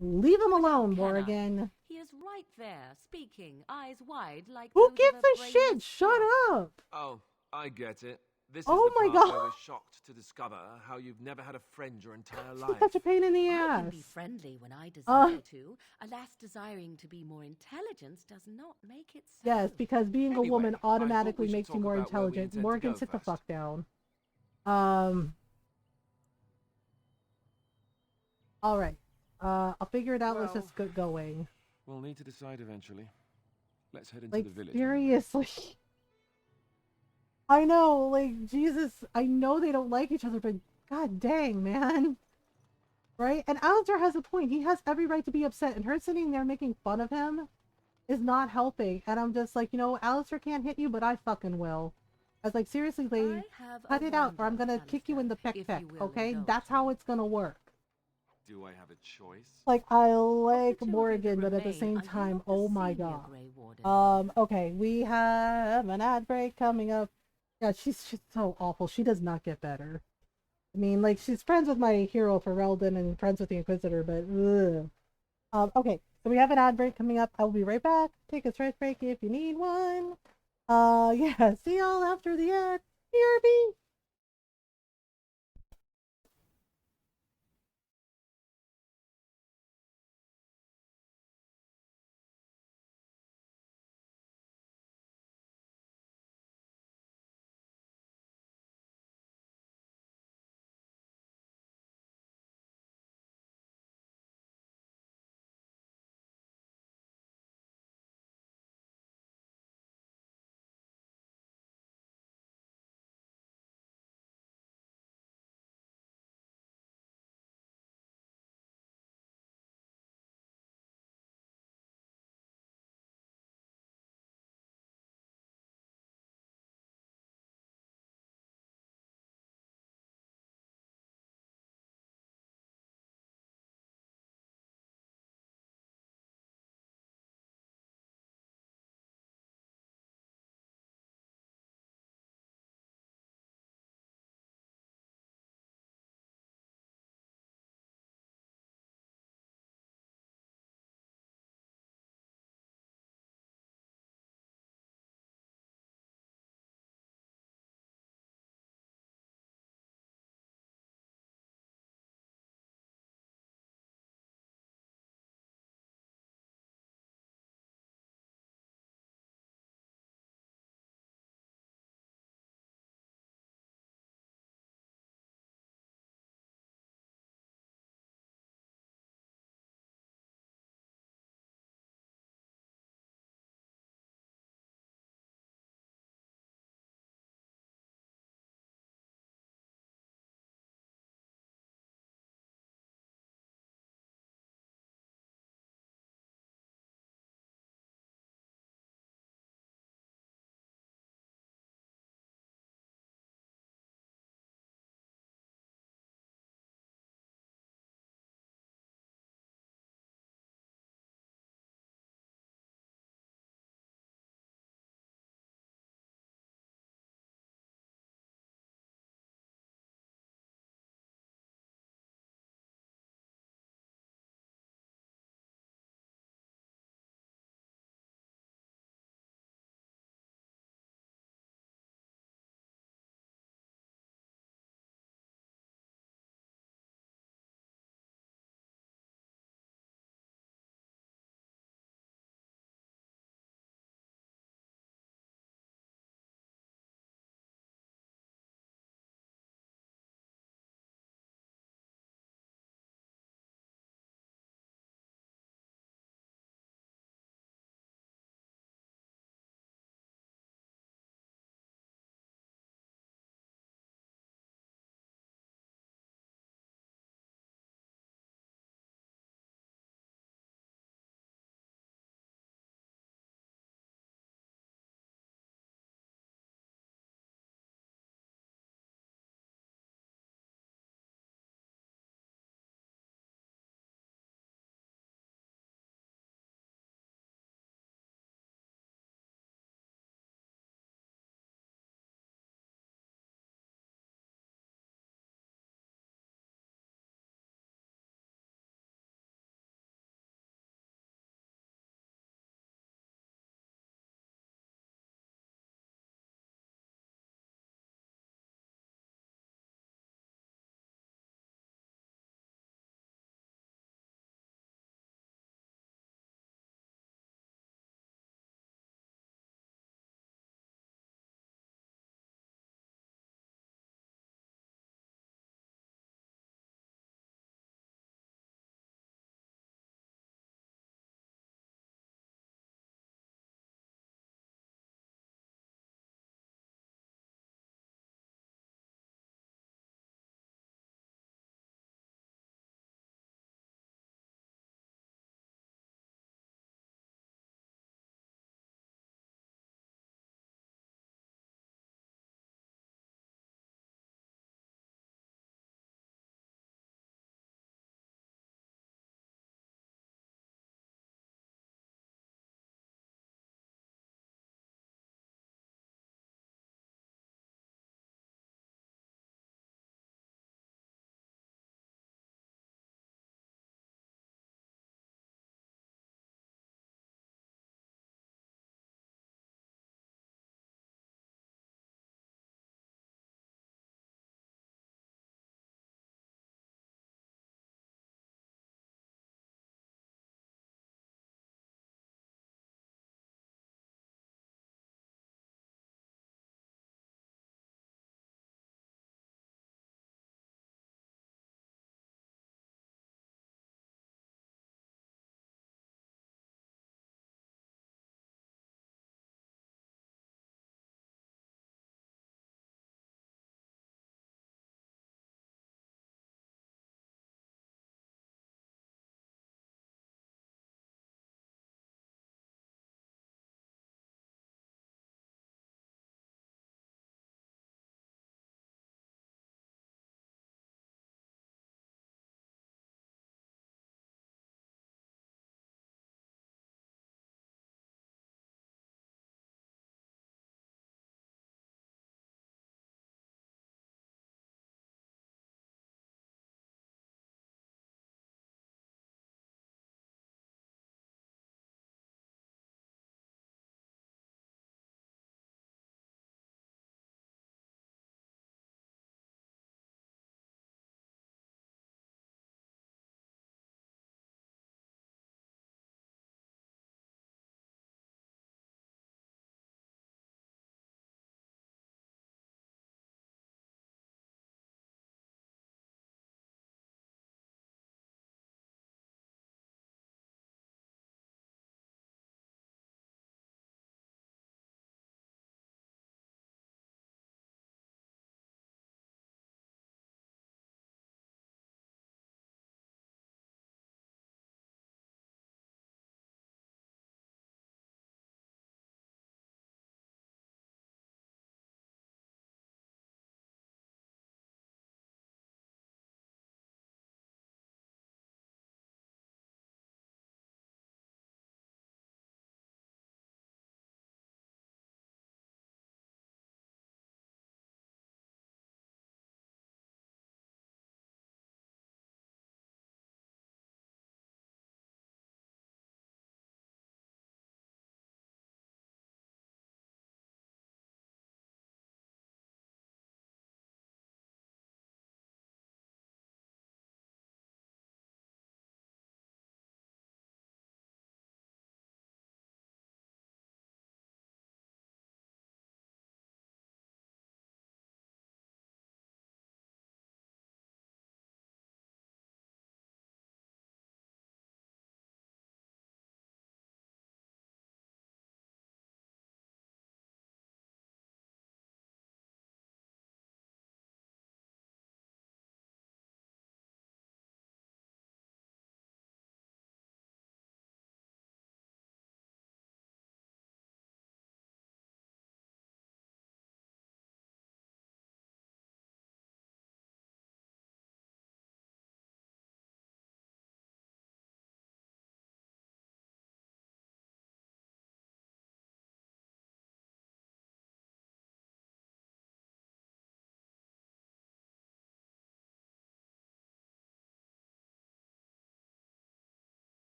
Leave him alone, Morgan. He is right there, speaking, eyes wide, like. Who gives a shit? Shut up. Oh, I get it. This is oh the my part god. I was shocked to discover how you've never had a friend your entire life. Such a pain in the ass. I can be friendly when I desire to. Alas, desiring to be more intelligent does not make it so. Yes, because being a woman automatically makes you more intelligent. Morgan, sit the fuck down. All right. I'll figure it out. Let's just get going. We'll need to decide eventually. Let's head into Like, the village. seriously. I know, like, Jesus, I know they don't like each other, but god dang, man. Right? And Alistair has a point. He has every right to be upset, and her sitting there making fun of him is not helping. And I'm just like, you know, Alistair can't hit you, but I fucking will. I was like, seriously, lady, cut it out, or I'm gonna kick you in the peck, okay? That's how it's gonna work. Do I have a choice? Like, I like Morgan, but at the same time, oh my god. Okay, we have an ad break coming up. Yeah, she's just so awful. She does not get better. I mean, like, she's friends with my hero Ferelden and friends with the Inquisitor, but ugh. Okay, so we have an ad break coming up. I will be right back. Take a stretch break if you need one. Yeah, see y'all after the ad. BRB!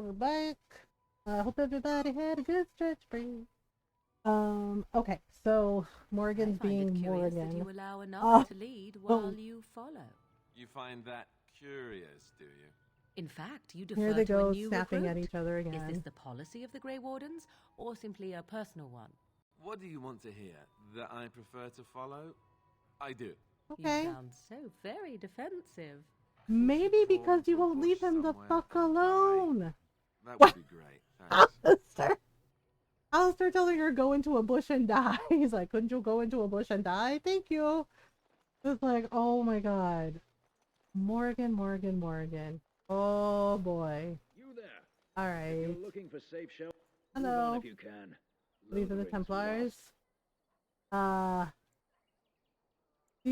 we're back. I hope everybody had a good stretch break. Okay, so Morgan's being Morgan. You allow another to lead while you follow. You find that curious, do you? In fact, you defer Here they to a go, new snapping recruit. at each other again. Is this the policy of the Grey Wardens, or simply a personal one? What do you want to hear? That I prefer to follow? I do. Okay. You sound so very defensive. Maybe because you won't leave him the fuck alone. That would be great. Thanks. Alistair telling her go into a bush and die. He's like, couldn't you go into a bush and die? Thank you. It's like, oh my god. Morgan. Oh boy. You there. Alright. If you're looking for safe shelter, hello. move on if you can. These are the Templars. Do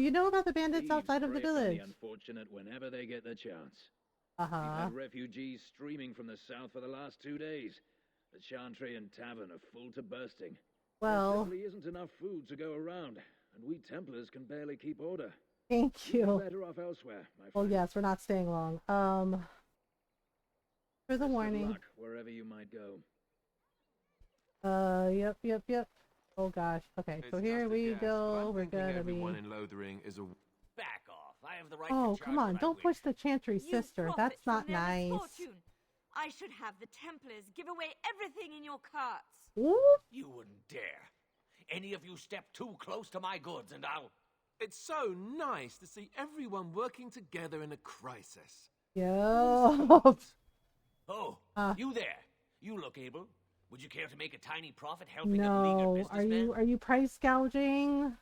you know about the bandits Thieves outside of the prey upon village? the unfortunate whenever they get the chance. Uh-huh. We've had refugees streaming from the south for the last 2 days. The Chantry and Tavern are full to bursting. Well, there simply isn't enough food to go around, and we Templars can barely keep order. Thank you. You'd be better off elsewhere, my friend. Well, yes, we're not staying long. For the warning. Good luck, wherever you might go. Yep. Oh gosh. Okay, so here we go. We're gonna be. Everyone in Lothering is a. Back off. I have the right Oh, to come on! Don't push the Chantry sister. That's not nice. I should have the Templars give away everything in your carts. Ooh. You wouldn't dare. Any of you step too close to my goods and I'll... It's so nice to see everyone working together in a crisis. Yo. Oh, you there. You look able. Would you care to make a tiny profit helping a beleaguered No. businessman? Are you price gouging?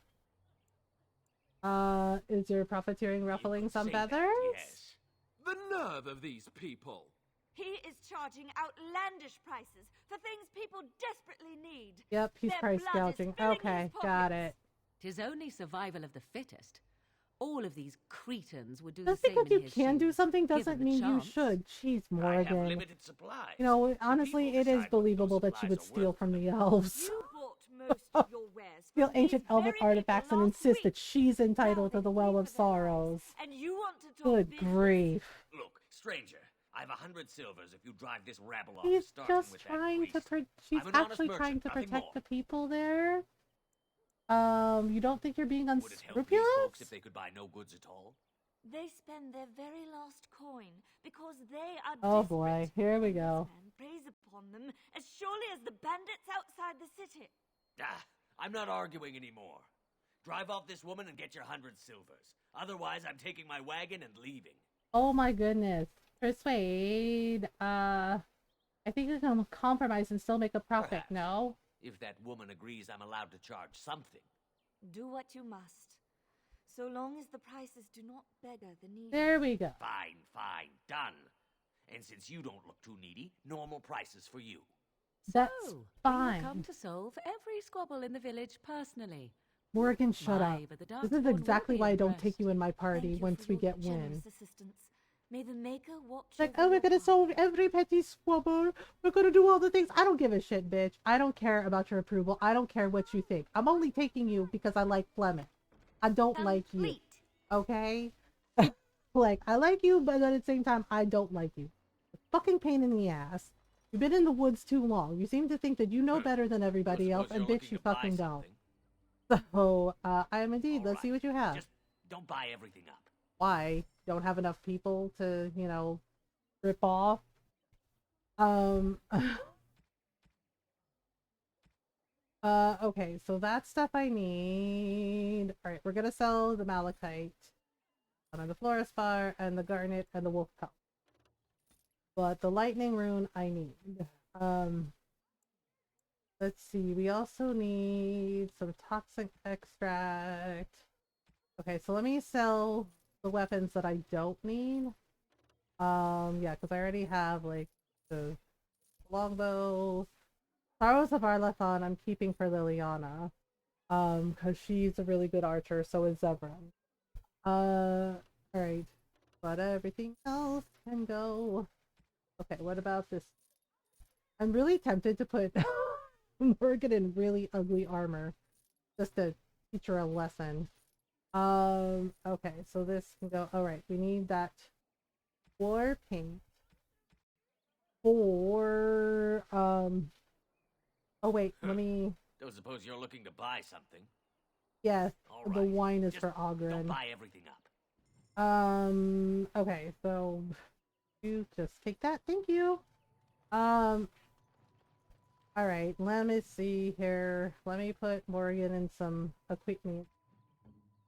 Is your profiteering ruffling some feathers? Yes. The nerve of these people. He is charging outlandish prices for things people desperately need. Yep, he's Their price blood is gouging. filling Okay, his got pockets. it. 'Tis only survival of the fittest. All of these cretins would do Just the same because you in his can do shoes, something given doesn't the mean you chance. should. Jeez, I have Morgan. limited supplies. You know, honestly, it is believable that she would steal from the elves. You bought most of your wares Steal from ancient these elven very artifacts people and last insist week. that she's entitled to the Well of Sorrows. And you want to talk Good business? grief. Look, stranger, I've 100 silvers if you drive this rabble off. She's starting just with that trying to priest. she's I'm an honest actually trying merchant, to nothing protect more. the people there. You don't think you're being Would it help these unscrupulous? folks if they could buy no goods at all? They spend their very last coin because they are Oh desperate. boy, here we go. And preys upon them as surely as the bandits outside the city. I'm not arguing anymore. Drive off this woman and get your 100 silvers. Otherwise, I'm taking my wagon and leaving. Oh my goodness. Persuade. I think you can compromise and still make a profit, Perhaps. no? If that woman agrees I'm allowed to charge something. Do what you must, so long as the prices do not beggar the needy. There we go. Fine, done. And since you don't look too needy, normal prices for you. That's So, fine. you come to solve every squabble in the village personally. Morgan, shut up. My, but the This is Darkspawn will exactly be why I don't impressed. take you in my party Thank you once for we your get generous win. assistance. May the Maker watch It's like, over oh, we're your gonna heart. solve every petty squabble. We're gonna do all the things. I don't give a shit, bitch. I don't care about your approval. I don't care what you think. I'm only taking you because I like Fleming. I don't like you. Okay? Like, I like you, but at the same time, I don't like you. Fucking pain in the ass. You've been in the woods too long. You seem to think that you know better than everybody else, and bitch, you fucking don't. So, I am indeed. Let's see what you have. Just don't buy everything up. Why? Don't have enough people to, you know, rip off? Okay, so that stuff I need. Alright, we're gonna sell the malachite, and the fluorspar, and the garnet, and the wolf cup. But the lightning rune I need. Let's see, we also need some toxic extract. Okay, so let me sell the weapons that I don't need. Yeah, because I already have, like, the longbow. Sorrows of Arlathon I'm keeping for Liliana. Because she's a really good archer, so is Zevran. Alright. But everything else can go. Okay, what about this? I'm really tempted to put Morgan in really ugly armor. Just to teach her a lesson. Okay, so this can go. Alright, we need that war paint for Oh wait, let me. Don't suppose you're looking to buy something? Yes, All the right. wine is Just for Ogren. don't buy everything up. Okay, so you just take that. Thank you. All right, let me see here. Let me put Morgan in some equipment.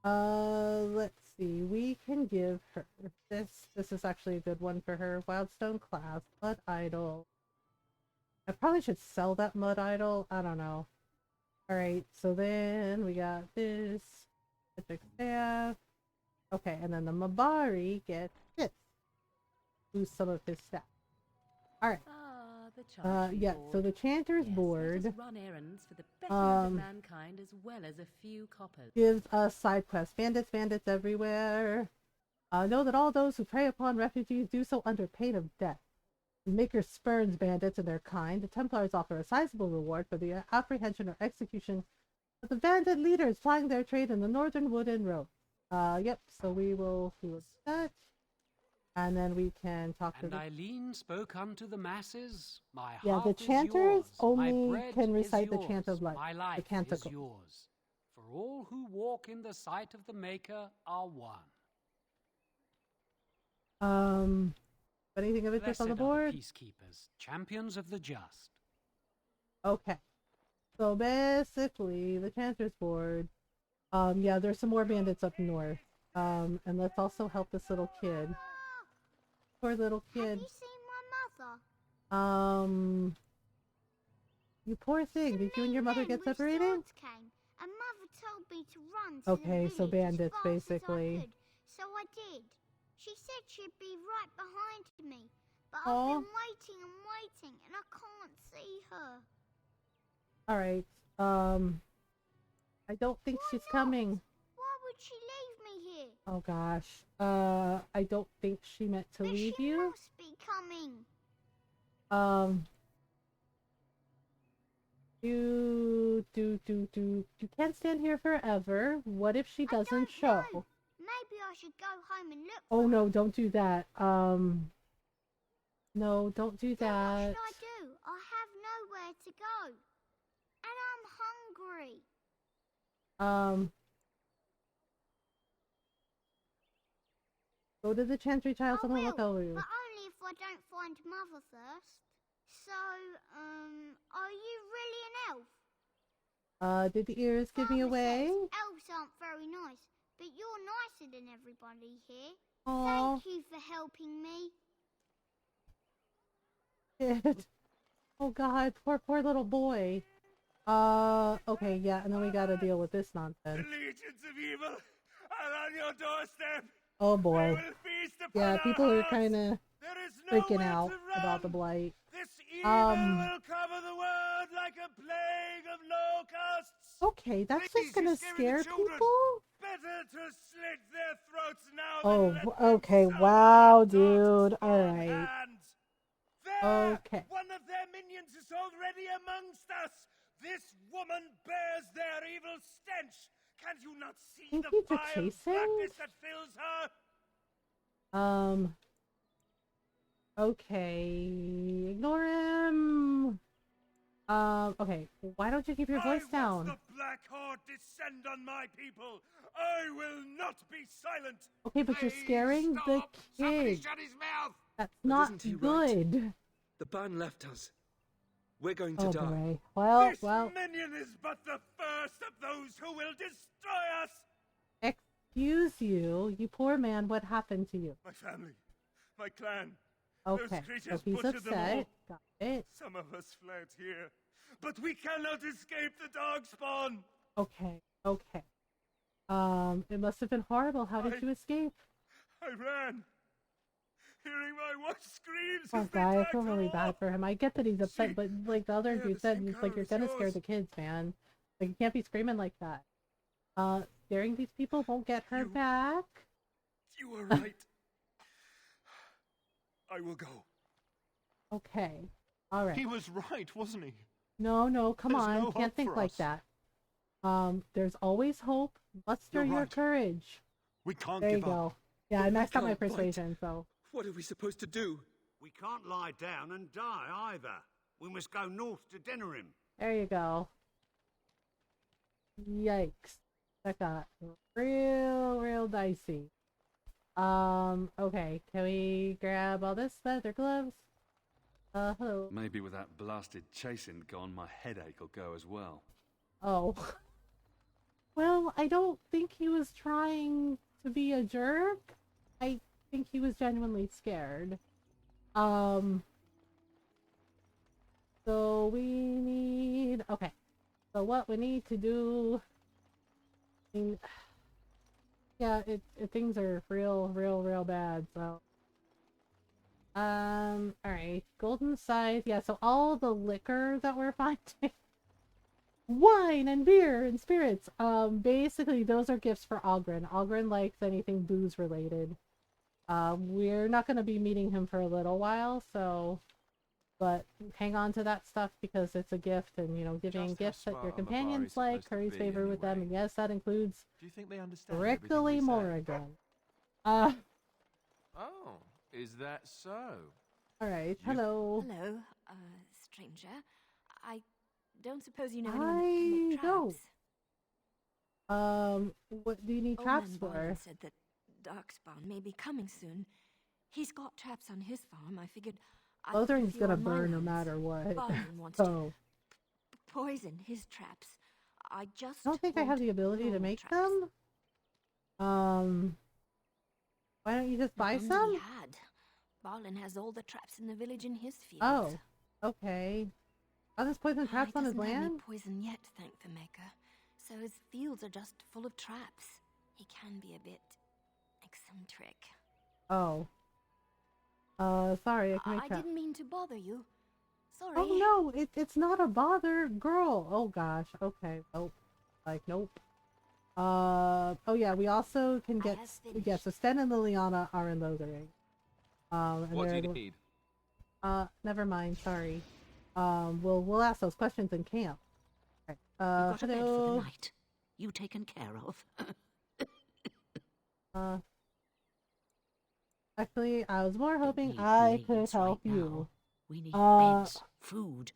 Let's see. We can give her this. This is actually a good one for her. Wildstone class, Mud Idol. I probably should sell that Mud Idol. I don't know. All right, so then we got this. Epic staff. Okay, and then the Mabari gets this. Lose some of his stuff. Alright. Yeah, so the Chanter's board run errands for the betterment of mankind as well as a few coppers. gives us side quests. Bandits, bandits everywhere. Know that all those who prey upon refugees do so under pain of death. The Maker spurns bandits and their kind. The Templars offer a sizable reward for the apprehension or execution of the bandit leaders plying their trade in the northern wooden road. Yep, so we will do that. And then we can talk to the... Eileen spoke unto the masses. My Yeah, the heart is chanters yours. My only bread can is recite the yours. chant of life. My The life is canticle. yours. For all who walk in the sight of the Maker are one. Anything of interest on the Blessed are board? peacekeepers, champions of the just. Okay. So basically, the Chanter's board. Yeah, there's some more bandits up north. And let's also help this little kid. Poor little kid. Have you seen my mother? You poor thing. Did you and your mother get separated? Came, and Mother told me to run to Okay, the so village bandits, as fast as I basically. could, so I did. She said she'd be right behind me, but Aw. I've been waiting, and I can't see her. Alright. I don't think she's coming. Why would she leave me here? Oh gosh. I don't think she meant to leave She you. must be coming. You can't stand here forever. What if she doesn't show? Maybe I should go home and look. Oh no, don't do that. No, don't do Then that. what should I do? I have nowhere to go, and I'm hungry. Go to the Chantry Child. Someone look over you. But only if I don't find Mother first. So, are you really an elf? Did the ears give me away? Elves aren't very nice, but you're nicer than everybody here. Aw. Thank you for helping me. Kid. Oh god, poor little boy. Okay, yeah, and then we gotta deal with this nonsense. Legions of evil are on your doorstep. Oh boy. They will feast upon Yeah, our people are hearts. kinda There is freaking nowhere out to about the run. blight. This evil will cover the world like a plague of locusts. Okay, that's Please, just gonna you're scaring scare the children. people? Better to slit their throats now Oh, than let them okay, suffer wow, with dude. darkspawn Alright. hands. There! Okay. One of their minions is already amongst us. This woman bears their evil stench. Can you not see Think the he's a vile chasing? blackness that fills her? Okay. Ignore him. Okay. Why don't you keep your voice down? The Black Horde descend on my people. I will not be silent. Okay, but you're scaring the Somebody kid. shut his mouth. That's But not isn't he right? good. The ban left us. We're going to Oh die. boy. Well, This well. minion is but the first of those who will destroy us. Excuse you, you poor man. What happened to you? My family, my clan. Okay, Those so creatures he's butchered them upset. all. Got it. Some of us fled here, but we cannot escape the dog spawn. Okay. Okay. It must have been horrible. How did you escape? I ran, hearing my wife's screams. Oh as they god, I dragged feel her really off. bad for him. I get that he's upset, but like the other they are dude the said, same he's like, color you're as gonna scare yours. the kids, man. Like you can't be screaming like that. Scaring these people won't get her back. You were right. I will go. Okay. Alright. He was right, wasn't he? No, come There's on. no Can't hope think for like us. that. There's always hope. Muster You're your right. courage. We can't There you give up. go. Yeah, I But we maxed out my can't bite. persuasion, so. What are we supposed to do? We can't lie down and die either. We must go north to Denerim. There you go. Yikes. That got real dicey. Okay. Can we grab all this leather gloves? Hello. Maybe with that blasted chasing gone, my headache will go as well. Oh. Well, I don't think he was trying to be a jerk. I think he was genuinely scared. So we need... Okay. So what we need to do... Yeah, things are real bad, so... Alright. Golden scythe. Yeah, so all the liquor that we're finding... Wine and beer and spirits. Basically those are gifts for Ogren. Ogren likes anything booze related. We're not going to be meeting him for a little while, so... But hang on to that stuff because it's a gift, and you know, giving gifts that your companions like curries favor with them, and yes, that includes Rickly Morrigan. Oh, is that so? Alright, hello. Hello, stranger. I don't suppose you know anyone that can make traps? What do you need traps for? Said that Darkspawn may be coming soon. He's got traps on his farm. I figured Lothering's gonna burn no matter what. So poison his traps. I don't think I have the ability to make them. Why don't you just buy some? He had. Balin has all the traps in the village in his fields. Oh, okay. Are those poison traps on his land? He doesn't have any poison yet, thank the Maker. So his fields are just full of traps. He can be a bit eccentric. Oh. Sorry, I can make traps. I didn't mean to bother you. Sorry. Oh no, it's not a bother, girl. Oh gosh, okay. Oh, like nope. Oh yeah, we also can get so Sten and Liliana are in Lothering. What do you need? Never mind. Sorry. We'll ask those questions in camp. Right. You've got a bed for the night. You taken care of. Actually, I was more hoping I could help you. We need beds, food,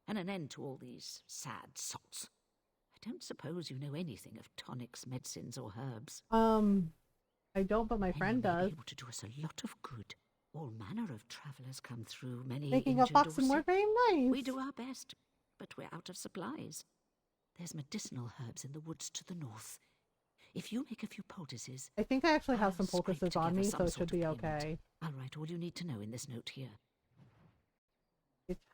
and an end to all these sad sots. I don't suppose you know anything of tonics, medicines, or herbs. I don't, but my friend does. Able to do us a lot of good. All manner of travellers come through, many making a fox and more very nice. We do our best, but we're out of supplies. There's medicinal herbs in the woods to the north. If you make a few poultices... I think I actually have some poultices on me, so it should be okay. I'll write all you need to know in this note here.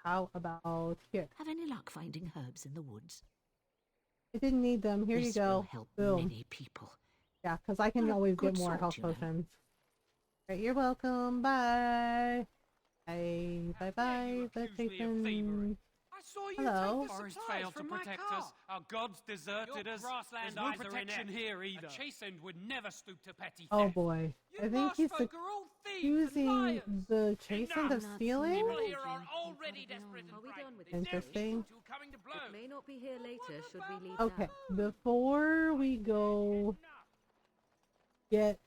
How about here? Have any luck finding herbs in the woods? I didn't need them. Here you go. Will help many people. Yeah, because I can always get more health potions. Right, you're welcome. Bye. Bye. Vacation. I saw you hello. Take the forest failed to protect us. Our gods deserted us. There's no protection here either. A chastened would never stoop to petty theft. Oh boy. I think he's using the chastened of stealing. People here are already desperate and frightened. Interesting. It may not be here later, should we leave Okay, now? before we go get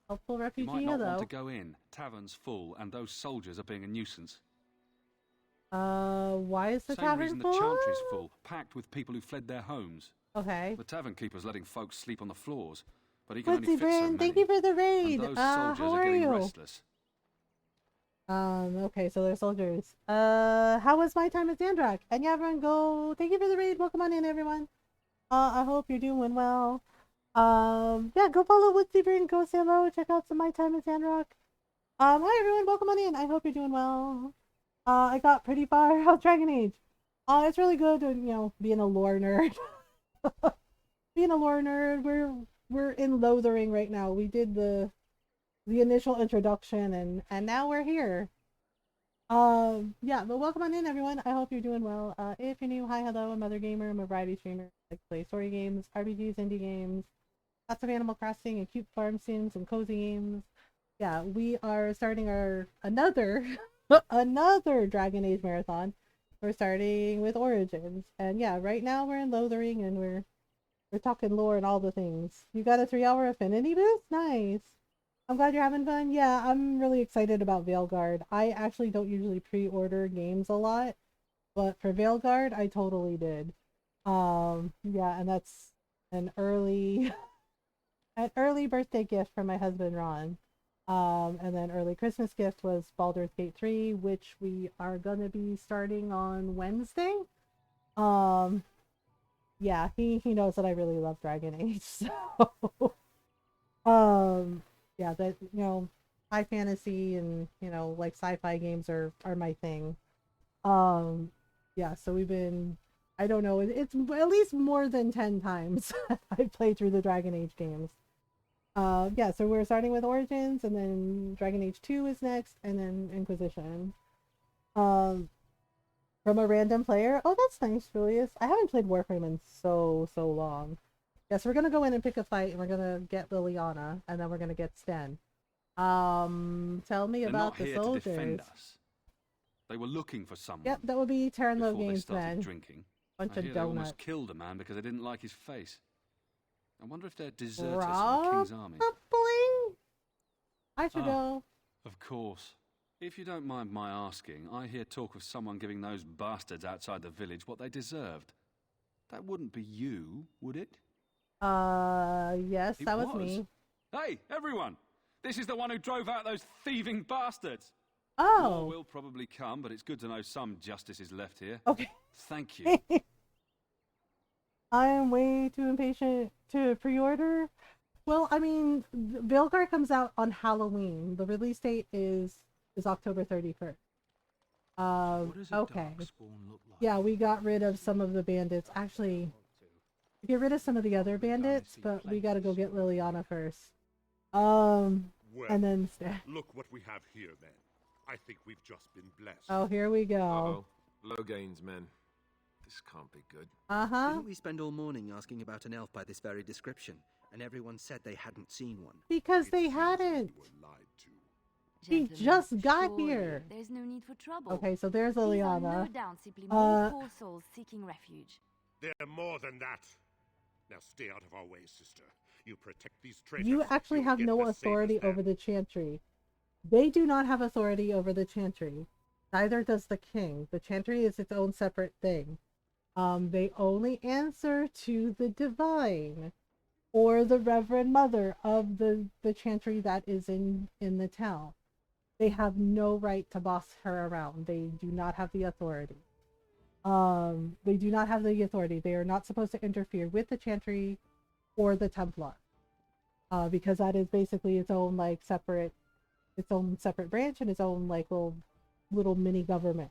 helpful refugee, you might not want to go in. Tavern's full, and those soldiers are being a nuisance. Why is the tavern reason full? the chantry's full, packed with people who fled their homes. Okay. The tavern keeper's letting folks sleep on the floors, but he can only fit so many. Thank you for the raid. And those soldiers are getting restless. Okay, so they're soldiers. How was my time at Zandrak? And yeah, everyone go. Thank you for the raid. Welcome on in, everyone. I hope you're doing well. Yeah, go follow Woodsy Brain, go say hello, check out some My Time at Zandrak. Hi everyone, welcome on in. I hope you're doing well. I got pretty far out Dragon Age. It's really good to, you know, being a lore nerd. Being a lore nerd, we're in Lothering right now. We did the initial introduction and now we're here. Yeah, but welcome on in everyone. I hope you're doing well. If you're new, hi, hello, I'm Mothergamer. I'm a variety streamer. I play story games, RPGs, indie games, lots of Animal Crossing and cute farm sims and cozy games. Yeah, we are starting our another Dragon Age marathon. We're starting with Origins, and yeah, right now we're in Lothering and we're talking lore and all the things. You got a 3-hour affinity boost? Nice. I'm glad you're having fun. Yeah, I'm really excited about Veilguard. I actually don't usually pre-order games a lot. But for Veilguard, I totally did. Yeah, and that's an early an early birthday gift from my husband Ron. And then early Christmas gift was Baldur's Gate 3, which we are gonna be starting on Wednesday. Yeah, he knows that I really love Dragon Age, so yeah, that high fantasy and like sci-fi games are my thing. Yeah, so we've been, I don't know, it's at least more than 10 times I played through the Dragon Age games. Yeah, so we're starting with Origins, and then Dragon Age 2 is next, and then Inquisition. From a random player. Oh, that's nice, Julius. I haven't played Warframe in so long. Yes, we're gonna go in and pick a fight, and we're gonna get Liliana, and then we're gonna get Sten. Tell me about the soldiers. To defend us. They were looking for someone. Yep, that would be Terran Logain's men. Drinking. Bunch of They donuts. almost killed a man because they didn't like his face. I wonder if they're deserters from the King's army. I should go. Of course. If you don't mind my asking, I hear talk of someone giving those bastards outside the village what they deserved. That wouldn't be you, would it? Yes, that was me. Hey, everyone! This is the one who drove out those thieving bastards! Oh! More will probably come, but it's good to know some justice is left here. Okay. Thank you. I am way too impatient to pre-order. Well, I mean, Veilguard comes out on Halloween. The release date is October 31st. Okay. Yeah, we got rid of some of the bandits. Actually, get rid of some of the other bandits, but we gotta go get Liliana first. Well, and then look what we have here, then. I think we've just been blessed. Oh, here we go. Logain's men. This can't be good. Didn't we spend all morning asking about an elf by this very description, and everyone said they hadn't seen one? Because they hadn't. He just got here. There's no need for trouble. Okay, so there's Liliana. No doubt simply more poor souls seeking refuge. They're more than that. Now stay out of our way, sister. You protect these traitors. You actually have no authority over the Chantry. They do not have authority over the Chantry. Neither does the king. The Chantry is its own separate thing. They only answer to the divine or the Reverend Mother of the Chantry that is in the town. They have no right to boss her around. They do not have the authority. They do not have the authority. They are not supposed to interfere with the Chantry or the Templar. Because that is basically its own separate branch and its own little mini government.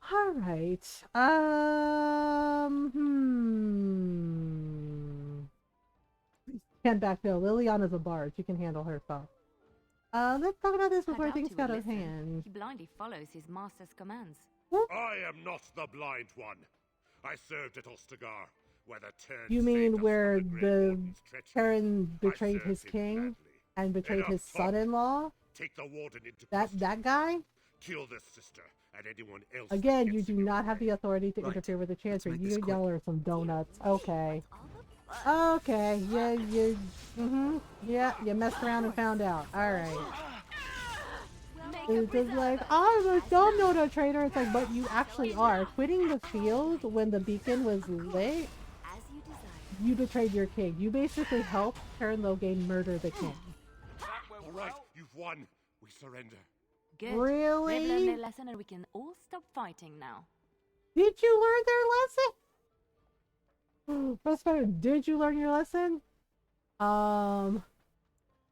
All right. Stand back. No, Liliana's a bard. She can handle herself. Let's talk about this before things got out of hand. He blindly follows his master's commands. I am not the blind one. I served at Ostagar, where the Terran You mean where the Terran betrayed his king and betrayed his son-in-law? Take the warden into that guy? Kill this sister and anyone else. Again, you do not have the authority to interfere with the Chantry. You y'all are some donuts. Okay. Okay. Yeah, you messed around and found out. Alright. It's just like, I'm a dumb donut trader. It's like, but you actually are. Quitting the field when the beacon was lit, you betrayed your king. You basically helped Terran Logain murder the king. All right, you've won. We surrender. Good. Really? They've learned their lesson and we can all stop fighting now. Did you learn their lesson? Prosper, did you learn your lesson?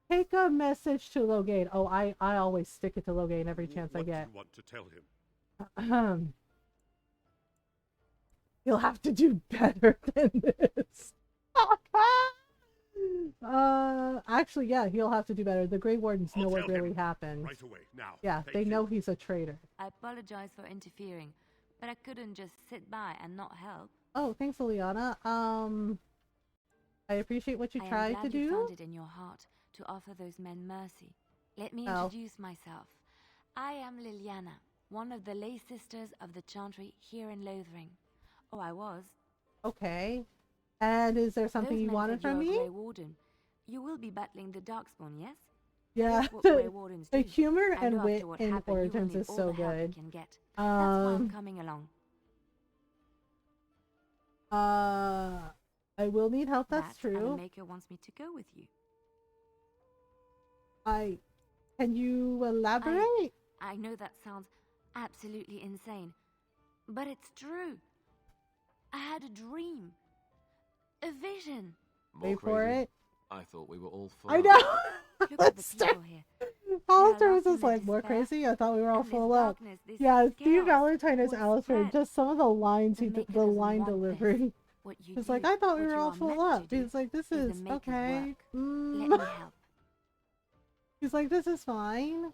Take a message to Logain. Oh, I always stick it to Logain every chance I get. What do you want to tell him? You'll have to do better than this. Actually, yeah, he'll have to do better. The Grey Wardens know what really happened. Right away, now. Yeah, they know he's a traitor. I apologize for interfering, but I couldn't just sit by and not help. Oh, thanks, Liliana. I appreciate what you tried to do. You found it in your heart to offer those men mercy. Let me introduce myself. I am Liliana, one of the lay sisters of the Chantry here in Lothering. Oh, I was. Okay. And is there something you wanted from me? Grey Warden. You will be battling the Darkspawn, yes? Yeah, What Grey Wardens the do. humor I and know wit after what in happened, you will Origins need is all so the help you good. can get. That's why I'm Um, coming along. I will need help. That's And the true. Maker wants me to go with you. Can you elaborate? I know that sounds absolutely insane, but it's true. I had a dream. A vision. More Wait for crazy? it. I thought we were all full I up. know. Look at the people here. Alistair was lost in just their like, more despair, crazy? I thought we were all and this full up. darkness, this Yeah, Steve chaos Valentine is will Alistair. spread. Just some of the lines, The Maker the doesn't line want delivery. this. What you He's do, like, I thought we what were you all are full meant up. to do He's like, this the is Maker's okay. work. Let me help. He's like, this is fine.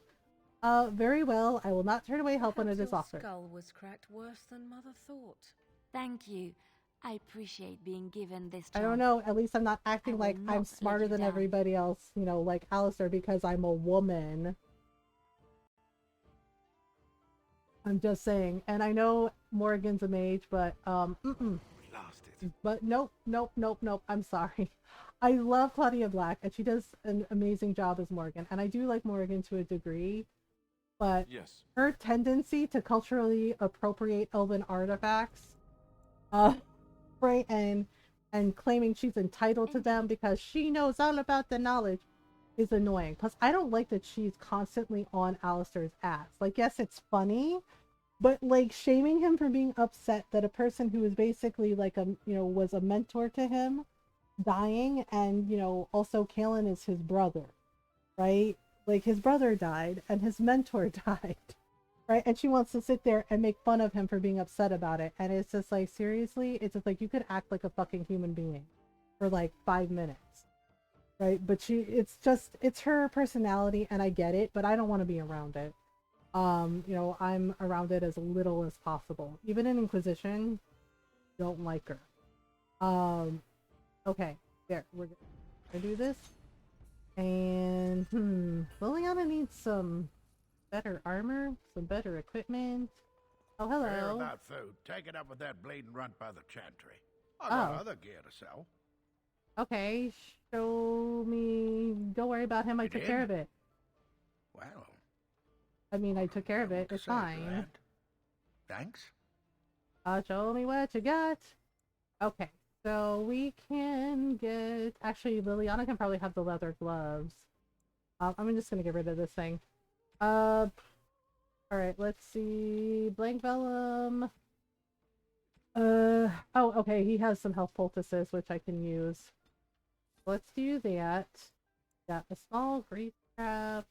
Very well. I will not turn away help when it is Your offered. skull was cracked worse than Mother thought. Thank you. I appreciate being given this chance. I don't know. At least I'm not acting like not I'm let smarter you than down. everybody else, you know, like Alistair, because I'm a woman. I'm just saying. And I know Morgan's a mage, but But nope. I'm sorry. I love Claudia Black, and she does an amazing job as Morgan. And I do like Morgan to a degree, but Yes. her tendency to culturally appropriate elven artifacts, right, and claiming she's entitled to them because she knows all about the knowledge is annoying. Plus, I don't like that she's constantly on Alistair's ass. Like, yes, it's funny, but like shaming him for being upset that a person who is basically like was a mentor to him dying, and also Kalen is his brother, right? Like, his brother died and his mentor died, right? And she wants to sit there and make fun of him for being upset about it. And it's just like, seriously, it's just like, you could act like a fucking human being for like 5 minutes, right? But it's her personality, and I get it, but I don't want to be around it. I'm around it as little as possible. Even in Inquisition, don't like her. Okay, there, we're gonna do this. And Liliana needs some better armor, some better equipment. Oh, hello. Care about food. Take it up with that bleeding runt by the chantry. I got other gear to sell. Okay, show me. Don't worry about him. I took care of it. Well, I mean, I took care of it. It's fine. Thanks. Show me what you got. Okay, so we can get. Actually, Liliana can probably have the leather gloves. I'm just gonna get rid of this thing. All right. Let's see. Blank vellum. Oh, okay. He has some health poultices which I can use. Let's do that. Got a small grease trap.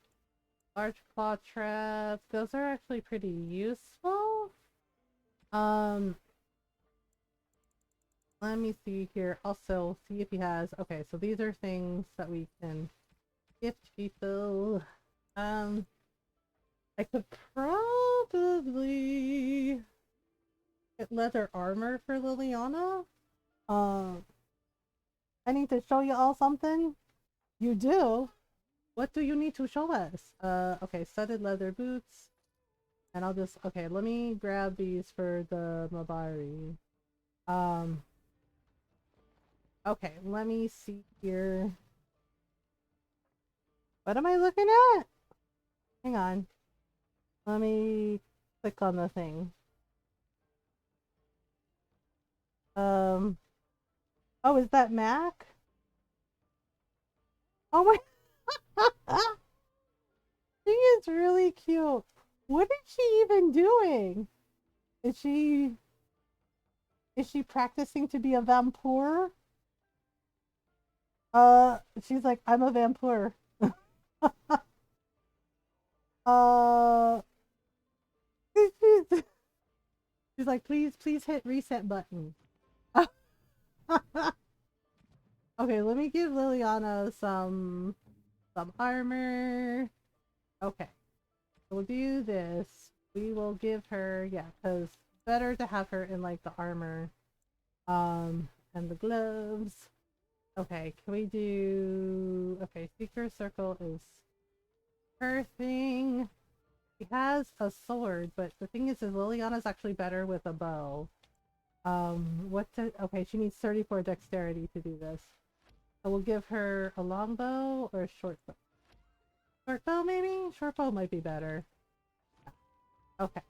Large claw trap. Those are actually pretty useful. Let me see here. Also, see if he has. Okay, so these are things that we can gift people. I could probably get leather armor for Liliana. I need to show you all something. You do? What do you need to show us? Okay, studded leather boots. And I'll just, okay, let me grab these for the Mabari. Okay, let me see here. What am I looking at? Hang on. Let me click on the thing. Oh, is that Mac? Oh my She is really cute. What is she even doing? Is she practicing to be a vampire? She's like, I'm a vampire. She's like, please hit reset button. Okay, let me give Liliana some armor. Okay, we'll do this. We will give her, yeah, because better to have her in like the armor, and the gloves. Okay, can we do? Okay, Seeker Circle is her thing. She has a sword, but the thing is Liliana's actually better with a bow. Okay, she needs 34 dexterity to do this. So we'll give her a long bow or a short bow. Short bow, maybe? Short bow might be better. Okay.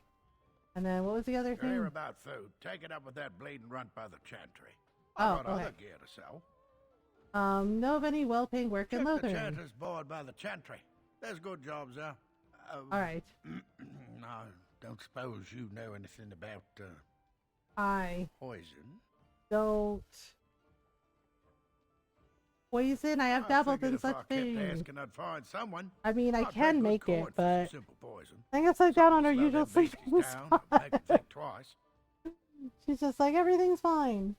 And then what was the other thing? Hear about food. Take it up with that bleeding runt by the chantry. Oh, I've got okay. other gear to sell. Know of any well-paying work in Check the Lothering? chanter's board by the chantry. There's good jobs there. Alright. No, don't suppose you know anything about, I poison? don't. Poison? I have dabbled in such things. Asking, I'd find someone. I mean, I I'd pay can good make coin it, for but simple poison. I guess I'm down on her Slow usual them sleeping beasties down, spot. make 'em think twice. She's just like, everything's fine.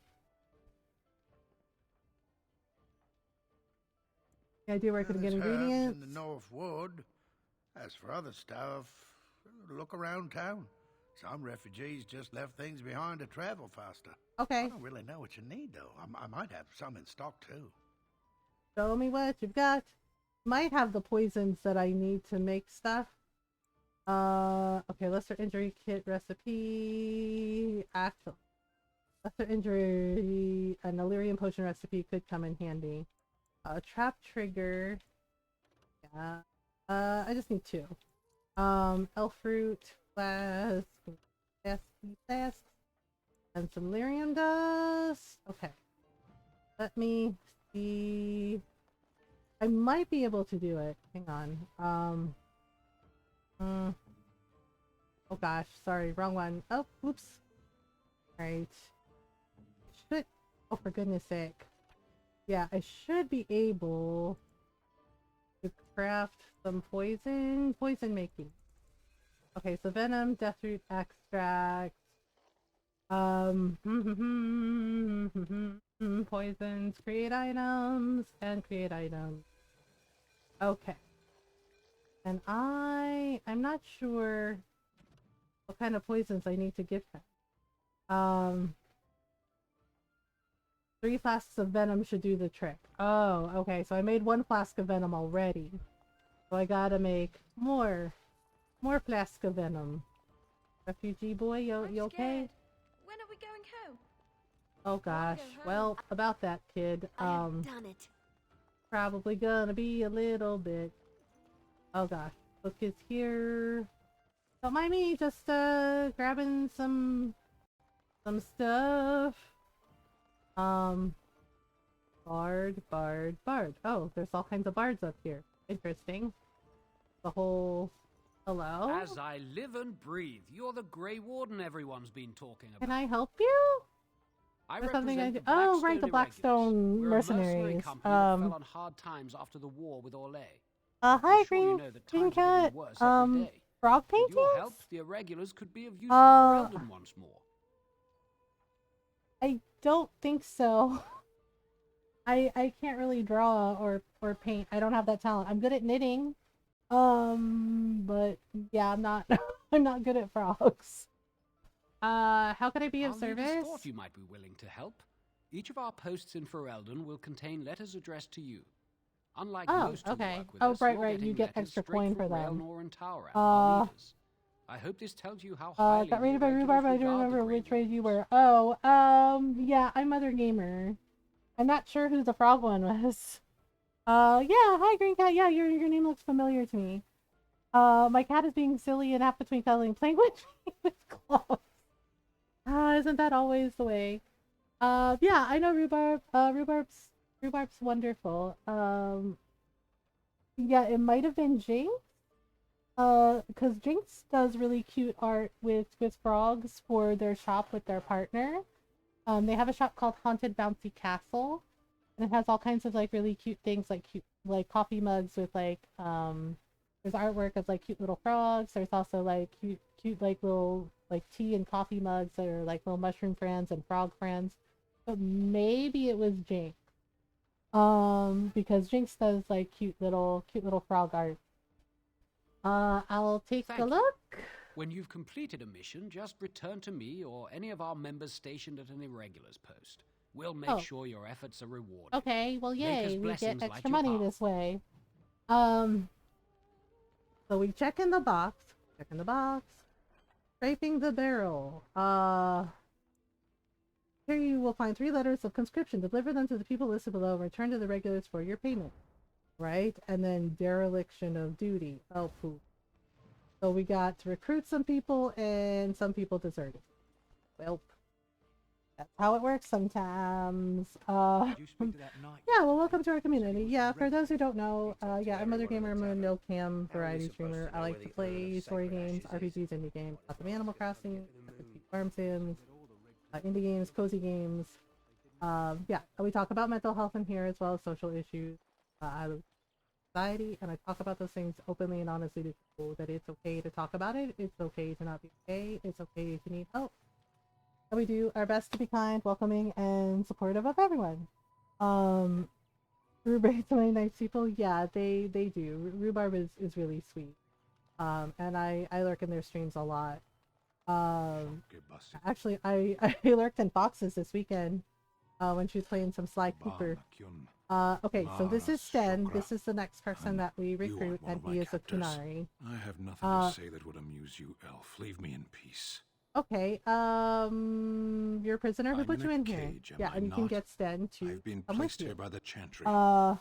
I do work at There's good herbs ingredients. in the North Wood. As for other stuff, look around town. Some refugees just left things behind to travel faster. Okay. I don't really know what you need, though. I might have some in stock, too. Show me what you've got. Might have the poisons that I need to make stuff. Okay, lesser injury kit recipe. Actually, lesser injury, an Illyrian potion recipe could come in handy. Trap trigger. Yeah. I just need 2. Elf fruit, flask, and some lyrium dust. Okay. Let me see. I might be able to do it. Hang on. Oh gosh, sorry, wrong one. Oh, oops. Alright. Should. Oh, for goodness sake. Yeah, I should be able to craft some poison making. Okay, so venom, deathroot extract, poisons, create items, and create items. Okay. And I'm not sure what kind of poisons I need to give him. 3 flasks of venom should do the trick. Oh, okay. So I made 1 flask of venom already. So I gotta make more flasks of venom. Refugee boy, you okay? When are we going home? Oh gosh. Well, about that kid. Done it. Probably gonna be a little bit. Oh gosh. Book is here. Don't mind me just grabbing some stuff. Bard. Oh, there's all kinds of bards up here. Interesting. The whole... Hello? As I live and breathe, you're the Grey Warden everyone's been talking about. Can I help you? I something I do. represent the Oh, right, the Blackstone Blackstone We're a mercenary mercenaries. company that fell on hard times after the war with Orlais. Hi, I'm sure Green, you know that Green times are Cat. getting worse every day. Frog With your paintings? help, the irregulars could be of use to Ferelden once more. I don't think so. I can't really draw or paint. I don't have that talent. I'm good at knitting. But yeah, I'm not I'm not good at frogs. How can I be of Our leaders service? thought you might be willing to help. Each of our posts in Ferelden will contain letters addressed to you. Unlike most who okay. work with Oh, us, right, you're right. You getting get letters extra straight coin from for them. Raelnor and Tara, our leaders. I hope this tells you how highly Got rated by the Rhubarb. I irregulars don't regard the remember Grey which raid you were. Oh, yeah, I'm Mothergamer. I'm not sure who the frog one was. Yeah, hi Green Cat. Yeah, your name looks familiar to me. My cat is being silly and half between cuddling and playing with me with clothes. Isn't that always the way? Yeah, I know Rhubarb. Rhubarb's wonderful. Yeah, it might have been Jinx. Because Jinx does really cute art with frogs for their shop with their partner. They have a shop called Haunted Bouncy Castle, and it has all kinds of like really cute things, like coffee mugs with like there's artwork of like cute little frogs. There's also like cute like little like tea and coffee mugs that are like little mushroom friends and frog friends. But maybe it was Jinx. Because Jinx does like cute little frog art. I'll take a look. When you've completed a mission, just return to me or any of our members stationed at an irregulars post. We'll make sure your efforts are rewarded. Okay, well yay, we get blessings light extra your money path. this way. So we check in the box. Scraping the barrel. Here you will find 3 letters of conscription. Deliver them to the people listed below. Return to the regulars for your payment. right? And then dereliction of duty. Oh, poop. So we got to recruit some people and some people deserted. Well, that's how it works sometimes. Yeah, well, welcome to our community. Yeah, for those who don't know, yeah, I'm Mothergamer. I'm a no-cam variety streamer. I like to play story games, RPGs, indie games, lots of Animal Crossing, farm sims, indie games, cozy games. Yeah, we talk about mental health in here as well as social issues. I society, and I talk about those things openly and honestly to people, that it's okay to talk about it, it's okay to not be okay, it's okay if you need help. And we do our best to be kind, welcoming, and supportive of everyone. Rhubarb, so many nice people, yeah, they do. Rhubarb is really sweet. And I lurk in their streams a lot. Actually, I lurked in Fox's this weekend, when she was playing some Sly Cooper. Okay, so this is Sten. This is the next person that we recruit, and he is a Kunari. I have nothing to say that would amuse you, elf. Leave me in peace. Okay, you're a prisoner. Who put you in here? Yeah, and you can get Sten to I've been placed here by the Chantry. Oh,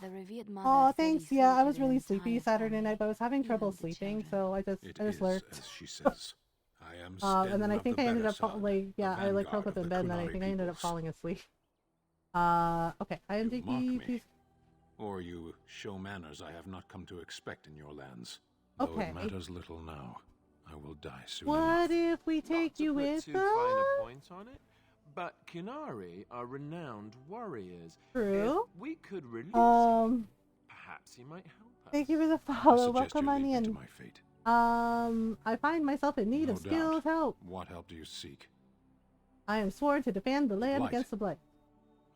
thanks. Yeah, I was really sleepy Saturday night, but I was having trouble sleeping, so I just lurked. As she says. I am Sten and then I think I ended up I curled up in bed, and then I think I ended up falling asleep. Okay, I am Diggy. Please. Or you show manners I have not come to expect in your lands. Though it matters little now. I will die soon What enough. if we take you with too fine a point on it, but Kunari are renowned warriors. True. If we could release him, perhaps he might help us. Thank you for the follow. Welcome on in. My fate. I find myself in need of skilled help. What help do you seek? I am sworn to defend the land against the blight.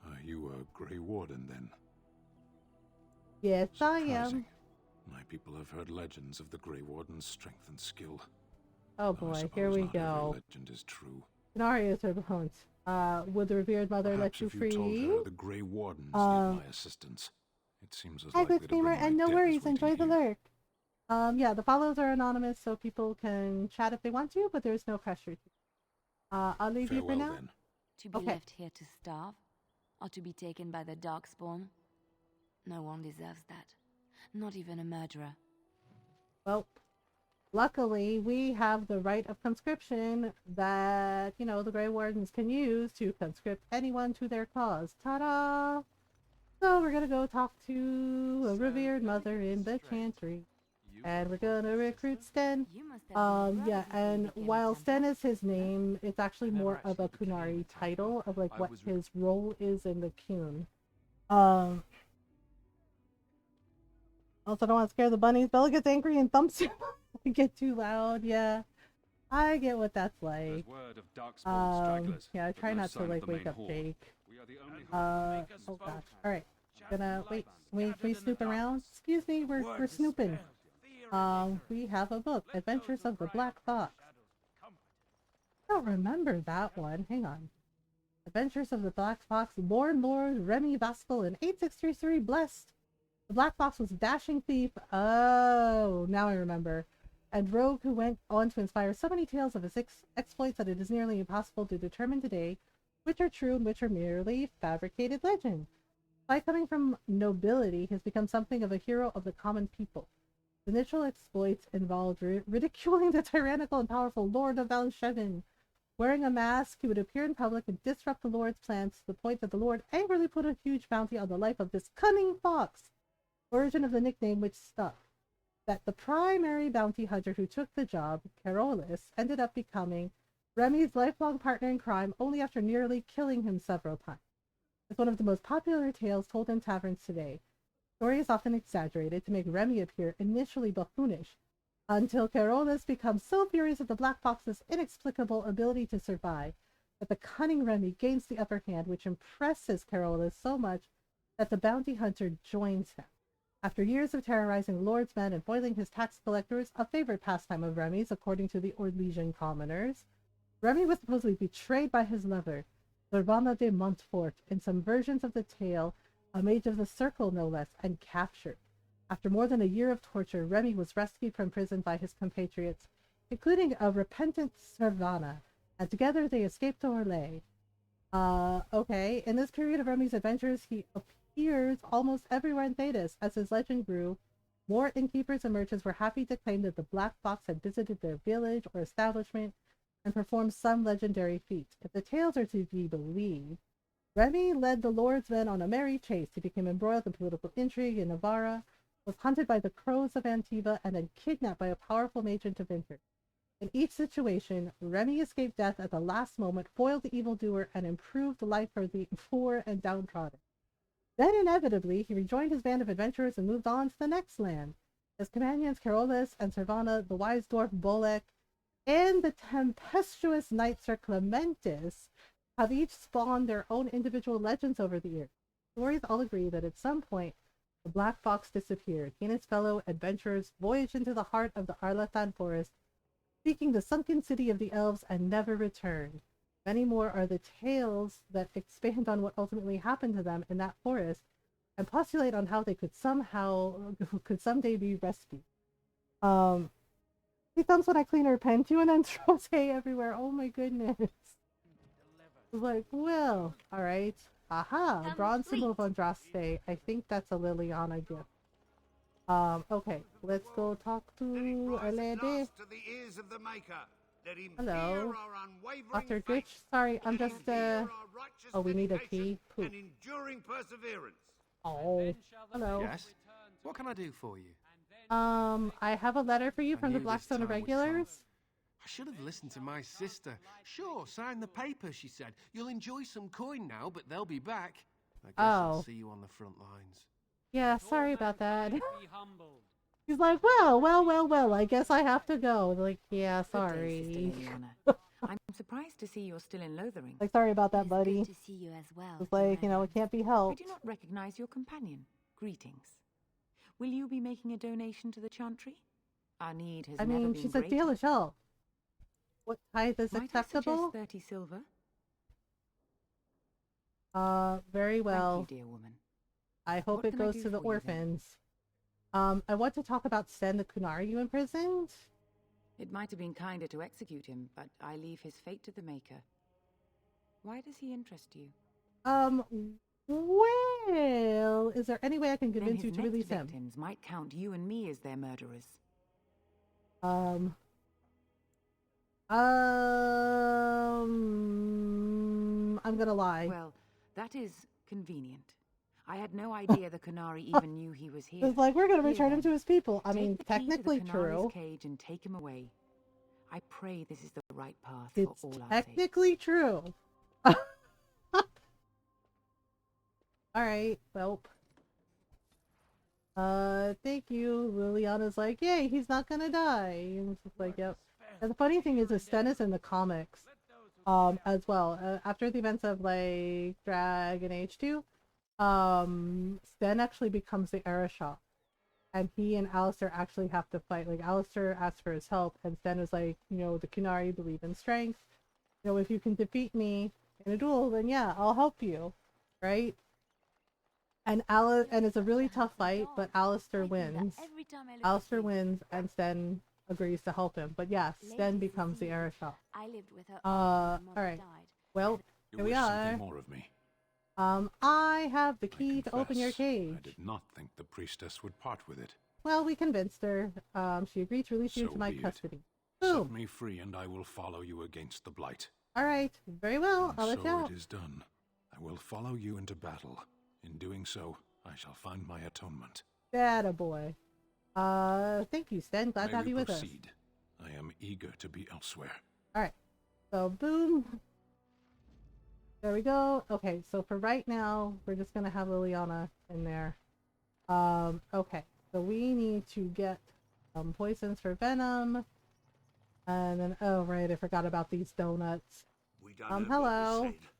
Are you a Grey Warden, then? Yes, I am. My people have heard legends of the Grey Warden's strength and skill. Oh boy, here we go. Legend is true. Scenario turbulence. Would the revered mother let you free? Told her the Grey Wardens need my assistance. It seems as hi, good gamer, and no worries. Enjoy the lurk. Yeah, the follows are anonymous, so people can chat if they want to, but there's no pressure. I'll leave you for now. Then. To be left here to starve, or to be taken by the Darkspawn? No one deserves that. Not even a murderer. Well, luckily, we have the right of conscription that, you know, the Grey Wardens can use to conscript anyone to their cause. Ta-da! So we're gonna go talk to a revered mother in the Chantry. And we're gonna recruit Sten. Yeah, and while Sten is his name, it's actually more of a Kunari title of like what his role is in the Kun. Also, don't want to scare the bunnies. Bella gets angry and thumps you. Get too loud. Yeah, I get what that's like. Yeah, I try not to like wake up Jake. Oh gosh. All right, gonna wait. Can we snoop around? Excuse me, we're snooping. We have a book, Adventures of the Black Fox. I don't remember that one. Hang on. Adventures of the Black Fox, Lord Remy Vaskell in 8633 Blessed. The Black Fox was a dashing thief. Oh, now I remember. And rogue who went on to inspire so many tales of his exploits that it is nearly impossible to determine today which are true and which are merely fabricated legend. By coming from nobility, he has become something of a hero of the common people. His initial exploits involved ridiculing the tyrannical and powerful Lord of Valshevin. Wearing a mask, he would appear in public and disrupt the Lord's plans to the point that the Lord angrily put a huge bounty on the life of this cunning fox. Origin of the nickname which stuck. That the primary bounty hunter who took the job, Carolus, ended up becoming Remy's lifelong partner in crime only after nearly killing him several times. It's one of the most popular tales told in taverns today. The story is often exaggerated to make Remy appear initially buffoonish, until Carolus becomes so furious at the Black Fox's inexplicable ability to survive that the cunning Remy gains the upper hand, which impresses Carolus so much that the bounty hunter joins him. After years of terrorizing the Lord's men and foiling his tax collectors, a favorite pastime of Remy's, according to the Orlesian commoners, Remy was supposedly betrayed by his lover, Sorbonne de Montfort, in some versions of the tale, a mage of the circle no less, and captured. After more than a year of torture, Remy was rescued from prison by his compatriots, including a repentant Servana, and together they escaped to Orlais. Okay, in this period of Remy's adventures, he ears almost everywhere in Thedas. As his legend grew, more innkeepers and merchants were happy to claim that the Black Fox had visited their village or establishment and performed some legendary feat. If the tales are to be believed, Remy led the Lord's men on a merry chase. He became embroiled in political intrigue in Navarra, was hunted by the crows of Antiva, and then kidnapped by a powerful mage of Vinter. In each situation, Remy escaped death at the last moment, foiled the evildoer, and improved life for the poor and downtrodden. Then, inevitably, he rejoined his band of adventurers and moved on to the next land. His companions Carolus and Servana, the wise dwarf Bolek, and the tempestuous knight Sir Clementis have each spawned their own individual legends over the years. Stories all agree that at some point, the Black Fox disappeared. He and his fellow adventurers voyaged into the heart of the Arlathan forest, seeking the sunken city of the elves, and never returned. Many more are the tales that expand on what ultimately happened to them in that forest and postulate on how they could someday be rescued. He thumps when I clean her pen too and then throws hay everywhere. Oh my goodness. Like, well, alright. Aha! Bronze symbol of Andraste. I think that's a Liliana gift. Okay, let's go talk to our lady. Hello. Author Ditch. Sorry, I'm just, oh, we need a key. Poop. Oh, hello. Yes? What can I do for you? I have a letter for you from the Blackstone Irregulars. I should have listened to my sister. Sure, sign the paper, she said. You'll enjoy some coin now, but they'll be back. I guess I'll see you on the front lines. Yeah, sorry about that. He's like, well, I guess I have to go. Like, yeah, sorry. I'm surprised to see you're still in Lothering. Like, sorry about that, buddy. Good to see you as well. It's like, you know, it can't be helped. I do not recognize your companion. Greetings. Will you be making a donation to the Chantry? Our need has never been she said deal as hell. What tithe is acceptable? Might I suggest 30 silver? Very well. Thank you, dear woman. I hope it goes to the orphans. I want to talk about Sten the Kunari you imprisoned. It might have been kinder to execute him, but I leave his fate to the Maker. Why does he interest you? Well, is there any way I can convince you to release him? Victims might count you and me as their murderers. I'm gonna lie. Well, that is convenient. I had no idea the Kunari even knew he was here. It's like, we're gonna return him to his people. I mean, technically true. Cage and take him away. I pray this is the right path it's for all our technically true. Alright, well. Thank you. Liliana's like, yay, he's not gonna die. And it's just like, yep. And the funny thing is Sten is in the comics, as well. After the events of, like, Dragon Age 2, Sten actually becomes the Arashok. And he and Alistair actually have to fight. Like, Alistair asks for his help, and Sten is like, you know, the Kunari believe in strength. You know, if you can defeat me in a duel, then yeah, I'll help you. Right? And it's a really tough fight, but Alistair wins. Alistair wins, and Sten agrees to help him. But yeah, Sten becomes the Arashok. I lived with her alright. Well, here we are. More of me. I have the key to open your cage. I did not think the priestess would part with it. Well, we convinced her. She agreed to release you to my custody. Set me free, and I will follow you against the Blight. Alright, very well. I'll let you out. So it is done. I will follow you into battle. In doing so, I shall find my atonement. That a boy. Thank you, Sten. Glad to have you with us. I am eager to be elsewhere. Alright. So, boom. There we go. Okay, so for right now, we're just gonna have Liliana in there. Okay. So we need to get some poisons for venom. And then, oh right, I forgot about these donuts. We don't know hello. what was said.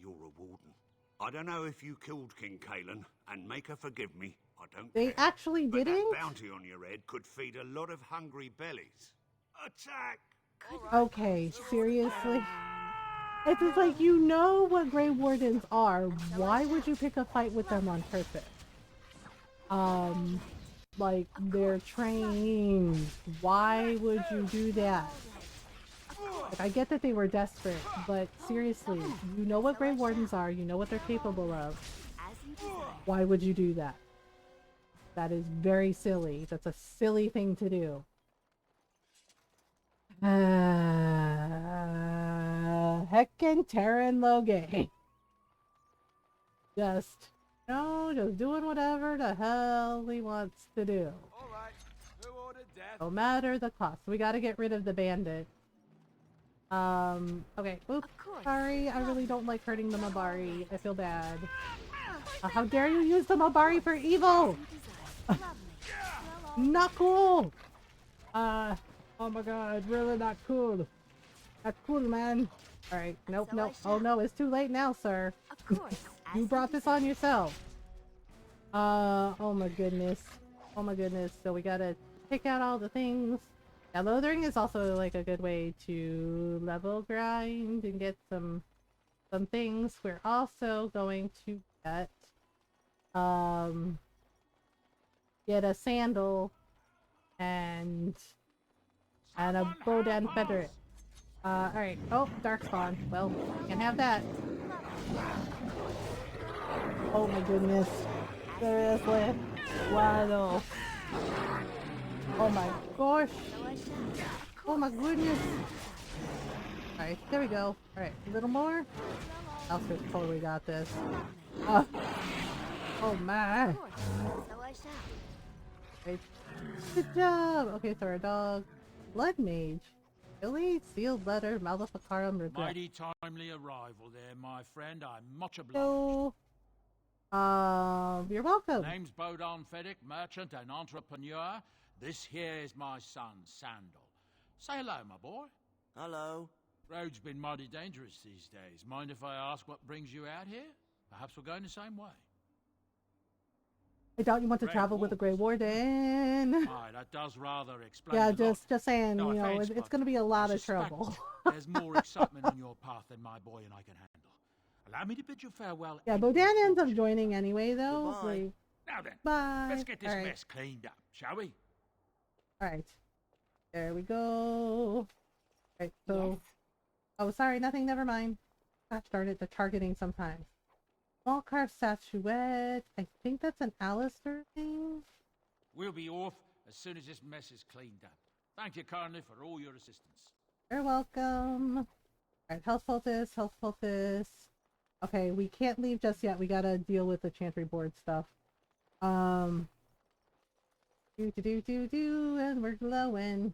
You're a warden. I don't know if you killed King Kalen, and make her forgive me. I don't They care. actually But didn't? that bounty on your head could feed a lot of hungry bellies. Attack! Okay, seriously? It's just like, you know what Grey Wardens are. Why would you pick a fight with them on purpose? Like, they're trained. Why would you do that? Like, I get that they were desperate, but seriously, you know what Grey Wardens are, you know what they're capable of. Why would you do that? That is very silly. That's a silly thing to do. Heckin' Terran Loge. Just doing whatever the hell he wants to do. No matter the cost. We gotta get rid of the bandit. Okay. Oops. Sorry, I really don't like hurting the Mabari. I feel bad. How dare you use the Mabari for evil! Not cool! Oh my god, really not cool. Not cool, man. Alright, nope. Oh no, it's too late now, sir. You brought this on yourself. Oh my goodness. Oh my goodness. So we gotta pick out all the things. Yeah, loathering is also like a good way to level grind and get some things. We're also going to get a sandal and a Bodan feather. Alright. Oh, dark spawn. Well, can't have that. Oh my goodness. Seriously? Wow. Oh my gosh. Oh my goodness. Alright, there we go. Alright, a little more. Elspeth totally got this. Oh my. Right. Good job. Okay, so our dog. Blood Mage. Really? Sealed letter, Maleficarum regret. Mighty timely arrival there, my friend. I'm much obliged. So, you're welcome. Name's Bodan Fedek, merchant and entrepreneur. This here is my son, Sandal. Say hello, my boy. Hello. Road's been mighty dangerous these days. Mind if I ask what brings you out here? Perhaps we're going the same way. I doubt you want to travel with the Grey Warden. Aye, that does rather explain. Yeah, a lot. just saying, No you know, offense, it's going to be a lot I of trouble. There's more excitement on your path than my boy and I can handle. Allow me to bid you farewell. Yeah, Bodan ends up joining anyway, though. Goodbye. Like, Now then, bye. let's get this All right. mess cleaned up, shall we? Alright. There we go. Alright, so... Oh, sorry, nothing, never mind. Gosh darn it, the targeting sometimes. Small carved statuette. I think that's an Alistair thing. We'll be off as soon as this mess is cleaned up. Thank you kindly for all your assistance. You're welcome. Alright, health poultice. Okay, we can't leave just yet. We gotta deal with the chantry board stuff. And we're glowing.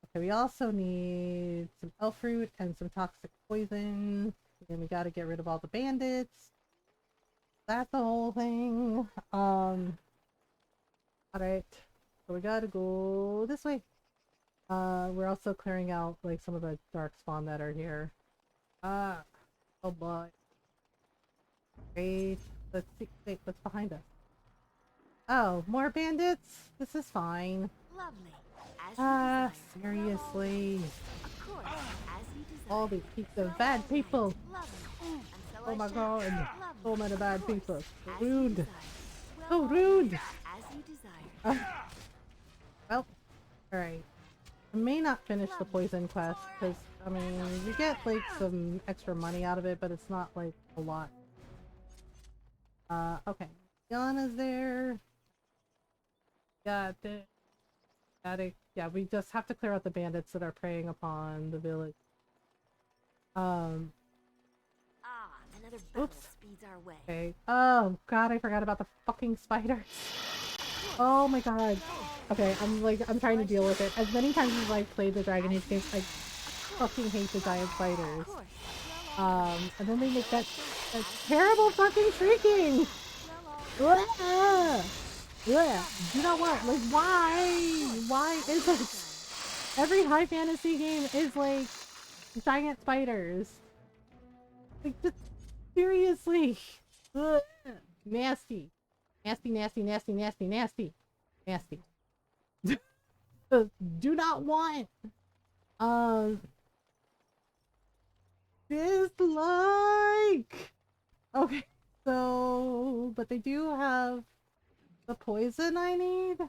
Okay, we also need some elf fruit and some toxic poison. And we gotta get rid of all the bandits. That's the whole thing. Alright. So we gotta go this way. We're also clearing out like some of the dark spawn that are here. Oh boy. Great. Let's see. Wait, what's behind us? Oh, more bandits? This is fine. Seriously. All the bad people. Oh my god. So many bad people. Rude. So rude. Well, alright. I may not finish the poison quest because, I mean, you get like some extra money out of it, but it's not like a lot. Okay. Yana's there. Got it. Yeah, we just have to clear out the bandits that are preying upon the village. Another battle Oops. speeds our way. Okay. Oh god, I forgot about the fucking spiders. Oh my god. Okay, I'm trying to deal with it. As many times as I've played the Dragon Age games, I fucking hate the giant spiders. And then they make that terrible fucking shrieking! Yeah, you know what? Like, why? Why is it? Every high fantasy game is like giant spiders. Like, just seriously. Ugh. Nasty. Nasty, nasty, nasty, nasty, nasty. Nasty. Do not want. Dislike. Okay, so, but they do have the poison I need.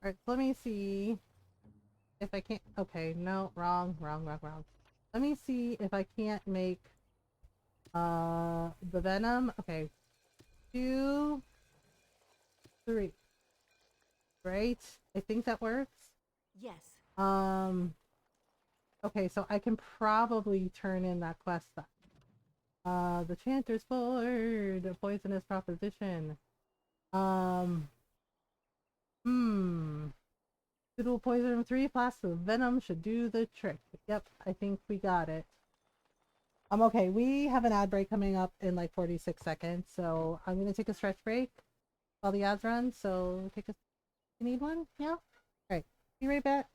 Alright, let me see if I can't. Okay, no, wrong. Let me see if I can't make the venom. Okay, 2, 3. Right? I think that works. Yes. Okay, so I can probably turn in that quest then. The Chanter's Board, a poisonous proposition. Suitable poison 3 flasks of venom should do the trick. Yep, I think we got it. Okay, we have an ad break coming up in like 46 seconds, so I'm gonna take a stretch break while the ads run. So take a. You need one? Yeah. All right. Be right back.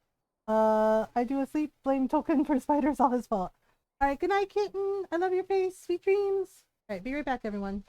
I do a sleep blame token for spiders, all his fault. All right. Good night, kitten. I love your face. Sweet dreams. All right. Be right back, everyone.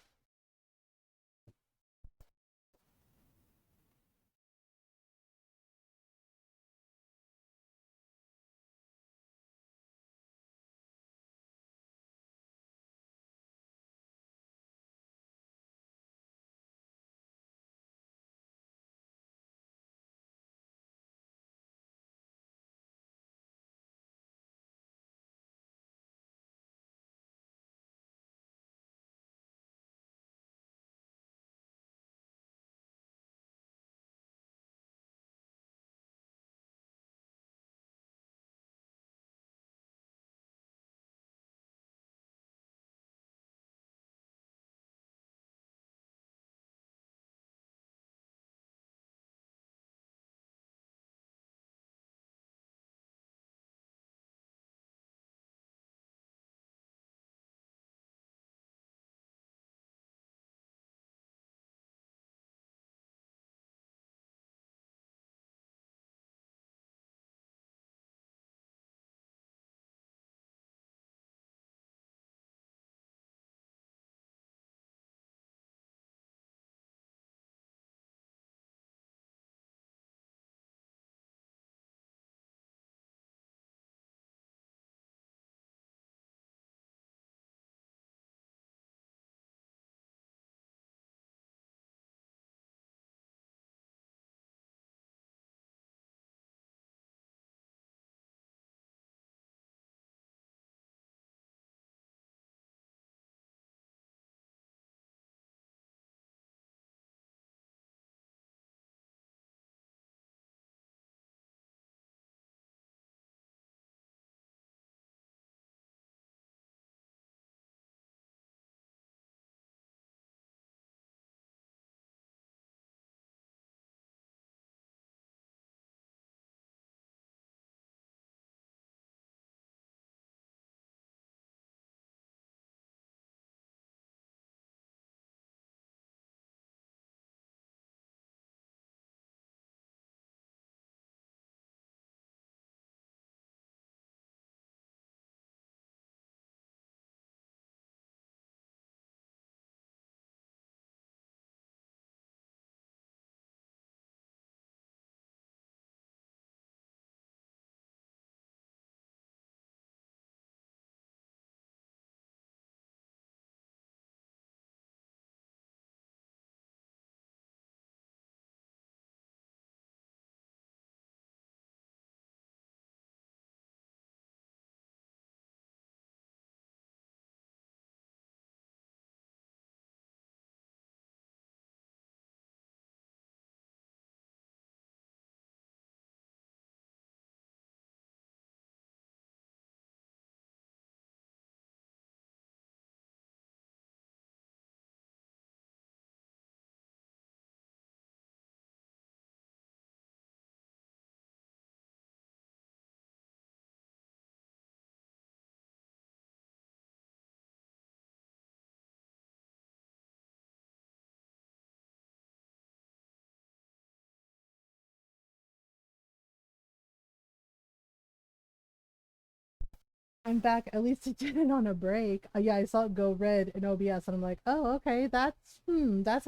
I'm back. At least it did it on a break. Yeah, I saw it go red in OBS, and I'm like, oh, okay, that's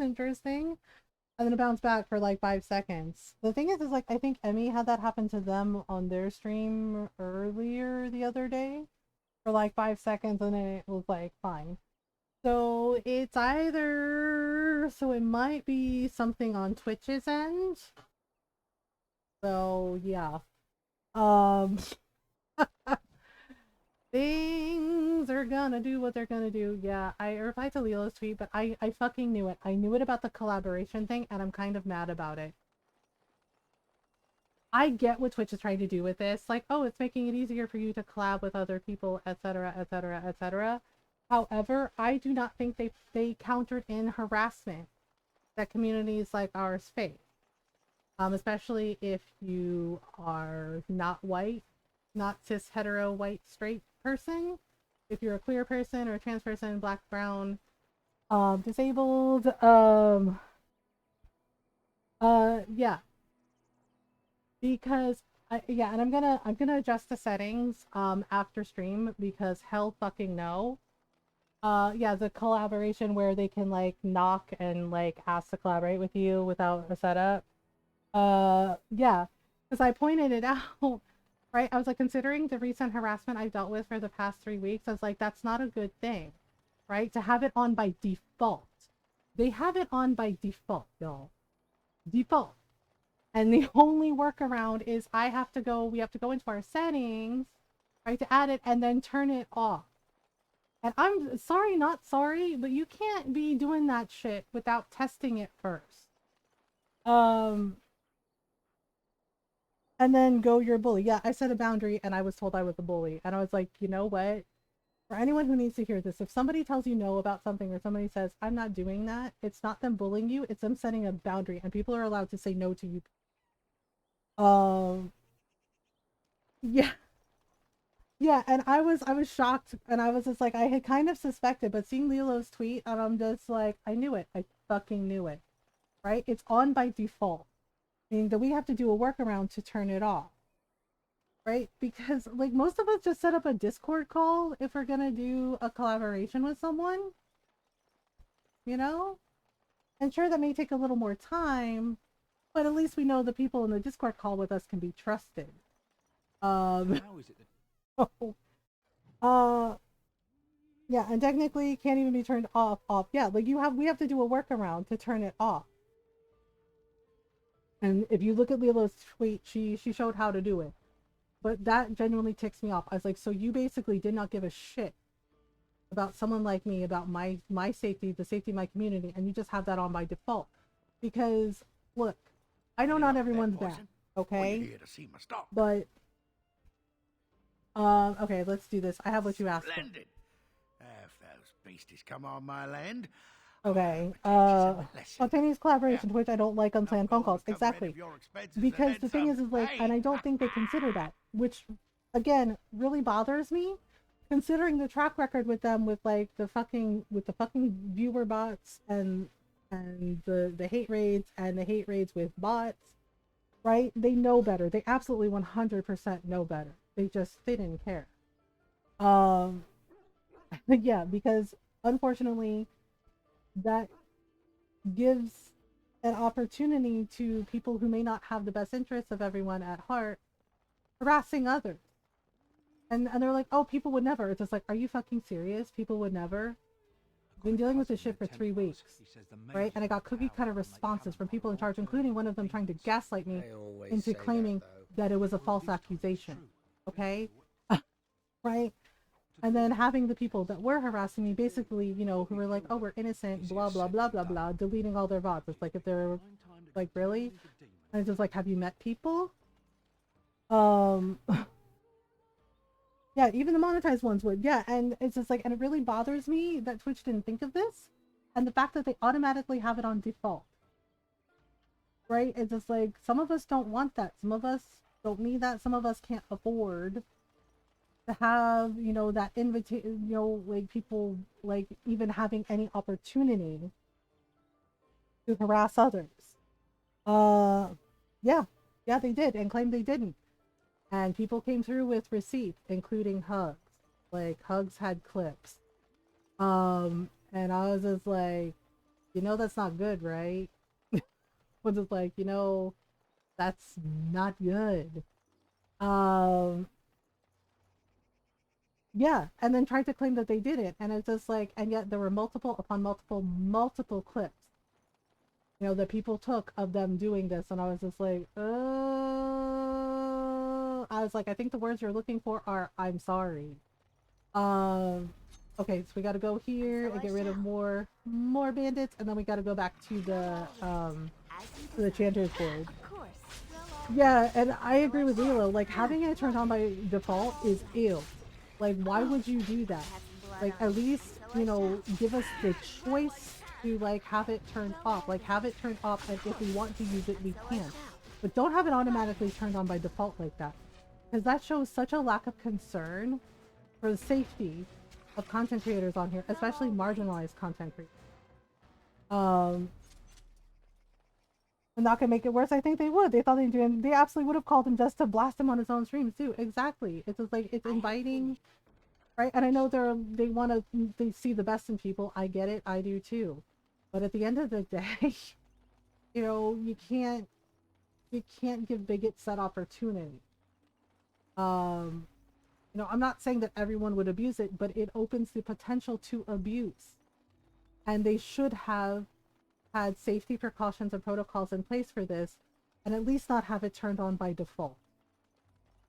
interesting. And then it bounced back for like 5 seconds. The thing is like I think Emmy had that happen to them on their stream earlier the other day for like 5 seconds, and then it was like fine. So it's either it might be something on Twitch's end. So yeah. Things are gonna do what they're gonna do. Yeah, I replied to Lilo's tweet, but I fucking knew it. I knew it about the collaboration thing, and I'm kind of mad about it. I get what Twitch is trying to do with this. Like, oh, it's making it easier for you to collab with other people, etc., etc., etc. However, I do not think they countered in harassment that communities like ours face. Especially if you are not white, not cis, hetero, white, straight person. If you're a queer person or a trans person, black, brown, disabled, yeah. Because yeah, and I'm gonna adjust the settings after stream because hell fucking no. Yeah, the collaboration where they can like knock and like ask to collaborate with you without a setup. Yeah, because I pointed it out, right? I was like, considering the recent harassment I've dealt with for the past 3 weeks, I was like, that's not a good thing, right? To have it on by default. They have it on by default, y'all. Default. And the only workaround is we have to go into our settings, right, to add it and then turn it off. And I'm sorry, not sorry, but you can't be doing that shit without testing it first. And then go, you're a bully. Yeah, I set a boundary and I was told I was a bully. And I was like, you know what? For anyone who needs to hear this, if somebody tells you no about something or somebody says, I'm not doing that, it's not them bullying you, it's them setting a boundary. And people are allowed to say no to you. Yeah. Yeah, and I was shocked, and I was just like, I had kind of suspected, but seeing Lilo's tweet, and I'm just like, I knew it. I fucking knew it. Right? It's on by default. Meaning that we have to do a workaround to turn it off. Right? Because, like, most of us just set up a Discord call if we're gonna do a collaboration with someone. You know? And sure, that may take a little more time, but at least we know the people in the Discord call with us can be trusted. How is it that... Yeah, and technically can't even be turned off. Yeah, like we have to do a workaround to turn it off. And if you look at Lilo's tweet, she showed how to do it. But that genuinely ticks me off. I was like, so you basically did not give a shit about someone like me, about my safety, the safety of my community, and you just have that on by default. Because look, I know not everyone's bad, okay? But okay, let's do this. I have what you asked for. Splendid. If those beasties come on my land. Okay. Spontaneous collaboration, to which I don't like unplanned phone calls. Exactly. Because the thing is like, and I don't think they consider that, which again really bothers me, considering the track record with them with like the fucking viewer bots and the hate raids and the hate raids with bots, right? They know better. They absolutely 100% know better. They didn't care. Yeah, because unfortunately that gives an opportunity to people who may not have the best interests of everyone at heart harassing others. And they're like, oh, people would never. It's just like, are you fucking serious? People would never? I've been dealing with this shit for 3 weeks, right? And I got cookie cutter responses from people in charge, including one of them trying to gaslight me into claiming that it was a false accusation. Okay? Right? And then having the people that were harassing me basically, you know, who were like, oh, we're innocent, blah, blah, blah, blah, blah, deleting all their bots. It's like, if they're like, really? And it's just like, have you met people? Yeah, even the monetized ones would. Yeah, and it's just like, and it really bothers me that Twitch didn't think of this. And the fact that they automatically have it on default. Right? It's just like, some of us don't want that. Some of us don't need that. Some of us can't afford to have, you know, that invitation, you know, like people like even having any opportunity to harass others. Yeah, they did and claimed they didn't. And people came through with receipts, including Hugs. Like, Hugs had clips. And I was just like, you know, that's not good, right? Was just like, you know, that's not good. Yeah, and then tried to claim that they did it, and it's just like, and yet there were multiple upon multiple clips, you know, that people took of them doing this, and I was just like, I was like, I think the words you're looking for are, I'm sorry. Okay, so we gotta go here and get rid of more bandits, and then we gotta go back to the Chanter's board. Yeah, and I agree with Lilo, like, having it turned on by default is ill. Like, why would you do that? Like, at least, you know, give us the choice to, like, have it turned off. Like, have it turned off, and if we want to use it, we can. But don't have it automatically turned on by default like that. Because that shows such a lack of concern for the safety of content creators on here, especially marginalized content creators. And not gonna make it worse, I think they would. They thought they did. They absolutely would have called him just to blast him on his own streams too. Exactly. It's just like, it's inviting, right? And I know they want to see the best in people. I get it. I do too. But at the end of the day, you know, you can't give bigots that opportunity. You know, I'm not saying that everyone would abuse it, but it opens the potential to abuse. And they should have had safety precautions and protocols in place for this, and at least not have it turned on by default.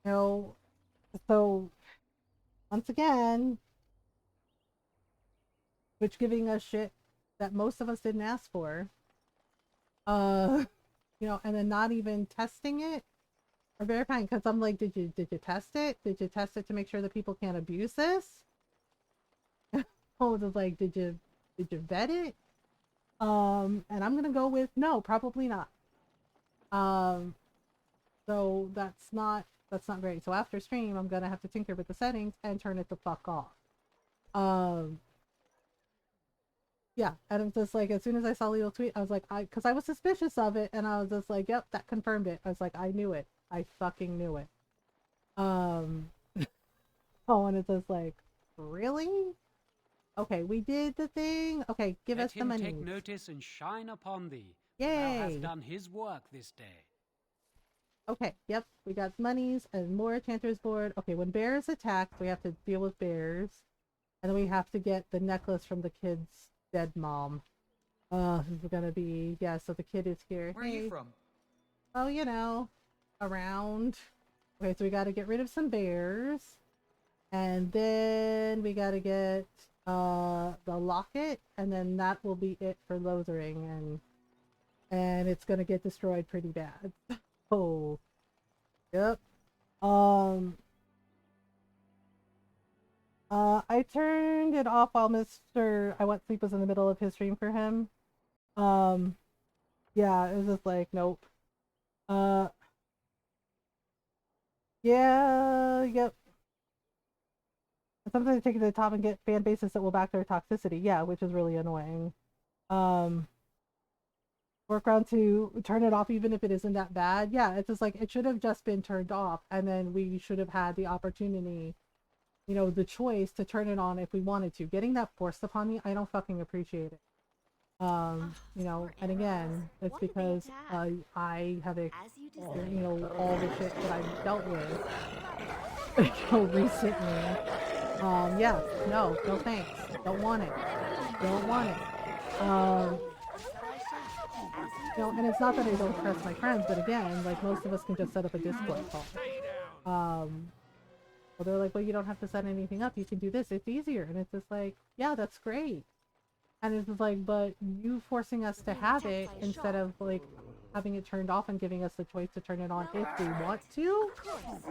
You know, so once again, which giving us shit that most of us didn't ask for, you know, and then not even testing it or verifying, because I'm like, did you test it? Did you test it to make sure that people can't abuse this? Oh, it was like, did you vet it? And I'm gonna go with no, probably not. So that's not great. So after stream, I'm gonna have to tinker with the settings and turn it the fuck off. Yeah, and it's just like, as soon as I saw Leo tweet, I was like, because I was suspicious of it, and I was just like, yep, that confirmed it. I was like, I knew it. I fucking knew it. Oh, and it's just like, really? Okay, we did the thing. Okay, give us the money. Let him take notice and shine upon thee. Yay! Thou hast done his work this day. Okay, yep, we got monies and more Chanter's board. Okay, when bears attack, we have to deal with bears. And then we have to get the necklace from the kid's dead mom. This is gonna be, yeah, so the kid is here. Where are you from? Oh, you know, around. Okay, so we gotta get rid of some bears. And then we gotta get the locket, and then that will be it for Lothering, and it's gonna get destroyed pretty bad. Oh, yep. I turned it off while I Went Sleep was in the middle of his stream for him. Yeah, it was just like, nope. Yeah, yep. Sometimes they take it to the top and get fan bases that will back their toxicity. Yeah, which is really annoying. Work around to turn it off even if it isn't that bad. Yeah, it's just like, it should have just been turned off, and then we should have had the opportunity, you know, the choice to turn it on if we wanted to. Getting that forced upon me, I don't fucking appreciate it. You know, and again, it's because I have, you know, all the shit that I've dealt with, you know, recently. Yeah, no thanks. Don't want it. Don't want it. You know, and it's not that I don't trust my friends, but again, like, most of us can just set up a Discord call. Well, they're like, well, you don't have to set anything up. You can do this. It's easier. And it's just like, yeah, that's great. And it's just like, but you forcing us to have it instead of, like, having it turned off and giving us the choice to turn it on if we want to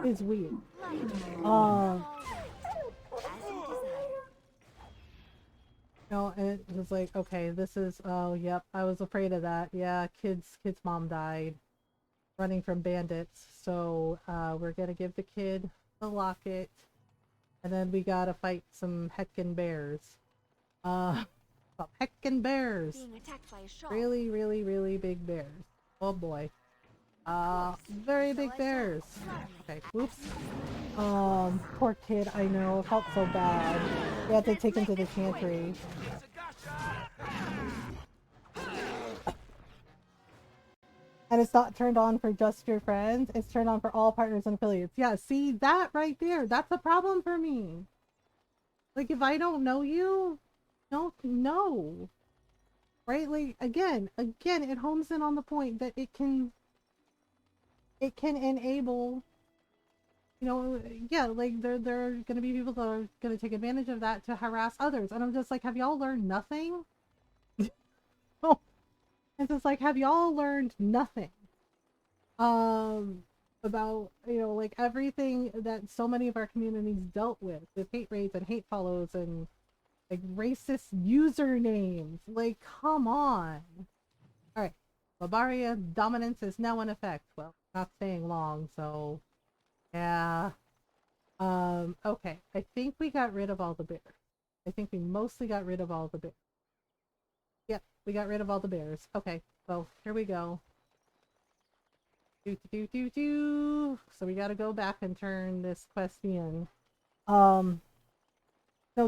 is weird. No, and it was like, okay, this is, oh, yep, I was afraid of that. Yeah, kid's mom died running from bandits. So, we're gonna give the kid the locket, and then we gotta fight some heckin' bears. Some heckin' bears. Really, really, really big bears. Oh boy. Very big bears. Okay, whoops. Poor kid, I know, it felt so bad. We had to take him to the chantry. And it's not turned on for just your friends, it's turned on for all partners and affiliates. Yeah, see, that right there, that's a problem for me. Like, if I don't know you, don't know. Right? Like, again, it homes in on the point that it can enable you know, yeah, like there are gonna be people that are gonna take advantage of that to harass others, and I'm just like, have y'all learned nothing? Oh, it's just like, have y'all learned nothing? About, you know, like everything that so many of our communities dealt with hate raids and hate follows and like racist usernames. Like, come on. All right, Barbaria dominance is now in effect. Well, not staying long, so yeah. Okay, I think we got rid of all the bears. I think we mostly got rid of all the bears. Yep, we got rid of all the bears. Okay, so here we go. So we gotta go back and turn this quest in. No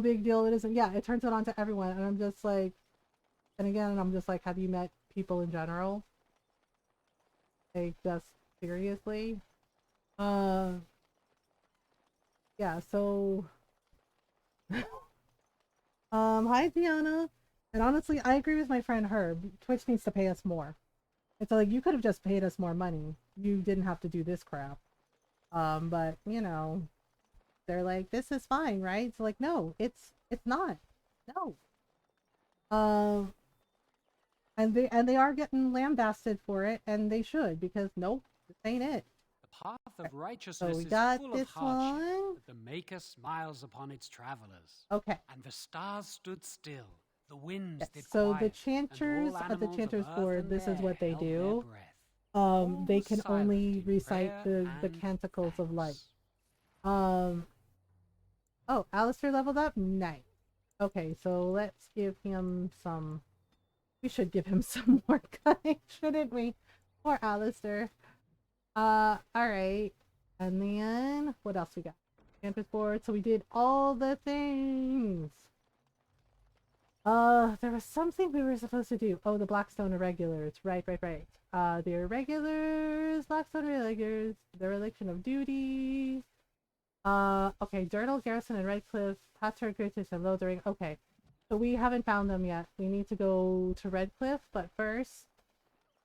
big deal. It isn't. Yeah, it turns it on to everyone, and I'm just like, and again, I'm just like, have you met people in general? Like, just seriously? Yeah. So, hi Tiana. And honestly, I agree with my friend Herb. Twitch needs to pay us more. It's like, you could have just paid us more money. You didn't have to do this crap. But you know, they're like, this is fine, right? It's like, no, it's not. No. And they are getting lambasted for it, and they should, because nope, this ain't it. The path of righteousness so we is got full this of hardship, one. but the Maker smiles upon its travelers. Okay. And the stars stood still, the winds Yes, did so quiet, the chanters at the chanters board, this is what they do. They can only recite the canticles of light. Oh, Alistair leveled up? Nice. Okay, so let's give him some... We should give him some more cunning, shouldn't we? Poor Alistair. Alright. And then, what else we got? Campus board. So we did all the things. There was something we were supposed to do. Oh, the Blackstone Irregulars. Right. The Irregulars, Blackstone Irregulars, the Reliction of Duty. Okay, Durnal, Garrison, and Redcliffe, Pater, Gritus, and Lothering. Okay, so we haven't found them yet. We need to go to Redcliffe, but first,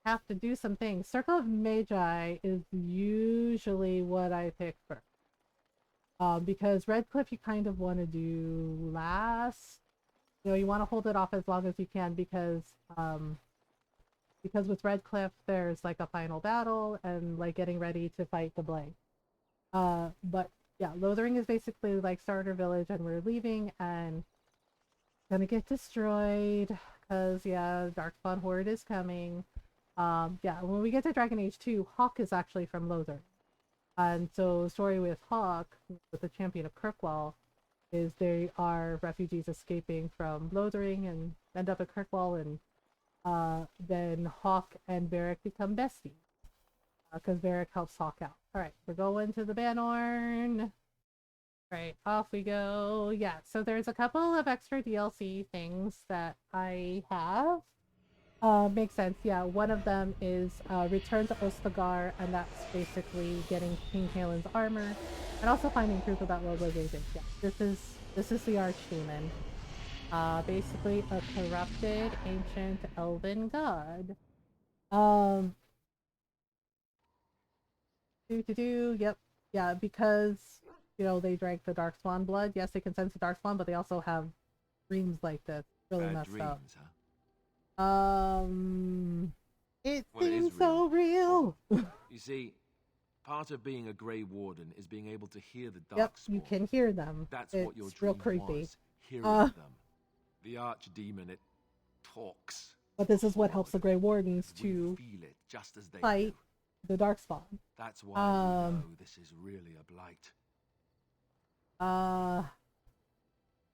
have to do some things. Circle of Magi is usually what I pick first. Because Redcliffe you kind of want to do last. You know, you want to hold it off as long as you can because with Redcliffe there's like a final battle and like getting ready to fight the Blank. But yeah, Lothering is basically like starter village, and we're leaving and gonna get destroyed because yeah, Darkspawn Horde is coming. Yeah, when we get to Dragon Age 2, Hawk is actually from Lothering. And so story with Hawk, with the champion of Kirkwall, is they are refugees escaping from Lothering and end up at Kirkwall, and then Hawk and Varric become besties. Because Varric helps Hawk out. Alright, we're going to the Banorn. Right, off we go. Yeah, so there's a couple of extra DLC things that I have. Makes sense. Yeah, one of them is Return to Ostagar, and that's basically getting King Kaelin's armor, and also finding proof about localization. Yeah, this is the Archdemon. Basically a corrupted ancient elven god. Yep. Yeah, because you know they drank the Darkspawn blood. Yes, they can sense the Darkspawn, but they also have dreams like this. Really Bad messed dreams, up. Huh? It Well, it is seems so real. You see, part of being a Grey Warden is being able to hear the Darkspawn. Yep, you can hear them. That's it's what your dream real creepy. was, hearing them. The Archdemon, it talks. But this is what helps the Grey Wardens to feel it just as they fight the Darkspawn. That's why we know this is really a blight.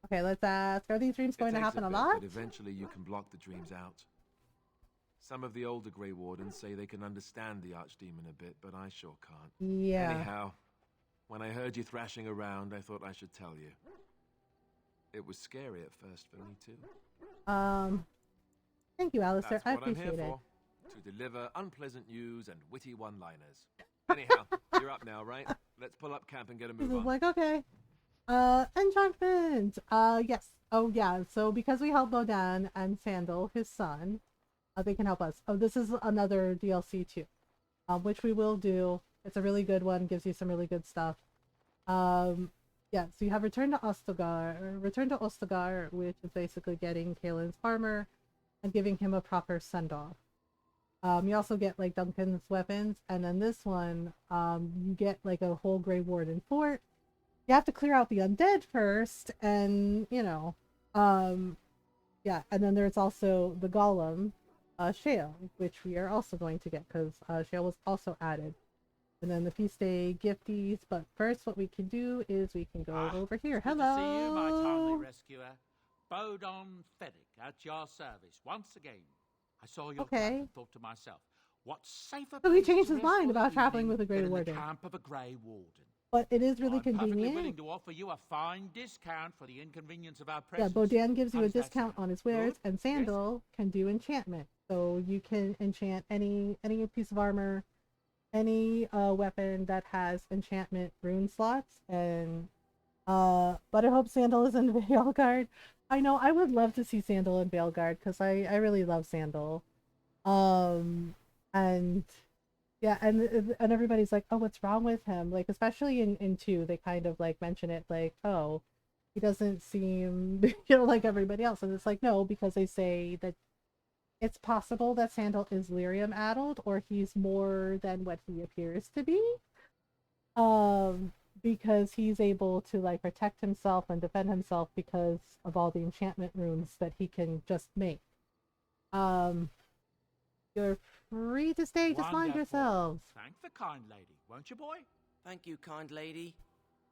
Okay, let's ask, are these dreams going to happen a lot? But eventually you can block the dreams out. Some of the older Grey Wardens say they can understand the Archdemon a bit, but I sure can't. Yeah. Anyhow, when I heard you thrashing around, I thought I should tell you. It was scary at first for me too. Thank you, Alistair. That's I what I'm appreciate here it. for, to deliver unpleasant news and witty one-liners. Anyhow, you're up now, right? Let's pull up camp and get a move This on. is like, okay. Enchantment! Yes. Oh, yeah. So, because we helped Bodan and Sandal, his son, they can help us. Oh, this is another DLC, too. Which we will do. It's a really good one. Gives you some really good stuff. Yeah, so you have Return to Ostagar, which is basically getting Kalen's armor and giving him a proper send-off. You also get like Duncan's weapons, and then this one, you get like a whole Grey Warden fort. You have to clear out the undead first, and yeah, and then there's also the Golem, Shale, which we are also going to get because Shale was also added. And then the feast day gifties, but first what we can do is we can go over here. Good Hello! to see you, my timely rescuer. Bodon Feddick, at your service, once again. I saw your camp and thought to myself, what safer So he place changed to his rest mind for the about traveling evening with a Grey than in Warden. the camp of a Grey Warden. But it is really I'm perfectly willing convenient. to offer you a fine discount for the inconvenience of our Yeah, presence. Bodan gives you How a does that discount sound? on his wares, and Sandal can do enchantment. So you can enchant any piece of armor, any weapon that has enchantment rune slots, and but I hope Sandal is in Veilguard. I know I would love to see Sandal in Veilguard because I really love Sandal. And yeah, and everybody's like, oh, what's wrong with him? Like, especially in 2, they kind of like mention it like, oh, he doesn't seem like everybody else. And it's like, no, because they say that it's possible that Sandal is lyrium addled, or he's more than what he appears to be. Because he's able to like protect himself and defend himself because of all the enchantment runes that he can just make. You're free to stay, just mind yourselves. Thank the kind lady, won't you, boy? Thank you, kind lady.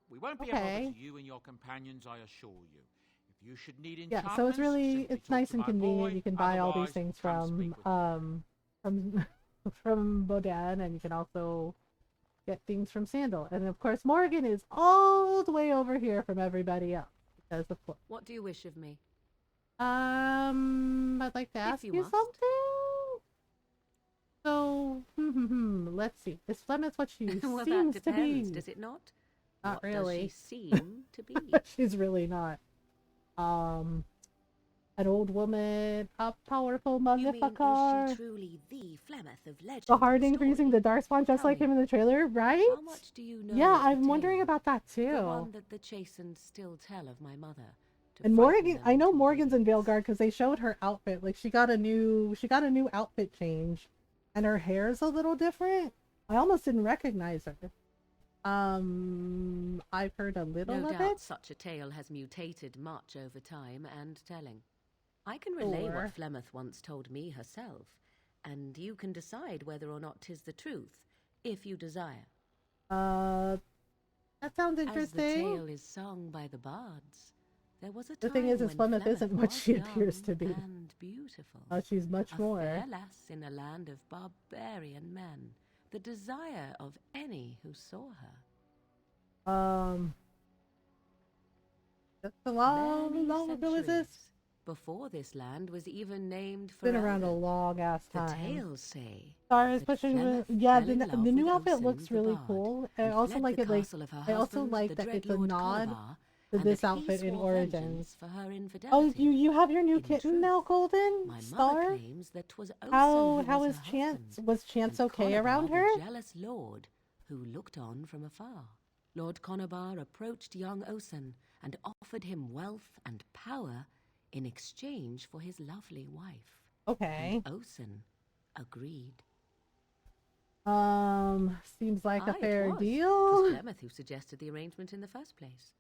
We won't be a bother to you and your companions, I assure you. If you should need enchantments, Yeah, so it's really, it's nice and convenient. You can buy all these things from Bodan, and you can also get things from Sandal. And of course, Morgan is all the way over here from everybody else because of course. What do you wish of me? I'd like to ask you something. So, let's see. Is Flemeth what she Well, seems that to depends, be? does it not? Not What really. does she seem to be? She's really not. An old woman, a powerful motherfucker. Is she truly the Flemeth of legend? The Harding for using the Darkspawn just like him in the trailer, right? How much do you know? Yeah, of the I'm wondering tale? about that too. The one that the chastened still tell of my mother. And Morgan, I know Morgan's in Veilguard because they showed her outfit. Like she got a new outfit change, and her hair's a little different. I almost didn't recognize her. I've heard a little No of doubt it. such a tale has mutated much over time and telling. I can relay Sure. what Flemeth once told me herself, and you can decide whether or not 'tis the truth, if you desire. That sounds As interesting. the tale is sung by the bards, there was a The time thing is, when Flemeth isn't what was she young appears to be. and beautiful. She's much a more. fair lass in a land of barbarian men, the desire of any who saw her. That's a long ago is this? Before this land was even named It's for been around a long ass time. The tales say. Sorry, especially Flemeth yeah, fell in love the new with outfit Osen looks the really bard, cool. I and also fled like the it like castle of her I also husband, like the that dread it's a Lord nod Colabar, to and this that he outfit in swore Origins. vengeance for her Oh, infidelity. you have your new kitten now, Golden My mother Star. claims that 'twas Osen How who was is her Chance? husband, Was Chance and okay Colabar around the her? jealous lord who looked on from afar. Lord Conabar approached young Osen and offered him wealth and power in exchange for his lovely wife. Okay. And Osen agreed. Seems like a Aye, fair it was. deal. 'Twas Flemeth who suggested the arrangement in the first place.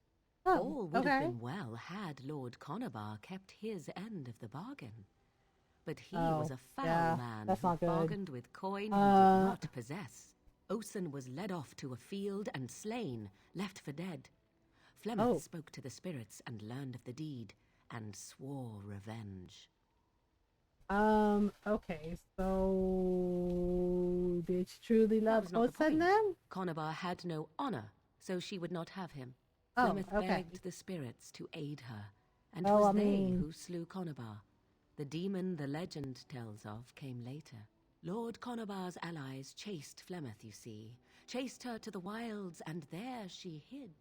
Oh, All would okay. have been well had Lord Conabar kept his end of the bargain. But he was a foul yeah, man that's who not good. bargained with coin he did not possess. Osen was led off to a field and slain, left for dead. Flemeth spoke to the spirits and learned of the deed, and swore revenge. Okay, so did she truly That love was not the Osen point. then? Conabar had no honor, so she would not have him. Oh, Flemeth okay. begged the spirits to aid her, and Well, 'twas I they mean- who slew Conabar. The demon the legend tells of came later. Lord Conabar's allies chased Flemeth, you see. Chased her to the wilds, and there she hid.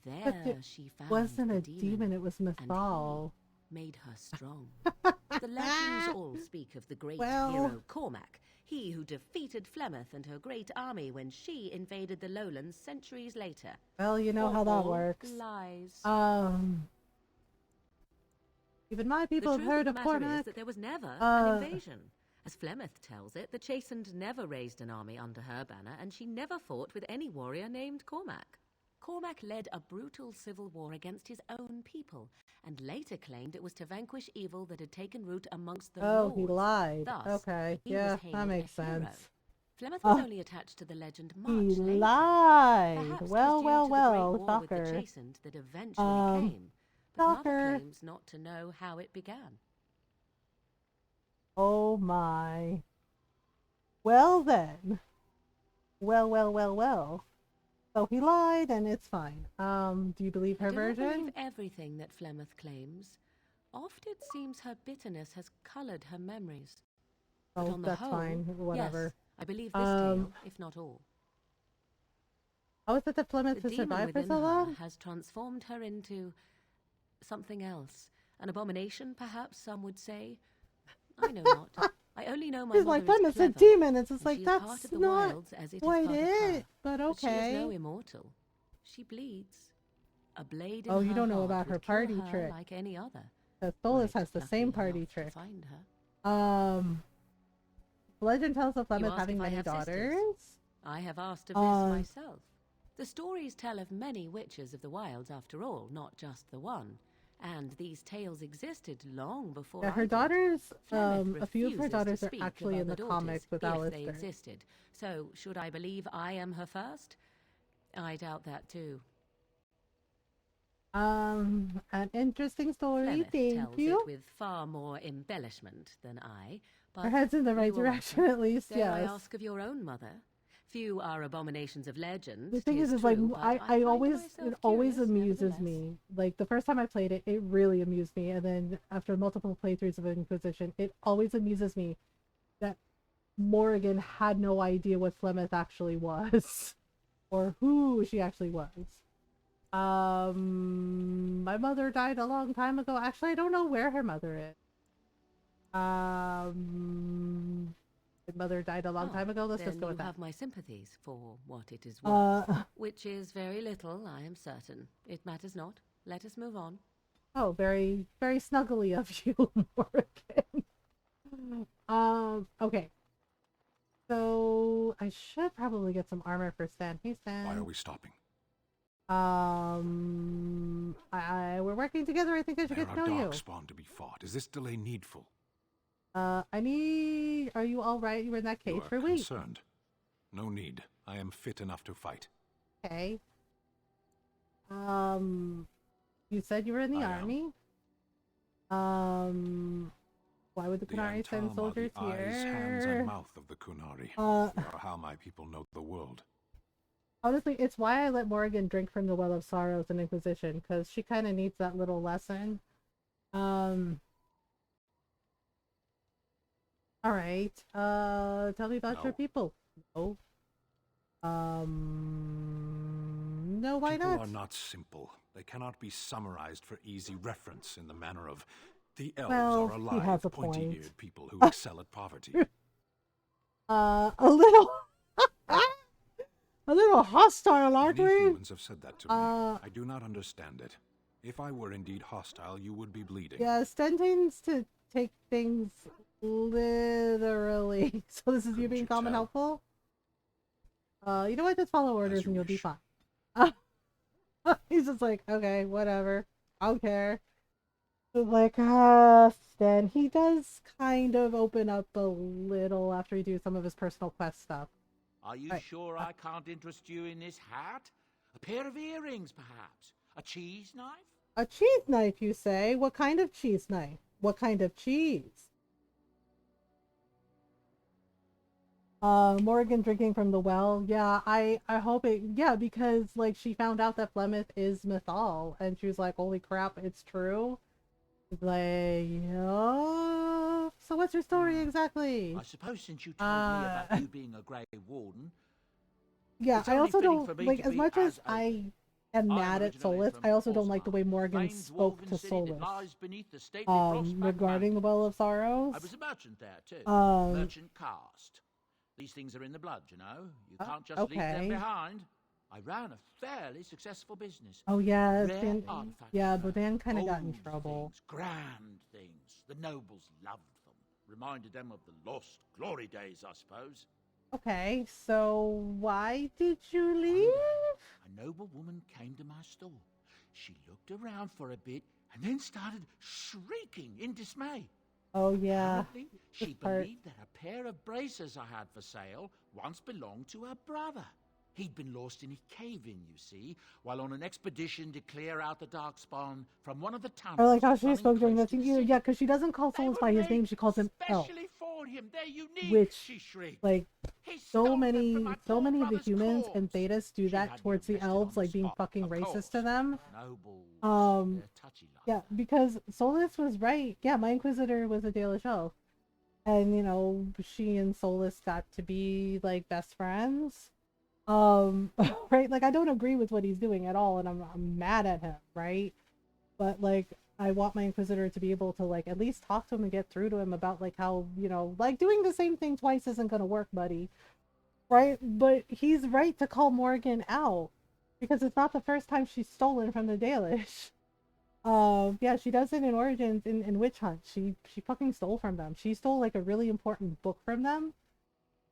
But There it she found wasn't the a demon, it was Mithal. made her strong. The legends all speak of the great hero Cormac, he who defeated Flemeth and her great army when she invaded the lowlands centuries later. Well, you know how that works. Lies. Even my people have heard of Is Cormac. that there was never an invasion. As Flemeth tells it, the Chastened never raised an army under her banner, and she never fought with any warrior named Cormac. Cormac led a brutal civil war against his own people, and later claimed it was to vanquish evil that had taken root amongst the lords. He lied. Thus, Okay, he yeah, was that makes hailed a hero. sense. Flemeth was only attached to the legend much He later. lied. Perhaps Well, it was due well, to the well, great war with the stalker. Chastened that eventually came. But Mother Stalker. claims not to know how it began. Oh my. Well then. Well. So he lied and it's fine. Do you believe her I do not version? believe everything that Flemeth claims. Oft it seems her bitterness has coloured her memories. But Oh, on the that's whole, fine. Whatever. Yes, I believe this tale, if not all. How is it that Flemeth The has demon survived for within so her long? has transformed her into something else. An abomination, perhaps some would say. I know not. I only know my He's mother like, Flemeth's is a clever, demon. It's just and like, she is part that's of the not wilds as it is quite part of her. it. But She is okay. no immortal. She bleeds. A blade in Oh, you her don't know heart about her would kill party her trick. like any other. Stolas has the lucky same enough party to trick. find her. Legend tells of You Flemeth ask having if I many have daughters. sisters? I have asked of this myself. The stories tell of many witches of the wilds after all, not just the one. And these tales existed long before Yeah, her I did. daughters, Flemeth a few of her refuses daughters to are speak of actually in other the comics daughters, with if Alistair. they existed. So, should I believe I am her first? I doubt that too. An interesting story. Flemeth Thank tells you. it with far more embellishment than I. But Her head's in the right you are direction, welcome. at least, Dare I yes. ask of your own mother? Few are abominations of legend. The thing 'tis is like true, but I find always myself it always curious, amuses nevertheless. me. Like the first time I played it, it really amused me, and then after multiple playthroughs of Inquisition, it always amuses me that Morrigan had no idea what Flemeth actually was, or who she actually was. My mother died a long time ago. Actually, I don't know where her mother is. Her mother died a long time ago. Let's just go with You that. have my sympathies for what it is worth, Uh, which is very little, I am certain. It matters not. Let us move on. Oh, very, very snuggly of you, Morgan. Okay. So I should probably get some armor for Stan. Hey, Stan. Why are we stopping? We're working together. I think I should There get to are know you. darkspawn to be fought. Is this delay needful? Are you all right? You were in that cage You for are a week. concerned. No need. I am fit enough to fight. Okay. You said you were in the army. Why would the Kunari send soldiers the here? eyes, hands, and mouth of the Kunari. They are how my people know the world. Honestly, it's why I let Morrigan drink from the Well of Sorrows in Inquisition, because she kind of needs that little lesson. Alright. Tell me about your people. No. No, why People not? are not simple. They cannot be summarized for easy reference in the manner of the elves Well, are he alive, has a pointy-eared point. people who excel at poverty. A little... a little hostile, aren't Many we? humans have said that to me. I do not understand it. If I were indeed hostile, you would be bleeding. Yeah, Sten tends to take things literally. So this is you being calm and helpful? You know what? Just follow orders and you'll be fine. He's just like, okay, whatever. I don't care. But like, Sten, he does kind of open up a little after he do some of his personal quest stuff. Are you sure I can't interest you in this hat? A pair of earrings, perhaps? A cheese knife? A cheese knife, you say? What kind of cheese knife? What kind of cheese? Morgan drinking from the well. Yeah, I hope it. Yeah, because like she found out that Flemeth is Mythal, and she was like, "Holy crap, it's true." Like, yeah. So what's your story exactly? I suppose since you told me about you being a Grey Warden. Yeah, it's I only also fitting don't for me like to as be much as a- I am mad at Solus. I also don't like the way Morgan spoke to Solus regarding the Well of Sorrows. I was a merchant there too. Merchant caste. These things are in the blood, you know. You can't just leave them behind. I ran a fairly successful business. Oh yeah, but Dan kind of got in trouble. Things, grand things. The nobles loved them. Reminded them of the lost glory days, I suppose. Okay, so why did you leave? A noble woman came to my store. She looked around for a bit and then started shrieking in dismay. Oh yeah. Apparently, she believed that a pair of braces I had for sale once belonged to her brother. He'd been lost in a cave-in, you see, while on an expedition to clear out the Darkspawn from one of the tunnels. I like how she spoke during that. Yeah, because she doesn't call Solus by his name; she calls him Elf. Which, like, so many of the humans and Thetas do that towards the elves, like being fucking racist to them. Yeah, because Solus was right. Yeah, my Inquisitor was a Dalish elf, and you know, she and Solus got to be like best friends. Right, like I don't agree with what he's doing at all, and I'm mad at him, right? But like I want my Inquisitor to be able to like at least talk to him and get through to him about like how, you know, like doing the same thing twice isn't gonna work, buddy, right? But he's right to call Morgan out because it's not the first time she's stolen from the Dalish. Yeah, she does it in Origins in Witch Hunt. She fucking stole from them. She stole like a really important book from them.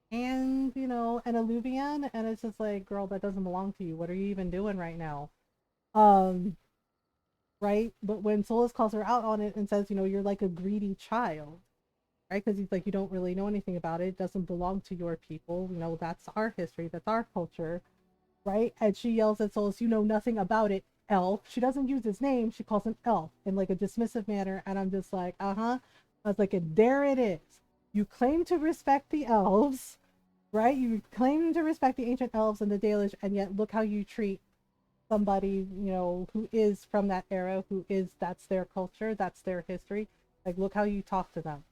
And, you know, an Alluvian, and it's just like, girl, that doesn't belong to you. What are you even doing right now? Right? But when Solus calls her out on it and says, you know, you're like a greedy child, right? Because he's like, you don't really know anything about it. It doesn't belong to your people. You know, that's our history. That's our culture, right? And she yells at Solus, you know nothing about it, elf. She doesn't use his name. She calls him elf in like a dismissive manner. And I'm just like, I was like, and there it is. You claim to respect the elves, right? You claim to respect the ancient elves and the Dalish, and yet look how you treat somebody, you know, who is from that era, that's their culture, that's their history. Like, look how you talk to them.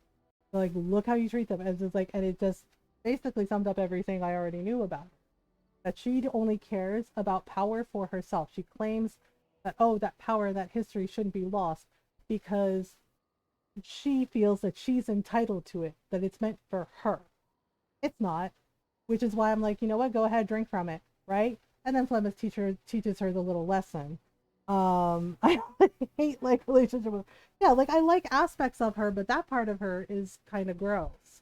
Like, look how you treat them. And it's like, and it just basically summed up everything I already knew about her. That she only cares about power for herself. She claims that, oh, that power, that history shouldn't be lost because she feels that she's entitled to it, that it's meant for her. It's not, which is why I'm like, you know what, go ahead, drink from it, right? And then Flemeth's teacher teaches her the little lesson. I hate like relationship with, yeah, like I like aspects of her, but that part of her is kind of gross.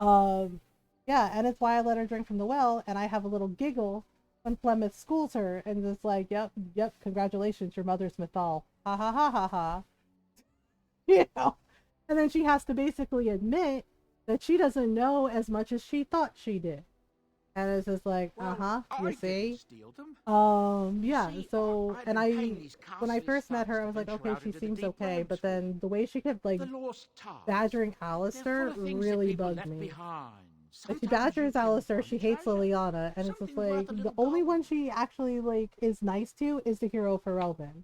Yeah, and it's why I let her drink from the well, and I have a little giggle when Flemeth schools her and just like, yep, congratulations, your mother's Mythal. Ha ha ha ha ha. You know, and then she has to basically admit that she doesn't know as much as she thought she did, and it's just like, you see, yeah. So, and when I first met her, I was like, okay, she seems okay, but then the way she kept like badgering Alistair really bugged me. Like she badgers Alistair, she hates Liliana, and it's just like the only one she actually like is nice to is the hero for Elvin.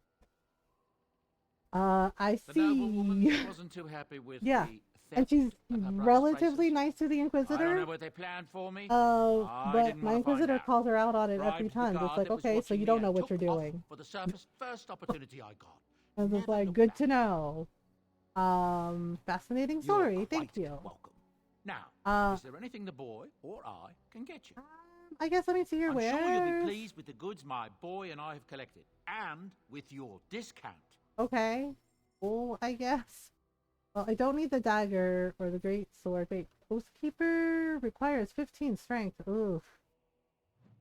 I see. Wasn't too happy with yeah, and she's relatively nice to the Inquisitor. I don't know what they planned for me. But my Inquisitor calls her out on it every time. It's like, okay, so you don't know what you're doing. For the first opportunity I got. And it's like, good to know. Fascinating story. Thank you. Welcome. Now, is there anything the boy or I can get you? I guess let me see your wares. I'm sure you'll be pleased with the goods my boy and I have collected, and with your discount. Okay. Well, I guess. Well, I don't need the dagger or the great sword. Wait, Oathkeeper requires 15 strength. Oof.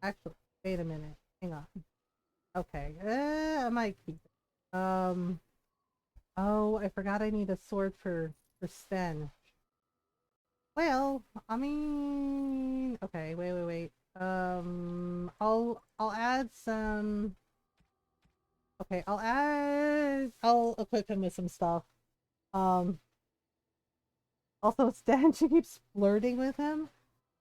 Actually, wait a minute. Hang on. Okay. I might keep it. Oh, I forgot I need a sword for Sten. Well, I mean, okay. Wait. I'll add some. Okay, I'll equip him with some stuff. Also, Sten, she keeps flirting with him.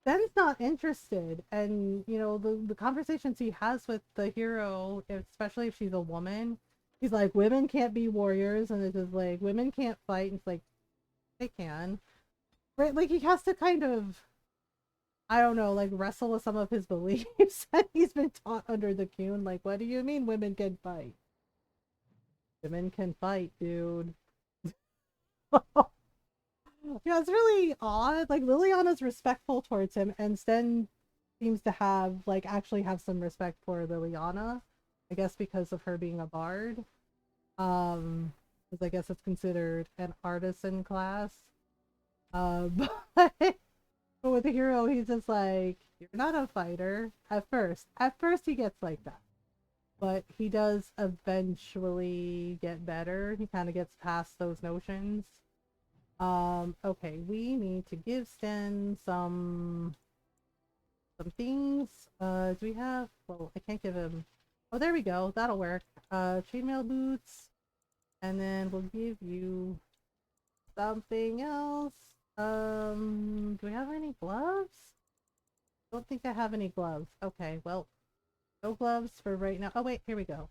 Sten's not interested, and you know the conversations he has with the hero, especially if she's a woman, he's like, women can't be warriors, and it's just like, women can't fight, and it's like, they can, right? Like he has to kind of I don't know, like wrestle with some of his beliefs that he's been taught under the Coon. Like, what do you mean women can fight? Women can fight, dude. Yeah, it's really odd. Like Liliana's respectful towards him, and Sten seems to have actually have some respect for Liliana. I guess because of her being a bard. Because I guess it's considered an artisan class. But with the hero, he's just like, you're not a fighter. At first he gets like that. But he does eventually get better. He kind of gets past those notions. Okay, we need to give Sten some things. Do we have, well, I can't give him, oh, there we go, that'll work. Chainmail boots, and then we'll give you something else. Do we have any gloves? Don't think I have any gloves. Okay, well, no gloves for right now. Oh wait, here we go.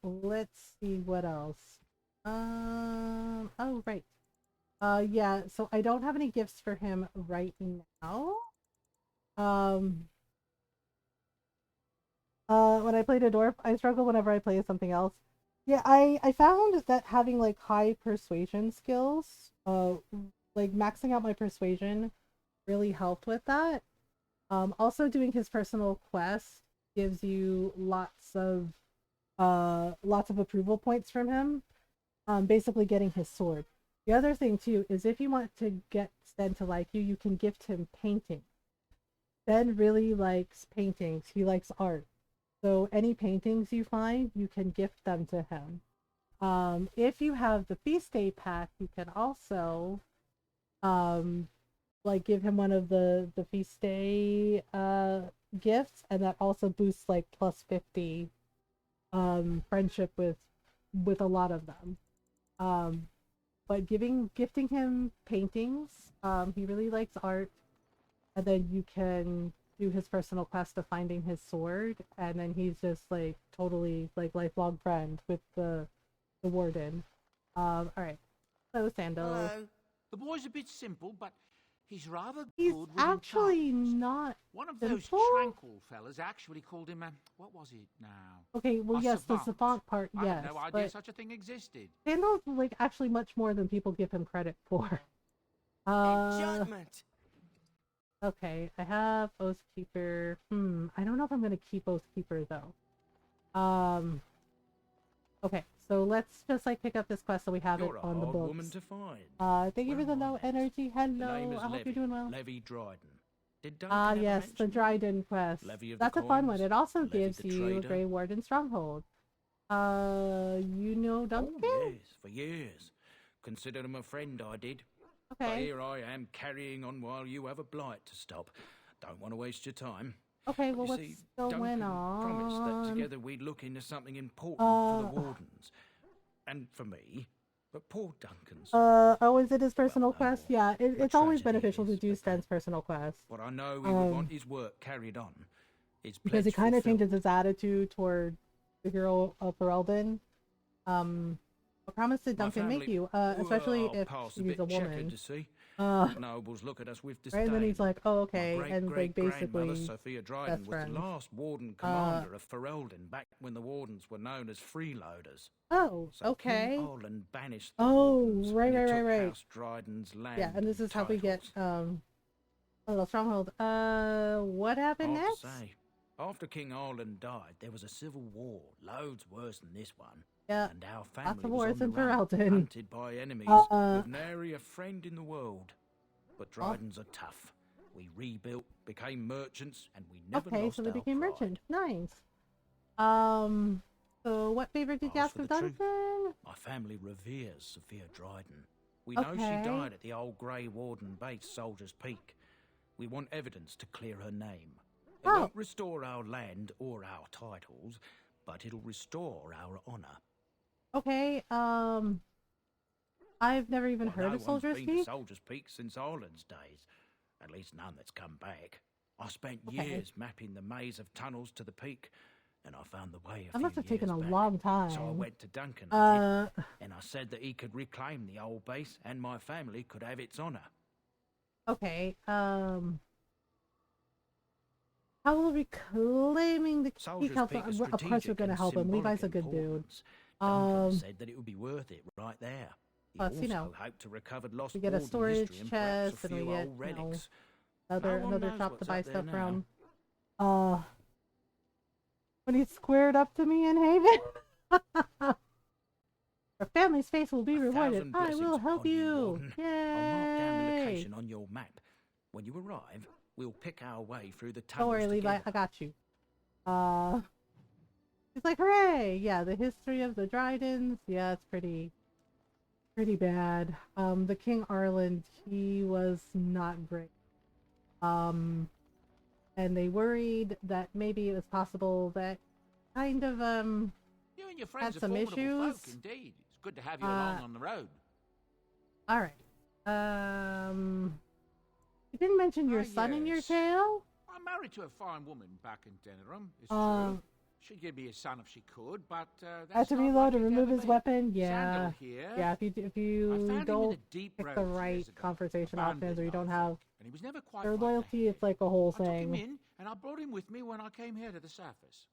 Let's see what else. Oh right. Yeah, so I don't have any gifts for him right now. When I played a dwarf, I struggle whenever I play something else. Yeah, I found that having like high persuasion skills, like maxing out my persuasion really helped with that. Also doing his personal quest gives you lots of approval points from him. Basically getting his sword. The other thing too is if you want to get Sten to like you, you can gift him painting. Sten really likes paintings. He likes art. So any paintings you find, you can gift them to him. If you have the feast day pack, you can also like give him one of the feast day gifts, and that also boosts like plus 50 friendship with a lot of them. But gifting him paintings, he really likes art, and then you can do his personal quest of finding his sword, and then he's just like totally like lifelong friend with the warden. All right. Hello, Sandal. Hello. The boy's a bit simple, but he's rather He's good with actually enchantments. not One of simple. those tranquil fellas actually called him, what was it now? Okay, well, A yes, the savant. savant part, I yes. had no idea but such a thing existed. Sandal's like actually much more than people give him credit for. Enchantment. Okay, I have Oathkeeper. I don't know if I'm gonna keep Oathkeeper though. Okay, so let's just like pick up this quest so we have You're it a on the hard books. woman to find. Thank you for the low energy. The name Hello, is I hope Levy. you're doing well. Levy Dryden. Did Duncan ever Yes, the mention Dryden quest. Levy of the That's a fun one. coins, It also Levy gives the you a trader. Grey Warden Stronghold. You know Duncan? Oh, yes, for years. Considered him a friend, I did. But Okay. here I am carrying on while you have a blight to stop. Don't want to waste your time. Okay, But well, you what's see, going Duncan promised that on? together we'd look into something important for the wardens. And for me. But poor Duncan's. Oh, is it his personal quest? Yeah, it's always beneficial to do Sten's personal quest. What I know he would want his work carried on. His Because he pledge kind of fulfilled. changes his attitude toward the hero of Ferelden. What promise did My Duncan make family- you? Especially Well, if past a she's bit a checkered, woman. to see. Uh, Nobles look at us with right, disdain. and then he's like, oh, okay, My and like great-great-grandmother, basically Sophia Dryden, best was friends. the last warden commander of Ferelden back when the wardens were known as freeloaders. Oh, So okay. King Olin banished the Oh, wardens right, and he right, took right. House Dryden's land. Yeah, and this is how we get a little stronghold. What happened Hard next? to say. After King Olin died, there was a civil war, loads worse than this one. Yeah, And our lots family of was wars on the in run, Ferelden. hunted by enemies, with nary a friend in the world. But Dryden's are tough. We rebuilt, became merchants, and we never Okay, lost so they our became pride. merchants. Nice. So what favor did you As ask for of the truth, Duncan? my family reveres Sophia Dryden. We know she Okay. died at the old Grey Warden base, Soldier's Peak. We want evidence to clear her name. It Oh. won't restore our land or our titles, but it'll restore our honour. Okay, I've never even Well, heard no of Soldier's one's been Peak. to Soldier's Peak since Ireland's days. At least none that's come back. I spent Okay. years mapping the maze of tunnels to the peak, and I found the way a That must few have taken years a back. long time. So I went to Duncan, I did, Uh, and I said that he could reclaim the old base and my family could have its honour. okay, How will reclaiming the key Soldiers council? pick a Of course, we're strategic gonna and help him. Levi's a symbolic good dude. importance. Duncan said that it would be worth it right there. He Plus, also you know, hoped to recover lost we get a Warden storage history and perhaps chest, a and we few get old relics. another knows shop to what's buy up there stuff now. from. When he squared up to me in Haven, our family's face will be rewarded. I will help you. Yay! I'll mark down the location on your map. When you arrive, we'll pick our way through the tunnels Don't worry, Levi. together. I got you. He's like, hooray! Yeah, the history of the Dryden's. Yeah, it's pretty bad. The King Arland, he was not great. And they worried that maybe it was possible that kind of You and your friends had are some formidable issues. folk, indeed. It's good to have you along on the road. All right. You didn't mention your son in your tale. I'm married to a fine woman back in Denerim, it's true. She'd give me a son if she could, but Had that's to not reload likely and to remove ever his be. weapon. Yeah, Sandal here. yeah. If I you found him in don't the deep pick roads the years right ago, conversation abandoned, options, or you don't I have think, and he was never quite their right loyalty, it's like a whole I took him thing. in, and I brought him with me when I came here to the surface.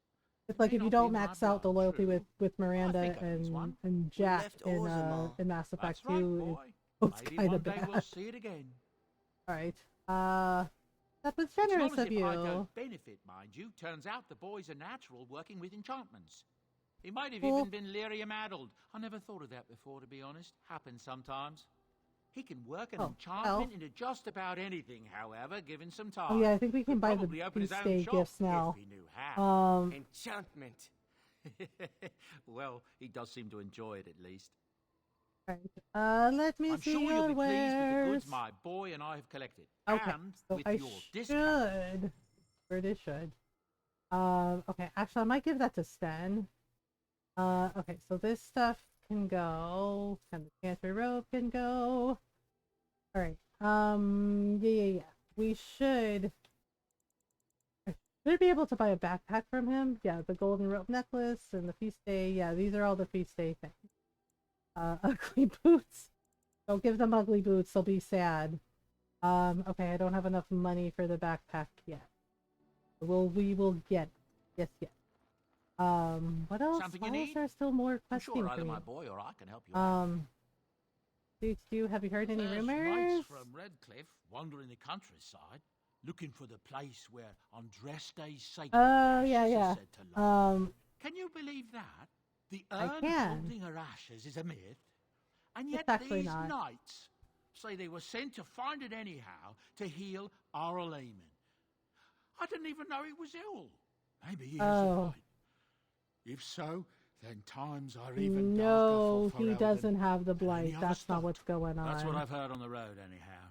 It's like if you don't be my max out the blood, loyalty with Miranda think I can one. and We Jack left in Orzammar. Mass Effect That's right, 2, boy. it's Maybe kind one of day bad. we'll see it again. All right. That was It's not generous as of if I you. don't benefit, mind you. Turns out the boy's a natural working with enchantments. He might have Cool. even been lyrium-addled. I never thought of that before, to be honest. Happens sometimes. He can work an enchantment into just about anything, however, given some time. Oh yeah, I think we can Could buy the probably open his feast own day shop gifts now. If he knew how. Enchantment. Well, he does seem to enjoy it at least. Right. Let me I'm see sure your you'll be pleased with the wares. goods my boy and I have collected. Okay, And so with I your discount. should. Pretty should. Okay, actually, I might give that to Sten. Okay, so this stuff can go, and the pantry robe can go. All right. Yeah. We should. I should be able to buy a backpack from him. Yeah, the golden rope necklace and the feast day. Yeah, these are all the feast day things. Ugly boots. Don't give them ugly boots. They'll be sad. Okay, I don't have enough money for the backpack yet. We will get it. Yes. What else? Something you Why is need? there still more I'm questing sure for either me? my boy or I can help you out. Have you heard any There's rumors? knights from Redcliffe wandering the countryside, looking for the place where Andreste's sacred ashes are Yeah. said to lie. Can you believe that? The urn can. holding her ashes is a myth, and yet It's actually these not. knights say they were sent to find it anyhow to heal our layman. I didn't even know he was ill. Maybe he is right. If so, then times are even No, darker for he Ferelden doesn't have the than any blight. other That's not stock. what's going on. That's what I've heard on the road, anyhow.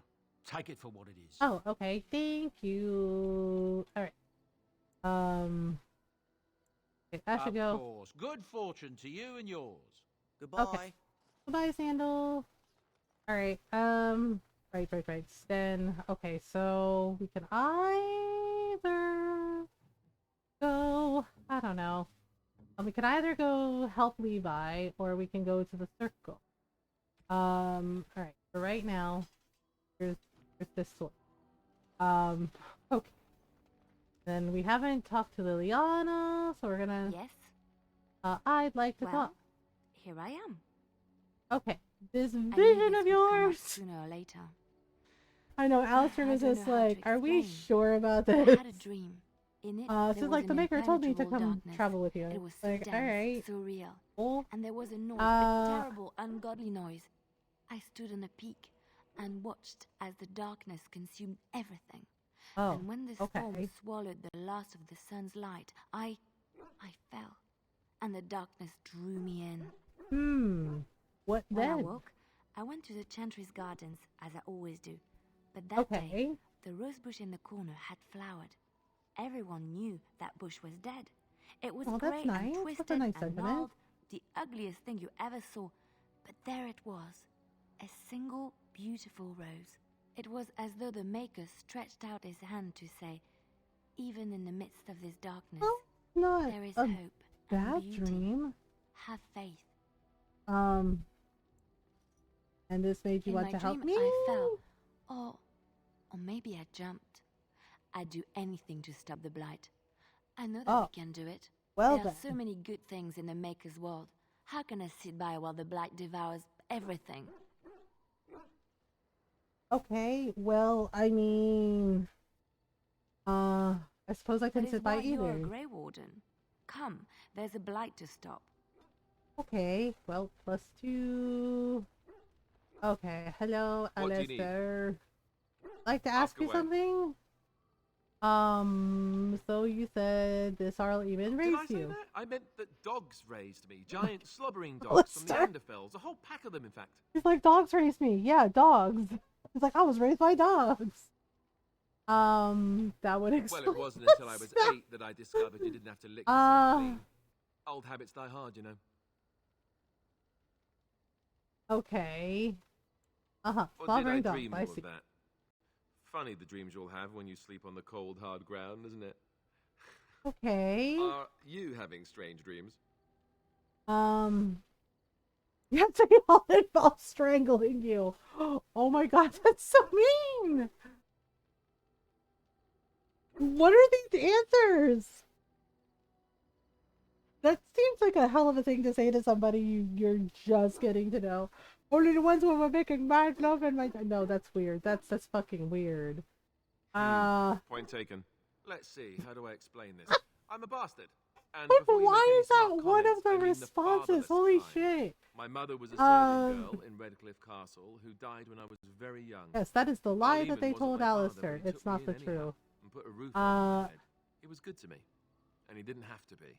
Take it for what it is. Oh, okay. Thank you. All right. Okay, I should Of go. course. Good fortune to you and yours. Goodbye. Okay. Goodbye, Sandal. All right. Right. Sten. Okay, so we can either go. I don't know. We can either go help Levi, or we can go to the circle. All right. For right now, here's this one. Okay. Then we haven't talked to Liliana, so we're gonna. Yes. I'd like to well, talk. Here I am. Okay. This I knew vision this of would come up yours. sooner or later. I know Alistair I was don't just know how to like, "Are we explain. sure about I this?" had a dream. In it, So there was like the an maker told me to impenetrable come darkness. travel with you. It was so Like, dense, all right. so real. Cool. And there was a noise, a Uh, terrible, ungodly noise. I stood on a peak and watched as the darkness consumed everything. Oh, And when the storm swallowed the last of the sun's light, I fell, and the darkness drew me in. What When I then? woke, I went to the Chantry's gardens, as I always do. But that day, the rose bush in the corner had flowered. Everyone knew that bush was dead. It was Oh, grey that's nice. and That's a twisted nice and sentiment. gnarled, the ugliest thing you ever saw. But there it was, a single beautiful rose. It was as though the Maker stretched out his hand to say, even in the midst of this darkness, Not there is a hope bad and beauty. dream. Have faith. And this made you In want my to help dream, me? I fell, or maybe I jumped. I'd do anything to stop the blight. I know that we can do it. Well there are then. so many good things in the Maker's world. How can I sit by while the blight devours everything? Okay, well, I mean, I suppose I can That sit is by why you're a either. Grey Warden. Come, there's a blight to stop. Okay, well, +2. Okay, hello, What do you need? Alistair. Like to ask you away. something? So you said this Arl even Did I raised say you. that? I meant that dogs raised me. Giant slobbering dogs from the Neanderthals. A whole pack of them, in fact. He's like, dogs raised me. Yeah, dogs. He's like, I was raised by dogs. That would explain. Well, it wasn't until I was 8 that I discovered you didn't have to lick yourself clean. Old habits die hard, you know. Okay. Or did I Slobbering dogs, dream I all see. of that? Funny the dreams you'll have when you sleep on the cold, hard ground, isn't it? Okay. Are you having strange dreams? You have to all involve strangling you. Oh my god, that's so mean. What are these answers? That seems like a hell of a thing to say to somebody you're just getting to know. Only the ones who were making mad love and my... No, that's weird. That's fucking weird. Point taken. Let's see, how do I explain this? I'm a bastard. And But before you why make any is that smart one comments, of the I mean responses? fatherless Holy kind. shit. My mother was a serving girl in Redcliffe Castle who died when I was very young. Yes, that is the lie that Arlene they wasn't told my father, Alistair. but he It's took me not the in anyhow truth. and put a roof over my head. He was good to me, and he didn't have to be.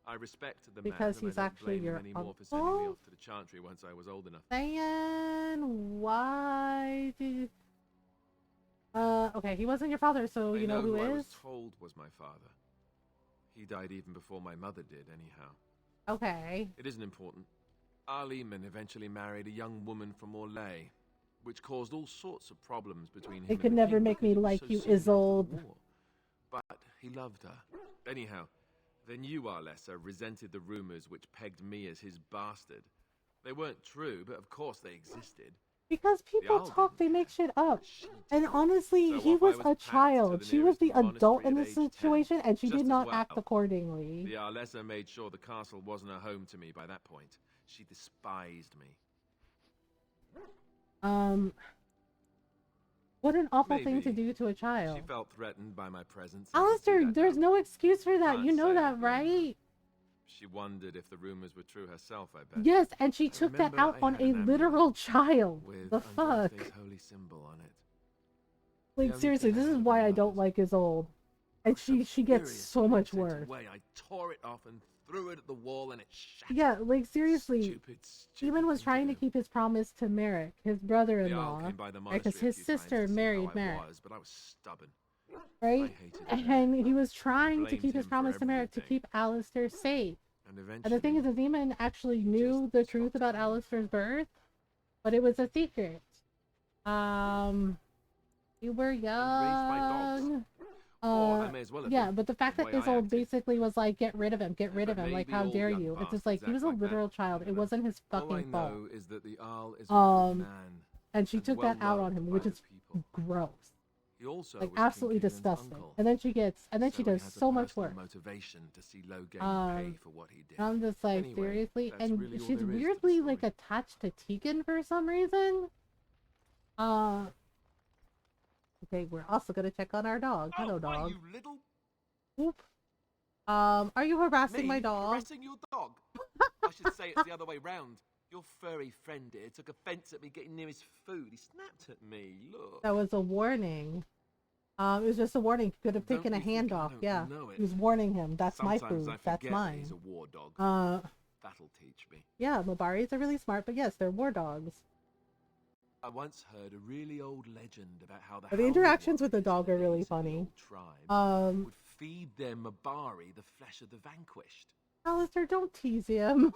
I respect the Because man, he's and I don't actually blame your him anymore for sending me uncle? off to the Chantry once I was old enough. Saying, why did... okay, he wasn't your father, so you know who I is? was told was my father. He died even before my mother did, anyhow. Okay. It isn't important. Arleman eventually married a young woman from Orlais, which caused all sorts of problems between him They and could the never king make me because he was like so you, soon after the Isolde. war. But he loved her. Anyhow, then you, Arlessa, resented the rumors which pegged me as his bastard. They weren't true, but of course they existed. Because people Arl talk, they make shit up. And honestly, So he off I was was a packed to child. the She was the nearest adult in monastery this at age 10, situation, and she just did as not well. act accordingly. The Arlessa made sure the castle wasn't a home to me by that point. She despised me. What an awful thing to Maybe. do to a child. She felt threatened by my presence. I can see Alistair, that there's now. no excuse for that. Can't You know say that, I blame her. right? She wondered if the rumors were true herself, I bet. Yes, and she took that remember out I on had a an amulet literal child. with The fuck? Andraste's holy symbol on it. Like, only seriously, thing I this is had why of I my don't like Isolde. And she gets Furious so when it much sent worse. away, I tore it off and threw it at the wall and it shattered. Yeah, like, seriously. Stupid Stephen was trying to keep his promise to Merrick, his brother-in-law, came by the because monastery a his few times sister to see married how I Merrick. was, but I was stubborn. Right? I hated him. And he was trying to blamed keep his him for promise to Merrick to everything. keep Alistair safe. And And the thing is, Aziman actually knew the truth about Alistair's birth, but it was a secret. You were young. I may as well have Yeah, been, but the fact the that way I Isolde acted. basically was like, get rid of him, get rid of him. Like, maybe how all dare young you? It's just bastards like, he was a act like that. literal child. It wasn't his All I fucking fault. know is that the Arl is a good man. And she took that out on well-loved him, by which the is gross. He also Like, was absolutely King Caelan's disgusting. uncle, And then she gets, and then so she he does has a so much personal work. motivation to see Logain pay for what he did. And I'm just like, Anyway, seriously? that's And really all she's there is to the weirdly, like, attached to Tegan for some reason. Okay, we're also gonna check on our dog. Hello, dog. You little Whoop. Are you harassing my dog? harassing your dog? I should say it's the other way round. Your furry friend here took offense at me getting near his food. He snapped at me. Look. That was a warning. It was just a warning. He could have Don't taken a you think hand I off. don't Yeah. know it? He was warning him. That's my Sometimes food. I That's forget that mine. he's a war dog. That'll teach me. Yeah, Mabaris are really smart, but yes, they're war dogs. I once heard a really old legend about how the But the interactions with the dog are really funny. would feed their Mabari the flesh of the vanquished. Alistair, don't tease him.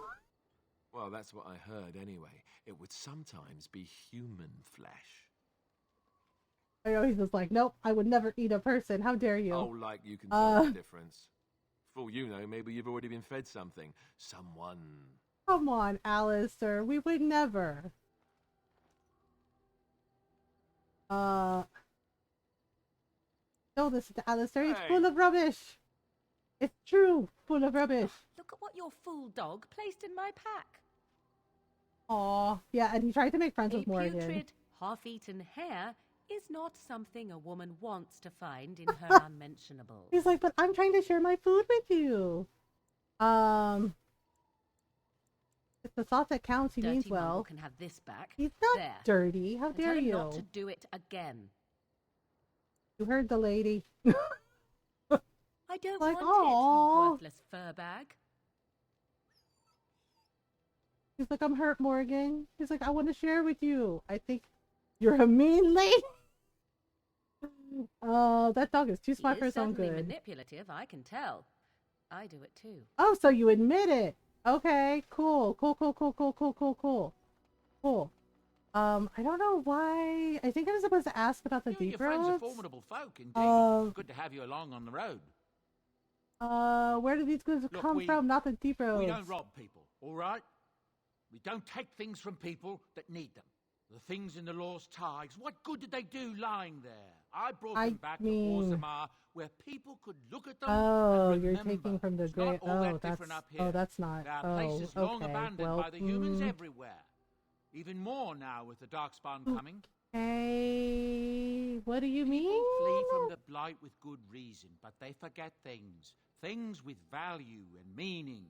Well, that's what I heard anyway. It would sometimes be human flesh. I know he's just like, nope, I would never eat a person. How dare you? Oh, like you can tell the difference. For all you know, maybe you've already been fed something. Someone. Come on, Alistair. We would never. No, this Alistair is full of rubbish. It's true, full of rubbish. Look at what your fool dog placed in my pack. Aw, yeah, and he tried to make friends A with Morgan. putrid, half-eaten hare is not something a woman wants to find in her unmentionable. He's like, but I'm trying to share my food with you. It's the thought that counts. He means well. Mumble can have this back. He's not there. dirty. How And dare tell him you? not to do it again. You heard the lady. I don't Like, want aw. it, you worthless fur bag. He's like, I'm hurt, Morgan. He's like, I want to share with you. I think you're a mean lady. That dog is too smart for He is his own certainly good. manipulative, I can tell. I do it too. Oh, so you admit it. Okay, cool. I don't know why. I think I was supposed to ask about the Your deep friends are roads. formidable folk, indeed. Good to have you along on the road. Where do these goods Look, come from? Not the deep roads. We don't rob people, all right? We don't take things from people that need them. The things in the Law's ties, what good did they do lying there? I brought them back to Orzammar, where people could look at them Oh, and you're remember. taking from the It's not great. all Oh, that that's. different up here. Oh, that's not. There are Oh, places long okay. abandoned Well, by the humans everywhere. Even more now with the Darkspawn coming. Hey, what do you People mean? flee from the blight with good reason, but they forget things. Things with value and meaning.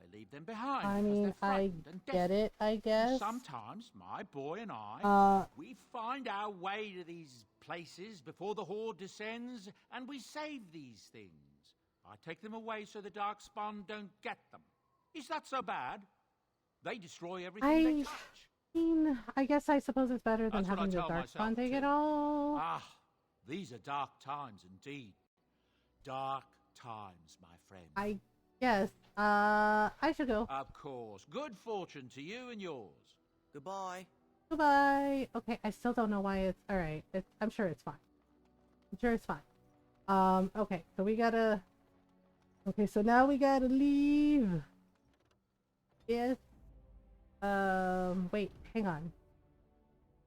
They leave them behind. I because mean, they're I frightened and get desperate. it. I guess. Sometimes my boy and I, Uh. we find our way to these places before the horde descends, and we save these things. I take them away so the Darkspawn don't get them. Is that so bad? They destroy everything they touch. I guess I suppose it's better than That's what I having the tell Darkspawn myself, take it too. all. Ah, these are dark times indeed. Dark times, my friend. I guess. I should go. Of course. Good fortune to you and yours. Goodbye. Goodbye. Okay, I still don't know why it's alright. I'm sure it's fine. I'm sure it's fine. Okay, so we gotta. Okay, so now we gotta leave. Yes. Wait, hang on.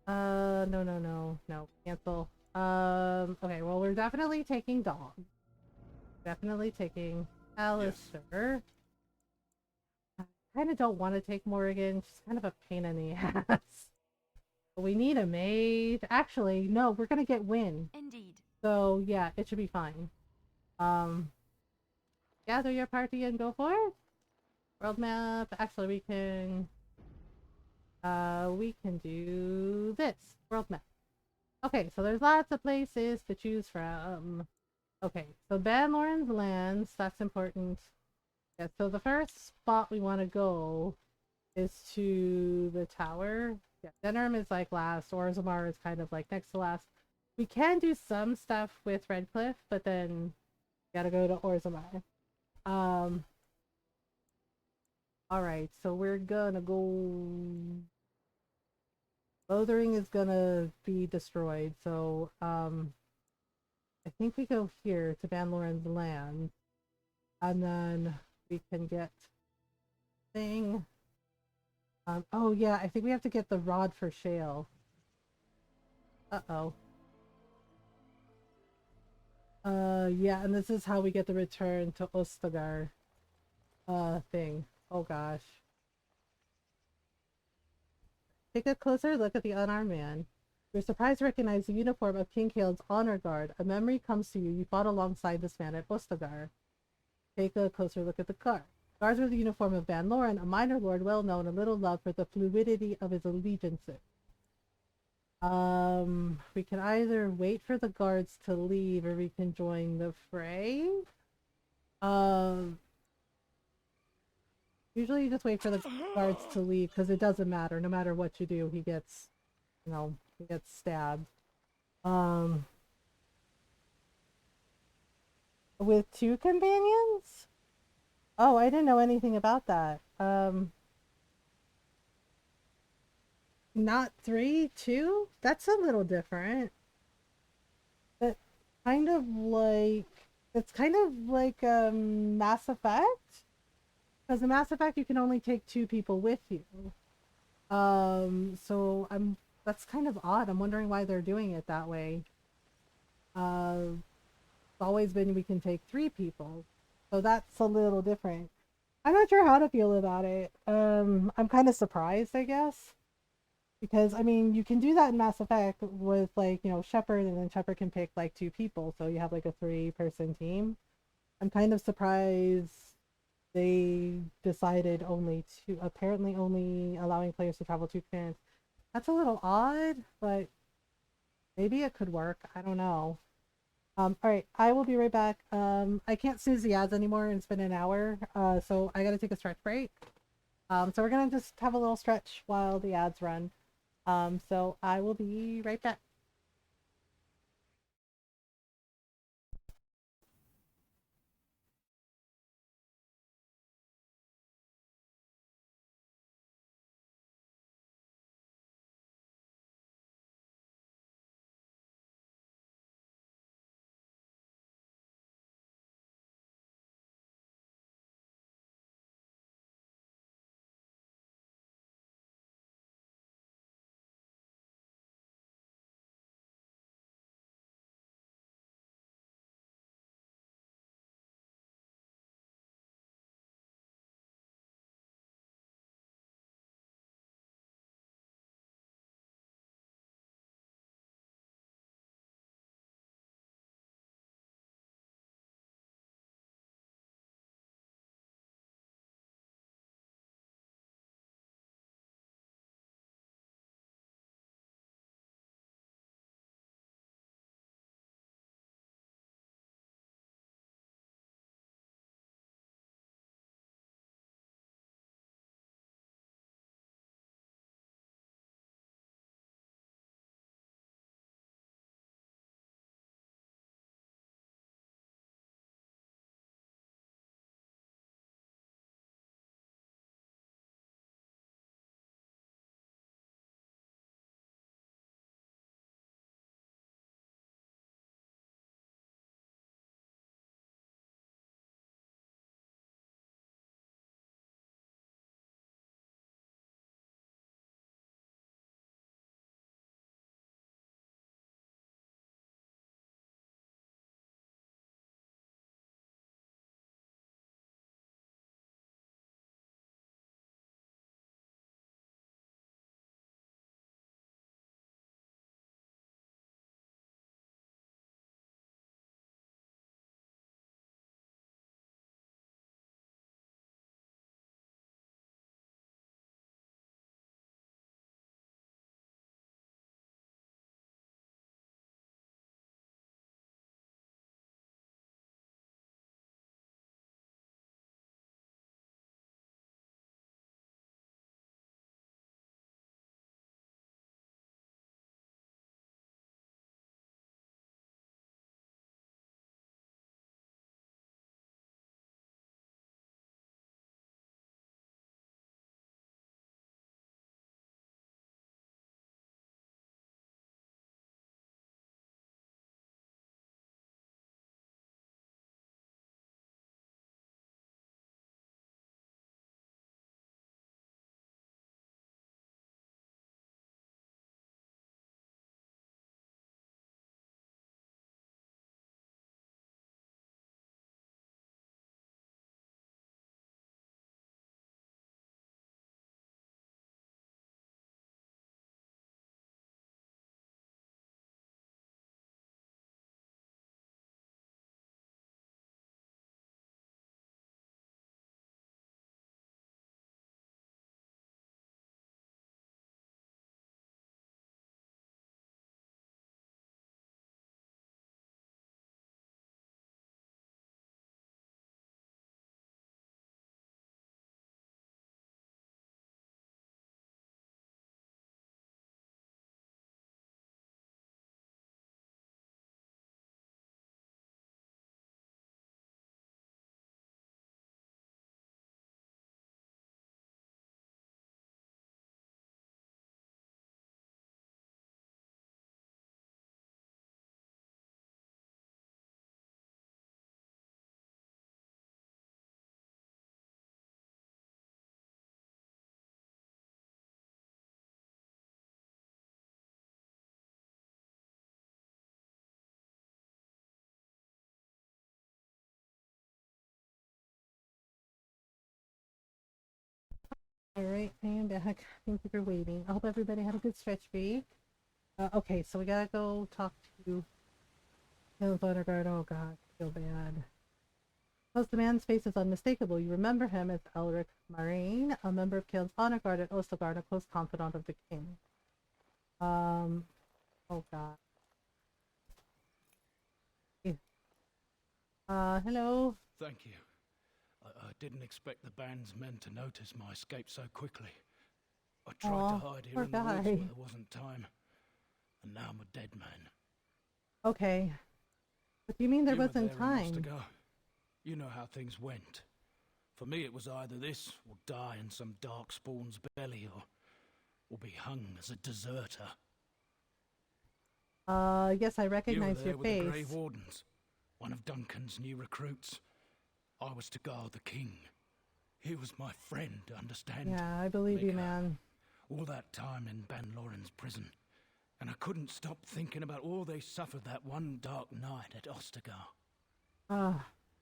No, cancel. Okay, well, we're definitely taking Dog. Definitely taking Alistair. I kind of don't want to take Morgan. She's kind of a pain in the ass. But we need a maid. Actually, no, we're gonna get Win. Indeed. So, yeah, it should be fine. Gather your party and go for it. World map. Actually, we can do this. World map. Okay, so there's lots of places to choose from. Okay, so Van Loren's lands, that's important. Yeah, so the first spot we want to go is to the tower. Yeah, Denham is like last, Orzammar is kind of like next to last. We can do some stuff with Redcliffe, but then gotta go to Orzammar. Alright, so we're gonna go... Lothering is gonna be destroyed, so, I think we go here to Van Loren's land, and then we can get thing. Oh yeah, I think we have to get the rod for Shale. Uh-oh. Yeah, and this is how we get the return to Ostagar, thing. Oh gosh. Take a closer look at the unarmed man. You're surprised to recognize the uniform of King Kale's honor guard. A memory comes to you. You fought alongside this man at Ostagar. Take a closer look at the guard. Guards wear the uniform of Van Loren, a minor lord well known, a little loved for the fluidity of his allegiances. We can either wait for the guards to leave or we can join the fray. Usually you just wait for the guards to leave because it doesn't matter. No matter what you do, he gets, he gets stabbed. With 2 companions? Oh, I didn't know anything about that. Not 3, 2? That's a little different. But kind of like... It's kind of like Mass Effect? Because in Mass Effect you can only take 2 people with you. So that's kind of odd. I'm wondering why they're doing it that way. always been we can take 3 people. So that's a little different. I'm not sure how to feel about it. I'm kind of surprised, I guess. Because, I mean, you can do that in Mass Effect with, like, you know, Shepard, and then Shepard can pick, like, 2 people, so you have, like, a 3-person team. I'm kind of surprised they decided apparently only allowing players to travel 2 planets. That's a little odd, but maybe it could work. I don't know. Alright, I will be right back. I can't snooze the ads anymore, and it's been an hour, so I gotta take a stretch break. So we're gonna just have a little stretch while the ads run. So I will be right back. Alright, I am back. Thank you for waiting. I hope everybody had a good stretch break. Okay, so we gotta go talk to Caleb's honor guard. Oh god, I feel bad. Plus, the man's face is unmistakable. You remember him as Elric Marine, a member of Caleb's honor guard at Ostergard, a close confidant of the king. Oh god. Hello? Thank you. I didn't expect the band's men to notice my escape so quickly. I tried to hide here in the woods where there wasn't time. And now I'm a dead man. Okay. But you mean there wasn't time? You know how things went. For me, it was either this or die in some dark spawn's belly or be hung as a deserter. Yes, I recognize your face. With the Grey Wardens, one of Duncan's new recruits. I was to guard the king. He was my friend, understand? Yeah, I believe you, man. All that time in Ban Loren's prison. And I couldn't stop thinking about all they suffered that one dark night at Ostergar.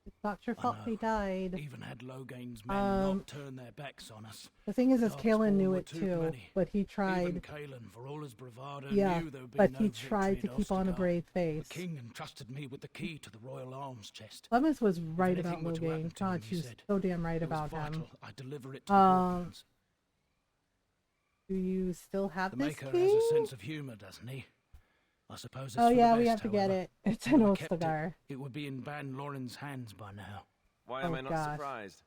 It's not your fault he died. Even had Logain's men not turn their backs on us. The thing is Kalen knew it too, but he tried. Even Kalen, for all his bravado, yeah, knew there would be but no he tried to keep on a brave face. The king entrusted me with the key to the royal arms chest. Clemens was right about Logain. God, she's so damn right about him. I deliver it to the Walkens. Do you still have the this key? The Maker has a sense of humor, doesn't he? I suppose it's oh for yeah, the best, we have to get it. It's an Ostergar. It would be in Ban Loren's hands by now. Why am I not surprised?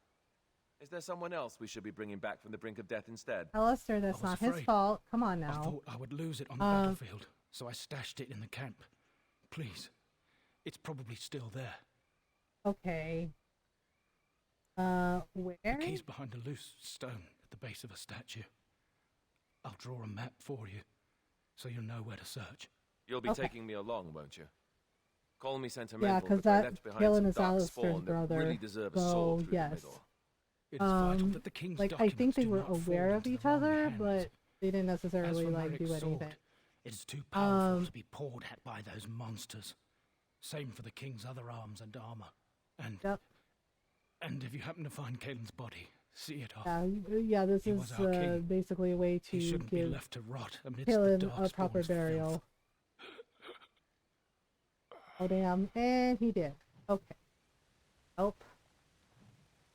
Is there someone else we should be bringing back from the brink of death instead? Alistair, that's not his fault. Come on now. I thought I would lose it on the battlefield, so I stashed it in the camp. Please. It's probably still there. Okay. Where? The key's behind a loose stone at the base of a statue. I'll draw a map for you, so you'll know where to search. You'll be taking me along, won't you? Call me sentimental, yeah, because that Galen is Alistair's brother. Really deserve a sword through yes. the middle. It's vital that the king's like I think they were aware of each other, but they didn't necessarily like do anything. It's too powerful to be pawed at by those monsters. Same for the king's other arms and armor. And if you happen to find Kalen's body, see it off. Yeah, this is basically a way to give be left to rot amidst Kalen the a proper burial. Filth. Oh damn, and he did. Okay. Nope.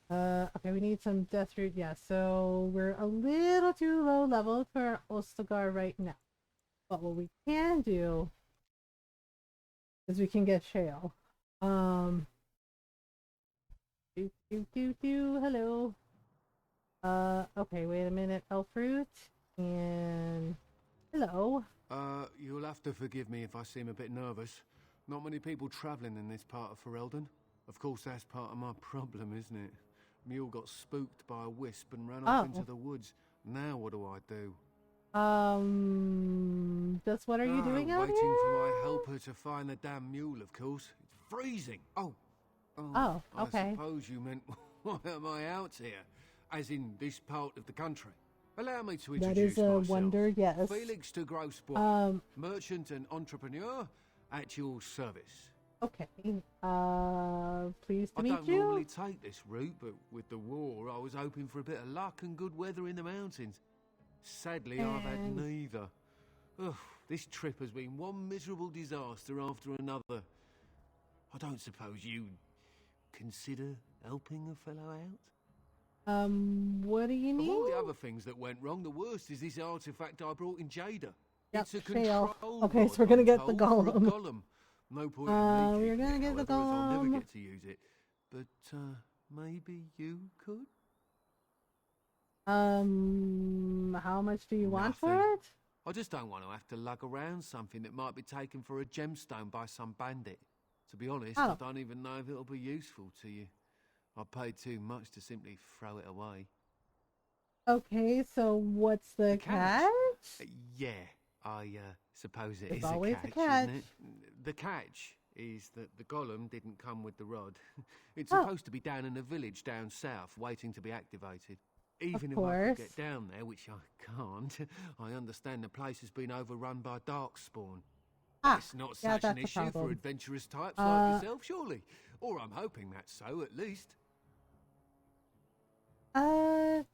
Okay, we need some death root. Yeah, so we're a little too low level for Ostergar right now. But what we can do is we can get Shale. Hello. Okay, wait a minute. Elfroot and hello. You'll have to forgive me if I seem a bit nervous. Not many people travelling in this part of Ferelden. Of course, that's part of my problem, isn't it? Mule got spooked by a wisp and ran off into the woods. Now what do I do? Just what are you doing out here? Waiting for my helper to find the damn mule, of course. It's freezing. Oh, okay. I suppose you meant, why am I out here? As in this part of the country. Allow me to introduce myself. That is a wonder, yes. Felix de Grosbois, merchant and entrepreneur at your service. Okay. Pleased to meet you. I don't normally take this route, but with the war, I was hoping for a bit of luck and good weather in the mountains. Sadly, I've had neither. Ugh, this trip has been one miserable disaster after another. I don't suppose you consider helping a fellow out? What do you need? Of all the other things that went wrong, the worst is this artifact I brought in Jada. Yep, it's a control okay, so we're gonna get the golem. No point in me we're gonna get the golem. I'll never get to use it. But maybe you could? How much do you want for it? I just don't want to have to lug around something that might be taken for a gemstone by some bandit. To be honest, I don't even know if it'll be useful to you. I paid too much to simply throw it away. Okay, so what's the catch? Yeah, I suppose it is always a catch, a catch. isn't it? The catch is that the golem didn't come with the rod. It's supposed to be down in a village down south, waiting to be activated. Even if I could get down there, which I can't, I understand the place has been overrun by darkspawn. It's not such an issue for adventurous types like yourself, surely. Or I'm hoping that's so, at least.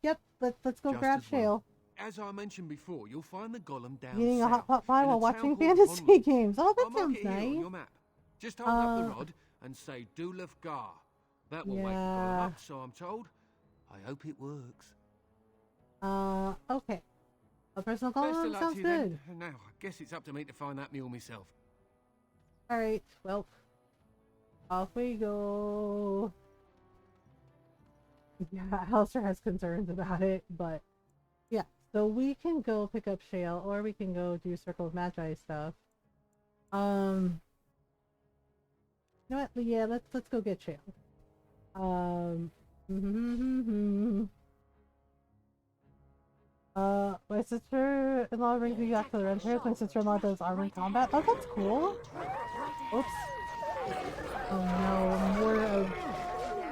Yep. Let's go Just grab as well. Shale. As I mentioned before, you'll find the golem down Eating a south, hot pot pie in a while town watching called fantasy Conley. games. Oh, that I'll mark sounds it here on nice. your map. Just hold up the rod and say Dulaf Gar. That will wake the golem up, so I'm told. I hope it works. Okay. A personal Best of golem luck sounds to you good. then. Now, I guess it's up to me to find that mule myself. Alright, well. Off we go. Yeah, Alistair has concerns about it, but yeah. So we can go pick up Shale, or we can go do Circle of Magi stuff. You know what? Yeah, let's go get Shale. My sister-in-law brings me back to the renters. My sister-in-law does armored combat. Oh, that's cool. Oops. Oh no,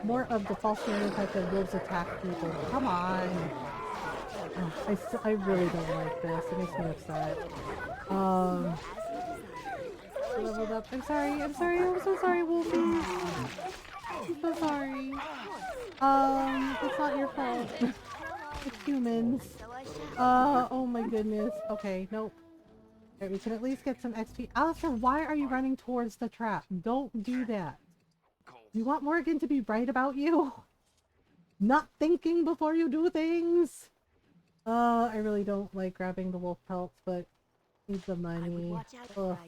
more of the false stereotype that wolves attack people. Come on. Oh, I really don't like this. It makes me upset. Leveled up. I'm sorry, I'm so sorry, Wolfie. I'm so sorry. It's not your fault. It's humans. Oh my goodness. Okay, nope. Alright, we can at least get some XP. Alistair, why are you running towards the trap? Don't do that. You want Morgan to be right about you? Not thinking before you do things? I really don't like grabbing the wolf pelts, but need the money. Ugh.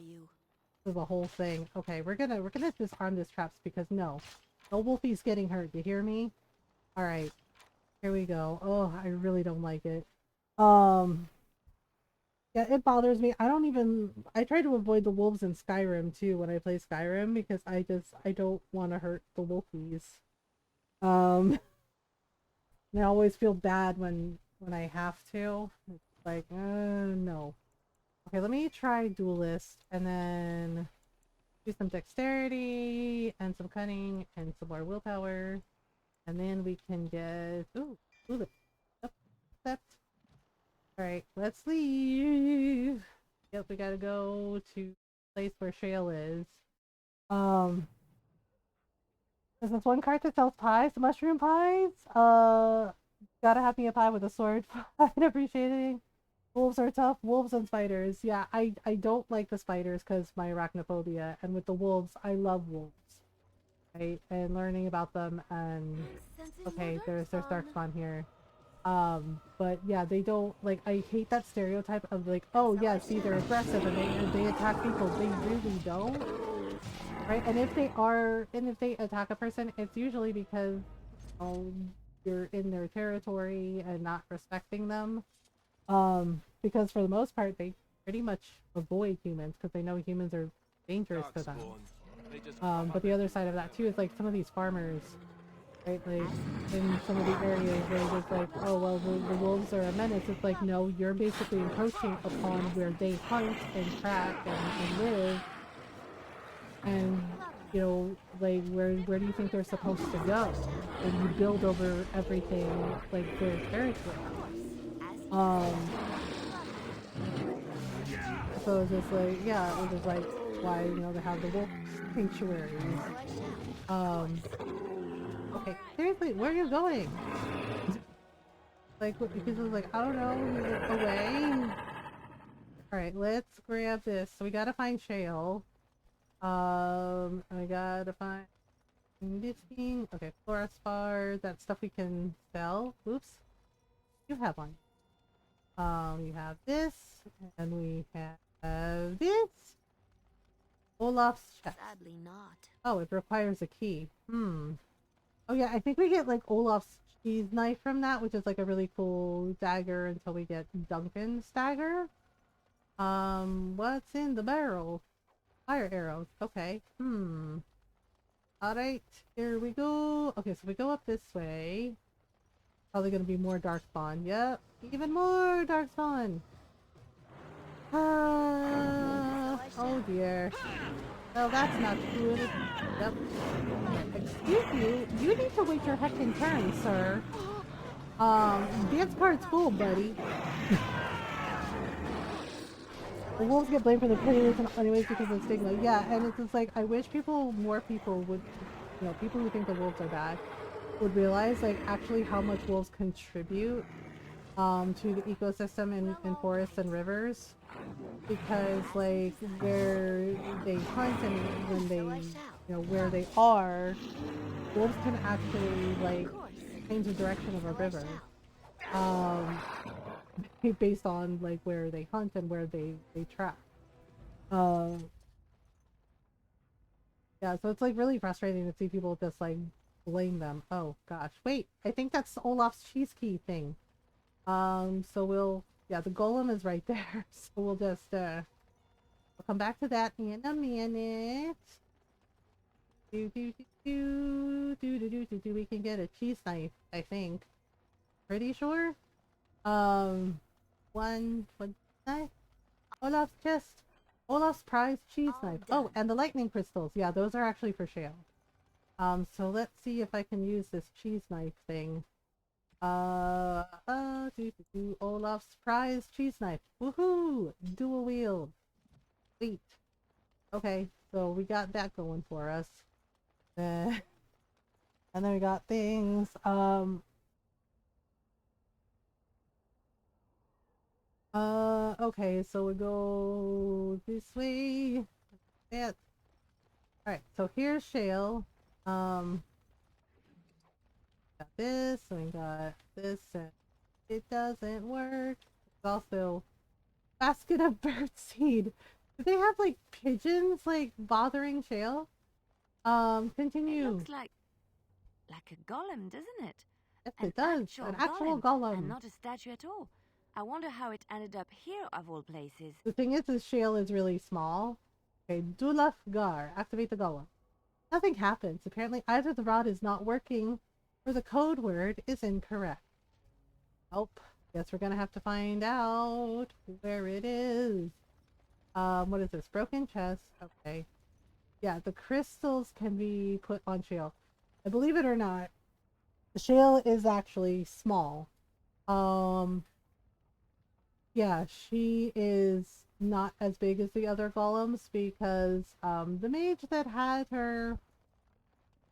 This is a whole thing. Okay, we're gonna disarm this traps because no Wolfie's getting hurt. You hear me? Alright. Here we go. Oh, I really don't like it. Yeah, it bothers me. I try to avoid the wolves in Skyrim too when I play Skyrim because I don't want to hurt the wolfies. And I always feel bad when I have to. It's like, no. Okay, let me try Duelist and then do some dexterity and some cunning and some more willpower. And then we can get... Ooh, accept. Alright, let's leave. Yep, we gotta go to the place where Shale is. There's this one cart that sells pies, the mushroom pies. Gotta have me a pie with a sword. I'd appreciate. Wolves are tough. Wolves and spiders. Yeah, I don't like the spiders because my arachnophobia. And with the wolves, I love wolves. Right? And learning about them and... Okay, there's Darkspawn here. But yeah, they don't, like, I hate that stereotype of like, oh yeah, see, they're aggressive and they attack people. They really don't. Right? And if they attack a person, it's usually because, you're in their territory and not respecting them. Because for the most part, they pretty much avoid humans because they know humans are dangerous to them. But the other side of that too is like some of these farmers, right? Like in some of the areas where it's like, oh well, the wolves are a menace. It's like, no, you're basically encroaching upon where they hunt and track and live. And you know, like where do you think they're supposed to go? And you build over everything like their territory. So it's just like, yeah, it was like why, you know, they have the wolf sanctuaries. Okay, seriously, where are you going? Like, because it was like, I don't know, he's like, away. Alright, let's grab this. So we gotta find Shale. I gotta find this thing. Okay, Flora Spar, that stuff we can sell. Oops. You have one. We have this, and we have this. Olaf's chest. Sadly not. Oh, it requires a key. Oh yeah, I think we get like Olaf's cheese knife from that, which is like a really cool dagger until we get Duncan's dagger. What's in the barrel? Fire arrows. Okay. Alright, here we go. Okay, so we go up this way. Probably gonna be more Darkspawn. Yep, even more Darkspawn. Oh dear. Well, that's not good. Yep. Excuse you, you need to wait your heckin' turn, sir. Dance card's full, buddy. The wolves get blamed for the predators anyways because of stigma. Yeah, and it's just like, I wish more people would, you know, people who think the wolves are bad would realize like actually how much wolves contribute to the ecosystem in forests and rivers, because like where they hunt and when they where they are, wolves can actually like change the direction of a river based on like where they hunt and where they trap. Yeah, so it's like really frustrating to see people just like blame them. Oh gosh, wait, I think that's Olaf's cheese key thing. So yeah, the golem is right there. So we'll just we'll come back to that in a minute. We can get a cheese knife, I think. Pretty sure. One knife. Olaf's chest. Olaf's prize cheese knife. Oh, and the lightning crystals. Yeah, those are actually for Shale. So let's see if I can use this cheese knife thing. Olaf's prize cheese knife. Woohoo! Dual wield. Sweet. Okay, so we got that going for us. And then we got things. Okay, so we go this way. That. Alright, so here's Shale. Got this, and we got this, and it doesn't work. It's also basket of birdseed. Do they have like pigeons like bothering Shale? Continue. It looks like a golem, doesn't it? Yes, it does. An actual golem. And not a statue at all. I wonder how it ended up here of all places. The thing is Shale is really small. Okay, Dulaf Gar. Activate the golem. Nothing happens. Apparently either the rod is not working or the code word is incorrect. Oh, guess we're gonna have to find out where it is. What is this? Broken chest. Okay. Yeah, the crystals can be put on Shale. And believe it or not, the Shale is actually small. Yeah, she is not as big as the other golems because the mage that had her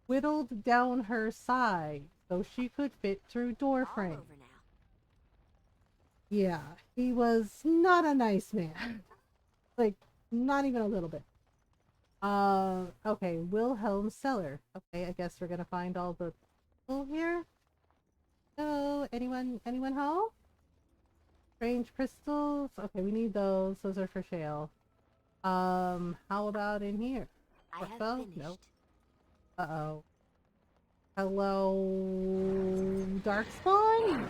whittled down her side so she could fit through door frame. Yeah, he was not a nice man. Like, not even a little bit. Okay, Wilhelm's cellar. Okay, I guess we're gonna find all the people here. Hello, anyone home? Strange crystals. Okay, we need those. Those are for Shale. How about in here? Crossbow? Nope. Uh-oh. Hello, Darkspawn?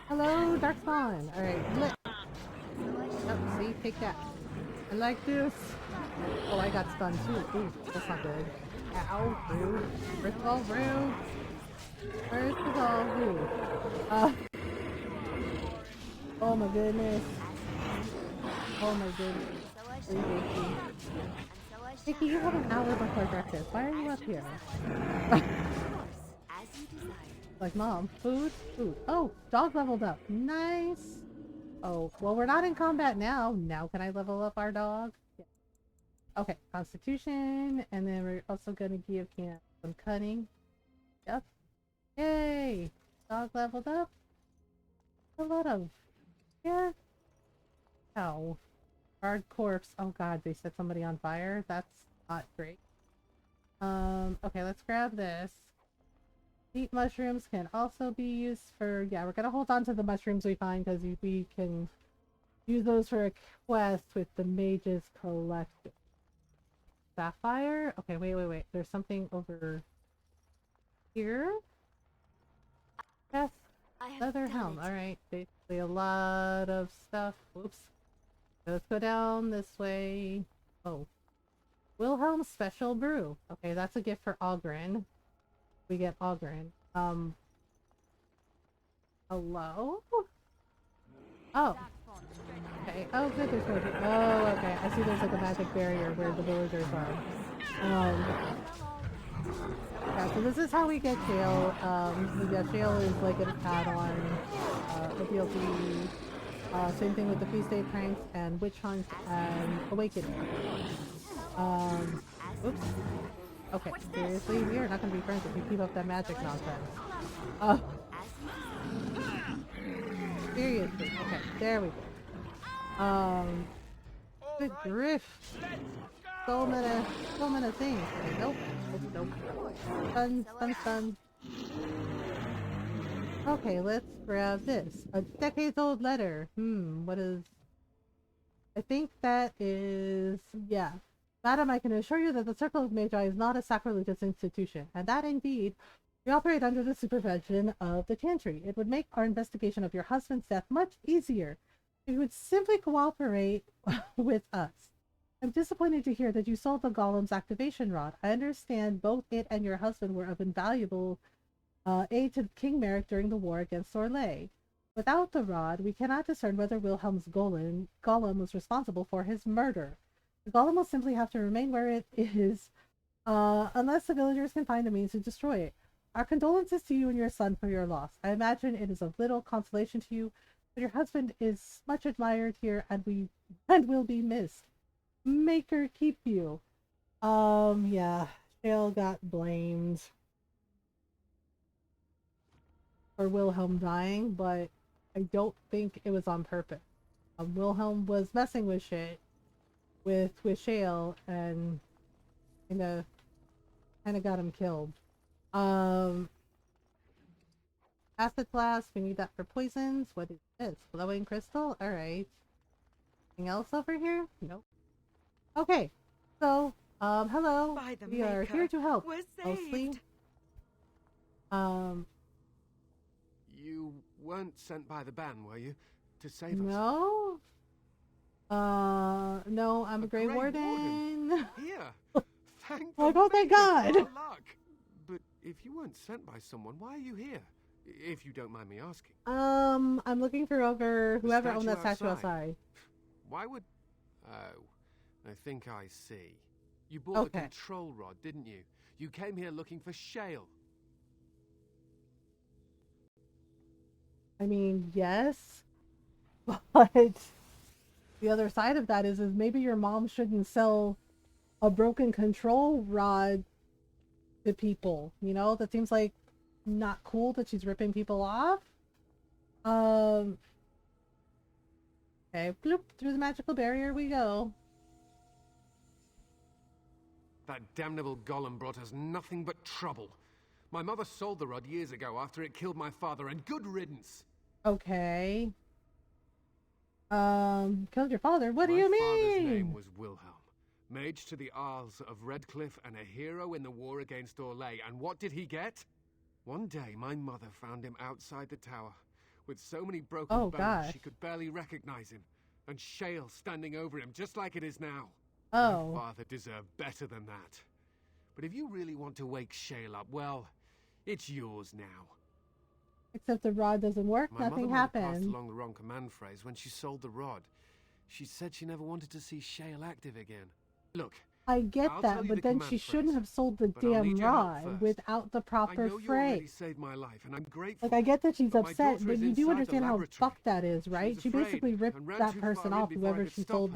Hello, Darkspawn. Alright, lit. Oh, see? Take that. I like this. Oh, I got stunned too. Ooh, that's not good. Ow, rude. First of all, rude. First of all, rude. Oh my goodness. Oh my goodness. Vicky, you have an hour before breakfast. Why are you up here? Like, Mom, food? Food. Oh, dog leveled up. Nice. Oh, well, we're not in combat now. Now can I level up our dog? Yeah. Okay, Constitution. And then we're also going to give Camp some cunning. Yep. Yay. Dog leveled up. A lot of... Yeah. Oh. Guard corpse. Oh god, they set somebody on fire. That's not great. Okay, let's grab this. Eat mushrooms can also be used for... Yeah, we're gonna hold on to the mushrooms we find because we can use those for a quest with the Mage's Collective. Sapphire? Okay, wait. There's something over here? Yes. Leather helm. Alright, basically a lot of stuff. Whoops. Let's go down this way. Oh. Wilhelm's Special Brew. Okay, that's a gift for Ogren. We get Ogren. Hello? Oh. Okay. Oh, good, there's more. Oh, okay. I see there's like a magic barrier where the villagers are. Yeah, so this is how we get Shale. Yeah, Shale is like an add-on, a DLC. Same thing with the Feast Day Pranks and Witch Hunt and Awakening. Oops. Okay, seriously, we are not gonna be friends if you keep up that magic nonsense. Seriously. Okay, there we go. Good griff. So many things. Okay, nope. Stun. Okay, let's grab this. A decades-old letter. What is... I think that is... yeah. Madam, I can assure you that the Circle of Magi is not a sacrilegious institution, and that indeed, we operate under the supervision of the Chantry. It would make our investigation of your husband's death much easier if you would simply cooperate with us. I'm disappointed to hear that you sold the Golem's activation rod. I understand both it and your husband were of invaluable aid to King Merrick during the war against Orlais. Without the rod, we cannot discern whether Wilhelm's golem was responsible for his murder. The golem will simply have to remain where it is, unless the villagers can find a means to destroy it. Our condolences to you and your son for your loss. I imagine it is of little consolation to you, but your husband is much admired here and will be missed. Maker keep you. Yeah, Shale got blamed for Wilhelm dying, but I don't think it was on purpose. Wilhelm was messing with shit with Shale and kind of got him killed. Acid blast, we need that for poisons. What is this? Glowing crystal? Alright. Anything else over here? Nope. Okay, so, hello. We are here to help. Mostly. You weren't sent by the ban, were you? To save us? No. No, I'm a Grey Warden. Here. Thank thank God. Luck. But if you weren't sent by someone, why are you here? If you don't mind me asking. I'm looking for whoever owned that statue outside. Why would... Oh, I think I see. You bought the control rod, didn't you? You came here looking for Shale. I mean, yes. But the other side of that is maybe your mom shouldn't sell a broken control rod to people. You know, that seems like not cool that she's ripping people off. Okay, bloop, through the magical barrier we go. That damnable golem brought us nothing but trouble. My mother sold the rod years ago after it killed my father, and good riddance. Okay. Killed your father? What do you mean? My father's name was Wilhelm. Mage to the Isles of Redcliffe and a hero in the war against Orlais. And what did he get? One day, my mother found him outside the tower, with so many broken bones she could barely recognize him, and Shale standing over him just like it is now. My father deserved better than that. But if you really want to wake Shale up, well, it's yours now. Except the rod doesn't work, nothing happened. Passed along the wrong command phrase when she sold the rod. She said she never wanted to see Shale active again. Look, I get that, but then she shouldn't have sold the damn rod without the proper phrase. Saved my life, and I'm grateful. Like, I get that she's upset, but you do understand how fucked that is, right? She basically ripped that person off, whoever she sold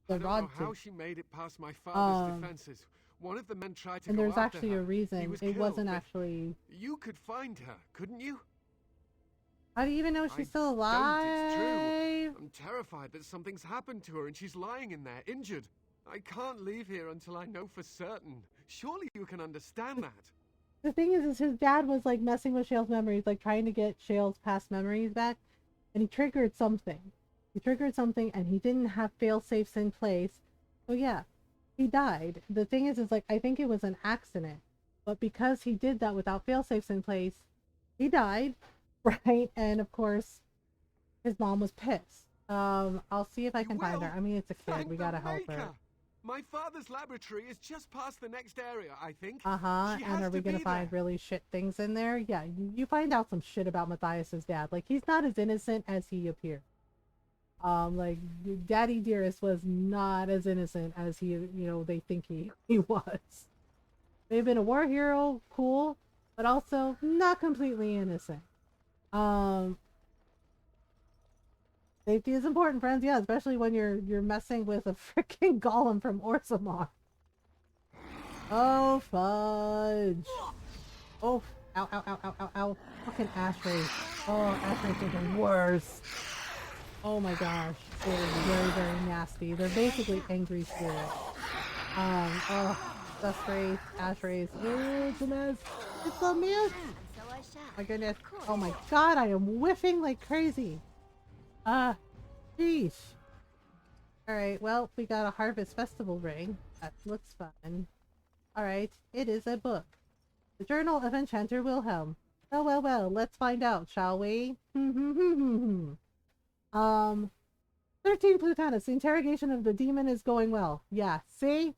the rod to. How she made it past my father's defenses. One of the men tried to and go there's after actually her. a reason. It wasn't actually... You could find her, couldn't you? How do you even know she's still alive? It's true. I'm terrified that something's happened to her and she's lying in there, injured. I can't leave here until I know for certain. Surely you can understand that. The thing is his dad was like messing with Shale's memories, like trying to get Shale's past memories back, and he triggered something. And he didn't have fail-safes in place. So yeah, he died. The thing is like, I think it was an accident. But because he did that without fail-safes in place, he died, right? And of course, his mom was pissed. I'll see if I can find her. I mean, it's a kid. We gotta help her. My father's laboratory is just past the next area, I think. And are we gonna find really shit things in there? Yeah, you find out some shit about Matthias's dad. Like, he's not as innocent as he appeared. Like, Daddy Dearest was not as innocent as they think he was. May have been a war hero, cool, but also not completely innocent. Safety is important, friends. Yeah, especially when you're messing with a freaking golem from Orzammar. Oh, fudge. Oh, ow, ow, ow, ow, ow, ow. Fucking ashrays. Oh, ashrays are the worst. Oh my gosh. They're very, very nasty. They're basically angry spirits. Oh, dust rays, ash rays. It's a mess. It's a mess. My goodness. Oh my god, I am whiffing like crazy. Sheesh. Alright, well, we got a Harvest Festival ring. That looks fun. Alright, it is a book. The Journal of Enchanter Wilhelm. Well, well, well, let's find out, shall we? 13 Plutonus, the interrogation of the demon is going well. Yeah, see?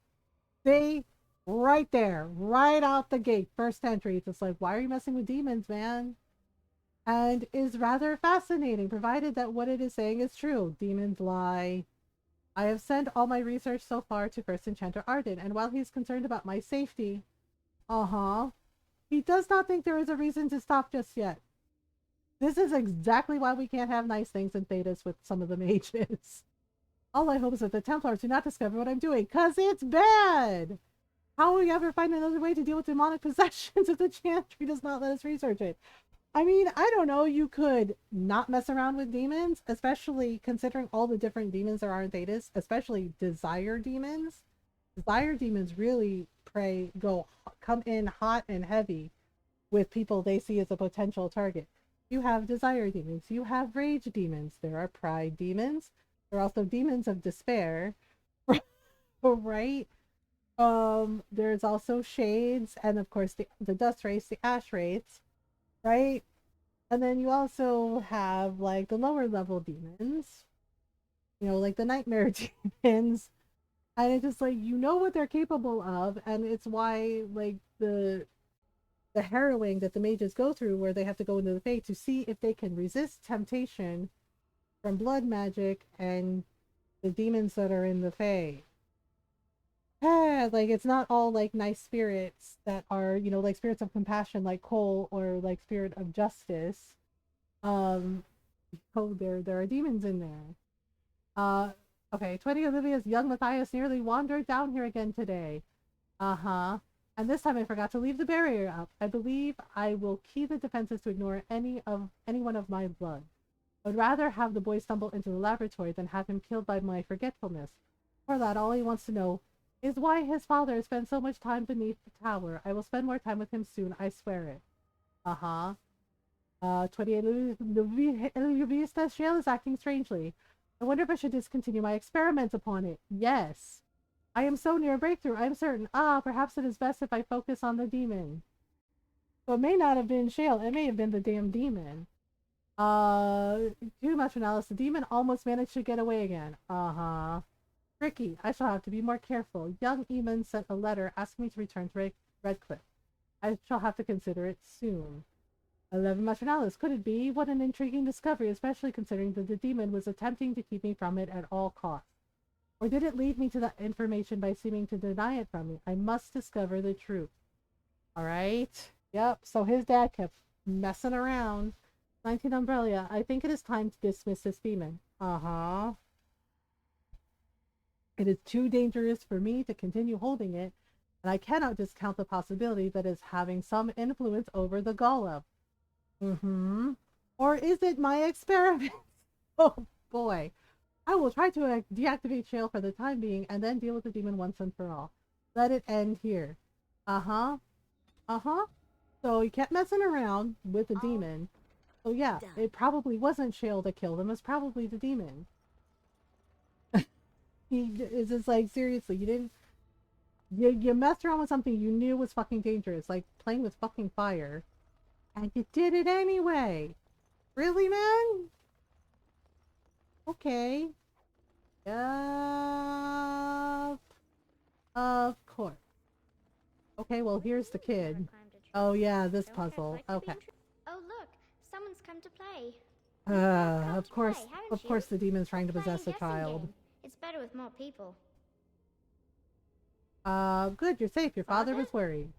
See? Right there. Right out the gate. First entry. It's just like, why are you messing with demons, man? And is rather fascinating, provided that what it is saying is true. Demons lie. I have sent all my research so far to First Enchanter Arden, and while he's concerned about my safety, he does not think there is a reason to stop just yet. This is exactly why we can't have nice things in Thedas with some of the mages. All I hope is that the Templars do not discover what I'm doing, cause it's bad! How will we ever find another way to deal with demonic possessions if the Chantry does not let us research it? I mean, I don't know, you could not mess around with demons, especially considering all the different demons there are in Thedas, especially desire demons. Desire demons really come in hot and heavy with people they see as a potential target. You have desire demons, you have rage demons, there are pride demons, there are also demons of despair, right? There's also shades, and of course the dust race, the ash rates, right? And then you also have like the lower level demons, you know, like the nightmare demons, and it's just like, you know what they're capable of, and it's why like the harrowing that the mages go through, where they have to go into the Fae to see if they can resist temptation from blood magic and the demons that are in the Fae. Like, it's not all like nice spirits that are, you know, like spirits of compassion like Cole, or like spirit of justice. Oh, there are demons in there. Okay, 20 Olivia's young Matthias nearly wandered down here again today. And this time I forgot to leave the barrier up. I believe I will key the defenses to ignore anyone of my blood. I would rather have the boy stumble into the laboratory than have him killed by my forgetfulness. For that, all he wants to know is why his father spent so much time beneath the tower. I will spend more time with him soon, I swear it. 28 Luvista's shell is acting strangely. I wonder if I should discontinue my experiments upon it. Yes. I am so near a breakthrough, I am certain. Perhaps it is best if I focus on the demon. So it may not have been Shale, it may have been the damn demon. Too much analysis. The demon almost managed to get away again. Tricky. I shall have to be more careful. Young Eamon sent a letter asking me to return to Redcliffe. I shall have to consider it soon. 11 Matronalis. Could it be? What an intriguing discovery, especially considering that the demon was attempting to keep me from it at all costs. Or did it lead me to that information by seeming to deny it from me? I must discover the truth. Alright. Yep, so his dad kept messing around. 19 Umbrella. I think it is time to dismiss this demon. It is too dangerous for me to continue holding it, and I cannot discount the possibility that it's having some influence over the golem. Or is it my experiment? Oh boy. I will try to deactivate Shale for the time being, and then deal with the demon once and for all. Let it end here. So he kept messing around with the demon. So yeah, it probably wasn't Shale that killed him, it was probably the demon. It's just like, seriously, you messed around with something you knew was fucking dangerous, like playing with fucking fire, and you did it anyway. Really, man? Okay. Yup. Of course. Okay, well, here's the kid. Oh yeah, this puzzle. Okay. Oh look, someone's come to play. Of course the demon's trying to possess a child. It's better with more people. Good, you're safe. Your father was worried.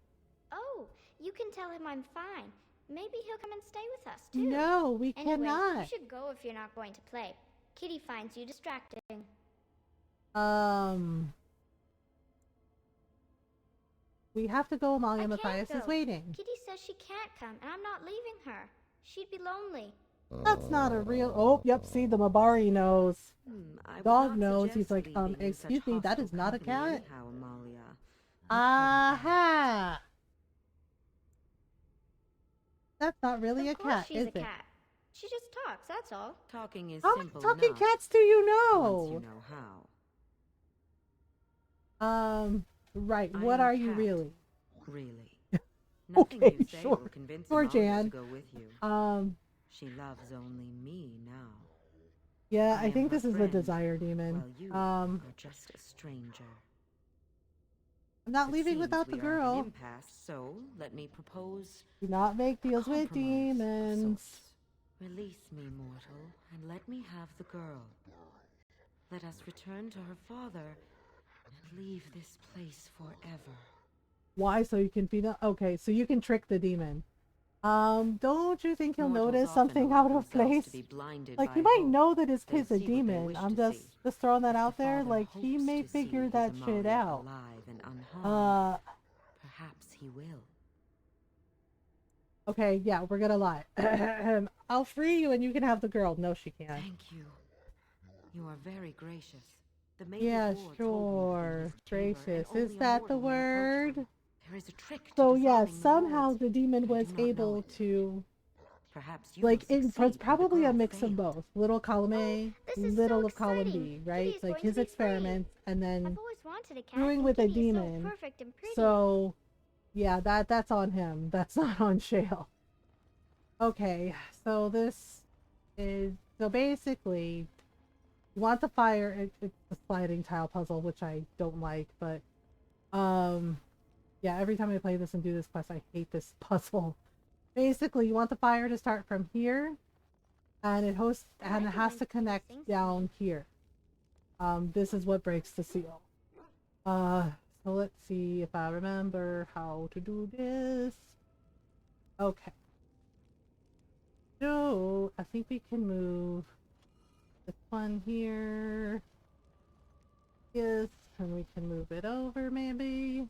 Oh, you can tell him I'm fine. Maybe he'll come and stay with us, too. No, we anyway, cannot. You should go if you're not going to play. Kitty finds you distracting. We have to go. Amalia I Matthias can't is go. waiting. Kitty says she can't come, and I'm not leaving her. She'd be lonely. That's not a real. Oh, yep. See, the Mabari knows. Dog knows. He's like, excuse me, that is not a cat. Anyhow, Amalia. Aha! That's not really a Of course cat, she's is a it? cat. She just talks, that's all. Talking is How many simple talking enough. cats do you know? Once you know how. Right. I What am a are you cat. really? Really. Nothing Okay, you say sure. will convince Sure, Amalia Jan. to go with you. She loves only me now. Yeah, I am think her this is a friend, desire demon. while you are just a stranger. I'm not It leaving seems without the we are at an girl. impasse, so let me propose. Do not make deals with compromise of demons. sorts. Release me, mortal, and let me have the girl. Let us return to her father and leave this place forever. Why? So you can feed. Okay, so you can trick the demon. Don't you think he'll Mortals notice often something allow out of themselves place? to be blinded Like by he might hope. know that his They kid's a see what they demon. wish I'm to just see. throwing that If out the there. father Like he hopes may to figure see that his shit Amalia out. alive and unharmed, perhaps he will. Okay, yeah, we're gonna lie. I'll free you and you can have the girl. No, she can't. Thank you. You are very gracious. The maid Yeah, of war told me sure. that in this chamber, Gracious. and Is only a that the mortal may approach word? them. There is a trick to So yeah, disarming the somehow wards. the demon I was do not know able it. to, Perhaps you like, will it was succeed where the probably a girl mix of failed. both. Little column A, little of column B, right? Kitty is Like going to his be free. experiments and then I've always wanted a cat, screwing and with a Kitty is so demon. perfect and pretty. So yeah, that's on him. That's not on Shale. Okay, so this is so basically you want the fire. It's a sliding tile puzzle, which I don't like, but yeah, every time I play this and do this quest, I hate this puzzle. Basically, you want the fire to start from here, and it has to connect down here. This is what breaks the seal. So let's see if I remember how to do this. Okay. So I think we can move this one here. Yes, and we can move it over maybe.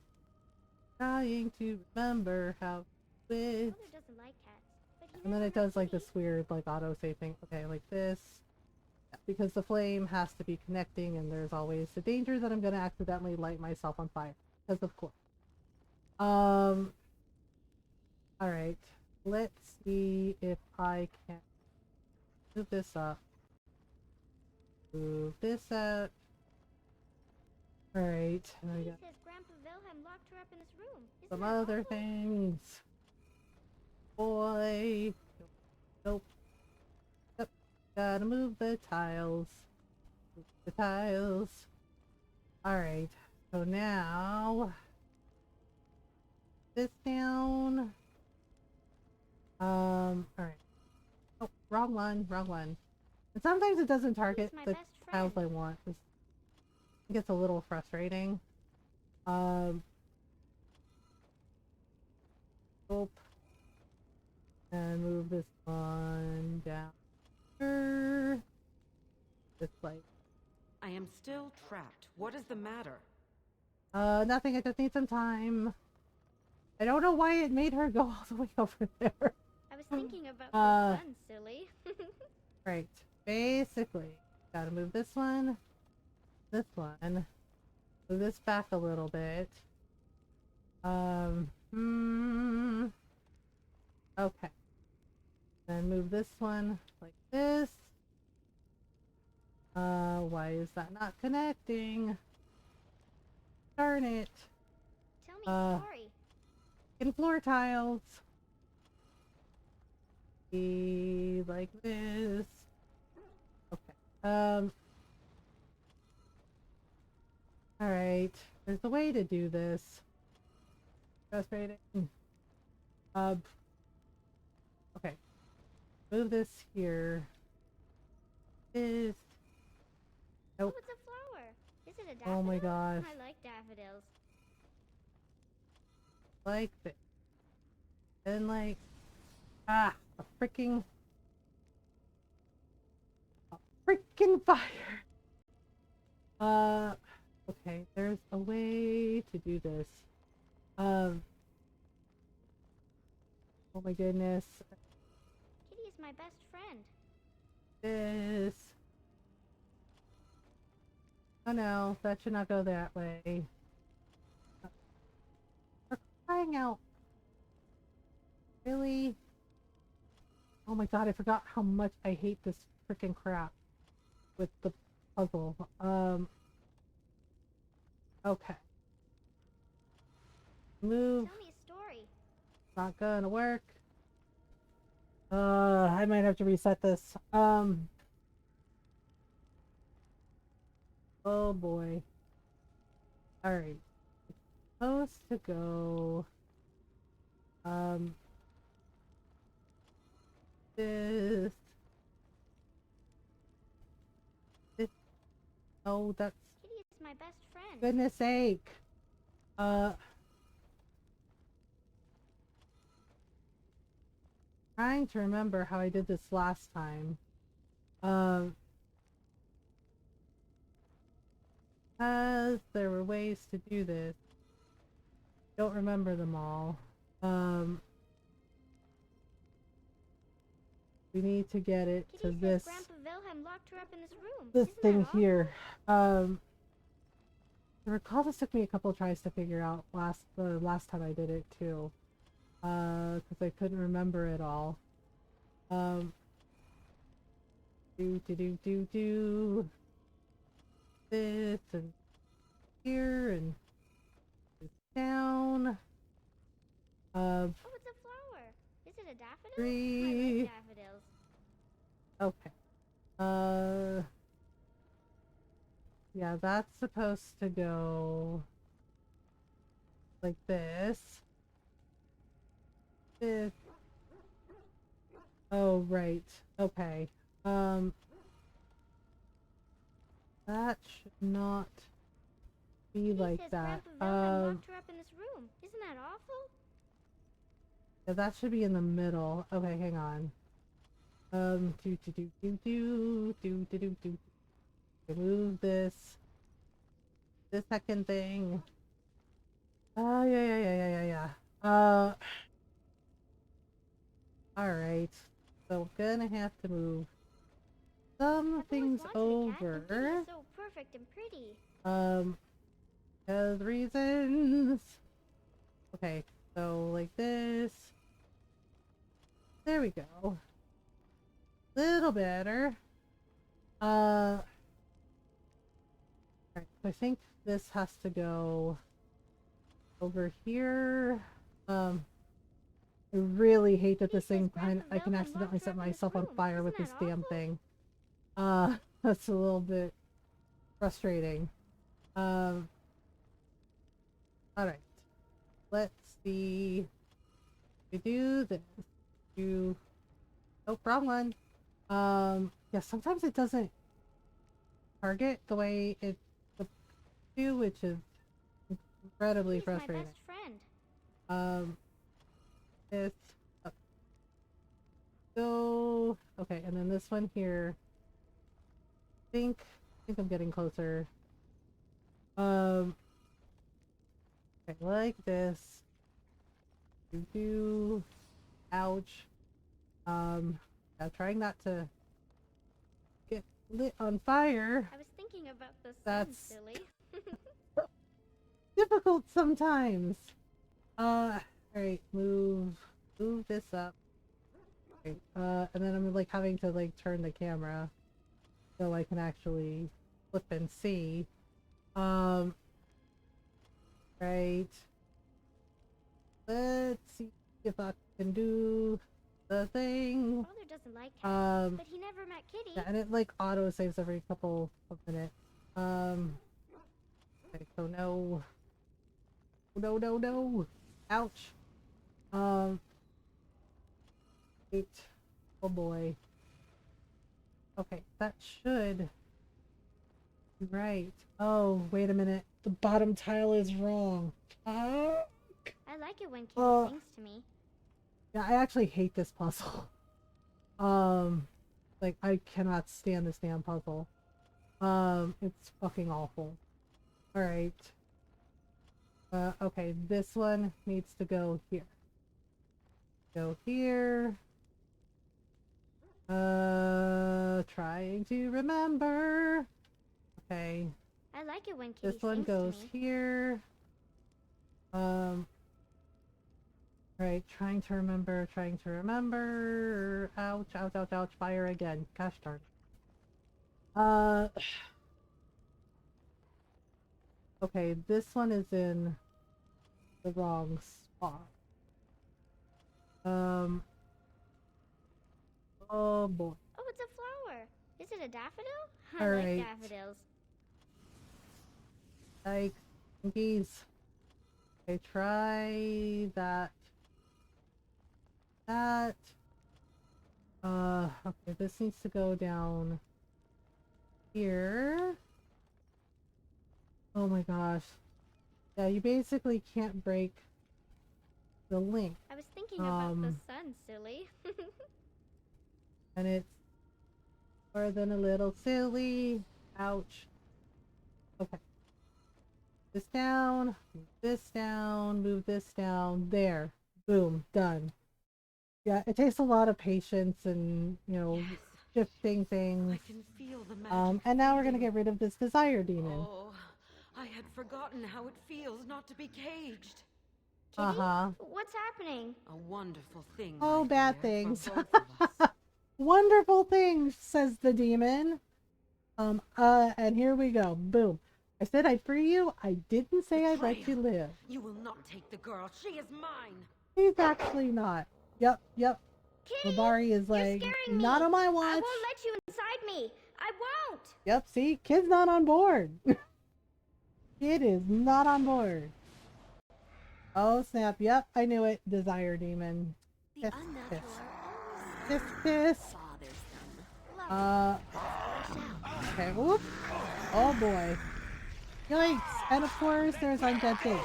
Trying to remember how to do it. Mother doesn't like cats, but he And then it does like this weird like auto save thing. Okay, like this. Because the flame has to be connecting and there's always the danger that I'm gonna accidentally light myself on fire. Because of course. Alright. Let's see if I can move this up. Move this up. Alright. He says Grandpa Wilhelm locked her up in his room. Isn't Some that other awful? things. Boy. Nope. Yep. Gotta move the tiles. Move the tiles. Alright. So now this down. Alright. Oh, wrong one. And sometimes it doesn't target the tiles I want. It gets a little frustrating. Nope. And move this one down here. This way. I am still trapped. What is the matter? Nothing. I just need some time. I don't know why it made her go all the way over there. I was thinking about the fun, silly. Right. Basically, gotta move this one. Move this back a little bit. Okay. Then move this one like this. Why is that not connecting? Darn it. Tell me a story. In floor tiles. Be like this. Okay. Alright. There's a way to do this. Frustrating. Okay. Move this here. This. Nope. Oh, it's a flower. Is it a daffodil? Oh my gosh. I like daffodils. Like this. And like. A freaking fire. Okay, there's a way to do this. Oh my goodness. Kitty is my best friend. This. Oh no, that should not go that way. For crying out. Really? Oh my god, I forgot how much I hate this freaking crap with the puzzle. Okay. Move. Tell me a story. Not gonna work. I might have to reset this. Oh boy. Alright. It's supposed to go. This. This. Oh, that's. Kitty is my best friend. Goodness sake. Trying to remember how I did this last time. As there were ways to do this. Don't remember them all. We need to get it Kitty to this. Grandpa Wilhelm locked her up in this room. This Isn't thing that awful? here. I recall this took me a couple tries to figure out the last time I did it too. Because I couldn't remember it all. Do this and here and this down. Oh, it's a flower. Is it a daffodil? I 3. like daffodils. Okay. Yeah, that's supposed to go like this. This. Oh, right. Okay. That should not be like that. Grandpa Wilhelm locked her up in this room. Isn't that awful? Yeah, that should be in the middle. Okay, hang on. Remove this. The second thing. Yeah. Alright. So gonna have to move some things over. Kitty is so perfect and pretty. Because reasons. Okay, so like this. There we go. Little better. Alright, so I think this has to go over here. I really hate that this thing I can accidentally set myself on fire with this damn thing. That's a little bit frustrating. Alright. Let's see. We do this. Oh, wrong one. Yeah, sometimes it doesn't target the way it would do, which is incredibly frustrating. My best friend. This. Go. Okay, and then this one here. I think I'm getting closer. Okay, like this. Ouch. Yeah, trying not to get lit on fire. I was thinking about the sun, That's silly. difficult sometimes. Alright, move this up. Okay, and then I'm like having to like turn the camera so I can actually flip and see. Right. Let's see if I can do the thing. Father doesn't like cats, but he never met Kitty. Yeah, and it like auto saves every couple of minutes. Okay, so no. No. Ouch. Wait. Oh boy. Okay, that should be right. Oh, wait a minute. The bottom tile is wrong. I like it when Kitty sings to me. Yeah, I actually hate this puzzle. Like, I cannot stand this damn puzzle. It's fucking awful. Alright. Okay, this one needs to go here. Go here. Trying to remember. Okay. I like it when Kitty This one sings goes to me. here. Right, trying to remember. Ouch, ouch, ouch, ouch, fire again. Gosh darn it. Okay, this one is in the wrong spot. Oh boy. Oh, it's a flower. Is it a daffodil? I All like right. daffodils. Like, geez. Okay, try that. Okay, this needs to go down here. Oh my gosh. Yeah, you basically can't break the link. I was thinking about the sun, silly. And it's more than a little silly. Ouch. Okay. This down, move this down, move this down. There. Boom. Done. Yeah, it takes a lot of patience and, you know, shifting things. I can feel the magic. And now we're gonna get rid of this desire demon. Oh, I had forgotten how it feels not to be caged. Kitty? Uh-huh. What's happening? A wonderful thing. Oh, my bad dear, things. for both of us. Wonderful things, says the demon. And here we go. Boom. I said I'd free you. I didn't say I'd let you live. You will not take the girl. She is mine. He's actually not. Yep. Kitty, Labari is you're like, scaring me. not on my watch. I won't let you inside me. I won't. Yep, see? Kid's not on board. Kid is not on board. Oh, snap. Yep, I knew it. Desire demon. The Piss. Okay, whoop. Oh boy. Yikes. And of course, there's undead things.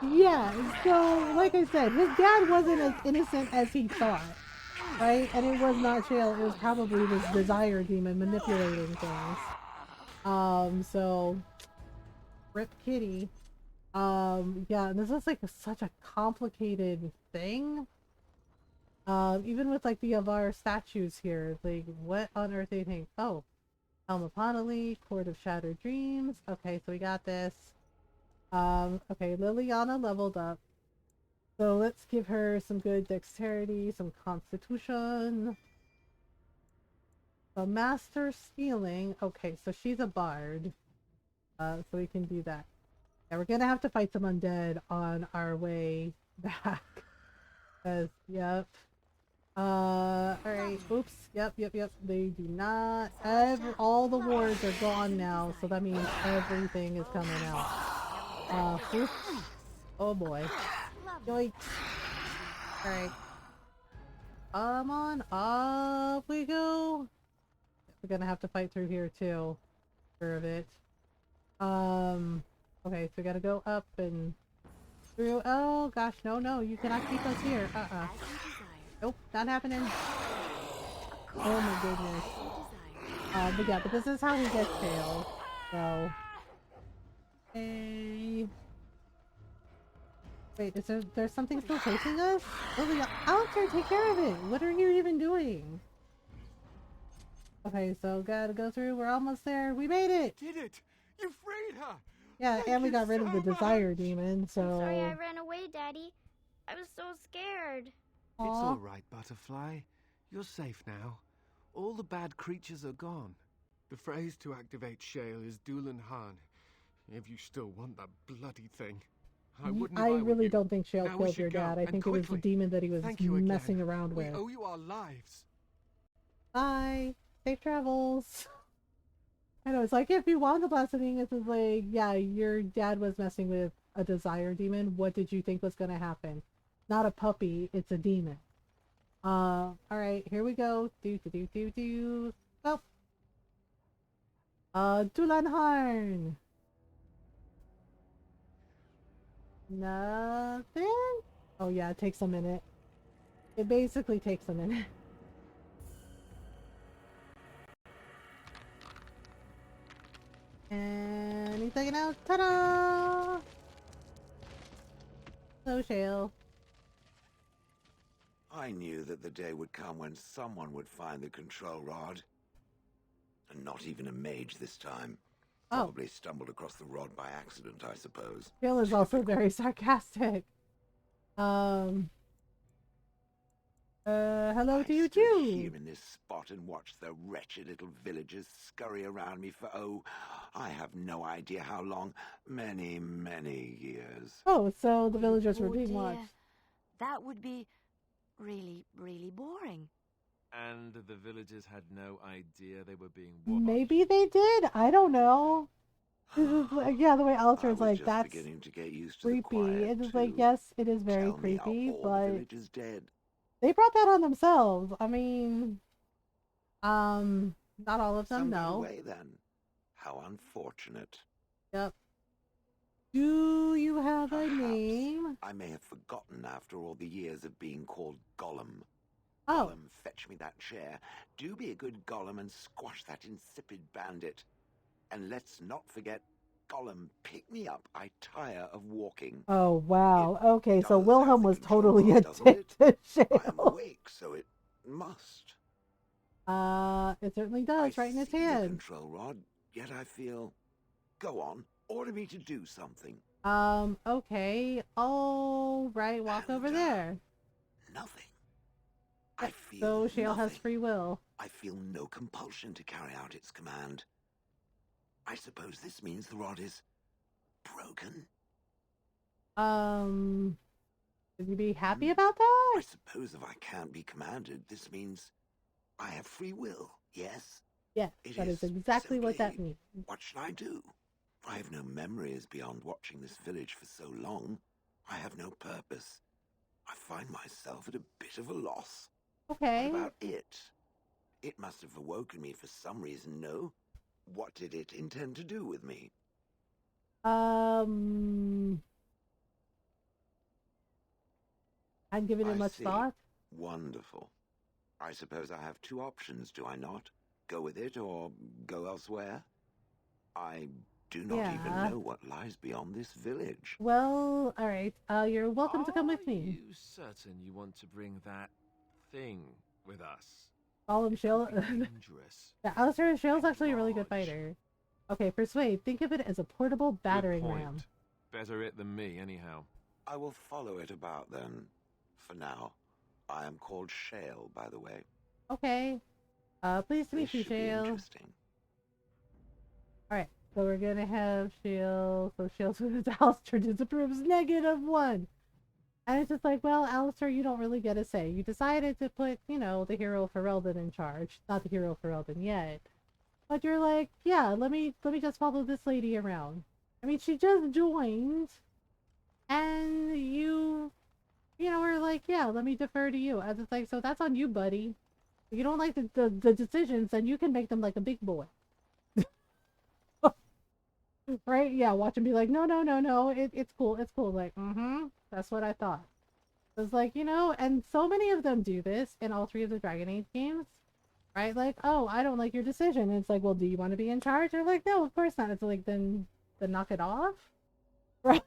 Yeah, so, like I said, his dad wasn't as innocent as he thought. Right? And it was not Shale. It was probably this desire demon manipulating things. So... Rip Kitty. Yeah, and this is like such a complicated thing. Even with like the Avar statues here, like what on earth do you think? Oh, Helm Aponali, Court of Shattered Dreams. Okay, so we got this. Okay, Liliana leveled up. So let's give her some good dexterity, some constitution. A master stealing. Okay, so she's a bard. So we can do that. Yeah, we're gonna have to fight some undead on our way back. Cause, yep. Alright, oops, yep. They do not, all the wards are gone now, so that means everything is coming out. Oops. Oh boy. Yoink. Alright. Come on, up we go. We're gonna have to fight through here too. For a bit. Okay, so we gotta go up and through. Oh gosh, no, you cannot keep us here. Nope, not happening. Oh my goodness. But yeah, but this is how we get tail. So. Hey. Wait, is there's something still chasing us? Lily, Alter, take care of it! What are you even doing? Okay, so gotta go through. We're almost there. We made it! Did it! You freed her! Yeah, and we got rid of the desire demon, so... I'm sorry I ran away, Daddy. I was so scared. It's all right, Butterfly. You're safe now. All the bad creatures are gone. The phrase to activate Shale is Dulan Han. If you still want that bloody thing. I really don't think Shale killed your dad. I think it was the demon that he was messing around with. We owe you our lives. Bye. Safe travels. I know, it's like if you want the blessing, it's like, yeah, your dad was messing with a desire demon. What did you think was gonna happen? Not a puppy, it's a demon. Alright, here we go. Well. Dulanharn. Nothing? Oh yeah, it takes a minute. It basically takes a minute. Anything else? Ta-da! Hello, Shale. I knew that the day would come when someone would find the control rod. And not even a mage this time. Probably stumbled across the rod by accident, I suppose. Shale is also very sarcastic. Hello to you too. Here in this spot and watch the wretched little villagers scurry around me for, oh, I have no idea how long. Many, many years. Oh, so the villagers were being watched. That would be really, really boring. And the villagers had no idea they were being watched. Maybe they did. I don't know. This is like, yeah, the way Alistair is like, that's beginning to get used to creepy. It is too. like, yes, it is very Tell me, creepy, are all but the villagers dead? they brought that on themselves. I mean, not all of them, Some no. away then. How unfortunate. Yep. Do you have a name? I may have forgotten after all the years of being called Gollum. Oh. Gollum, fetch me that chair. Do be a good Gollum and squash that insipid bandit. And let's not forget, Gollum, pick me up. I tire of walking. Oh, wow. Okay, so Wilhelm was totally addicted to Shale. I'm awake, so it must. It certainly does, right in his hand. The control rod, yet I feel... Go on, order me to do something. Okay. All right, walk over there. Nothing. I feel So Shale nothing. has free will. I feel no compulsion to carry out its command. I suppose this means the rod is broken. Would you be happy about that? I suppose if I can't be commanded, this means I have free will, yes? Yes, that is exactly what that means. What should I do? I have no memories beyond watching this village for so long. I have no purpose. I find myself at a bit of a loss. Okay. What about it? It must have awoken me for some reason, no? What did it intend to do with me? I'd given it much thought. Wonderful. I suppose I have two options, do I not? Go with it or go elsewhere? I do not even know what lies beyond this village. Well, all right. You're welcome to come with me. Are you certain you want to bring that thing with us? Gollum, Shale. Dangerous. Yeah, Alistair, Shale's actually a really good fighter. Okay, persuade. Think of it as a portable battering Good point. ram. Better it than me, anyhow. I will follow it about then. For now, I am called Shale, by the way. Okay. Pleased to meet you, Shale. Interesting. Alright, so we're gonna have Shale. So Shale's with Alistair disapproves -1. And it's just like, well, Alistair, you don't really get a say. You decided to put, you know, the hero Ferelden in charge. Not the hero Ferelden yet. But you're like, yeah, let me just follow this lady around. I mean, she just joined. And you know, we're like, yeah, let me defer to you. As it's like, so that's on you, buddy. If you don't like the decisions, then you can make them like a big boy. Right? Yeah, watch him be like, no, it's cool, like, that's what I thought. It's like, you know, and so many of them do this in all 3 of the Dragon Age games, right? Like, oh, I don't like your decision. And it's like, well, do you want to be in charge? They're like, no, of course not. It's like, then knock it off, right?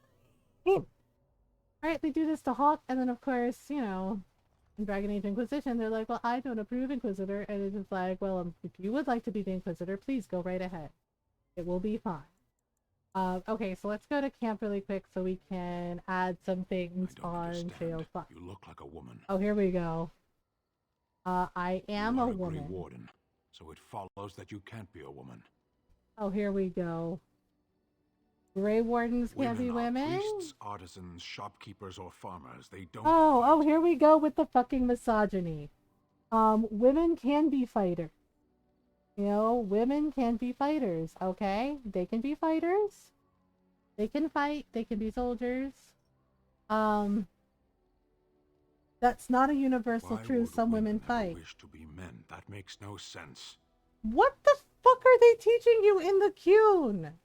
Right? They do this to Hawk, and then of course, you know, in Dragon Age Inquisition, they're like, well, I don't approve Inquisitor, and it's just like, well, if you would like to be the Inquisitor, please go right ahead. It will be fine. Okay, so let's go to camp really quick so we can add some things on Shale's file. You look like a woman. Oh, here we go. I am a woman. Grey Warden, so it follows that you can't be a woman. Oh, here we go. Grey Wardens can't be women? Priests, artisans, shopkeepers, or farmers. They don't. Oh, here we go with the fucking misogyny. Women can be fighters. You know, women can be fighters, okay? They can be fighters. They can fight. They can be soldiers. That's not a universal truth. Some women fight. Wish to be men. That makes no sense. What the fuck are they teaching you in the Qun?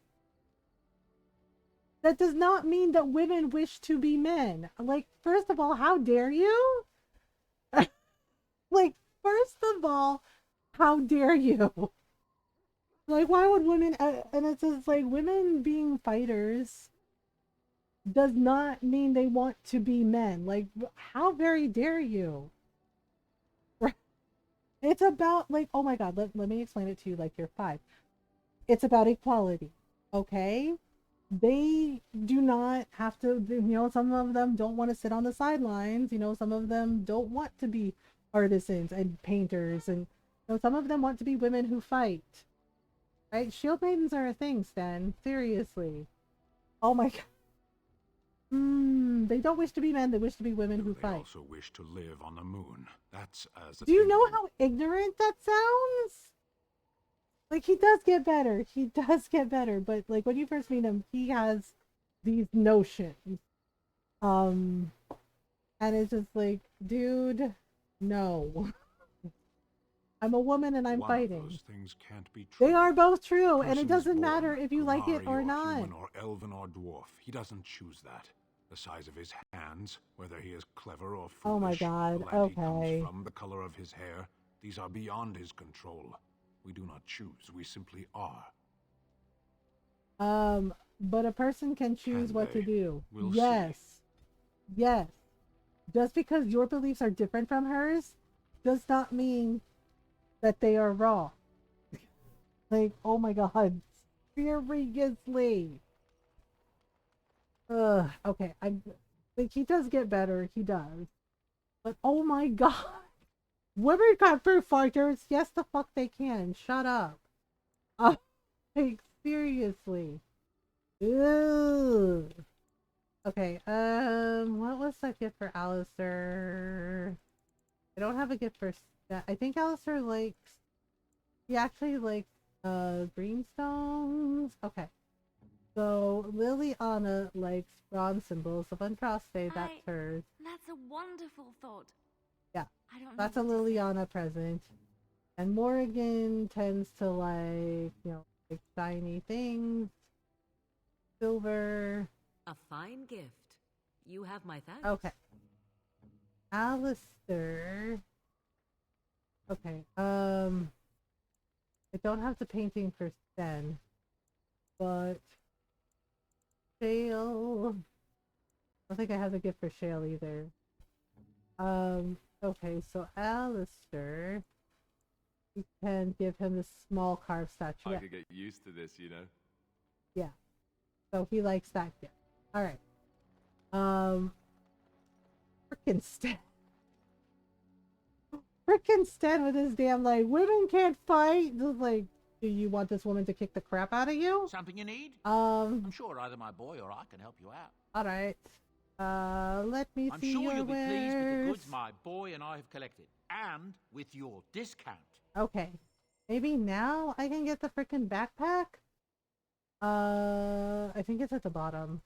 That does not mean that women wish to be men. Like, first of all, how dare you? Like, first of all, how dare you? Like, why would women... and it's just like, women being fighters does not mean they want to be men. Like, how very dare you? It's about, like, oh my god, let me explain it to you like you're 5. It's about equality, okay? They do not have to, you know, some of them don't want to sit on the sidelines, you know, some of them don't want to be artisans and painters, and you know, some of them want to be women who fight, right? Shield maidens are a thing, Stan, seriously. Oh my god. They don't wish to be men, they wish to be women who fight. They also wish to live on the moon. That's as Do you know how ignorant that sounds? Like, he does get better. He does get better, but like when you first meet him, he has these notions. And it's just like, dude, no. I'm a woman and I'm fighting. Of those things can't be true. They are both true, and it doesn't matter if you like it or not. Human or elven or dwarf. He doesn't choose that. The size of his hands, whether he is clever or foolish, oh my god, the land okay. he comes from, the color of his hair, these are beyond his control. We do not choose, we simply are. But a person can choose what to do. We'll yes. Yes. Just because your beliefs are different from hers does not mean that they are wrong. Like, oh my god. Seriously. Okay, like, he does get better, he does. But oh my god. Women got fur fighters. Yes, the fuck they can. Shut up. Like, seriously. Ugh. Okay, what was that gift for Alistair? I don't have a gift for that. I think Alistair likes, he actually likes, greenstones. Okay. So, Liliana likes bronze symbols of Andraste. That's hers. That's a wonderful thought. Yeah. I don't know That's a Liliana present. And Morrigan tends to like, you know, like shiny things. Silver. A fine gift. You have my thanks. Okay. Alistair. Okay. I don't have the painting for Sten, but Shale. I don't think I have the gift for Shale either. Okay, so Alistair, you can give him this small carved statue. I could get used to this, you know. Yeah. So he likes that gift. Alright. Frickin' Stan. Frickin' Stan with his damn, like, women can't fight. Just like, do you want this woman to kick the crap out of you? Something you need? I'm sure either my boy or I can help you out. Alright. Let me I'm see sure your you'll be pleased with the goods wares. my boy and I have collected. And with your discount. Okay. Maybe now I can get the frickin' backpack? I think it's at the bottom.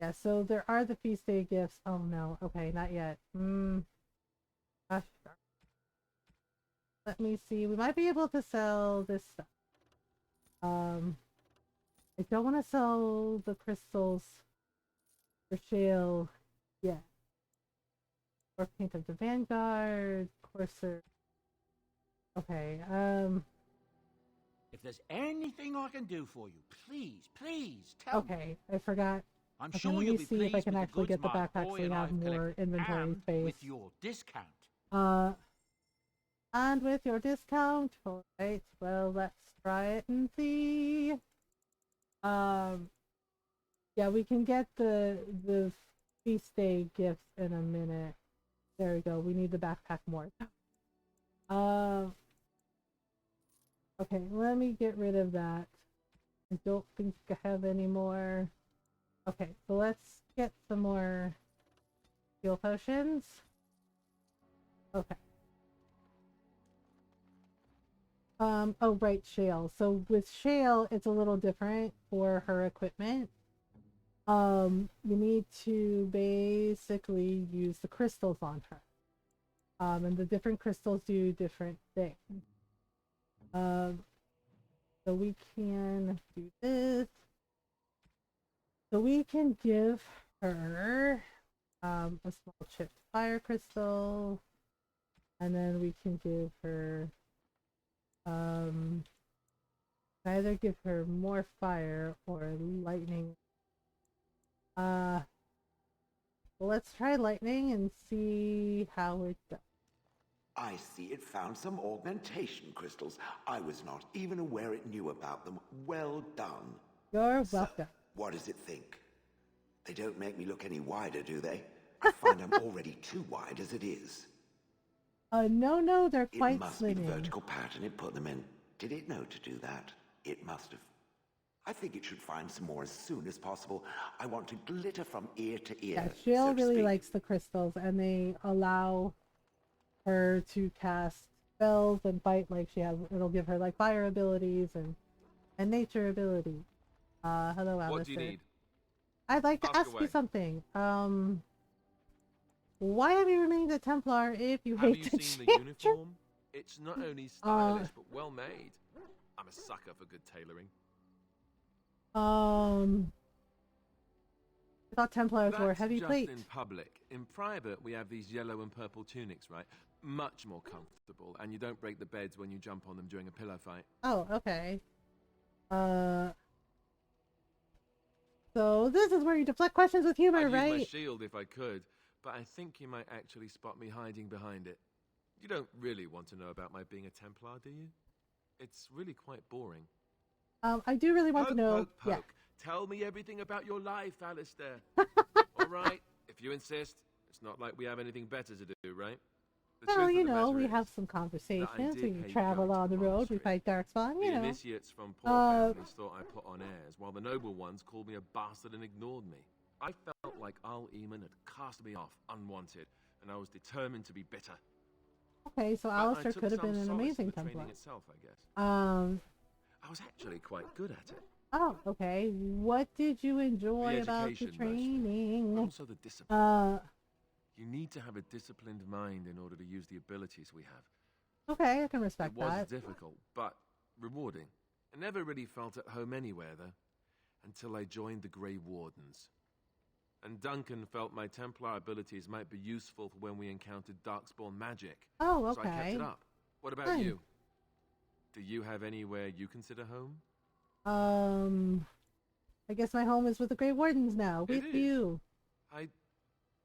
Yeah, so there are the feast day gifts. Oh no, okay, not yet. Gosh darn. Let me see. We might be able to sell this stuff. I don't want to sell the crystals for Shale yet. Or Paint of the Vanguard, Courser. Okay, If there's anything I can do for you, please tell me. okay, I forgot. I'm Okay, sure let you'll me be see if I pleased can with the actually get goods the my backpack boy so we and I have have more collected. inventory And space. with your discount. And with your discount, alright, well, let's try it and see. Yeah, we can get the feast day gifts in a minute. There we go, we need the backpack more. Okay, let me get rid of that. I don't think I have any more. Okay, so let's get some more heal potions. Okay. Oh right, Shale. So with Shale, it's a little different for her equipment. You need to basically use the crystals on her. And the different crystals do different things. So we can do this. So we can give her a small chipped fire crystal, and then we can give her either give her more fire or lightning Let's try lightning and see how it does. I see it found some augmentation crystals. I was not even aware it knew about them. Well done. You're welcome. So, what does it think? They don't make me look any wider, do they? I find I'm already too wide as it is. No, they're quite It must slimming. be the vertical pattern it put them in. Did it know to do that? It must have. I think it should find some more as soon as possible. I want to glitter from ear to ear. Yeah, Jill really likes the crystals, and they allow her to cast spells and fight like she has. It'll give her like fire abilities and nature abilities. Hello, Alistair. What do you need? I'd like to ask you something. Why have you remained a Templar if you hate the Have you seen the uniform? It's not only stylish, but well made. I'm a sucker for good tailoring. I thought Templars were heavy just plate. In public. In private, we have these yellow and purple tunics, right? Much more comfortable, and you don't break the beds when you jump on them during a pillow fight. Oh, okay. So this is where you deflect questions with humor, I'd right? use my shield if I could, but I think you might actually spot me hiding behind it. You don't really want to know about my being a Templar, do you? It's really quite boring. I do really want to know. Poke. Yeah. Tell me everything about your life, Alistair. All right, if you insist. It's not like we have anything better to do, right? Well, you know, we have some conversations. We travel on the road. We fight Darkspawn. You the know. initiates from poor families thought I put on airs, while the noble ones called me a bastard and ignored me. I felt like Al Eamon had cast me off unwanted, and I was determined to be bitter. Okay, so Alistair could have been an amazing Templar. Itself, I guess. I was actually quite good at it. Oh, okay. What did you enjoy about the training? Also the discipline. You need to have a disciplined mind in order to use the abilities we have. Okay, I can respect that. It was difficult, but rewarding. I never really felt at home anywhere, though, until I joined the Grey Wardens. And Duncan felt my Templar abilities might be useful for when we encountered Darkspawn magic. Oh, okay. So I kept it up. What about you? Do you have anywhere you consider home? I guess my home is with the Grey Wardens now, with you. I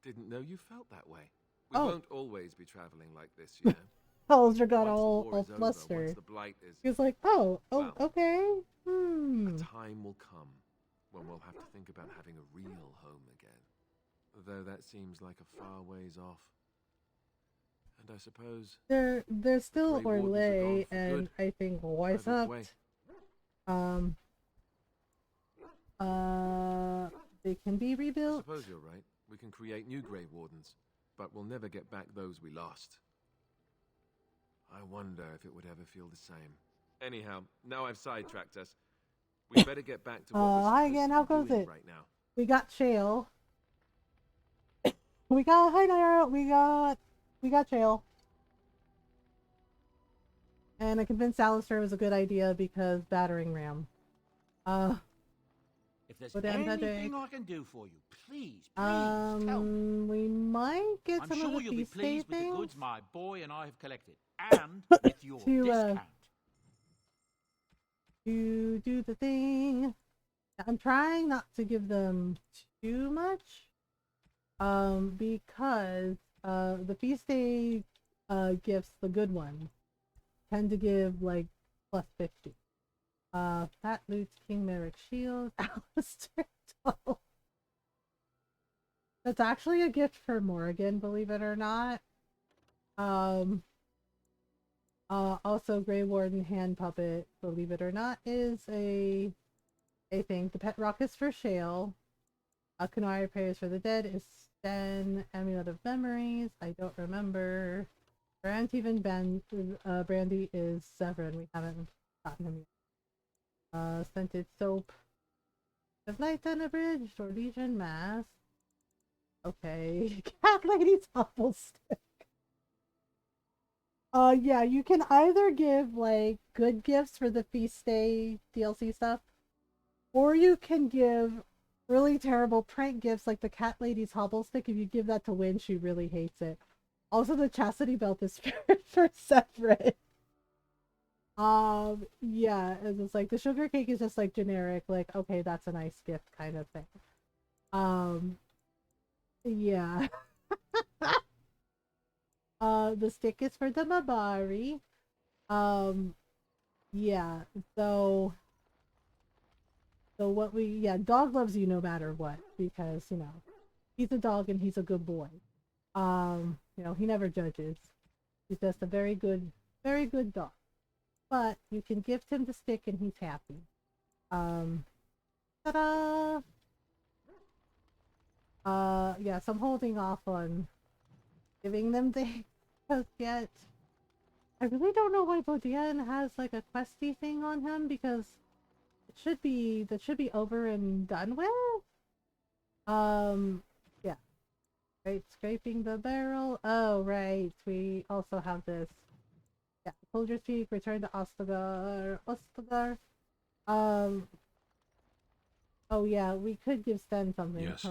didn't know you felt that way. We won't always be traveling like this, you know. Alistair got all flustered. He was like, well, okay. A time will come when we'll have to think about having a real home again. Though that seems like a far ways off. And I suppose they're still Orlais and I think Weishaupt. They can be rebuilt. I suppose you're right. We can create new Grey Wardens, but we'll never get back those we lost. I wonder if it would ever feel the same. Anyhow, now I've sidetracked us. We better get back to what we're hi again, how goes it? Right now. We got Shale. We got Naira. We got Shale. And I convinced Alistair it was a good idea because battering ram. If there's anything I can do for you, please tell me. We might get some of the I'm sure you'll be feast day pleased with things. the goods my boy and I have collected, and with your discount. To do the thing. I'm trying not to give them too much, because the feast day gifts, the good ones, tend to give like plus 50. Fat Loot's King Merrick Shield, Alistair Tull. That's actually a gift for Morrigan, believe it or not. Also Grey Warden Hand Puppet, believe it or not, is a thing. The Pet Rock is for Shale. Kunari Prayers for the Dead is Sten. Amulet of Memories, I don't remember. Brandy Brandy is Severin. We haven't gotten him yet. Scented Soap. The Light on a Bridge, Torlegian Mask. Okay. Cat Lady's Apple Stick. Yeah, you can either give like good gifts for the Feast Day DLC stuff, or you can give really terrible prank gifts like the Cat Lady's Hobble Stick. If you give that to Win, she really hates it. Also, the Chastity Belt is for Severin. Yeah, it's just like the sugar cake is just like generic, like, okay, that's a nice gift kind of thing. Yeah. The stick is for the Mabari. Yeah, so dog loves you no matter what, because, you know, he's a dog and he's a good boy. You know, he never judges. He's just a very good dog. But you can gift him the stick and he's happy. Ta-da! Yeah, so I'm holding off on giving them things just yet. I really don't know why Bodian has like a questy thing on him, because that should be over and done with. Yeah. Right, scraping the barrel. Oh, right. We also have this. Yeah, Soldier's Peak, return to Ostagar. Oh yeah, we could give Sten something. Yes.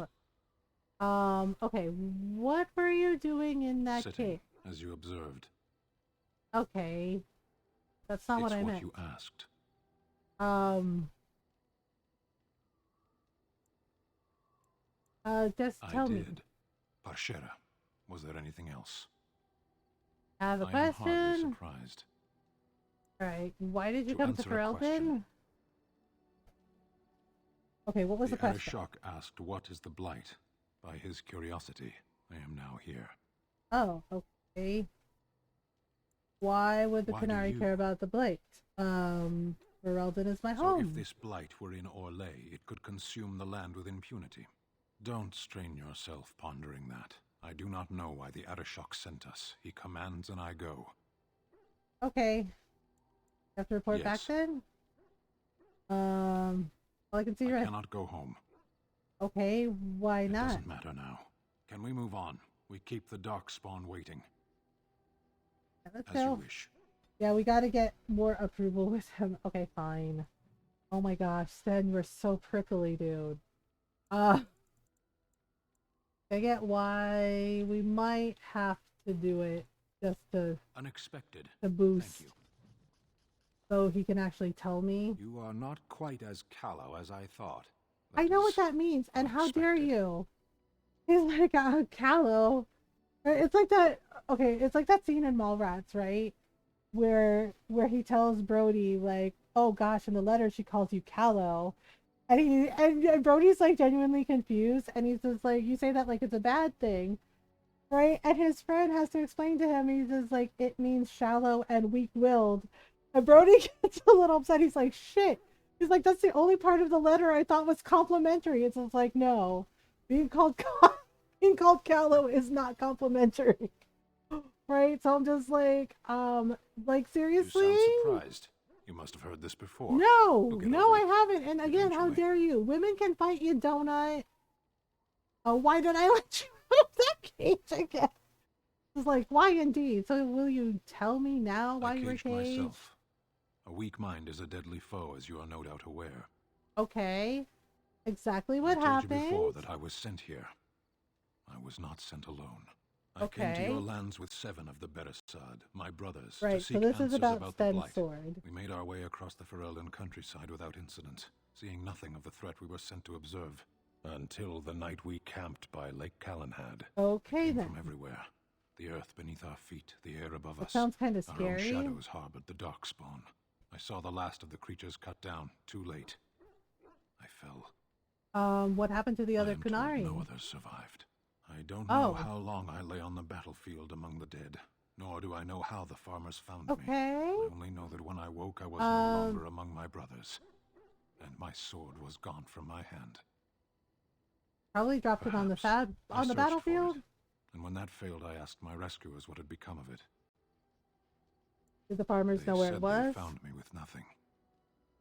Okay, what were you doing in that cave? As you observed. Okay. That's not what I meant. It's what you asked. Just tell me. I did. Parshera, was there anything else? I have a I question. am hardly surprised. Alright, why did you come to Ferelden? Okay, what was the question? Arishok asked what is the blight. By his curiosity, I am now here. Oh, okay. Why would the Qunari care about the blight? Ferelden is my home. So if this blight were in Orlais, it could consume the land with impunity. Don't strain yourself pondering that. I do not know why the Arishok sent us. He commands and I go. Okay. Have to report back then? All I can see I cannot go home. Okay, why not? It doesn't matter now. Can we move on? We keep the Darkspawn waiting. Yeah, let's As go. you wish. Yeah, we gotta get more approval with him. Okay, fine. Oh my gosh, Sten, you're so prickly, dude. I get why we might have to do it just to unexpected to boost. Thank you. So he can actually tell me. You are not quite as callow as I thought. I know what that means, and how dare you? He's like, callow. It's like that. Okay, it's like that scene in Mallrats, right? Where he tells Brody, like, oh gosh, in the letter she calls you callow. And Brody's like genuinely confused, and he's just like, you say that like it's a bad thing, right? And his friend has to explain to him, he's just like, it means shallow and weak-willed. And Brody gets a little upset. He's like, shit. He's like, that's the only part of the letter I thought was complimentary. It's just like, no, being called callow is not complimentary, right? So I'm just like seriously. You sound surprised. You must have heard this before. No, I haven't. And again, how dare you? Women can fight you, donut. Oh, why did I let you out of that cage again? It's like, why indeed? So will you tell me now why you were caged? Myself. A weak mind is a deadly foe, as you are no doubt aware. Okay. Exactly what happened? I told you before that I was sent here. I was not sent alone. I came to your lands with 7 of the Beresad, my brothers, to seek answers about the blight. Sword. We made our way across the Ferelden countryside without incident, seeing nothing of the threat we were sent to observe, until the night we camped by Lake Calenhad. Okay, then. From everywhere. The earth beneath our feet, the air above us. Sounds kind of scary. Our own shadows harbored the Darkspawn. I saw the last of the creatures cut down, too late. I fell. What happened to the other Qunari? No others survived. I don't know how long I lay on the battlefield among the dead, nor do I know how the farmers found me. I only know that when I woke, I was no longer among my brothers, and my sword was gone from my hand. Probably dropped it on the battlefield. And when that failed, I asked my rescuers what had become of it. Did the farmers know where it was? They found me with nothing.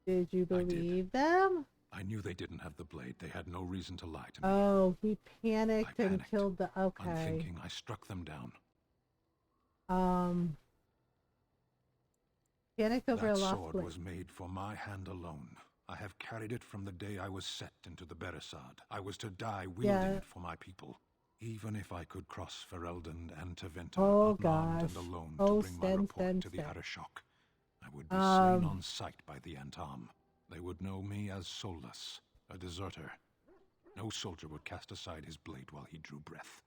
Did you believe them? I knew they didn't have the blade. They had no reason to lie to me. Oh, he panicked and killed the... Okay. Unthinking, I struck them down. Panicked over a lost blade. That sword was made for my hand alone. I have carried it from the day I was set into the Beresad. I was to die wielding it for my people. Even if I could cross Ferelden and Teventa unarmed and alone to bring my report to the Arishok, I would be slain on sight by the Antam. They would know me as soulless, a deserter. No soldier would cast aside his blade while he drew breath.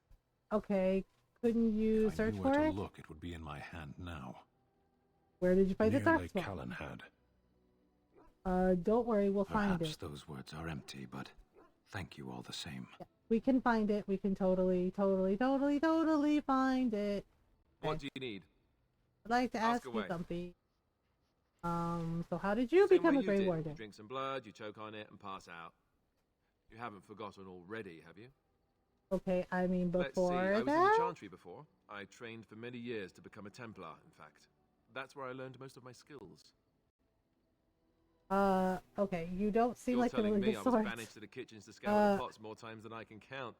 Okay, couldn't you search If I knew for where it? to look, it would be in my hand now. Where did you find the Near Lake darkspawn? Callanhead. Don't worry, we'll find Perhaps it. those words are empty, but thank you all the same. Yeah, we can find it. We can totally find it. What do you need? I'd like to ask you away. something. So how did you Same become way a Grey did. You Warden? drink some blood, you choke on it, and pass out. You haven't forgotten already, have you? Okay, I mean Let's see. before I was in the that. Chantry before. I trained for many years to become a Templar, in fact. That's where I learned most of my skills. Okay, you don't seem You're like a telling me religious I was sword. banished to the kitchens to scour the pots more times than I can count.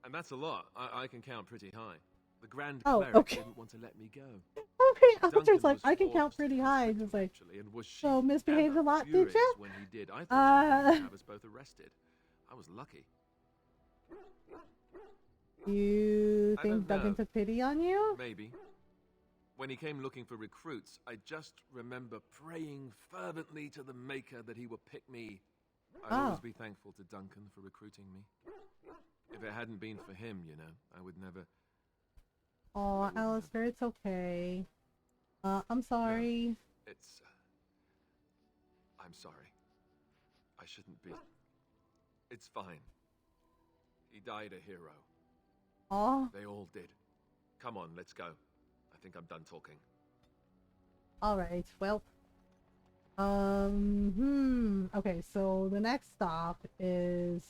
And that's a lot. I can count pretty high. The Grand Cleric didn't want to let me go. Okay, I was Duncan just like, was I can count forced to pretty high. It's like, actually, and was so misbehaved a lot, did furious you? when he did. I thought he would have us both arrested. I was lucky. You I think don't Duncan know. took pity on you? Maybe. When he came looking for recruits, I just remember praying fervently to the Maker that he would pick me. I'd always be thankful to Duncan for recruiting me. If it hadn't been for him, you know, I would never... Oh, Alistair, it's okay. I'm sorry. No, it's... I'm sorry. I shouldn't be. It's fine. He died a hero. Oh. They all did. Come on, let's go. I think I'm done talking. Alright, well. Okay, so the next stop is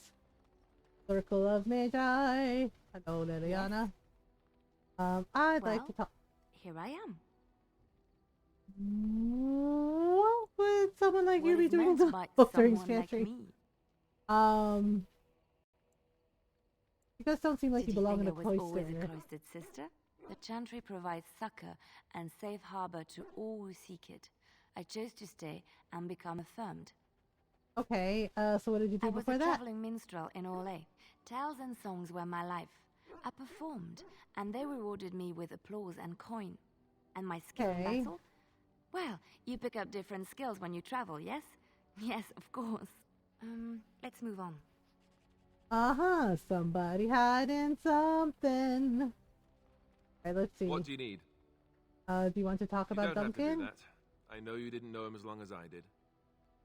Circle of Magi. Hello, Liliana. I'd like to talk. Here I am. What would someone like you What be is doing meant in by the Filtering someone like Pantry? me? You guys don't seem like Did you belong in think a I was always cloister. a cloistered sister? The Chantry provides succor and safe harbor to all who seek it. I chose to stay and become affirmed. Okay, so what did you do I was before a that? traveling minstrel in Orlais. Tales and songs were my life. I performed, and they rewarded me with applause and coin. And my skill in Okay. battle? Well, you pick up different skills when you travel, yes? Yes, of course. Let's move on. Somebody hiding something. Alright, let's see. What do you need? Do you want to talk You about don't have to do Duncan? that. I know you didn't know him as long as I did.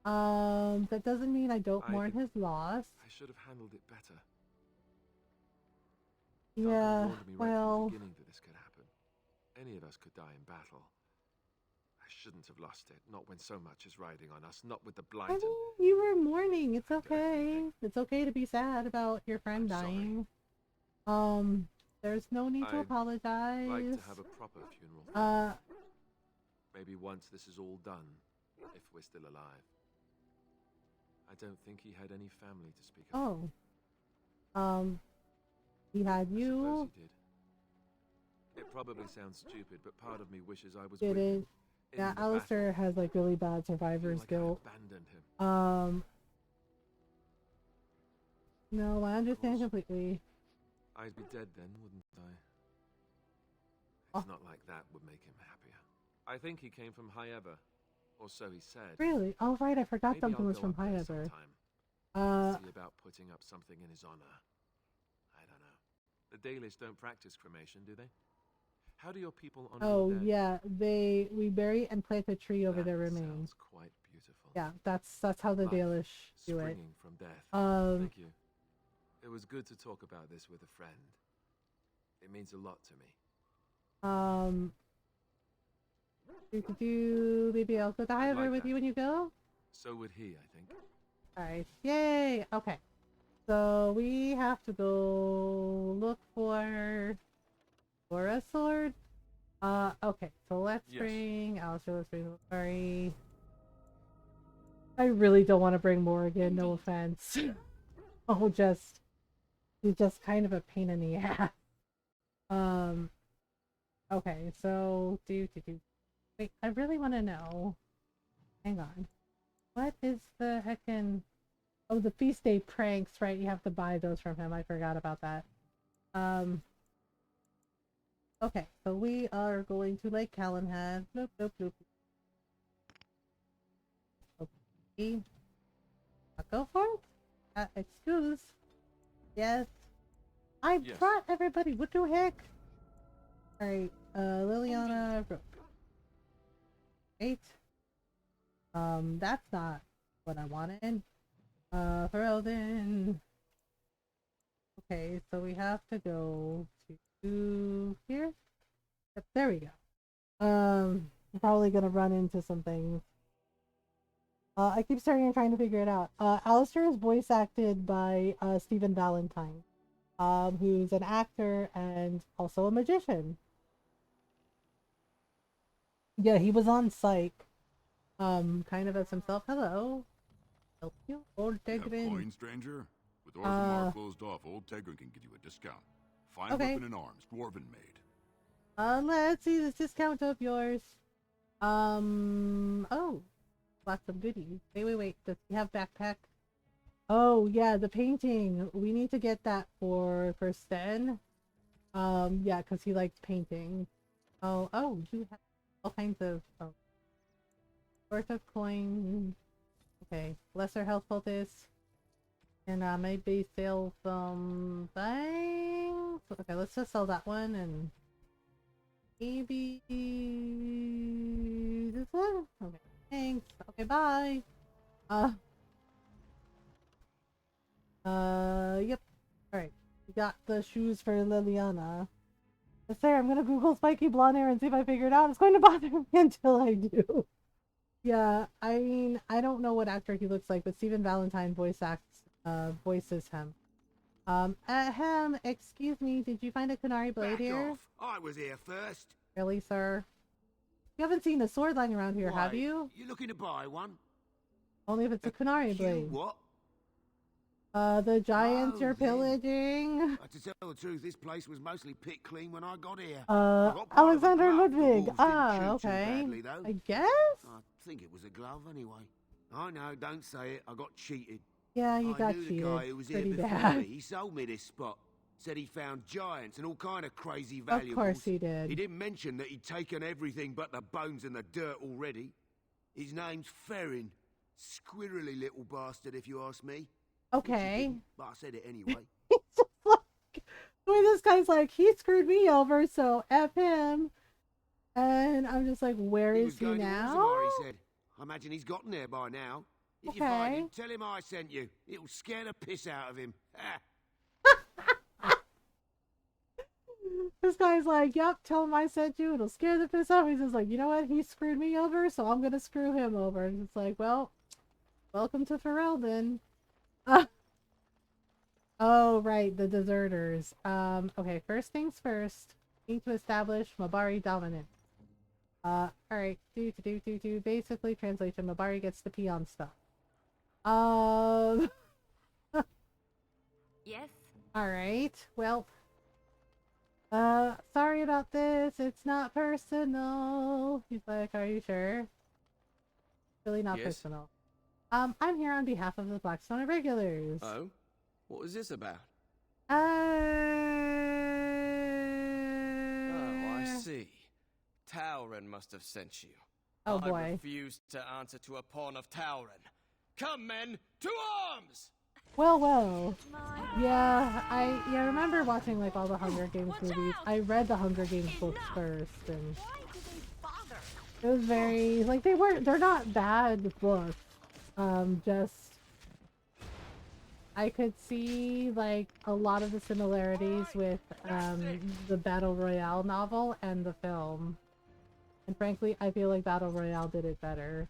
That doesn't mean I don't I mourn think- his loss. I should have handled it better. Yeah, Duncan warned me right from well, the beginning that this could happen. Any of us could die in battle. I shouldn't have lost it. Not when so much is riding on us. Not with the blight. I and- mean, you were mourning. It's okay. It's okay to be sad about your friend dying. There's no need to I'd apologize. like to have a proper funeral. Uh, Maybe once this is all done, if we're still alive. I don't think he had any family to speak of. oh. He had I you. suppose he did. It probably sounds stupid, but part of me wishes I was Did with it? him. Yeah, in the Alistair has like really bad survivor's battle. I feel guilt. like I abandoned him. No, I understand completely. I'd be dead then, wouldn't I? Oh. It's not like that would make him happier. I think he came from High Ever, or so he said. Really? Oh, right, I forgot Maybe Duncan I'll was go from up there High Ever. sometime. See about putting up something in his honor. I don't know. The Dalish don't practice cremation, do they? How do your people honor Oh their dead? yeah, we bury and plant a tree over their remains. Sounds quite beautiful. Yeah, that's how the Life Dalish do it. springing from death. Thank you. It was good to talk about this with a friend. It means a lot to me. Maybe I'll go to High Ever like with that. you when you go. So would he, I think. Alright, yay! Okay, so we have to go look for a sword. Okay, so let's bring Alistair. Let's bring Sorry. I really don't want to bring Morrigan. No offense. Oh, he's just kind of a pain in the ass. Okay, so wait, I really want to know. Hang on. What is the heckin'... Oh, the feast day pranks, right? You have to buy those from him. I forgot about that. Okay, so we are going to Lake Callanhead. Bloop, bloop, bloop. Okay. I'll go for it. Excuse. Yes. I brought everybody. What the heck? Alright, Liliana. 8. That's not what I wanted. Ferelden. Okay, so we have to go to here. Yep, there we go. I'm probably gonna run into some things. I keep staring and trying to figure it out. Alistair is voice acted by Stephen Valentine, who's an actor and also a magician. Yeah, he was on Psych, kind of as himself. Hello. Help you, old Tegrin. Coin, stranger? With Orthamar closed off, old Tegrin can give you a discount. Fine weapon and arms, dwarven made. Let's see this discount of yours. Oh, lots of goodies. Wait. Does he have backpack? Oh yeah, the painting. We need to get that for Sten. Yeah, because he likes painting. Oh, you have all kinds of worth of coins. Okay, lesser health poultice. And maybe sell some things. Okay, let's just sell that one and maybe this one. Okay, thanks. Okay, bye. Yep. Alright. We got the shoes for Liliana. Sarah, I'm gonna Google spiky blonde hair and see if I figure it out. It's going to bother me until I do. Yeah, I mean, I don't know what actor he looks like, but Stephen Valentine voices him. Excuse me, did you find a Kunari blade here? Off. I was here first. Really, sir? You haven't seen a sword lying around here, have you? You looking to buy one? Only if it's a Kunari blade. What? The giants you're pillaging. To tell the truth, this place was mostly picked clean when I got here. Alexander Ludwig. Okay. Badly, I guess? I think it was a glove anyway. I know, don't say it. I got cheated. Yeah, you got cheated. cheated. The guy who was Pretty here before bad. me. He sold me this spot. Said he found giants and all kind of crazy valuables. Of course he did. He didn't mention that he'd taken everything but the bones and the dirt already. His name's Ferrin. Squirrely little bastard, if you ask me. Okay. But I said it anyway. I mean, this guy's like, he screwed me over, so F him. And I'm just like, where is he now? Orzammar, he said. I imagine he's gotten there by now. If you find him, tell him I sent you. It'll scare the piss out of him. This guy's like, yep, tell him I sent you. It'll scare the piss out of him. He's just like, you know what? He screwed me over, so I'm going to screw him over. And it's like, well, welcome to Ferelden. Oh, right, the deserters. Okay, first things first. Need to establish Mabari dominance. Alright, do. Basically, translation, Mabari gets to pee on stuff. Yes? Alright, well. Sorry about this. It's not personal. He's like, are you sure? Really not personal. I'm here on behalf of the Blackstone Irregulars. Oh? What was this about? Oh, I see. Tauren must have sent you. Oh, I boy. refuse to answer to a pawn of Tauren. Come, men, to arms! Well. Yeah, I remember watching like all the Hunger Games movies. I read the Hunger Games books first, and it was very like they're not bad books. Just I could see like a lot of the similarities with the Battle Royale novel and the film. And frankly, I feel like Battle Royale did it better.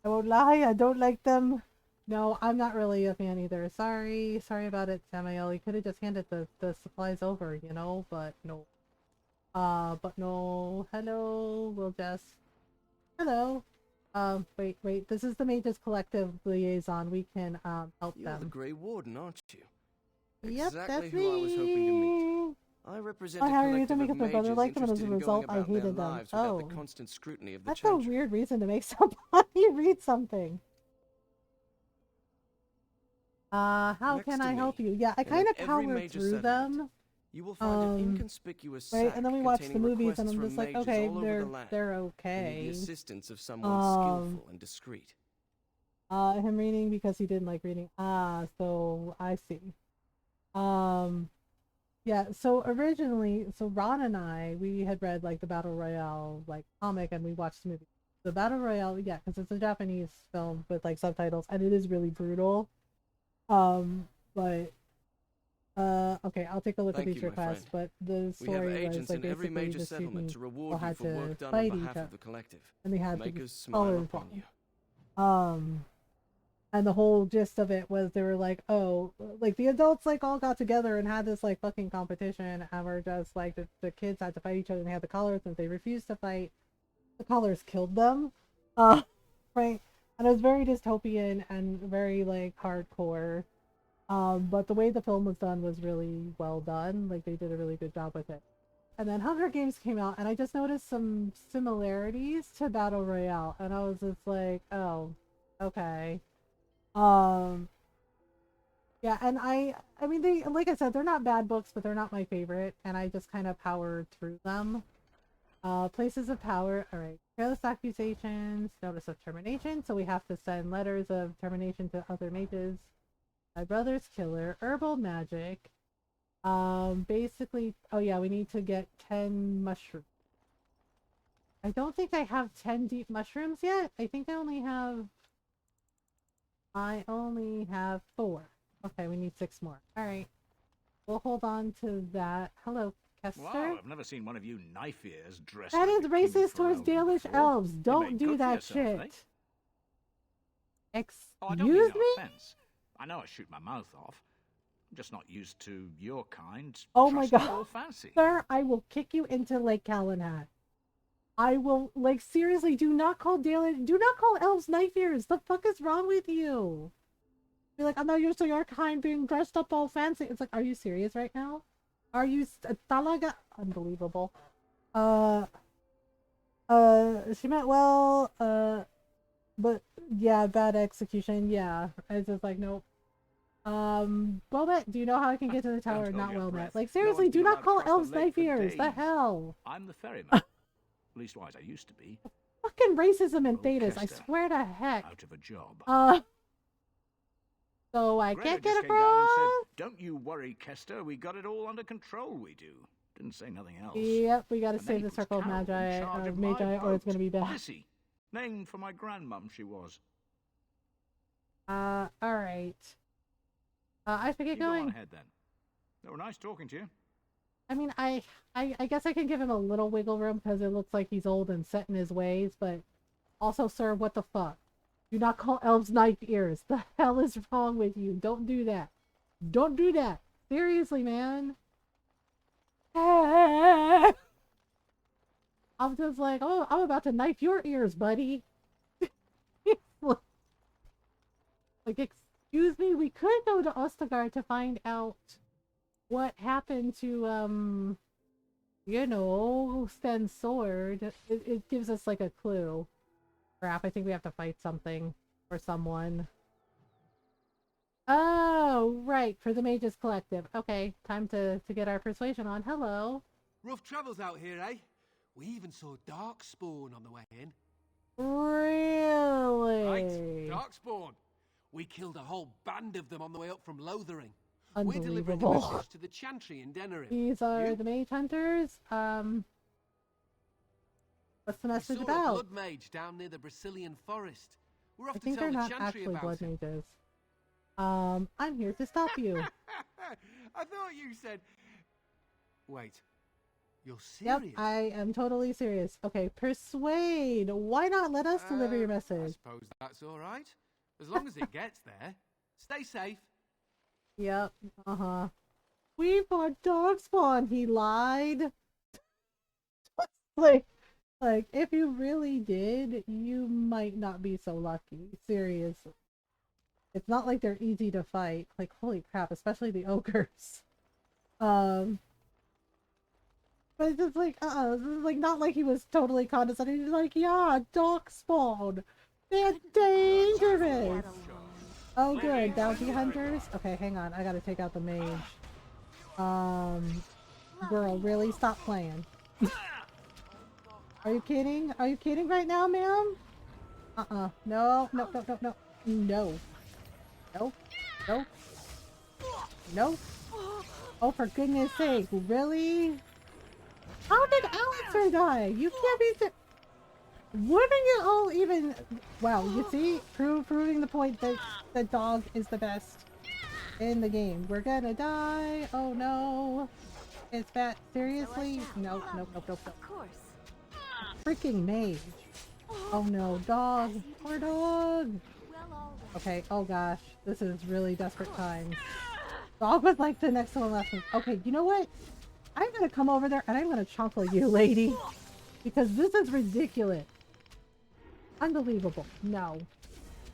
I won't lie, I don't like them. No, I'm not really a fan either. Sorry about it, Samael. You could have just handed the supplies over, you know, but no. But no. Hello, we'll just... Hello. Wait, this is the Mages Collective liaison. We can, help You're them. the Grey Warden, aren't you? Yep, Exactly that's who I was hoping to meet. me. I represent Oh, a Harry, you collective make of my brother mages like them, and as a interested in result, going I about their hated them. lives without Oh. the constant scrutiny of the That's Chantry. a weird reason to make somebody read something. How Next can to I me, help you? Yeah, I and kind in of every powered major through settlement, them. You will find an inconspicuous Right, sack and then we watch the containing movies, and requests I'm from just like, mages okay, all over the land they're who need okay. the assistance of someone skillful and discreet. Him reading because he didn't like reading. So I see. Yeah, so originally, so Ron and I, we had read like the Battle Royale like comic and we watched the movie. The Battle Royale, yeah, because it's a Japanese film with like subtitles and it is really brutal. But okay, I'll take a look at these requests, but the story was like in every basically major the settlement two to people reward you had for to work done on fight each behalf other, of the collective. and they had Makers these smile colors upon you. and the whole gist of it was they were like, oh, like the adults like all got together and had this like fucking competition, and we're just like the kids had to fight each other and they had the collars, and if they refused to fight, the collars killed them. Right, and it was very dystopian and very like hardcore. But the way the film was done was really well done. Like they did a really good job with it. And then Hunger Games came out, and I just noticed some similarities to Battle Royale, and I was just like, oh, okay. Yeah, and I mean, they, like I said, they're not bad books, but they're not my favorite, and I just kind of powered through them. Places of power. All right, careless accusations, notice of termination. So we have to send letters of termination to other mages. My brother's killer, herbal magic. Basically, oh yeah, we need to get 10 mushrooms. I don't think I have 10 deep mushrooms yet. I think I only have 4. Okay, we need 6 more. All right, we'll hold on to that. Hello, Kester. Wow, I've never seen one of you knife ears dressed. That like is racist towards Dalish elves. You Don't made do good for that yourself, shit. Eh? Excuse I don't mean no me? offense. I know I shoot my mouth off. I'm just not used to your kind. Oh my trusting god. or fancy. Sir, I will kick you into Lake Calenhat. I will, like, seriously, do not call elves knife ears. The fuck is wrong with you? Be like, I'm not used to your kind being dressed up all fancy. It's like, are you serious right now? Are you talaga? Unbelievable. She meant well, but yeah, bad execution. Yeah, it's just like, nope. Well met, do you know how I can get to the tower? Not well met. Like, seriously, do not call elves knife ears. The hell? I'm the ferryman. At leastwise, I used to be. Fucking racism and thetas, I swear to heck. Out of a job. So I Greta can't just get came down and said, across. "Don't you worry, Kester. We got it all under control. We do." Didn't say nothing else. Yep, we gotta And then save he the puts circle of Carol in magi, charge of or my it's gonna be boat. bad. Missy, named for my grandmum she was. All right. I should get You go on going. ahead then. They were nice talking to you. I mean, I guess I can give him a little wiggle room because it looks like he's old and set in his ways, but also, sir, what the fuck? Do not call elves knife ears. The hell is wrong with you? Don't do that. Don't do that. Seriously, man. I'm just like, oh, I'm about to knife your ears, buddy. Like, excuse me, we could go to Ostagar to find out what happened to, you know, Sten's sword. It gives us, like, a clue. Crap, I think we have to fight something or someone. Oh, right, for the Mages Collective. Okay, time to get our persuasion on. Hello. Rough travels out here, eh? We even saw Darkspawn on the way in. Really? Right, Darkspawn. We killed a whole band of them on the way up from Lothering. We're delivering a Unbelievable. message to the Chantry in Denerim. These are the Mage Hunters. What's the message we saw about? a blood mage down near the Brazilian forest. We're off I to think tell they're the not Chantry actually about blood it. mages. I'm here to stop you. I thought you said... Wait. You're Yep, serious? I am totally serious. Okay, persuade. Why not let us deliver your I message? suppose that's all right. As long as it gets there. Stay safe. Yep, We fought Darkspawn, he lied. like, if you really did, you might not be so lucky. Seriously. It's not like they're easy to fight. Like, holy crap, especially the ogres. But it's just like, this is like not like he was totally condescending. He's like, yeah, Darkspawn. They're dangerous. Oh, good. Bounty hunters? Okay, hang on. I gotta take out the mage. Girl, really? Stop playing. Are you kidding? Are you kidding right now, ma'am? No. No. Nope. Nope. Nope. Oh, for goodness sake, really? How did Alistair die? You can't be... Wouldn't it all even... Wow, you see? Proving the point that the dog is the best in the game. We're gonna die. Oh no. It's bad. Seriously? Nope, nope, nope, nope, nope. Of course. Freaking mage. Oh no, dog. Poor dog. Okay, oh gosh. This is really desperate times. Dog was like the next one left. Okay, you know what? I'm gonna come over there and I'm gonna chunkle you, lady. Because this is ridiculous. Unbelievable. No.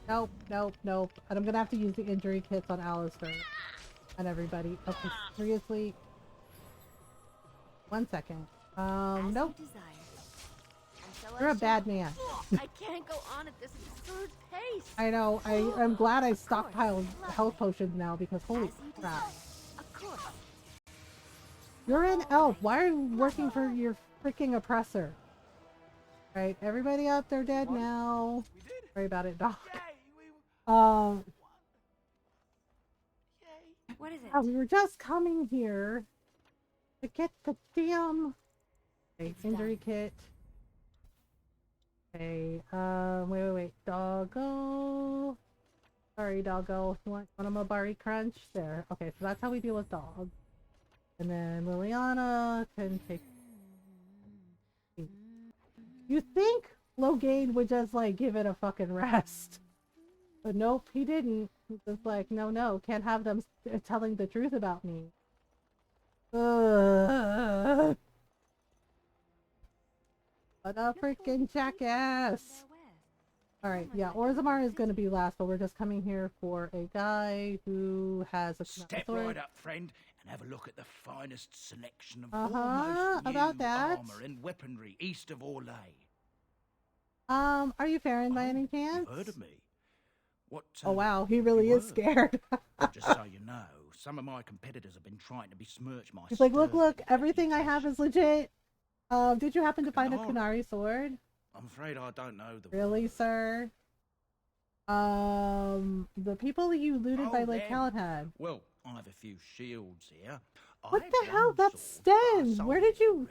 Nope, nope, nope. And I'm gonna have to use the injury kits on Alistair and everybody. Okay, seriously. One second. Nope. You're a bad man. I can't go on at this absurd pace. I know. I'm glad I stockpiled health potions now because holy crap. You're an elf. Why are you working for your freaking oppressor? Right, everybody up, they're dead now. Sorry about it, dog. What is it? We were just coming here to get the damn injury kit. Okay, wait. Doggo. Sorry, doggo. You want a Mabari crunch? There. Okay, so that's how we deal with dogs. And then Liliana can take... You think Logain would just, like, give it a fucking rest. But nope, he didn't. He's just like, no, can't have them telling the truth about me. What a freaking jackass! Alright, yeah, Orzammar is gonna be last, but we're just coming here for a guy who has a Step sword. right up, friend, and have a look at the finest selection of about almost new that. armor and weaponry east of Orlais. Are you Farron by any chance? You've heard of me? What? Oh wow, he really is scared. Just so you know, some of my competitors have been trying to besmirch my. He's like, look, everything I have is legit. Did you happen to find a Kunari sword? I'm afraid I don't know the. Really, sir? The people you looted by Lake Calenhad. Well, I have a few shields here. What the hell? That's Sten. Where did you?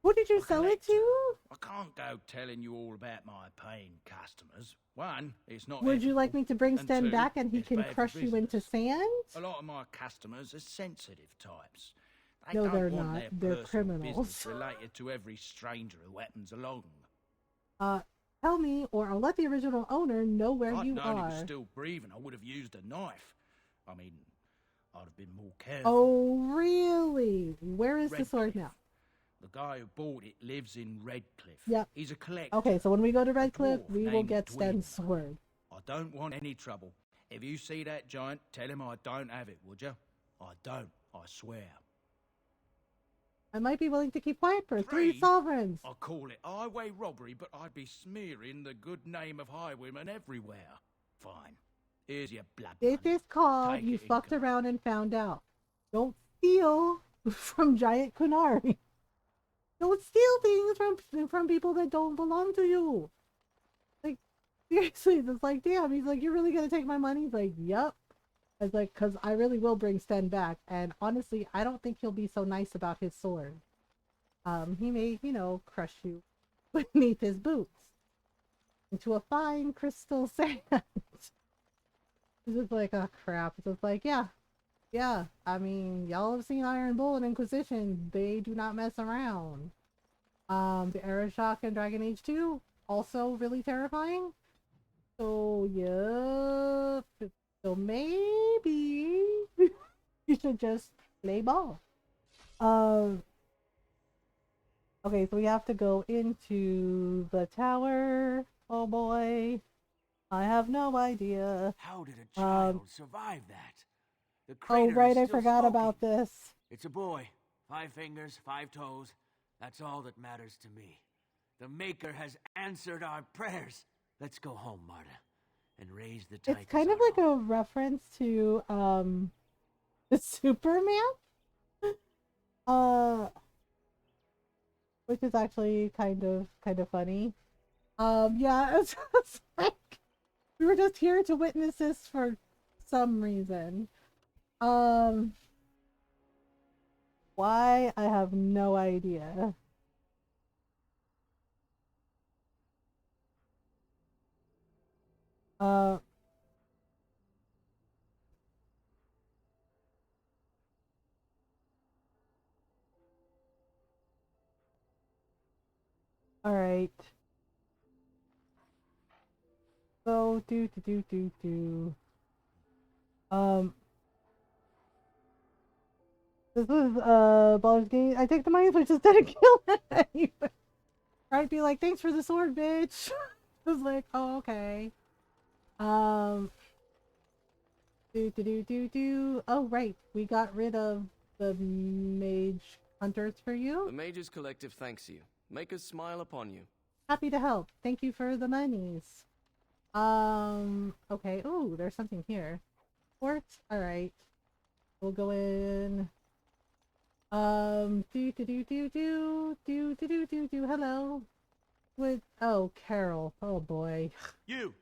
Who did you sell it to? I can't go telling you all about my paying customers. One, it's not. Would you like me to bring Sten two, back and he can crush you into sand? A lot of my customers are sensitive types. No, don't they're want not. their They're personal criminals. business related to every stranger who happens along. Tell me, or I'll let the original owner know where I'd you known are. he was still breathing, I would have used a knife. I mean, I'd have been more careful. Oh, really? Where is the sword now? The guy who bought it lives in Redcliffe. Yep. He's a collector. Okay, so when we go to Redcliffe, dwarf we will named get Dwin. Sten's sword. I don't want any trouble. If you see that giant, tell him I don't have it, would you? I don't, I swear. I might be willing to keep quiet for 3 sovereigns. I call it highway robbery, but I'd be smearing the good name of highwaymen everywhere. Fine. Here's your blood. It is called Take You it and Fucked Around and Found Out. Don't steal from Giant Kunari. Don't steal things from people that don't belong to you. Like, seriously, it's like, damn. He's like, you're really gonna take my money? He's like, yep. It's like, because I really will bring Sten back. And honestly, I don't think he'll be so nice about his sword. He may, crush you beneath his boots into a fine crystal sand. It's just like, oh crap. It's just like, yeah. I mean, y'all have seen Iron Bull and Inquisition. They do not mess around. The Arashock and Dragon Age 2, also really terrifying. So, yeah. So maybe you should just play ball. Okay, so we have to go into the tower. Oh boy. I have no idea. How did a child survive that? The Oh crater right, is I still forgot smoking. about this. It's a boy. 5 fingers, 5 toes. That's all that matters to me. The Maker has answered our prayers. Let's go home, Marta, and raise the Tychus. It's kind of like a reference to the Superman. Which is actually kind of funny. Yeah, it's like We were just here to witness this for some reason. Why? I have no idea. Alright. So, do. This was, Baldur's Gate. I take the mines, which is didn't kill it anyway. Right? Be like, thanks for the sword, bitch. I was like, oh, okay. Do. Oh, right. We got rid of the mage hunters for you. The Mages Collective thanks you. Make us smile upon you. Happy to help. Thank you for the monies. Okay. Oh, there's something here. Quartz. Alright. We'll go in. Do. Hello. With, oh, Carol. Oh, boy. You're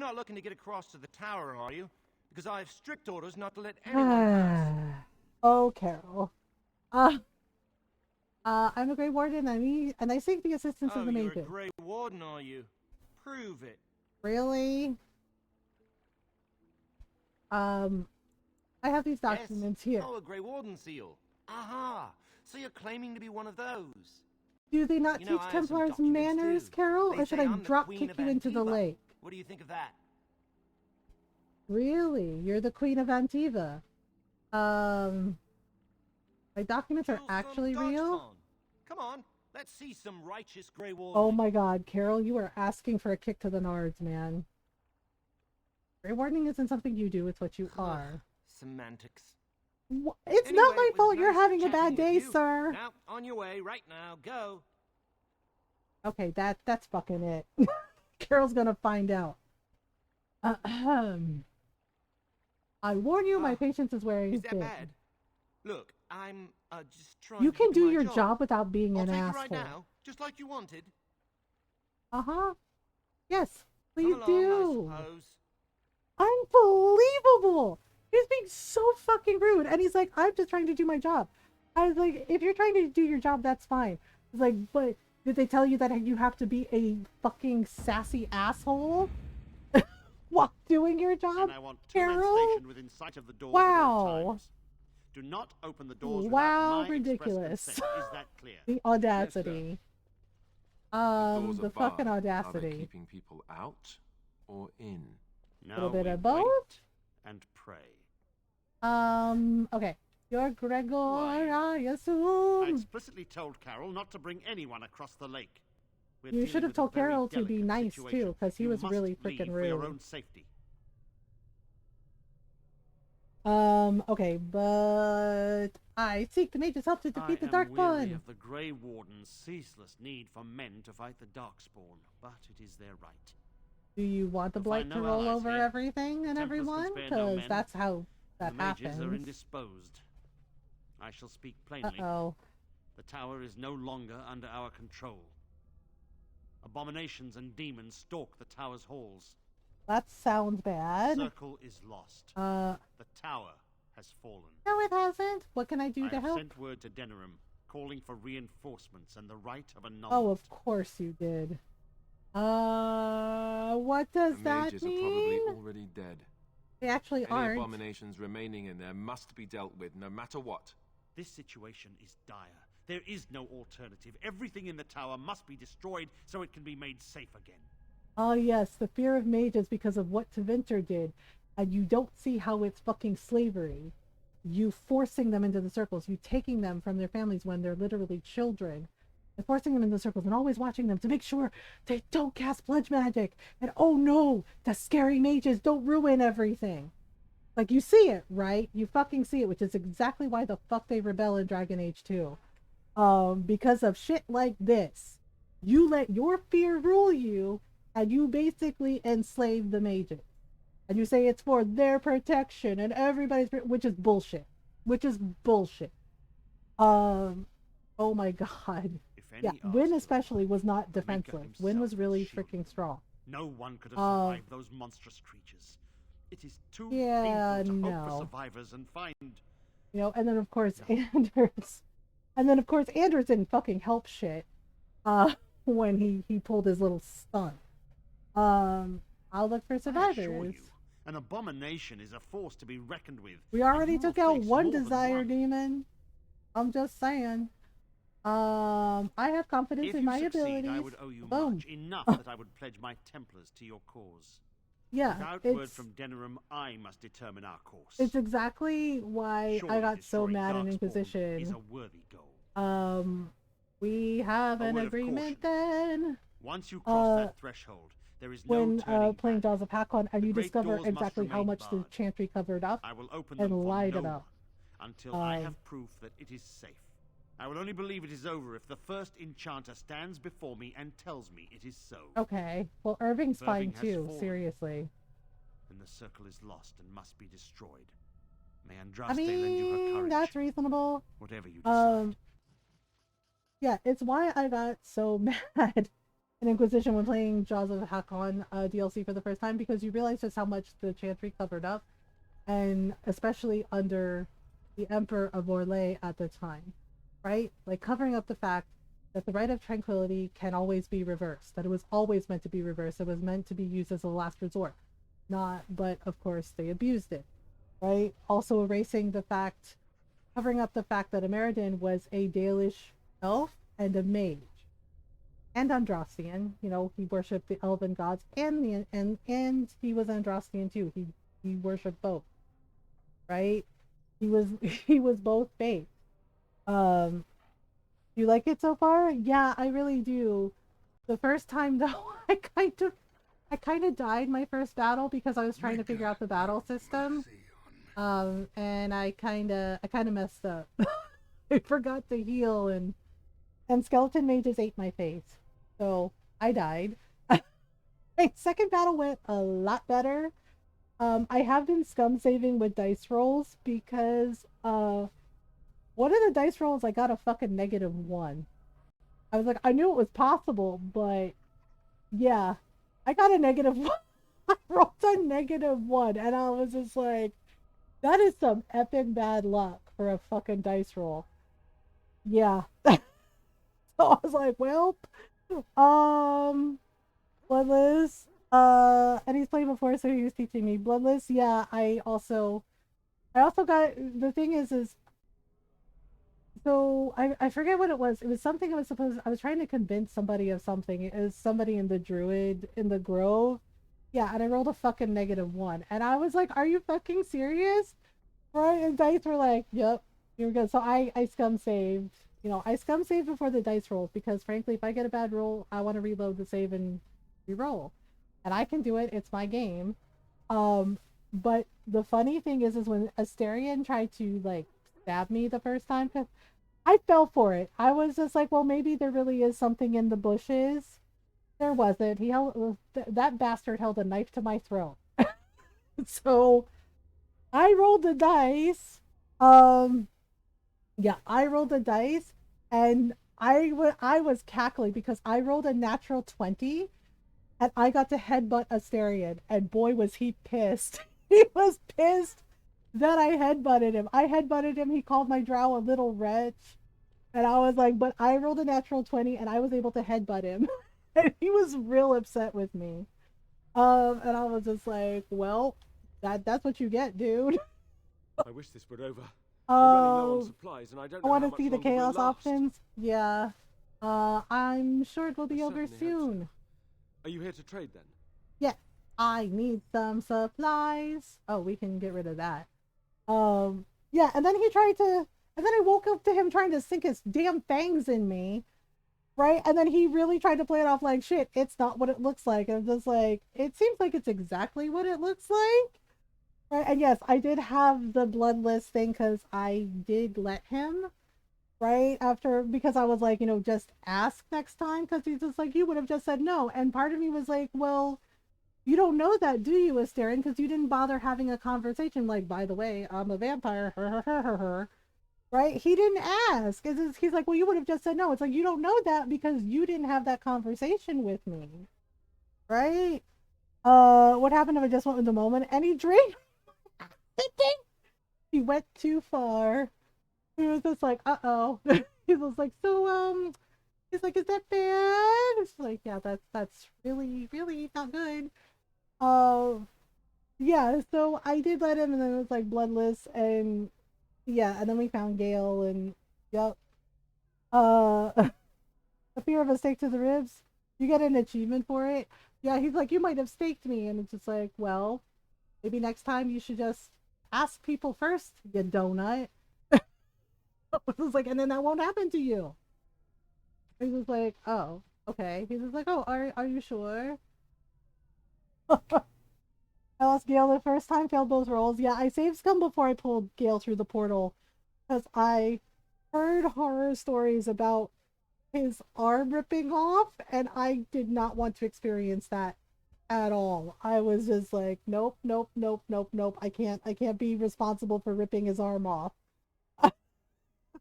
not looking to get across to the tower, are you? Because I have strict orders not to let anyone pass. Oh, Carol. I'm a Grey Warden, and I seek the assistance of the mages. You're a Grey Warden, are you? Prove it. Really? I have these documents here. Oh, a Grey Warden seal. Aha! So you're claiming to be one of those. Do they not teach Templars manners, Carol? Or should I drop kick you into the lake? What do you think of that? Really? You're the Queen of Antiva. My documents are actually real? Come on, let's see some righteous Grey Warden. Oh my god, Carol, you are asking for a kick to the nards, man. Grey Wardening isn't something you do, it's what you are. Semantics. It's not my fault you're having a bad day, sir. Now, on your way, right now, go. Okay, that's fucking it. Carol's gonna find out. I warn you, my patience is wearing thin. Bad? Look, I'm just trying. You can to do your job. job without being an I'll take asshole. it right now, just like you wanted. Yes, please Come along, do. I suppose. Unbelievable! He's being so fucking rude, and he's like, "I'm just trying to do my job." I was like, "If you're trying to do your job, that's fine." He's like, "But did they tell you that you have to be a fucking sassy asshole while doing your job?" And I want two men Carol? stationed within sight of the doors at all times. Do not open the doors without my ridiculous. express consent. Is that clear? The audacity. The fucking Are they audacity. keeping people out or in? A little bit of both. And pray. Okay. You're Gregor, I I assume. explicitly told Carol not to bring anyone across the lake. We're You dealing should have with a told very Carol to be delicate nice situation. too, because he You was must really leave freaking for your rude. own safety. Okay, but I seek the mage's help to defeat the I am weary Darkspawn. of the Grey Warden's ceaseless need for men to fight the Darkspawn, but it is their right. Do you want the You'll blight find to no roll allies over here. everything and Templars can everyone? spare no Because men. that's how that The mages happens. are indisposed. I shall speak plainly. Uh-oh. The tower is no longer under our control. Abominations and demons stalk the tower's halls. That sounds bad. Circle is lost. The tower has fallen. No, it hasn't. What can I do I to have help? sent word to Denerim, calling for reinforcements and the right of a novice. Oh, of course you did. What does The that mages mean? are probably already dead. They actually Any aren't. abominations remaining in there must be dealt with, no matter what. This situation is dire. There is no alternative. Everything in the tower must be destroyed so it can be made safe again. Oh yes, the fear of mages because of what Tevinter did. And you don't see how it's fucking slavery. You forcing them into the circles, you taking them from their families when they're literally children, and forcing them into the circles and always watching them to make sure they don't cast blood magic. And oh no, the scary mages don't ruin everything. Like, you see it, right? You fucking see it, which is exactly why the fuck they rebel in Dragon Age 2. Because of shit like this. You let your fear rule you, and you basically enslave the mages. And you say it's for their protection and everybody's, which is bullshit. Oh my god. Yeah, Wynn especially was not defenseless. Wynn was really freaking strong. No one could have survived those monstrous creatures. It is too yeah, painful to no. hope for survivors and find... You know, and then of course Anders... And then of course Anders didn't fucking help shit. When he pulled his little stunt. I'll look for survivors. I assure you, an abomination is a force to be reckoned with. We already took out one desire demon. I'm just saying. I have confidence in my abilities. I would owe you much, enough that I would pledge my Templars to your cause. Yeah, without word from Denerim, I must determine our course. It's exactly why I got so mad in Inquisition. Is a worthy goal. We have an agreement then. Once you cross that threshold, there is no when turning playing Jaws of Hakon, and you discover doors exactly must how much remain the chantry covered up I will open and them for lied no about. one until I have proof that it is safe. I will only believe it is over if the first enchanter stands before me and tells me it is so. Okay, well Irving's fine has too, fallen. seriously. Then the circle is lost and must be destroyed. May Andraste lend you her courage. That's reasonable. Whatever you decide. Yeah, it's why I got so mad in Inquisition when playing Jaws of Hakon DLC for the first time, because you realize just how much the chantry covered up, and especially under the Emperor of Orlais at the time, right? Like covering up the fact that the Rite of Tranquility can always be reversed, that it was always meant to be reversed, it was meant to be used as a last resort. But of course they abused it, right? Also erasing the fact, covering up the fact that Ameridan was a Dalish elf and a mage. And Andrastian, you know, he worshipped the elven gods and he was Andrastian too. He worshipped both. Right? He was both faiths. Do you like it so far? Yeah, I really do. The first time though, I kind of died my first battle because I was trying to figure out the battle system. And I kind of messed up. I forgot to heal and skeleton mages ate my face. So I died. My second battle went a lot better. I have been scum saving with dice rolls because one of the dice rolls I got a fucking -1. I was like, I knew it was possible, but yeah, I got a -1. I rolled a -1 and I was just like, that is some epic bad luck for a fucking dice roll. Yeah. So I was like, well, Bloodless, and he's played before, so he was teaching me. Bloodless, yeah, I also got, the thing is, so I forget what it was. It was something I was trying to convince somebody of something. It was somebody in the Druid, in the Grove. Yeah, and I rolled a fucking -1. And I was like, are you fucking serious? Right? And dice were like, yep, here we go. So I scum saved. You know, I scum save before the dice rolls because frankly, if I get a bad roll, I want to reload the save and re-roll. And I can do it. It's my game. But the funny thing is when Asterion tried to like stab me the first time, because I fell for it. I was just like, well, maybe there really is something in the bushes. There wasn't. That bastard held a knife to my throat. So I rolled the dice. Yeah, I rolled the dice, and I was cackling because I rolled a natural 20, and I got to headbutt Asterion, and boy was he pissed. He was pissed that I headbutted him. I headbutted him, he called my drow a little wretch, and I was like, but I rolled a natural 20, and I was able to headbutt him. And he was real upset with me. And I was just like, well, that's what you get, dude. I wish this were over. We're running low on supplies, and I don't know want how to see much the longer we'll chaos last. options. Yeah. I'm sure it will be I over certainly hope soon. Are you here to trade then? Yes. I need some supplies. Oh, we can get rid of that. Yeah, and then I woke up to him trying to sink his damn fangs in me. Right? And then he really tried to play it off like, shit, it's not what it looks like. And I'm just like, it seems like it's exactly what it looks like. Right? And yes, I did have the bloodless thing because I did let him, right? Because I was like, just ask next time, because he's just like, you would have just said no. And part of me was like, well, you don't know that, do you, Asterion? Because you didn't bother having a conversation like, by the way, I'm a vampire. Right? He didn't ask. He's like, well, you would have just said no. It's like, you don't know that because you didn't have that conversation with me. Right? What happened if I just went with the moment? And he drained he went too far. He was just like, uh-oh. He was like, so, he's like, is that bad? It's like, yeah, that's really, really not good. Yeah, so I did let him, and then it was like bloodless, and yeah, and then we found Gale, and yep. The fear of a stake to the ribs. You get an achievement for it. Yeah, he's like, you might have staked me, and it's just like, well, maybe next time you should just ask people first, you donut. It was like, and then that won't happen to you. He's just like, oh, okay. He's just like, oh, are you sure? I lost Gale the first time, failed both rolls. Yeah, I saved Scum before I pulled Gale through the portal because I heard horror stories about his arm ripping off, and I did not want to experience that at all. I was just like, nope, nope, nope, nope, nope. I can't be responsible for ripping his arm off.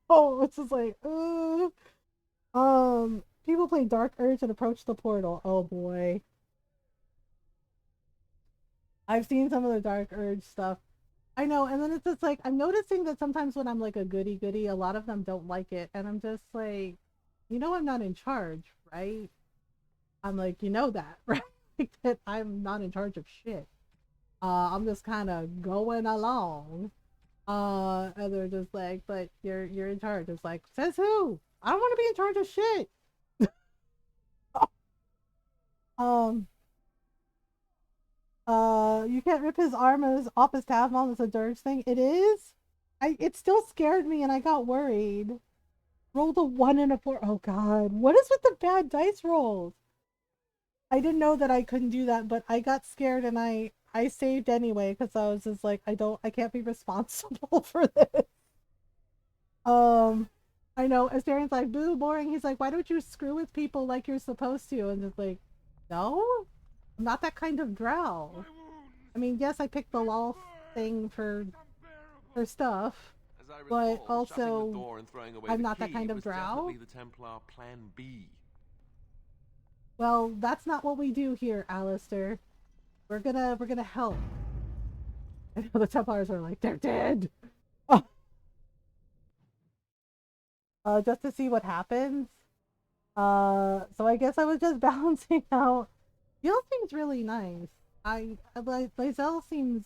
Oh, it's just like, people play Dark Urge and approach the portal. Oh boy. I've seen some of the Dark Urge stuff. I know, and then it's just like, I'm noticing that sometimes when I'm like a goody, a lot of them don't like it, and I'm just like, I'm not in charge, right? I'm like, that, right? That I'm not in charge of shit. I'm just kind of going along. And they're just like, but you're in charge. It's like, says who? I don't want to be in charge of shit. You can't rip his arm off his tab on. It's a dirge thing. It is. It still scared me, and I got worried. Rolled a 1 and a 4. Oh god, what is with the bad dice rolls? I didn't know that I couldn't do that, but I got scared, and I saved anyway because I was just like, I can't be responsible for this. I know. Asterian's like, boo, boring. He's like, why don't you screw with people like you're supposed to? And it's like, no, I'm not that kind of drow. I mean, yes, I picked the law thing for stuff, but also I'm not that kind of drow. The Templar Plan B. Well, that's not what we do here, Alistair. We're gonna help. I know the Templars are like, they're dead. Just to see what happens. So I guess I was just balancing out. Gil seems really nice. Lizelle seems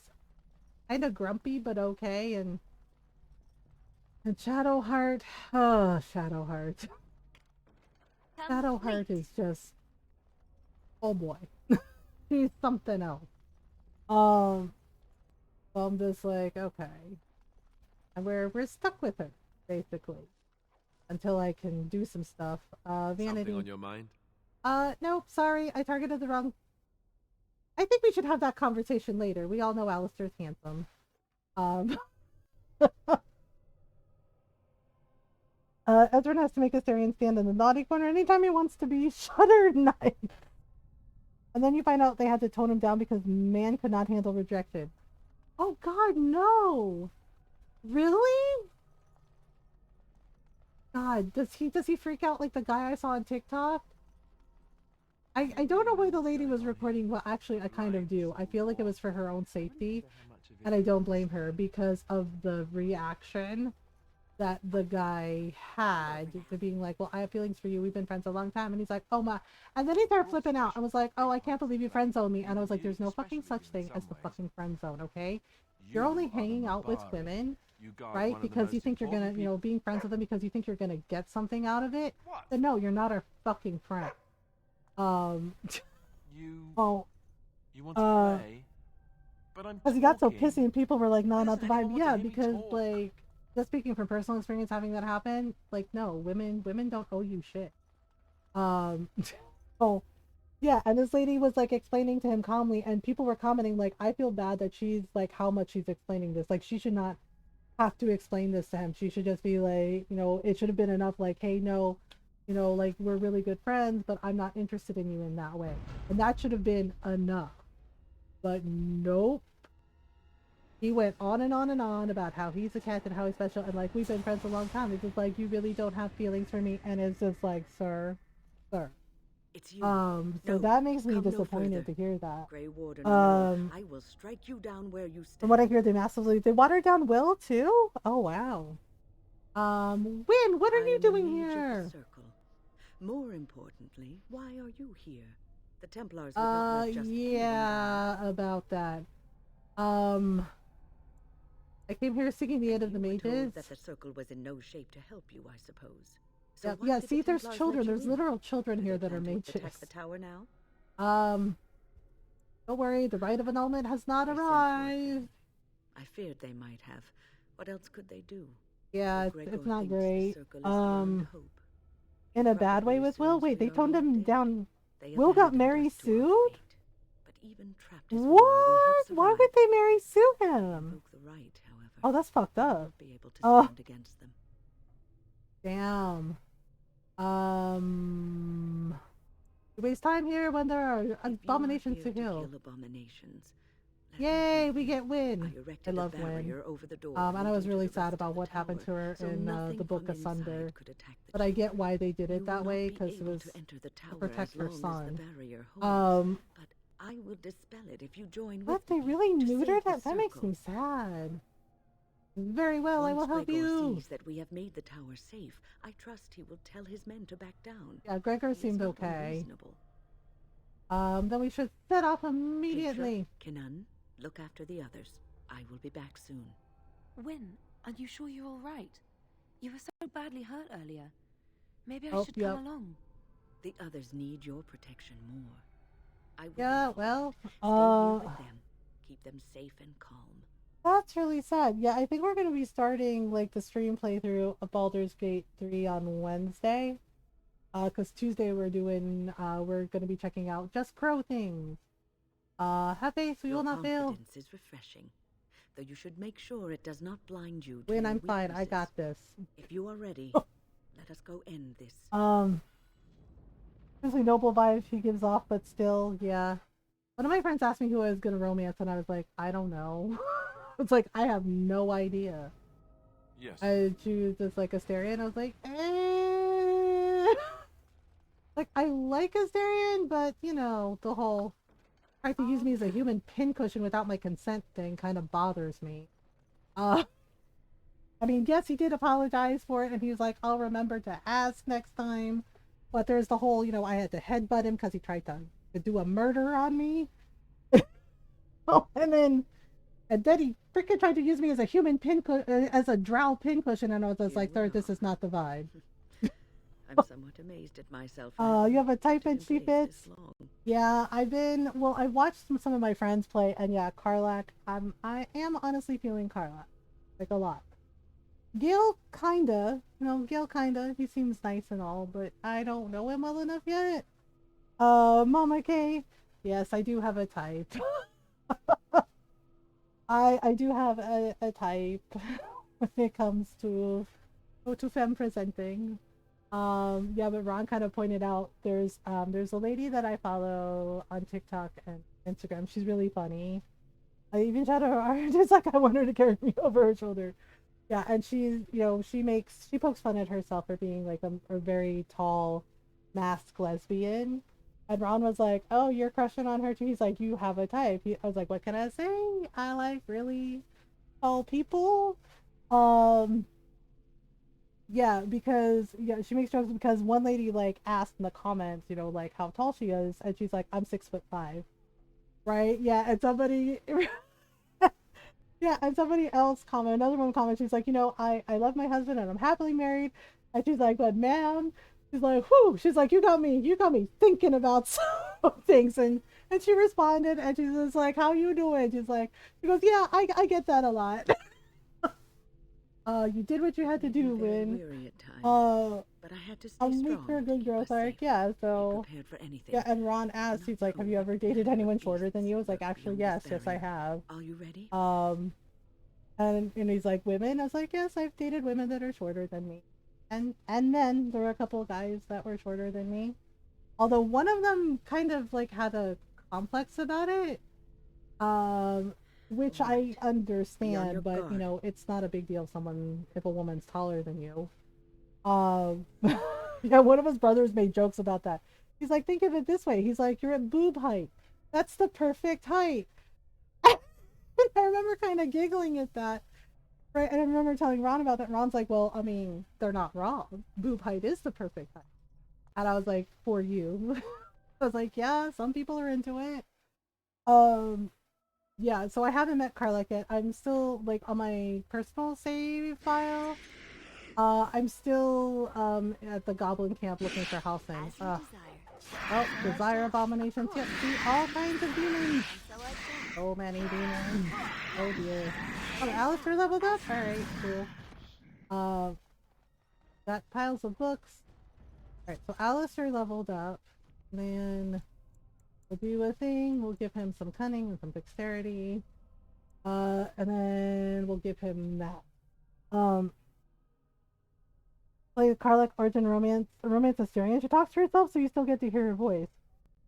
kind of grumpy, but okay, and Shadowheart. Oh, Shadowheart. Shadowheart is just, oh boy, she's something else. So I'm just like, okay, and we're stuck with her basically until I can do some stuff. Vanity. Something on your mind? Nope. Sorry, I targeted the wrong. I think we should have that conversation later. We all know Alistair's handsome. Ezra has to make Asterion stand in the naughty corner anytime he wants to be shuddered night. And then you find out they had to tone him down because man could not handle rejection. Oh god, no! Really? God, does he freak out like the guy I saw on TikTok? I don't know why the lady was recording. Well, actually, I kind of do. I feel like it was for her own safety, and I don't blame her because of the reaction that the guy had to being like, well, I have feelings for you. We've been friends a long time. And he's like, oh my. And then he started flipping out. I was like, oh, I can't believe you friend zoned me. And I was like, there's no fucking such thing as the fucking friend zone, okay? You're only hanging out with women, right? Because you think you're gonna, being friends with them because you think you're gonna get something out of it. But no, you're not our fucking friend. You want to play? But I'm because he got so pissy and people were like, no, not the vibe. Yeah, because like, just speaking from personal experience having that happen, like, no, women don't owe you shit. Oh yeah, and this lady was like explaining to him calmly, and people were commenting like, I feel bad that she's like, how much she's explaining this. Like, she should not have to explain this to him. She should just be like, it should have been enough like, hey, no, like, we're really good friends, but I'm not interested in you in that way. And that should have been enough. But nope. He went on and on and on about how he's a cat and how he's special, and like, we've been friends a long time. It's just like, you really don't have feelings for me, and it's just like, sir. It's It's you. So No, that makes me come no disappointed to further. hear that. Grey Warden, or no, I will strike you down where you stand. From what I hear, they watered down Will too. Oh wow. Win, what are you doing here? Circle. More importantly, why are you here? The Templars would not let just Yeah, about that. I came here seeking the aid of the mages. That the circle was in no shape to help you, I suppose. So yeah, see, there's children. There's literal children here that are mages. Protect the tower now? Don't worry, the rite of annulment has not arrived. I feared they might have. What else could they do? Yeah, it's not great. In a bad way with Will? Wait, they toned him down. Will got Mary sued? What? Why would they Mary sue him? Oh, that's fucked up. Damn. You waste time here when there are abominations to kill. Yay, we get Win. I love Win. And I was really sad about what happened to her in the book Asunder. But I get why they did it that way, because it was to protect her son. But I will dispel it if you join what, they really neutered it? That makes me sad. Very well, I will help you. Sees that we have made the tower safe, I trust he will tell his men to back down. Yeah, Gregor seemed okay. Then we should set off immediately. Kenan, look after the others. I will be back soon. Win, are you sure you're all right? You were so badly hurt earlier. Maybe I should come along. The others need your protection more. I will stay here with them. Keep them safe and calm. That's really sad. Yeah, I think we're going to be starting like the stream playthrough of Baldur's Gate 3 on Wednesday. Because Tuesday we're going to be checking out Just Crow things. Have faith, we will not fail. Your confidence is refreshing, though you should make sure it does not blind you to Win, I'm fine. I got this. If you are ready, let us go end this. Usually noble vibes she gives off, but still, yeah. One of my friends asked me who I was going to romance, and I was like, I don't know. It's like, I have no idea. Yes. I choose this like Asterion. I was like, eh. Like, I like Asterion, but, you know, the whole trying to use me as a human pincushion without my consent thing kind of bothers me. I mean, yes, he did apologize for it, and he was like, I'll remember to ask next time. But there's the whole, you know, I had to headbutt him because he tried to do a murder on me. And then he freaking tried to use me as a human as a drow pincushion, and I was just like, third, this is not the vibe. I'm somewhat amazed at myself. You have a type in she fits? Yeah, I've watched some of my friends play, and yeah, Karlach, I am honestly feeling Karlach. Like, a lot. Gil kinda, he seems nice and all, but I don't know him well enough yet. Mama K, yes, I do have a type. I do have a type when it comes to femme presenting. Yeah, but Ron kind of pointed out there's a lady that I follow on TikTok and Instagram. She's really funny. I even shot her art. It's like I want her to carry me over her shoulder. Yeah, and she's, you know, she pokes fun at herself for being like a very tall, masked lesbian. And Ron was like, "Oh, you're crushing on her too." He's like, "You have a type." I was like, "What can I say? I like really tall people." Yeah, because she makes jokes because one lady like asked in the comments, you know, like how tall she is, and she's like, "I'm 6'5", right? Yeah, and somebody. Yeah, and somebody else another one comment, she's like, you know, I love my husband and I'm happily married. And she's like, but man, she's like, whew, she's like, you got me thinking about some things. And she responded, and she's just like, how you doing? She goes, yeah, I get that a lot. You did what you had to do, Win. But I had to stay I'm weak for a good growth arc, yeah, so. For anything. Yeah, and Ron asked, he's like, have you ever dated anyone shorter than you? I was like, actually, yes, I have. Are you ready? And he's like, women? I was like, yes, I've dated women that are shorter than me. And then there were a couple of guys that were shorter than me. Although one of them kind of like had a complex about it. Which I understand, but you know, it's not a big deal if a woman's taller than you. Yeah, one of his brothers made jokes about that. He's like, think of it this way. He's like, you're at boob height. That's the perfect height. I remember kind of giggling at that. Right, and I remember telling Ron about that. Ron's like, well, I mean, they're not wrong. Boob height is the perfect height. And I was like, for you. I was like, yeah, some people are into it. Yeah, so I haven't met Karlak yet. I'm still, like, on my personal save file. I'm still, at the Goblin Camp looking for Halsin. Oh, Desire Abominations. Yep, see, all kinds of demons. So many demons. Oh dear. Oh, Alistair leveled up? Alright, cool. Got piles of books. Alright, so Alistair leveled up. Then we'll do a thing. We'll give him some cunning and some dexterity. And then we'll give him that. Play the Karlak Origin Romance. The romance is stirring. She talks to herself, so you still get to hear her voice.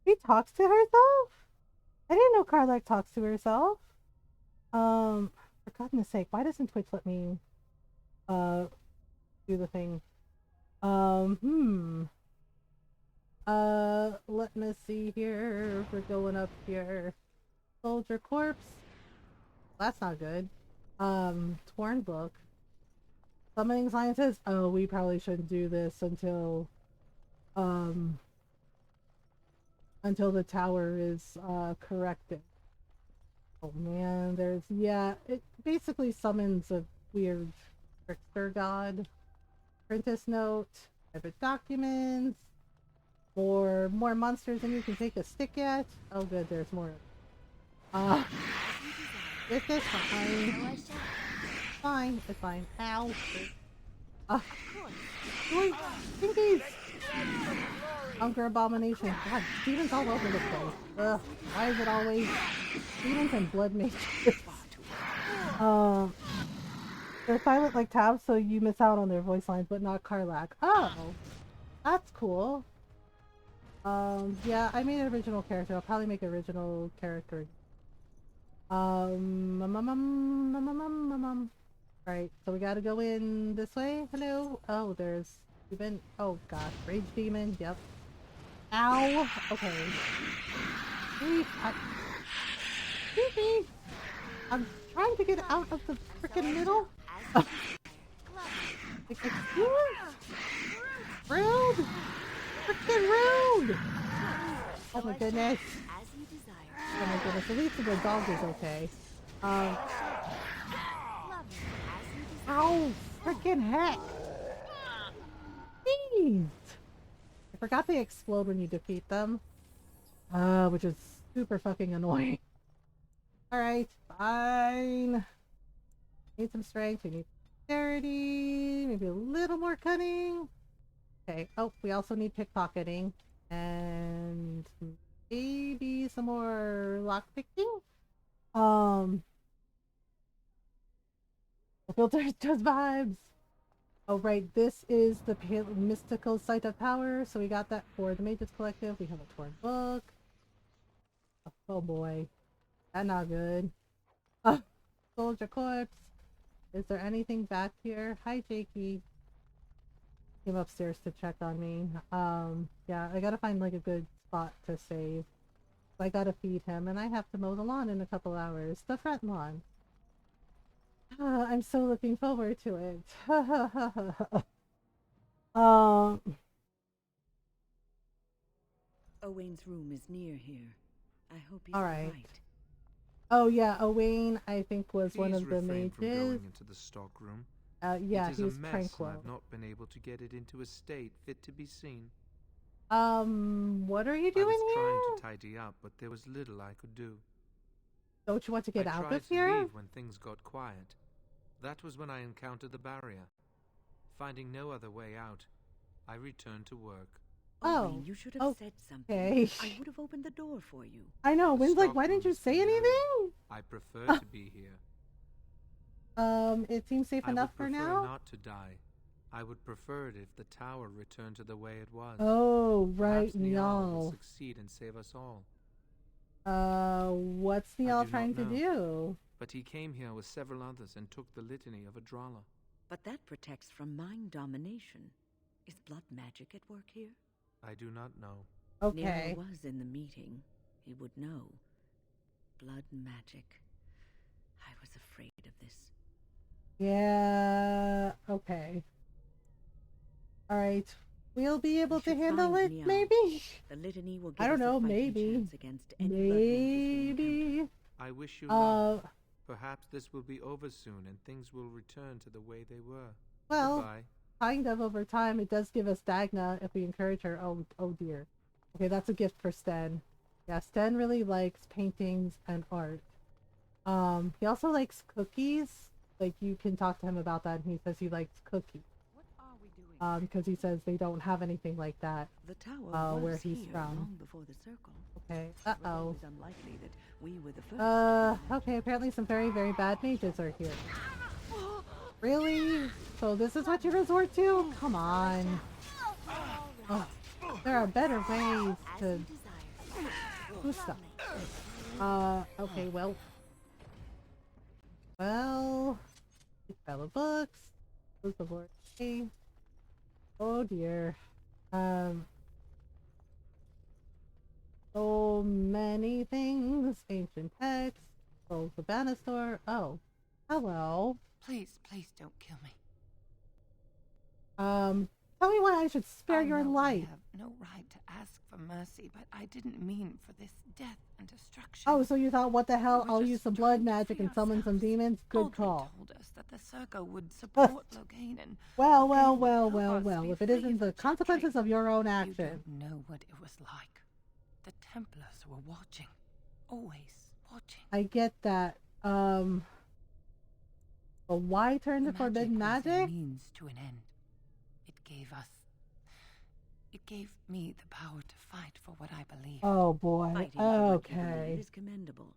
She talks to herself? I didn't know Karlak talks to herself. For goodness sake, why doesn't Twitch let me do the thing? Let me see here. We're going up here. Soldier Corpse. That's not good. Torn Book. Summoning Sciences. Oh, we probably shouldn't do this until the tower is corrected. Oh man, it basically summons a weird trickster god. Apprentice note, private documents, more monsters than you can take a stick at. Oh good, there's more. This is fine. It's fine. Ow. Wait, Pinkies! Hunger Abomination. God, demons all over the place. Ugh, why is it always demons and blood mages? They're silent like tabs, so you miss out on their voice lines, but not Karlak. Oh, that's cool. Yeah, I made an original character. I'll probably make an original character. Right, so we gotta go in this way. Hello. Oh, there's even. Oh gosh, rage demon. Yep. Ow. Okay. Excuse me. I'm trying to get out of the freaking middle. Excuse? Rude. Freaking rude. Oh my goodness. Oh my goodness. At least the dog is okay. Ow! Freaking heck! Jeez! I forgot they explode when you defeat them. Which is super fucking annoying. Alright, fine. Need some strength, we need dexterity, maybe a little more cunning. Okay, oh, we also need pickpocketing. And maybe some more lockpicking? The filter just vibes. Oh right, this is the mystical site of power. So we got that for the Mages Collective. We have a torn book. Oh boy, that's not good. Soldier Corpse. Is there anything back here? Hi Jakey. Came upstairs to check on me. Yeah, I gotta find like a good spot to save. I gotta feed him, and I have to mow the lawn in a couple hours. The front lawn. I'm so looking forward to it. Owain's room is near here. I hope he's all right. Oh yeah, Owain I think was one of the mages. From going into the stock room. Yeah, it is he's a mess, tranquil. And I've not been able to get it into a state fit to be seen. What are you doing I was here? trying to tidy up, but there was little I could do. Don't you want to get out of here? I tried to here? leave when things got quiet. That was when I encountered the barrier. Finding no other way out, I returned to work. Owain, you should have said something. Okay. I would have opened the door for you. I know. Wynn's like, why didn't you say anything? I prefer to be here. It seems safe enough for now. I would prefer not to die. I would prefer it if the tower returned to the way it was. Oh, right, Perhaps Niall will Niall. succeed and save us all. What's Niall trying to do? But he came here with several others and took the litany of Adralla. But that protects from mind domination. Is blood magic at work here? I do not know. Okay. Nero was in the meeting. He would know. Blood magic. I was afraid of this. Yeah, okay. Alright. We'll be able to handle it, maybe? The litany will give I don't us a know, fighting maybe. chance against any blood mangers we encounter. Maybe. I wish you luck. Perhaps this will be over soon and things will return to the way they were. Well, Goodbye. kind of over time. It does give us Dagna if we encourage her. Oh dear. Okay, that's a gift for Sten. Yeah, Sten really likes paintings and art. He also likes cookies. Like, you can talk to him about that, and he says he likes cookies. What are we doing? Because he says they don't have anything like that. The tower where was he's here from. long before the circle. Okay. It was Uh-oh. always unlikely that we were the first. Okay, apparently some very, very bad mages are here. Really? So this is what you resort to? Come on. Oh, there are better ways to do stuff. Okay, well. Well, fellow books. Who's the Lord? Hey. Oh dear. So many things. Ancient texts. Souls of Banastor. Oh. Hello. Please, please don't kill me. Tell me why I should spare your life. I have no right to ask for mercy, but I didn't mean for this death and destruction. Oh, so you thought, what the hell? I'll use some blood magic and summon some demons? Good call. Told us that the Circle would support Logain and Well. If it isn't the consequences of your own action. You don't know what it was like. The Templars were watching. Always watching. I get that. But why turn to forbidden magic? Means to an end. It gave me the power to fight for what I believe. Oh boy. Fighting for what you Okay. believe is commendable,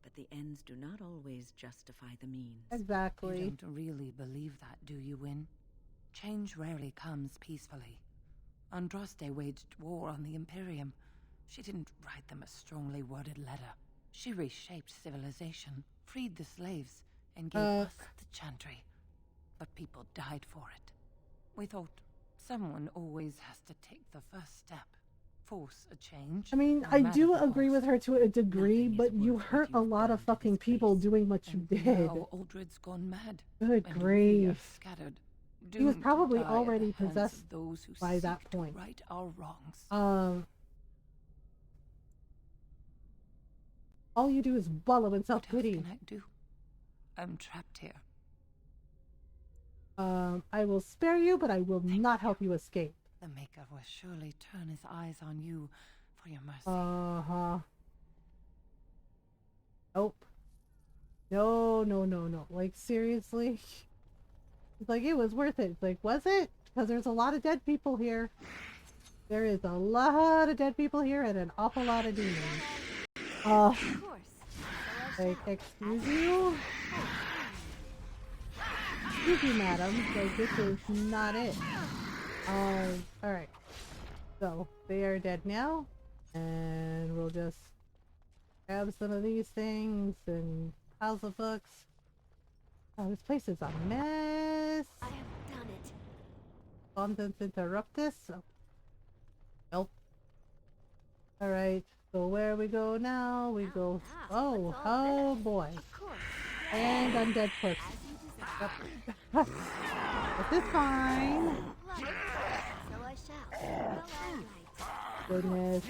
but the ends do not always justify the means. Exactly. You don't really believe that, do you, Win? Change rarely comes peacefully. Andraste waged war on the Imperium. She didn't write them a strongly worded letter. She reshaped civilization, freed the slaves, and gave us the Chantry. But people died for it. We thought someone always has to take the first step, force a change. I mean, no I matter do the agree with her to a degree, but you hurt a lot of fucking people doing what you did. Now Aldred's gone mad. Good and we are grief. scattered, He was doomed to probably die at already the hands possessed of those who by that seek to point. right our wrongs. All you do is wallow in self-pity. What else can I do? I'm trapped here. I will spare you, but I will not help you escape. The Maker will surely turn his eyes on you for your mercy. Uh-huh. Nope. No. Like, seriously? It's like, it was worth it. It's like, was it? Because there's a lot of dead people here. There is a lot of dead people here and an awful lot of demons. Like, excuse you? Excuse you, madam. Like, this is not it. Alright. So, they are dead now. And we'll just grab some of these things and piles of books. Oh, this place is a mess. I have done it. Contents interruptus. Oh. Nope. Alright. So where we go now? We go... Oh boy. And undead corpses. Yep. This is fine. So I shall. Well, all right. Goodness.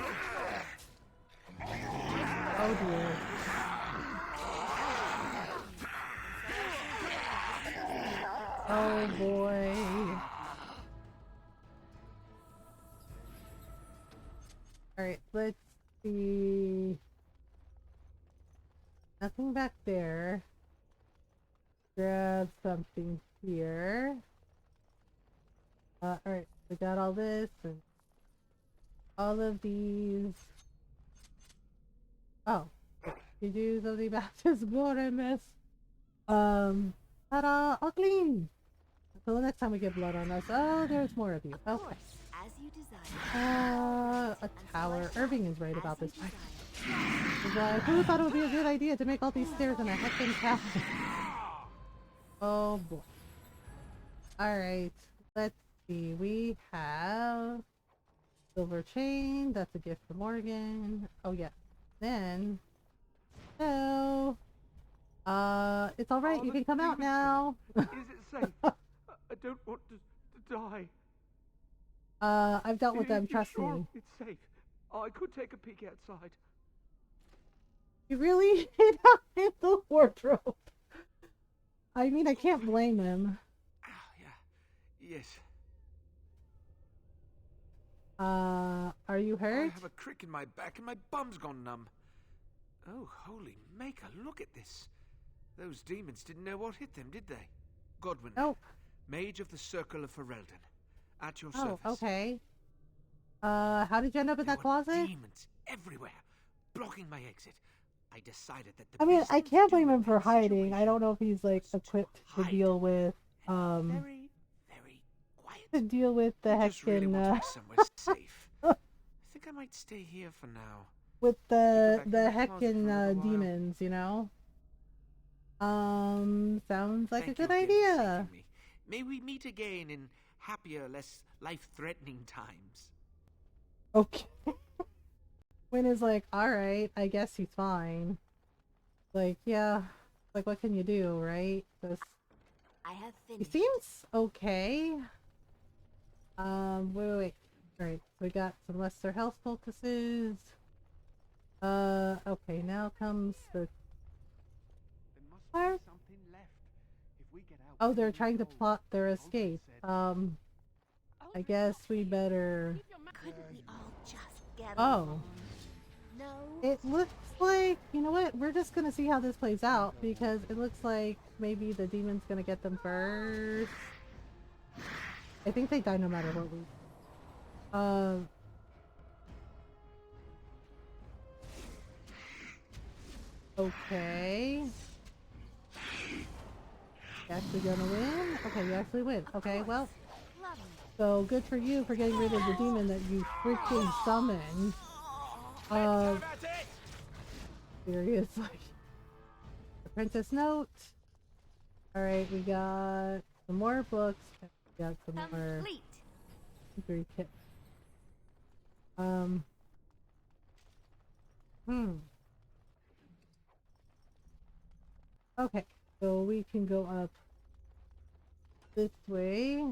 Oh dear. Oh boy. Alright, let's see. Nothing back there. Grab something here. Alright, we got all this and all of these. Oh, you do something about this Goremus. Ta-da! All clean! Until next time we get blood on us. Oh, there's more of you. Okay. As you desire. A tower. Irving is right about this. Like, who thought it would be a good idea to make all these stairs in a heckin' tower? Oh boy. Alright. Let's see. We have Silver chain, that's a gift from Morgan. Oh yeah. Then no. It's alright, you can come out now. Is it safe? I don't want to die. I've dealt with them, You trust sure me. it's safe? I could take a peek outside. You really hid out in the wardrobe. I mean, I can't blame him. Yes. Are you hurt? I have a crick in my back and my bum's gone numb. Oh, holy maker, look at this. Those demons didn't know what hit them, did they? Godwin. Nope. Mage of the Circle of Ferelden. At your Oh, service. okay. How did you end up in that closet? Demons everywhere, blocking my exit. I decided that the I mean, best I thing can't to do blame him in for that hiding. I don't know if he's like equipped to deal with very quiet. to deal with the I just really heckin' want to be somewhere safe. I think I might stay here for now. with Go the back in my closet for a little while. demons, you know. Sounds like Thank a good you again for idea. saving me. May we meet again in happier, less life-threatening times. Okay. Wynn is like, alright, I guess he's fine. Like, yeah. Like, what can you do, right? I have He finished. seems okay. Wait. Alright, so we got some lesser health focuses. Okay, now comes the... Where? Oh, they're trying to plot their escape. I guess we better... Couldn't we all just get Oh. along? No. It looks like, you know what, we're just gonna see how this plays out, because it looks like maybe the demon's gonna get them first. I think they die no matter what we... Okay. You actually gonna win? Okay, you actually win. Okay, well. So good for you for getting rid of the demon that you freaking summoned. Seriously. The Princess Note. Alright, we got some more books. We got some more degree kits. Okay, so we can go up this way.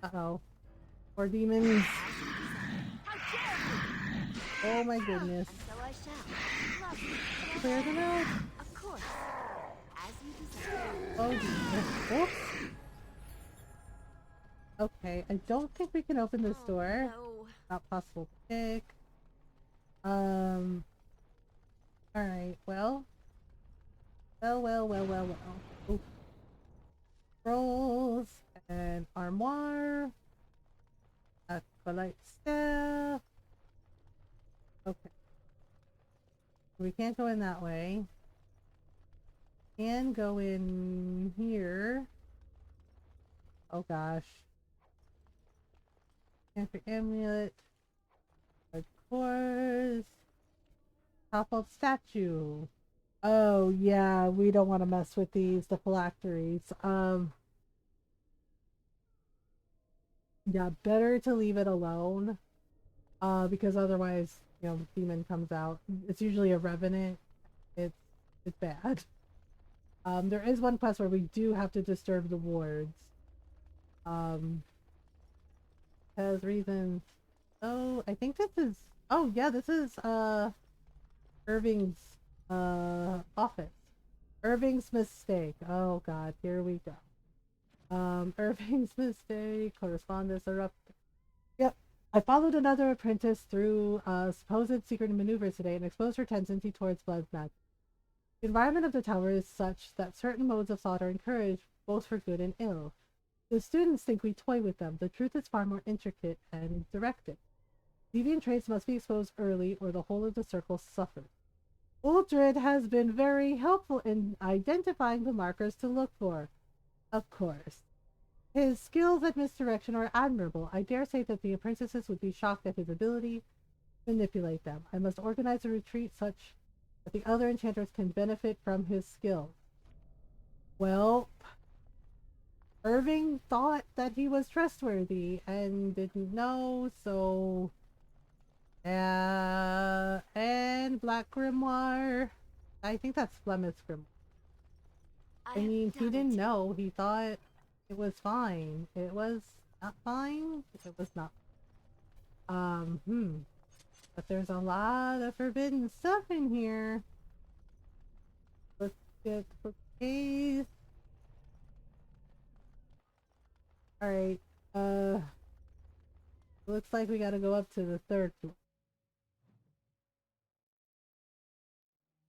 Uh-oh. More demons. Oh my goodness. So I shall. Clear them out. Of course. As you desire. Oh, dear. Oops. Okay, I don't think we can open this door. No. Not possible to pick. Alright, well. Well. Ooh. Scrolls and armoire. Acolyte staff. Okay. We can't go in that way. Can go in here. Oh gosh. Pantry amulet. Of course. Toppled statue. Oh yeah, we don't want to mess with these, the phylacteries. Yeah, better to leave it alone. Because otherwise, you know, demon comes out. It's usually a revenant. It's bad. There is one quest where we do have to disturb the wards. Has reasons. Oh, I think this is... Oh, yeah, this is, Irving's, office. Irving's mistake. Oh, God, here we go. Irving's mistake. Correspondence erupted. Yep. I followed another apprentice through, supposed secret maneuvers today and exposed her tendency towards blood magic. The environment of the tower is such that certain modes of thought are encouraged, both for good and ill. The students think we toy with them. The truth is far more intricate and directed. Deviant traits must be exposed early, or the whole of the circle suffers. Uldred has been very helpful in identifying the markers to look for. Of course. His skills at misdirection are admirable. I dare say that the apprentices would be shocked at his ability to manipulate them. I must organize a retreat such that the other enchanters can benefit from his skills. Well, Irving thought that he was trustworthy and didn't know, so and Black Grimoire. I think that's Flemeth's Grimoire. I mean, he didn't know. He thought it was fine. It was not fine. It was not. But there's a lot of forbidden stuff in here. Let's get the case. Alright, looks like we gotta go up to the 3rd floor.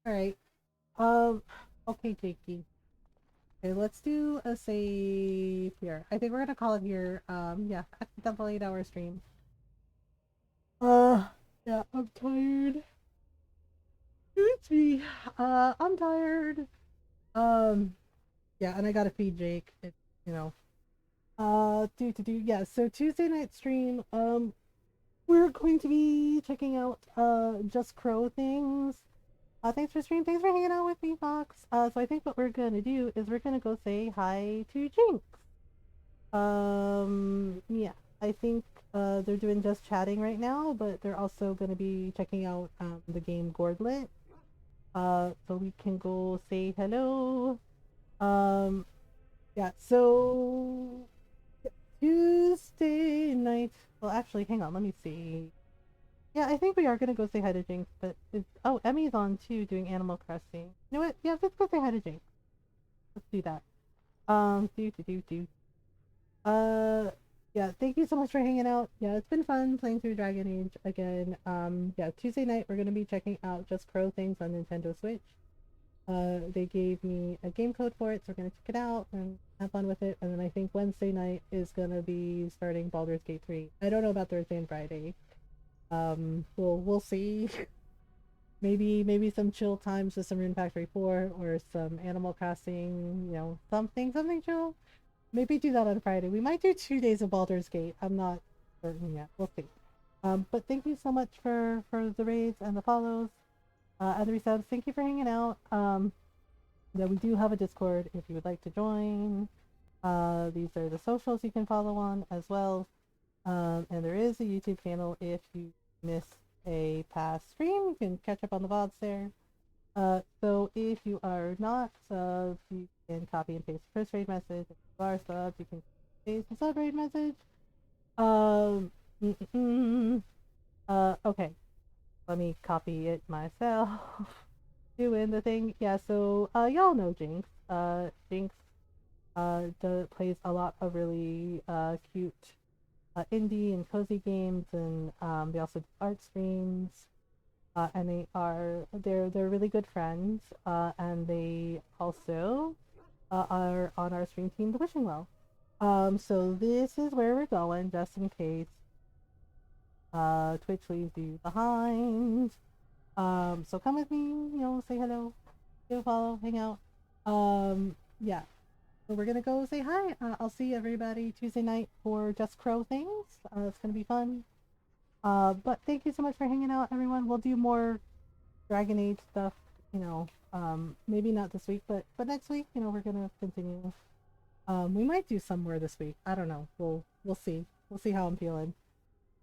Alright, okay, Jakey. Okay, let's do a save here. I think we're gonna call it here. Yeah, definitely 8-hour stream. Yeah, I'm tired. Excuse me. I'm tired. Yeah, and I gotta feed Jake. It, you know. Yeah, so Tuesday night stream, we're going to be checking out, Just Crow things. Thanks for stream, thanks for hanging out with me, Fox. So I think what we're gonna do is we're gonna go say hi to Jinx. Yeah, I think, they're doing just chatting right now, but they're also gonna be checking out, the game Gordlet. So we can go say hello. Yeah, so Tuesday night. Well, actually, hang on. Let me see. Yeah, I think we are gonna go say hi to Jinx. But oh, Emmy's on too, doing Animal Crossing. You know what? Yeah, let's go say hi to Jinx. Let's do that. Yeah. Thank you so much for hanging out. Yeah, it's been fun playing through Dragon Age again. Yeah, Tuesday night we're gonna be checking out Just Crow things on Nintendo Switch. They gave me a game code for it, so we're gonna check it out and have fun with it. And then I think Wednesday night is gonna be starting Baldur's Gate 3. I don't know about Thursday and Friday. We'll see. maybe some chill times with some Rune Factory 4 or some Animal Crossing, you know, something chill. Maybe do that on Friday. We might do 2 days of Baldur's Gate. I'm not certain yet. We'll see. But thank you so much for the raids and the follows. And the resubs, thank you for hanging out. Yeah, we do have a Discord if you would like to join. These are the socials you can follow on as well. And there is a YouTube channel if you missed a past stream. You can catch up on the VODs there. So if you are not subbed, you can copy and paste the first raid message. If you are subbed, you can paste the sub raid message. Okay. Let me copy it myself. Doing the thing. Yeah, so y'all know Jinx. Jinx plays a lot of really cute indie and cozy games, and they also do art streams. And they're really good friends. And they also are on our stream team, the Wishing Well. So this is where we're going, just in case Twitch leaves you behind. So come with me, you know, say hello, give a follow, hang out. Yeah. So we're gonna go say hi. I'll see everybody Tuesday night for Just Crow things. It's gonna be fun. But thank you so much for hanging out, everyone. We'll do more Dragon Age stuff, you know, maybe not this week, but next week, you know, we're gonna continue. We might do some more this week. I don't know. We'll see. We'll see how I'm feeling.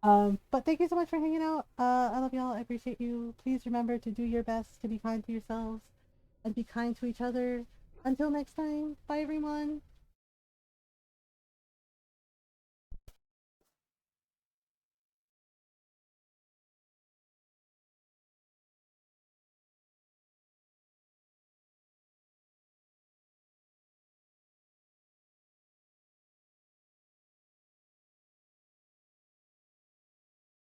But thank you so much for hanging out. I love y'all. I appreciate you. Please remember to do your best to be kind to yourselves and be kind to each other. Until next time, bye everyone.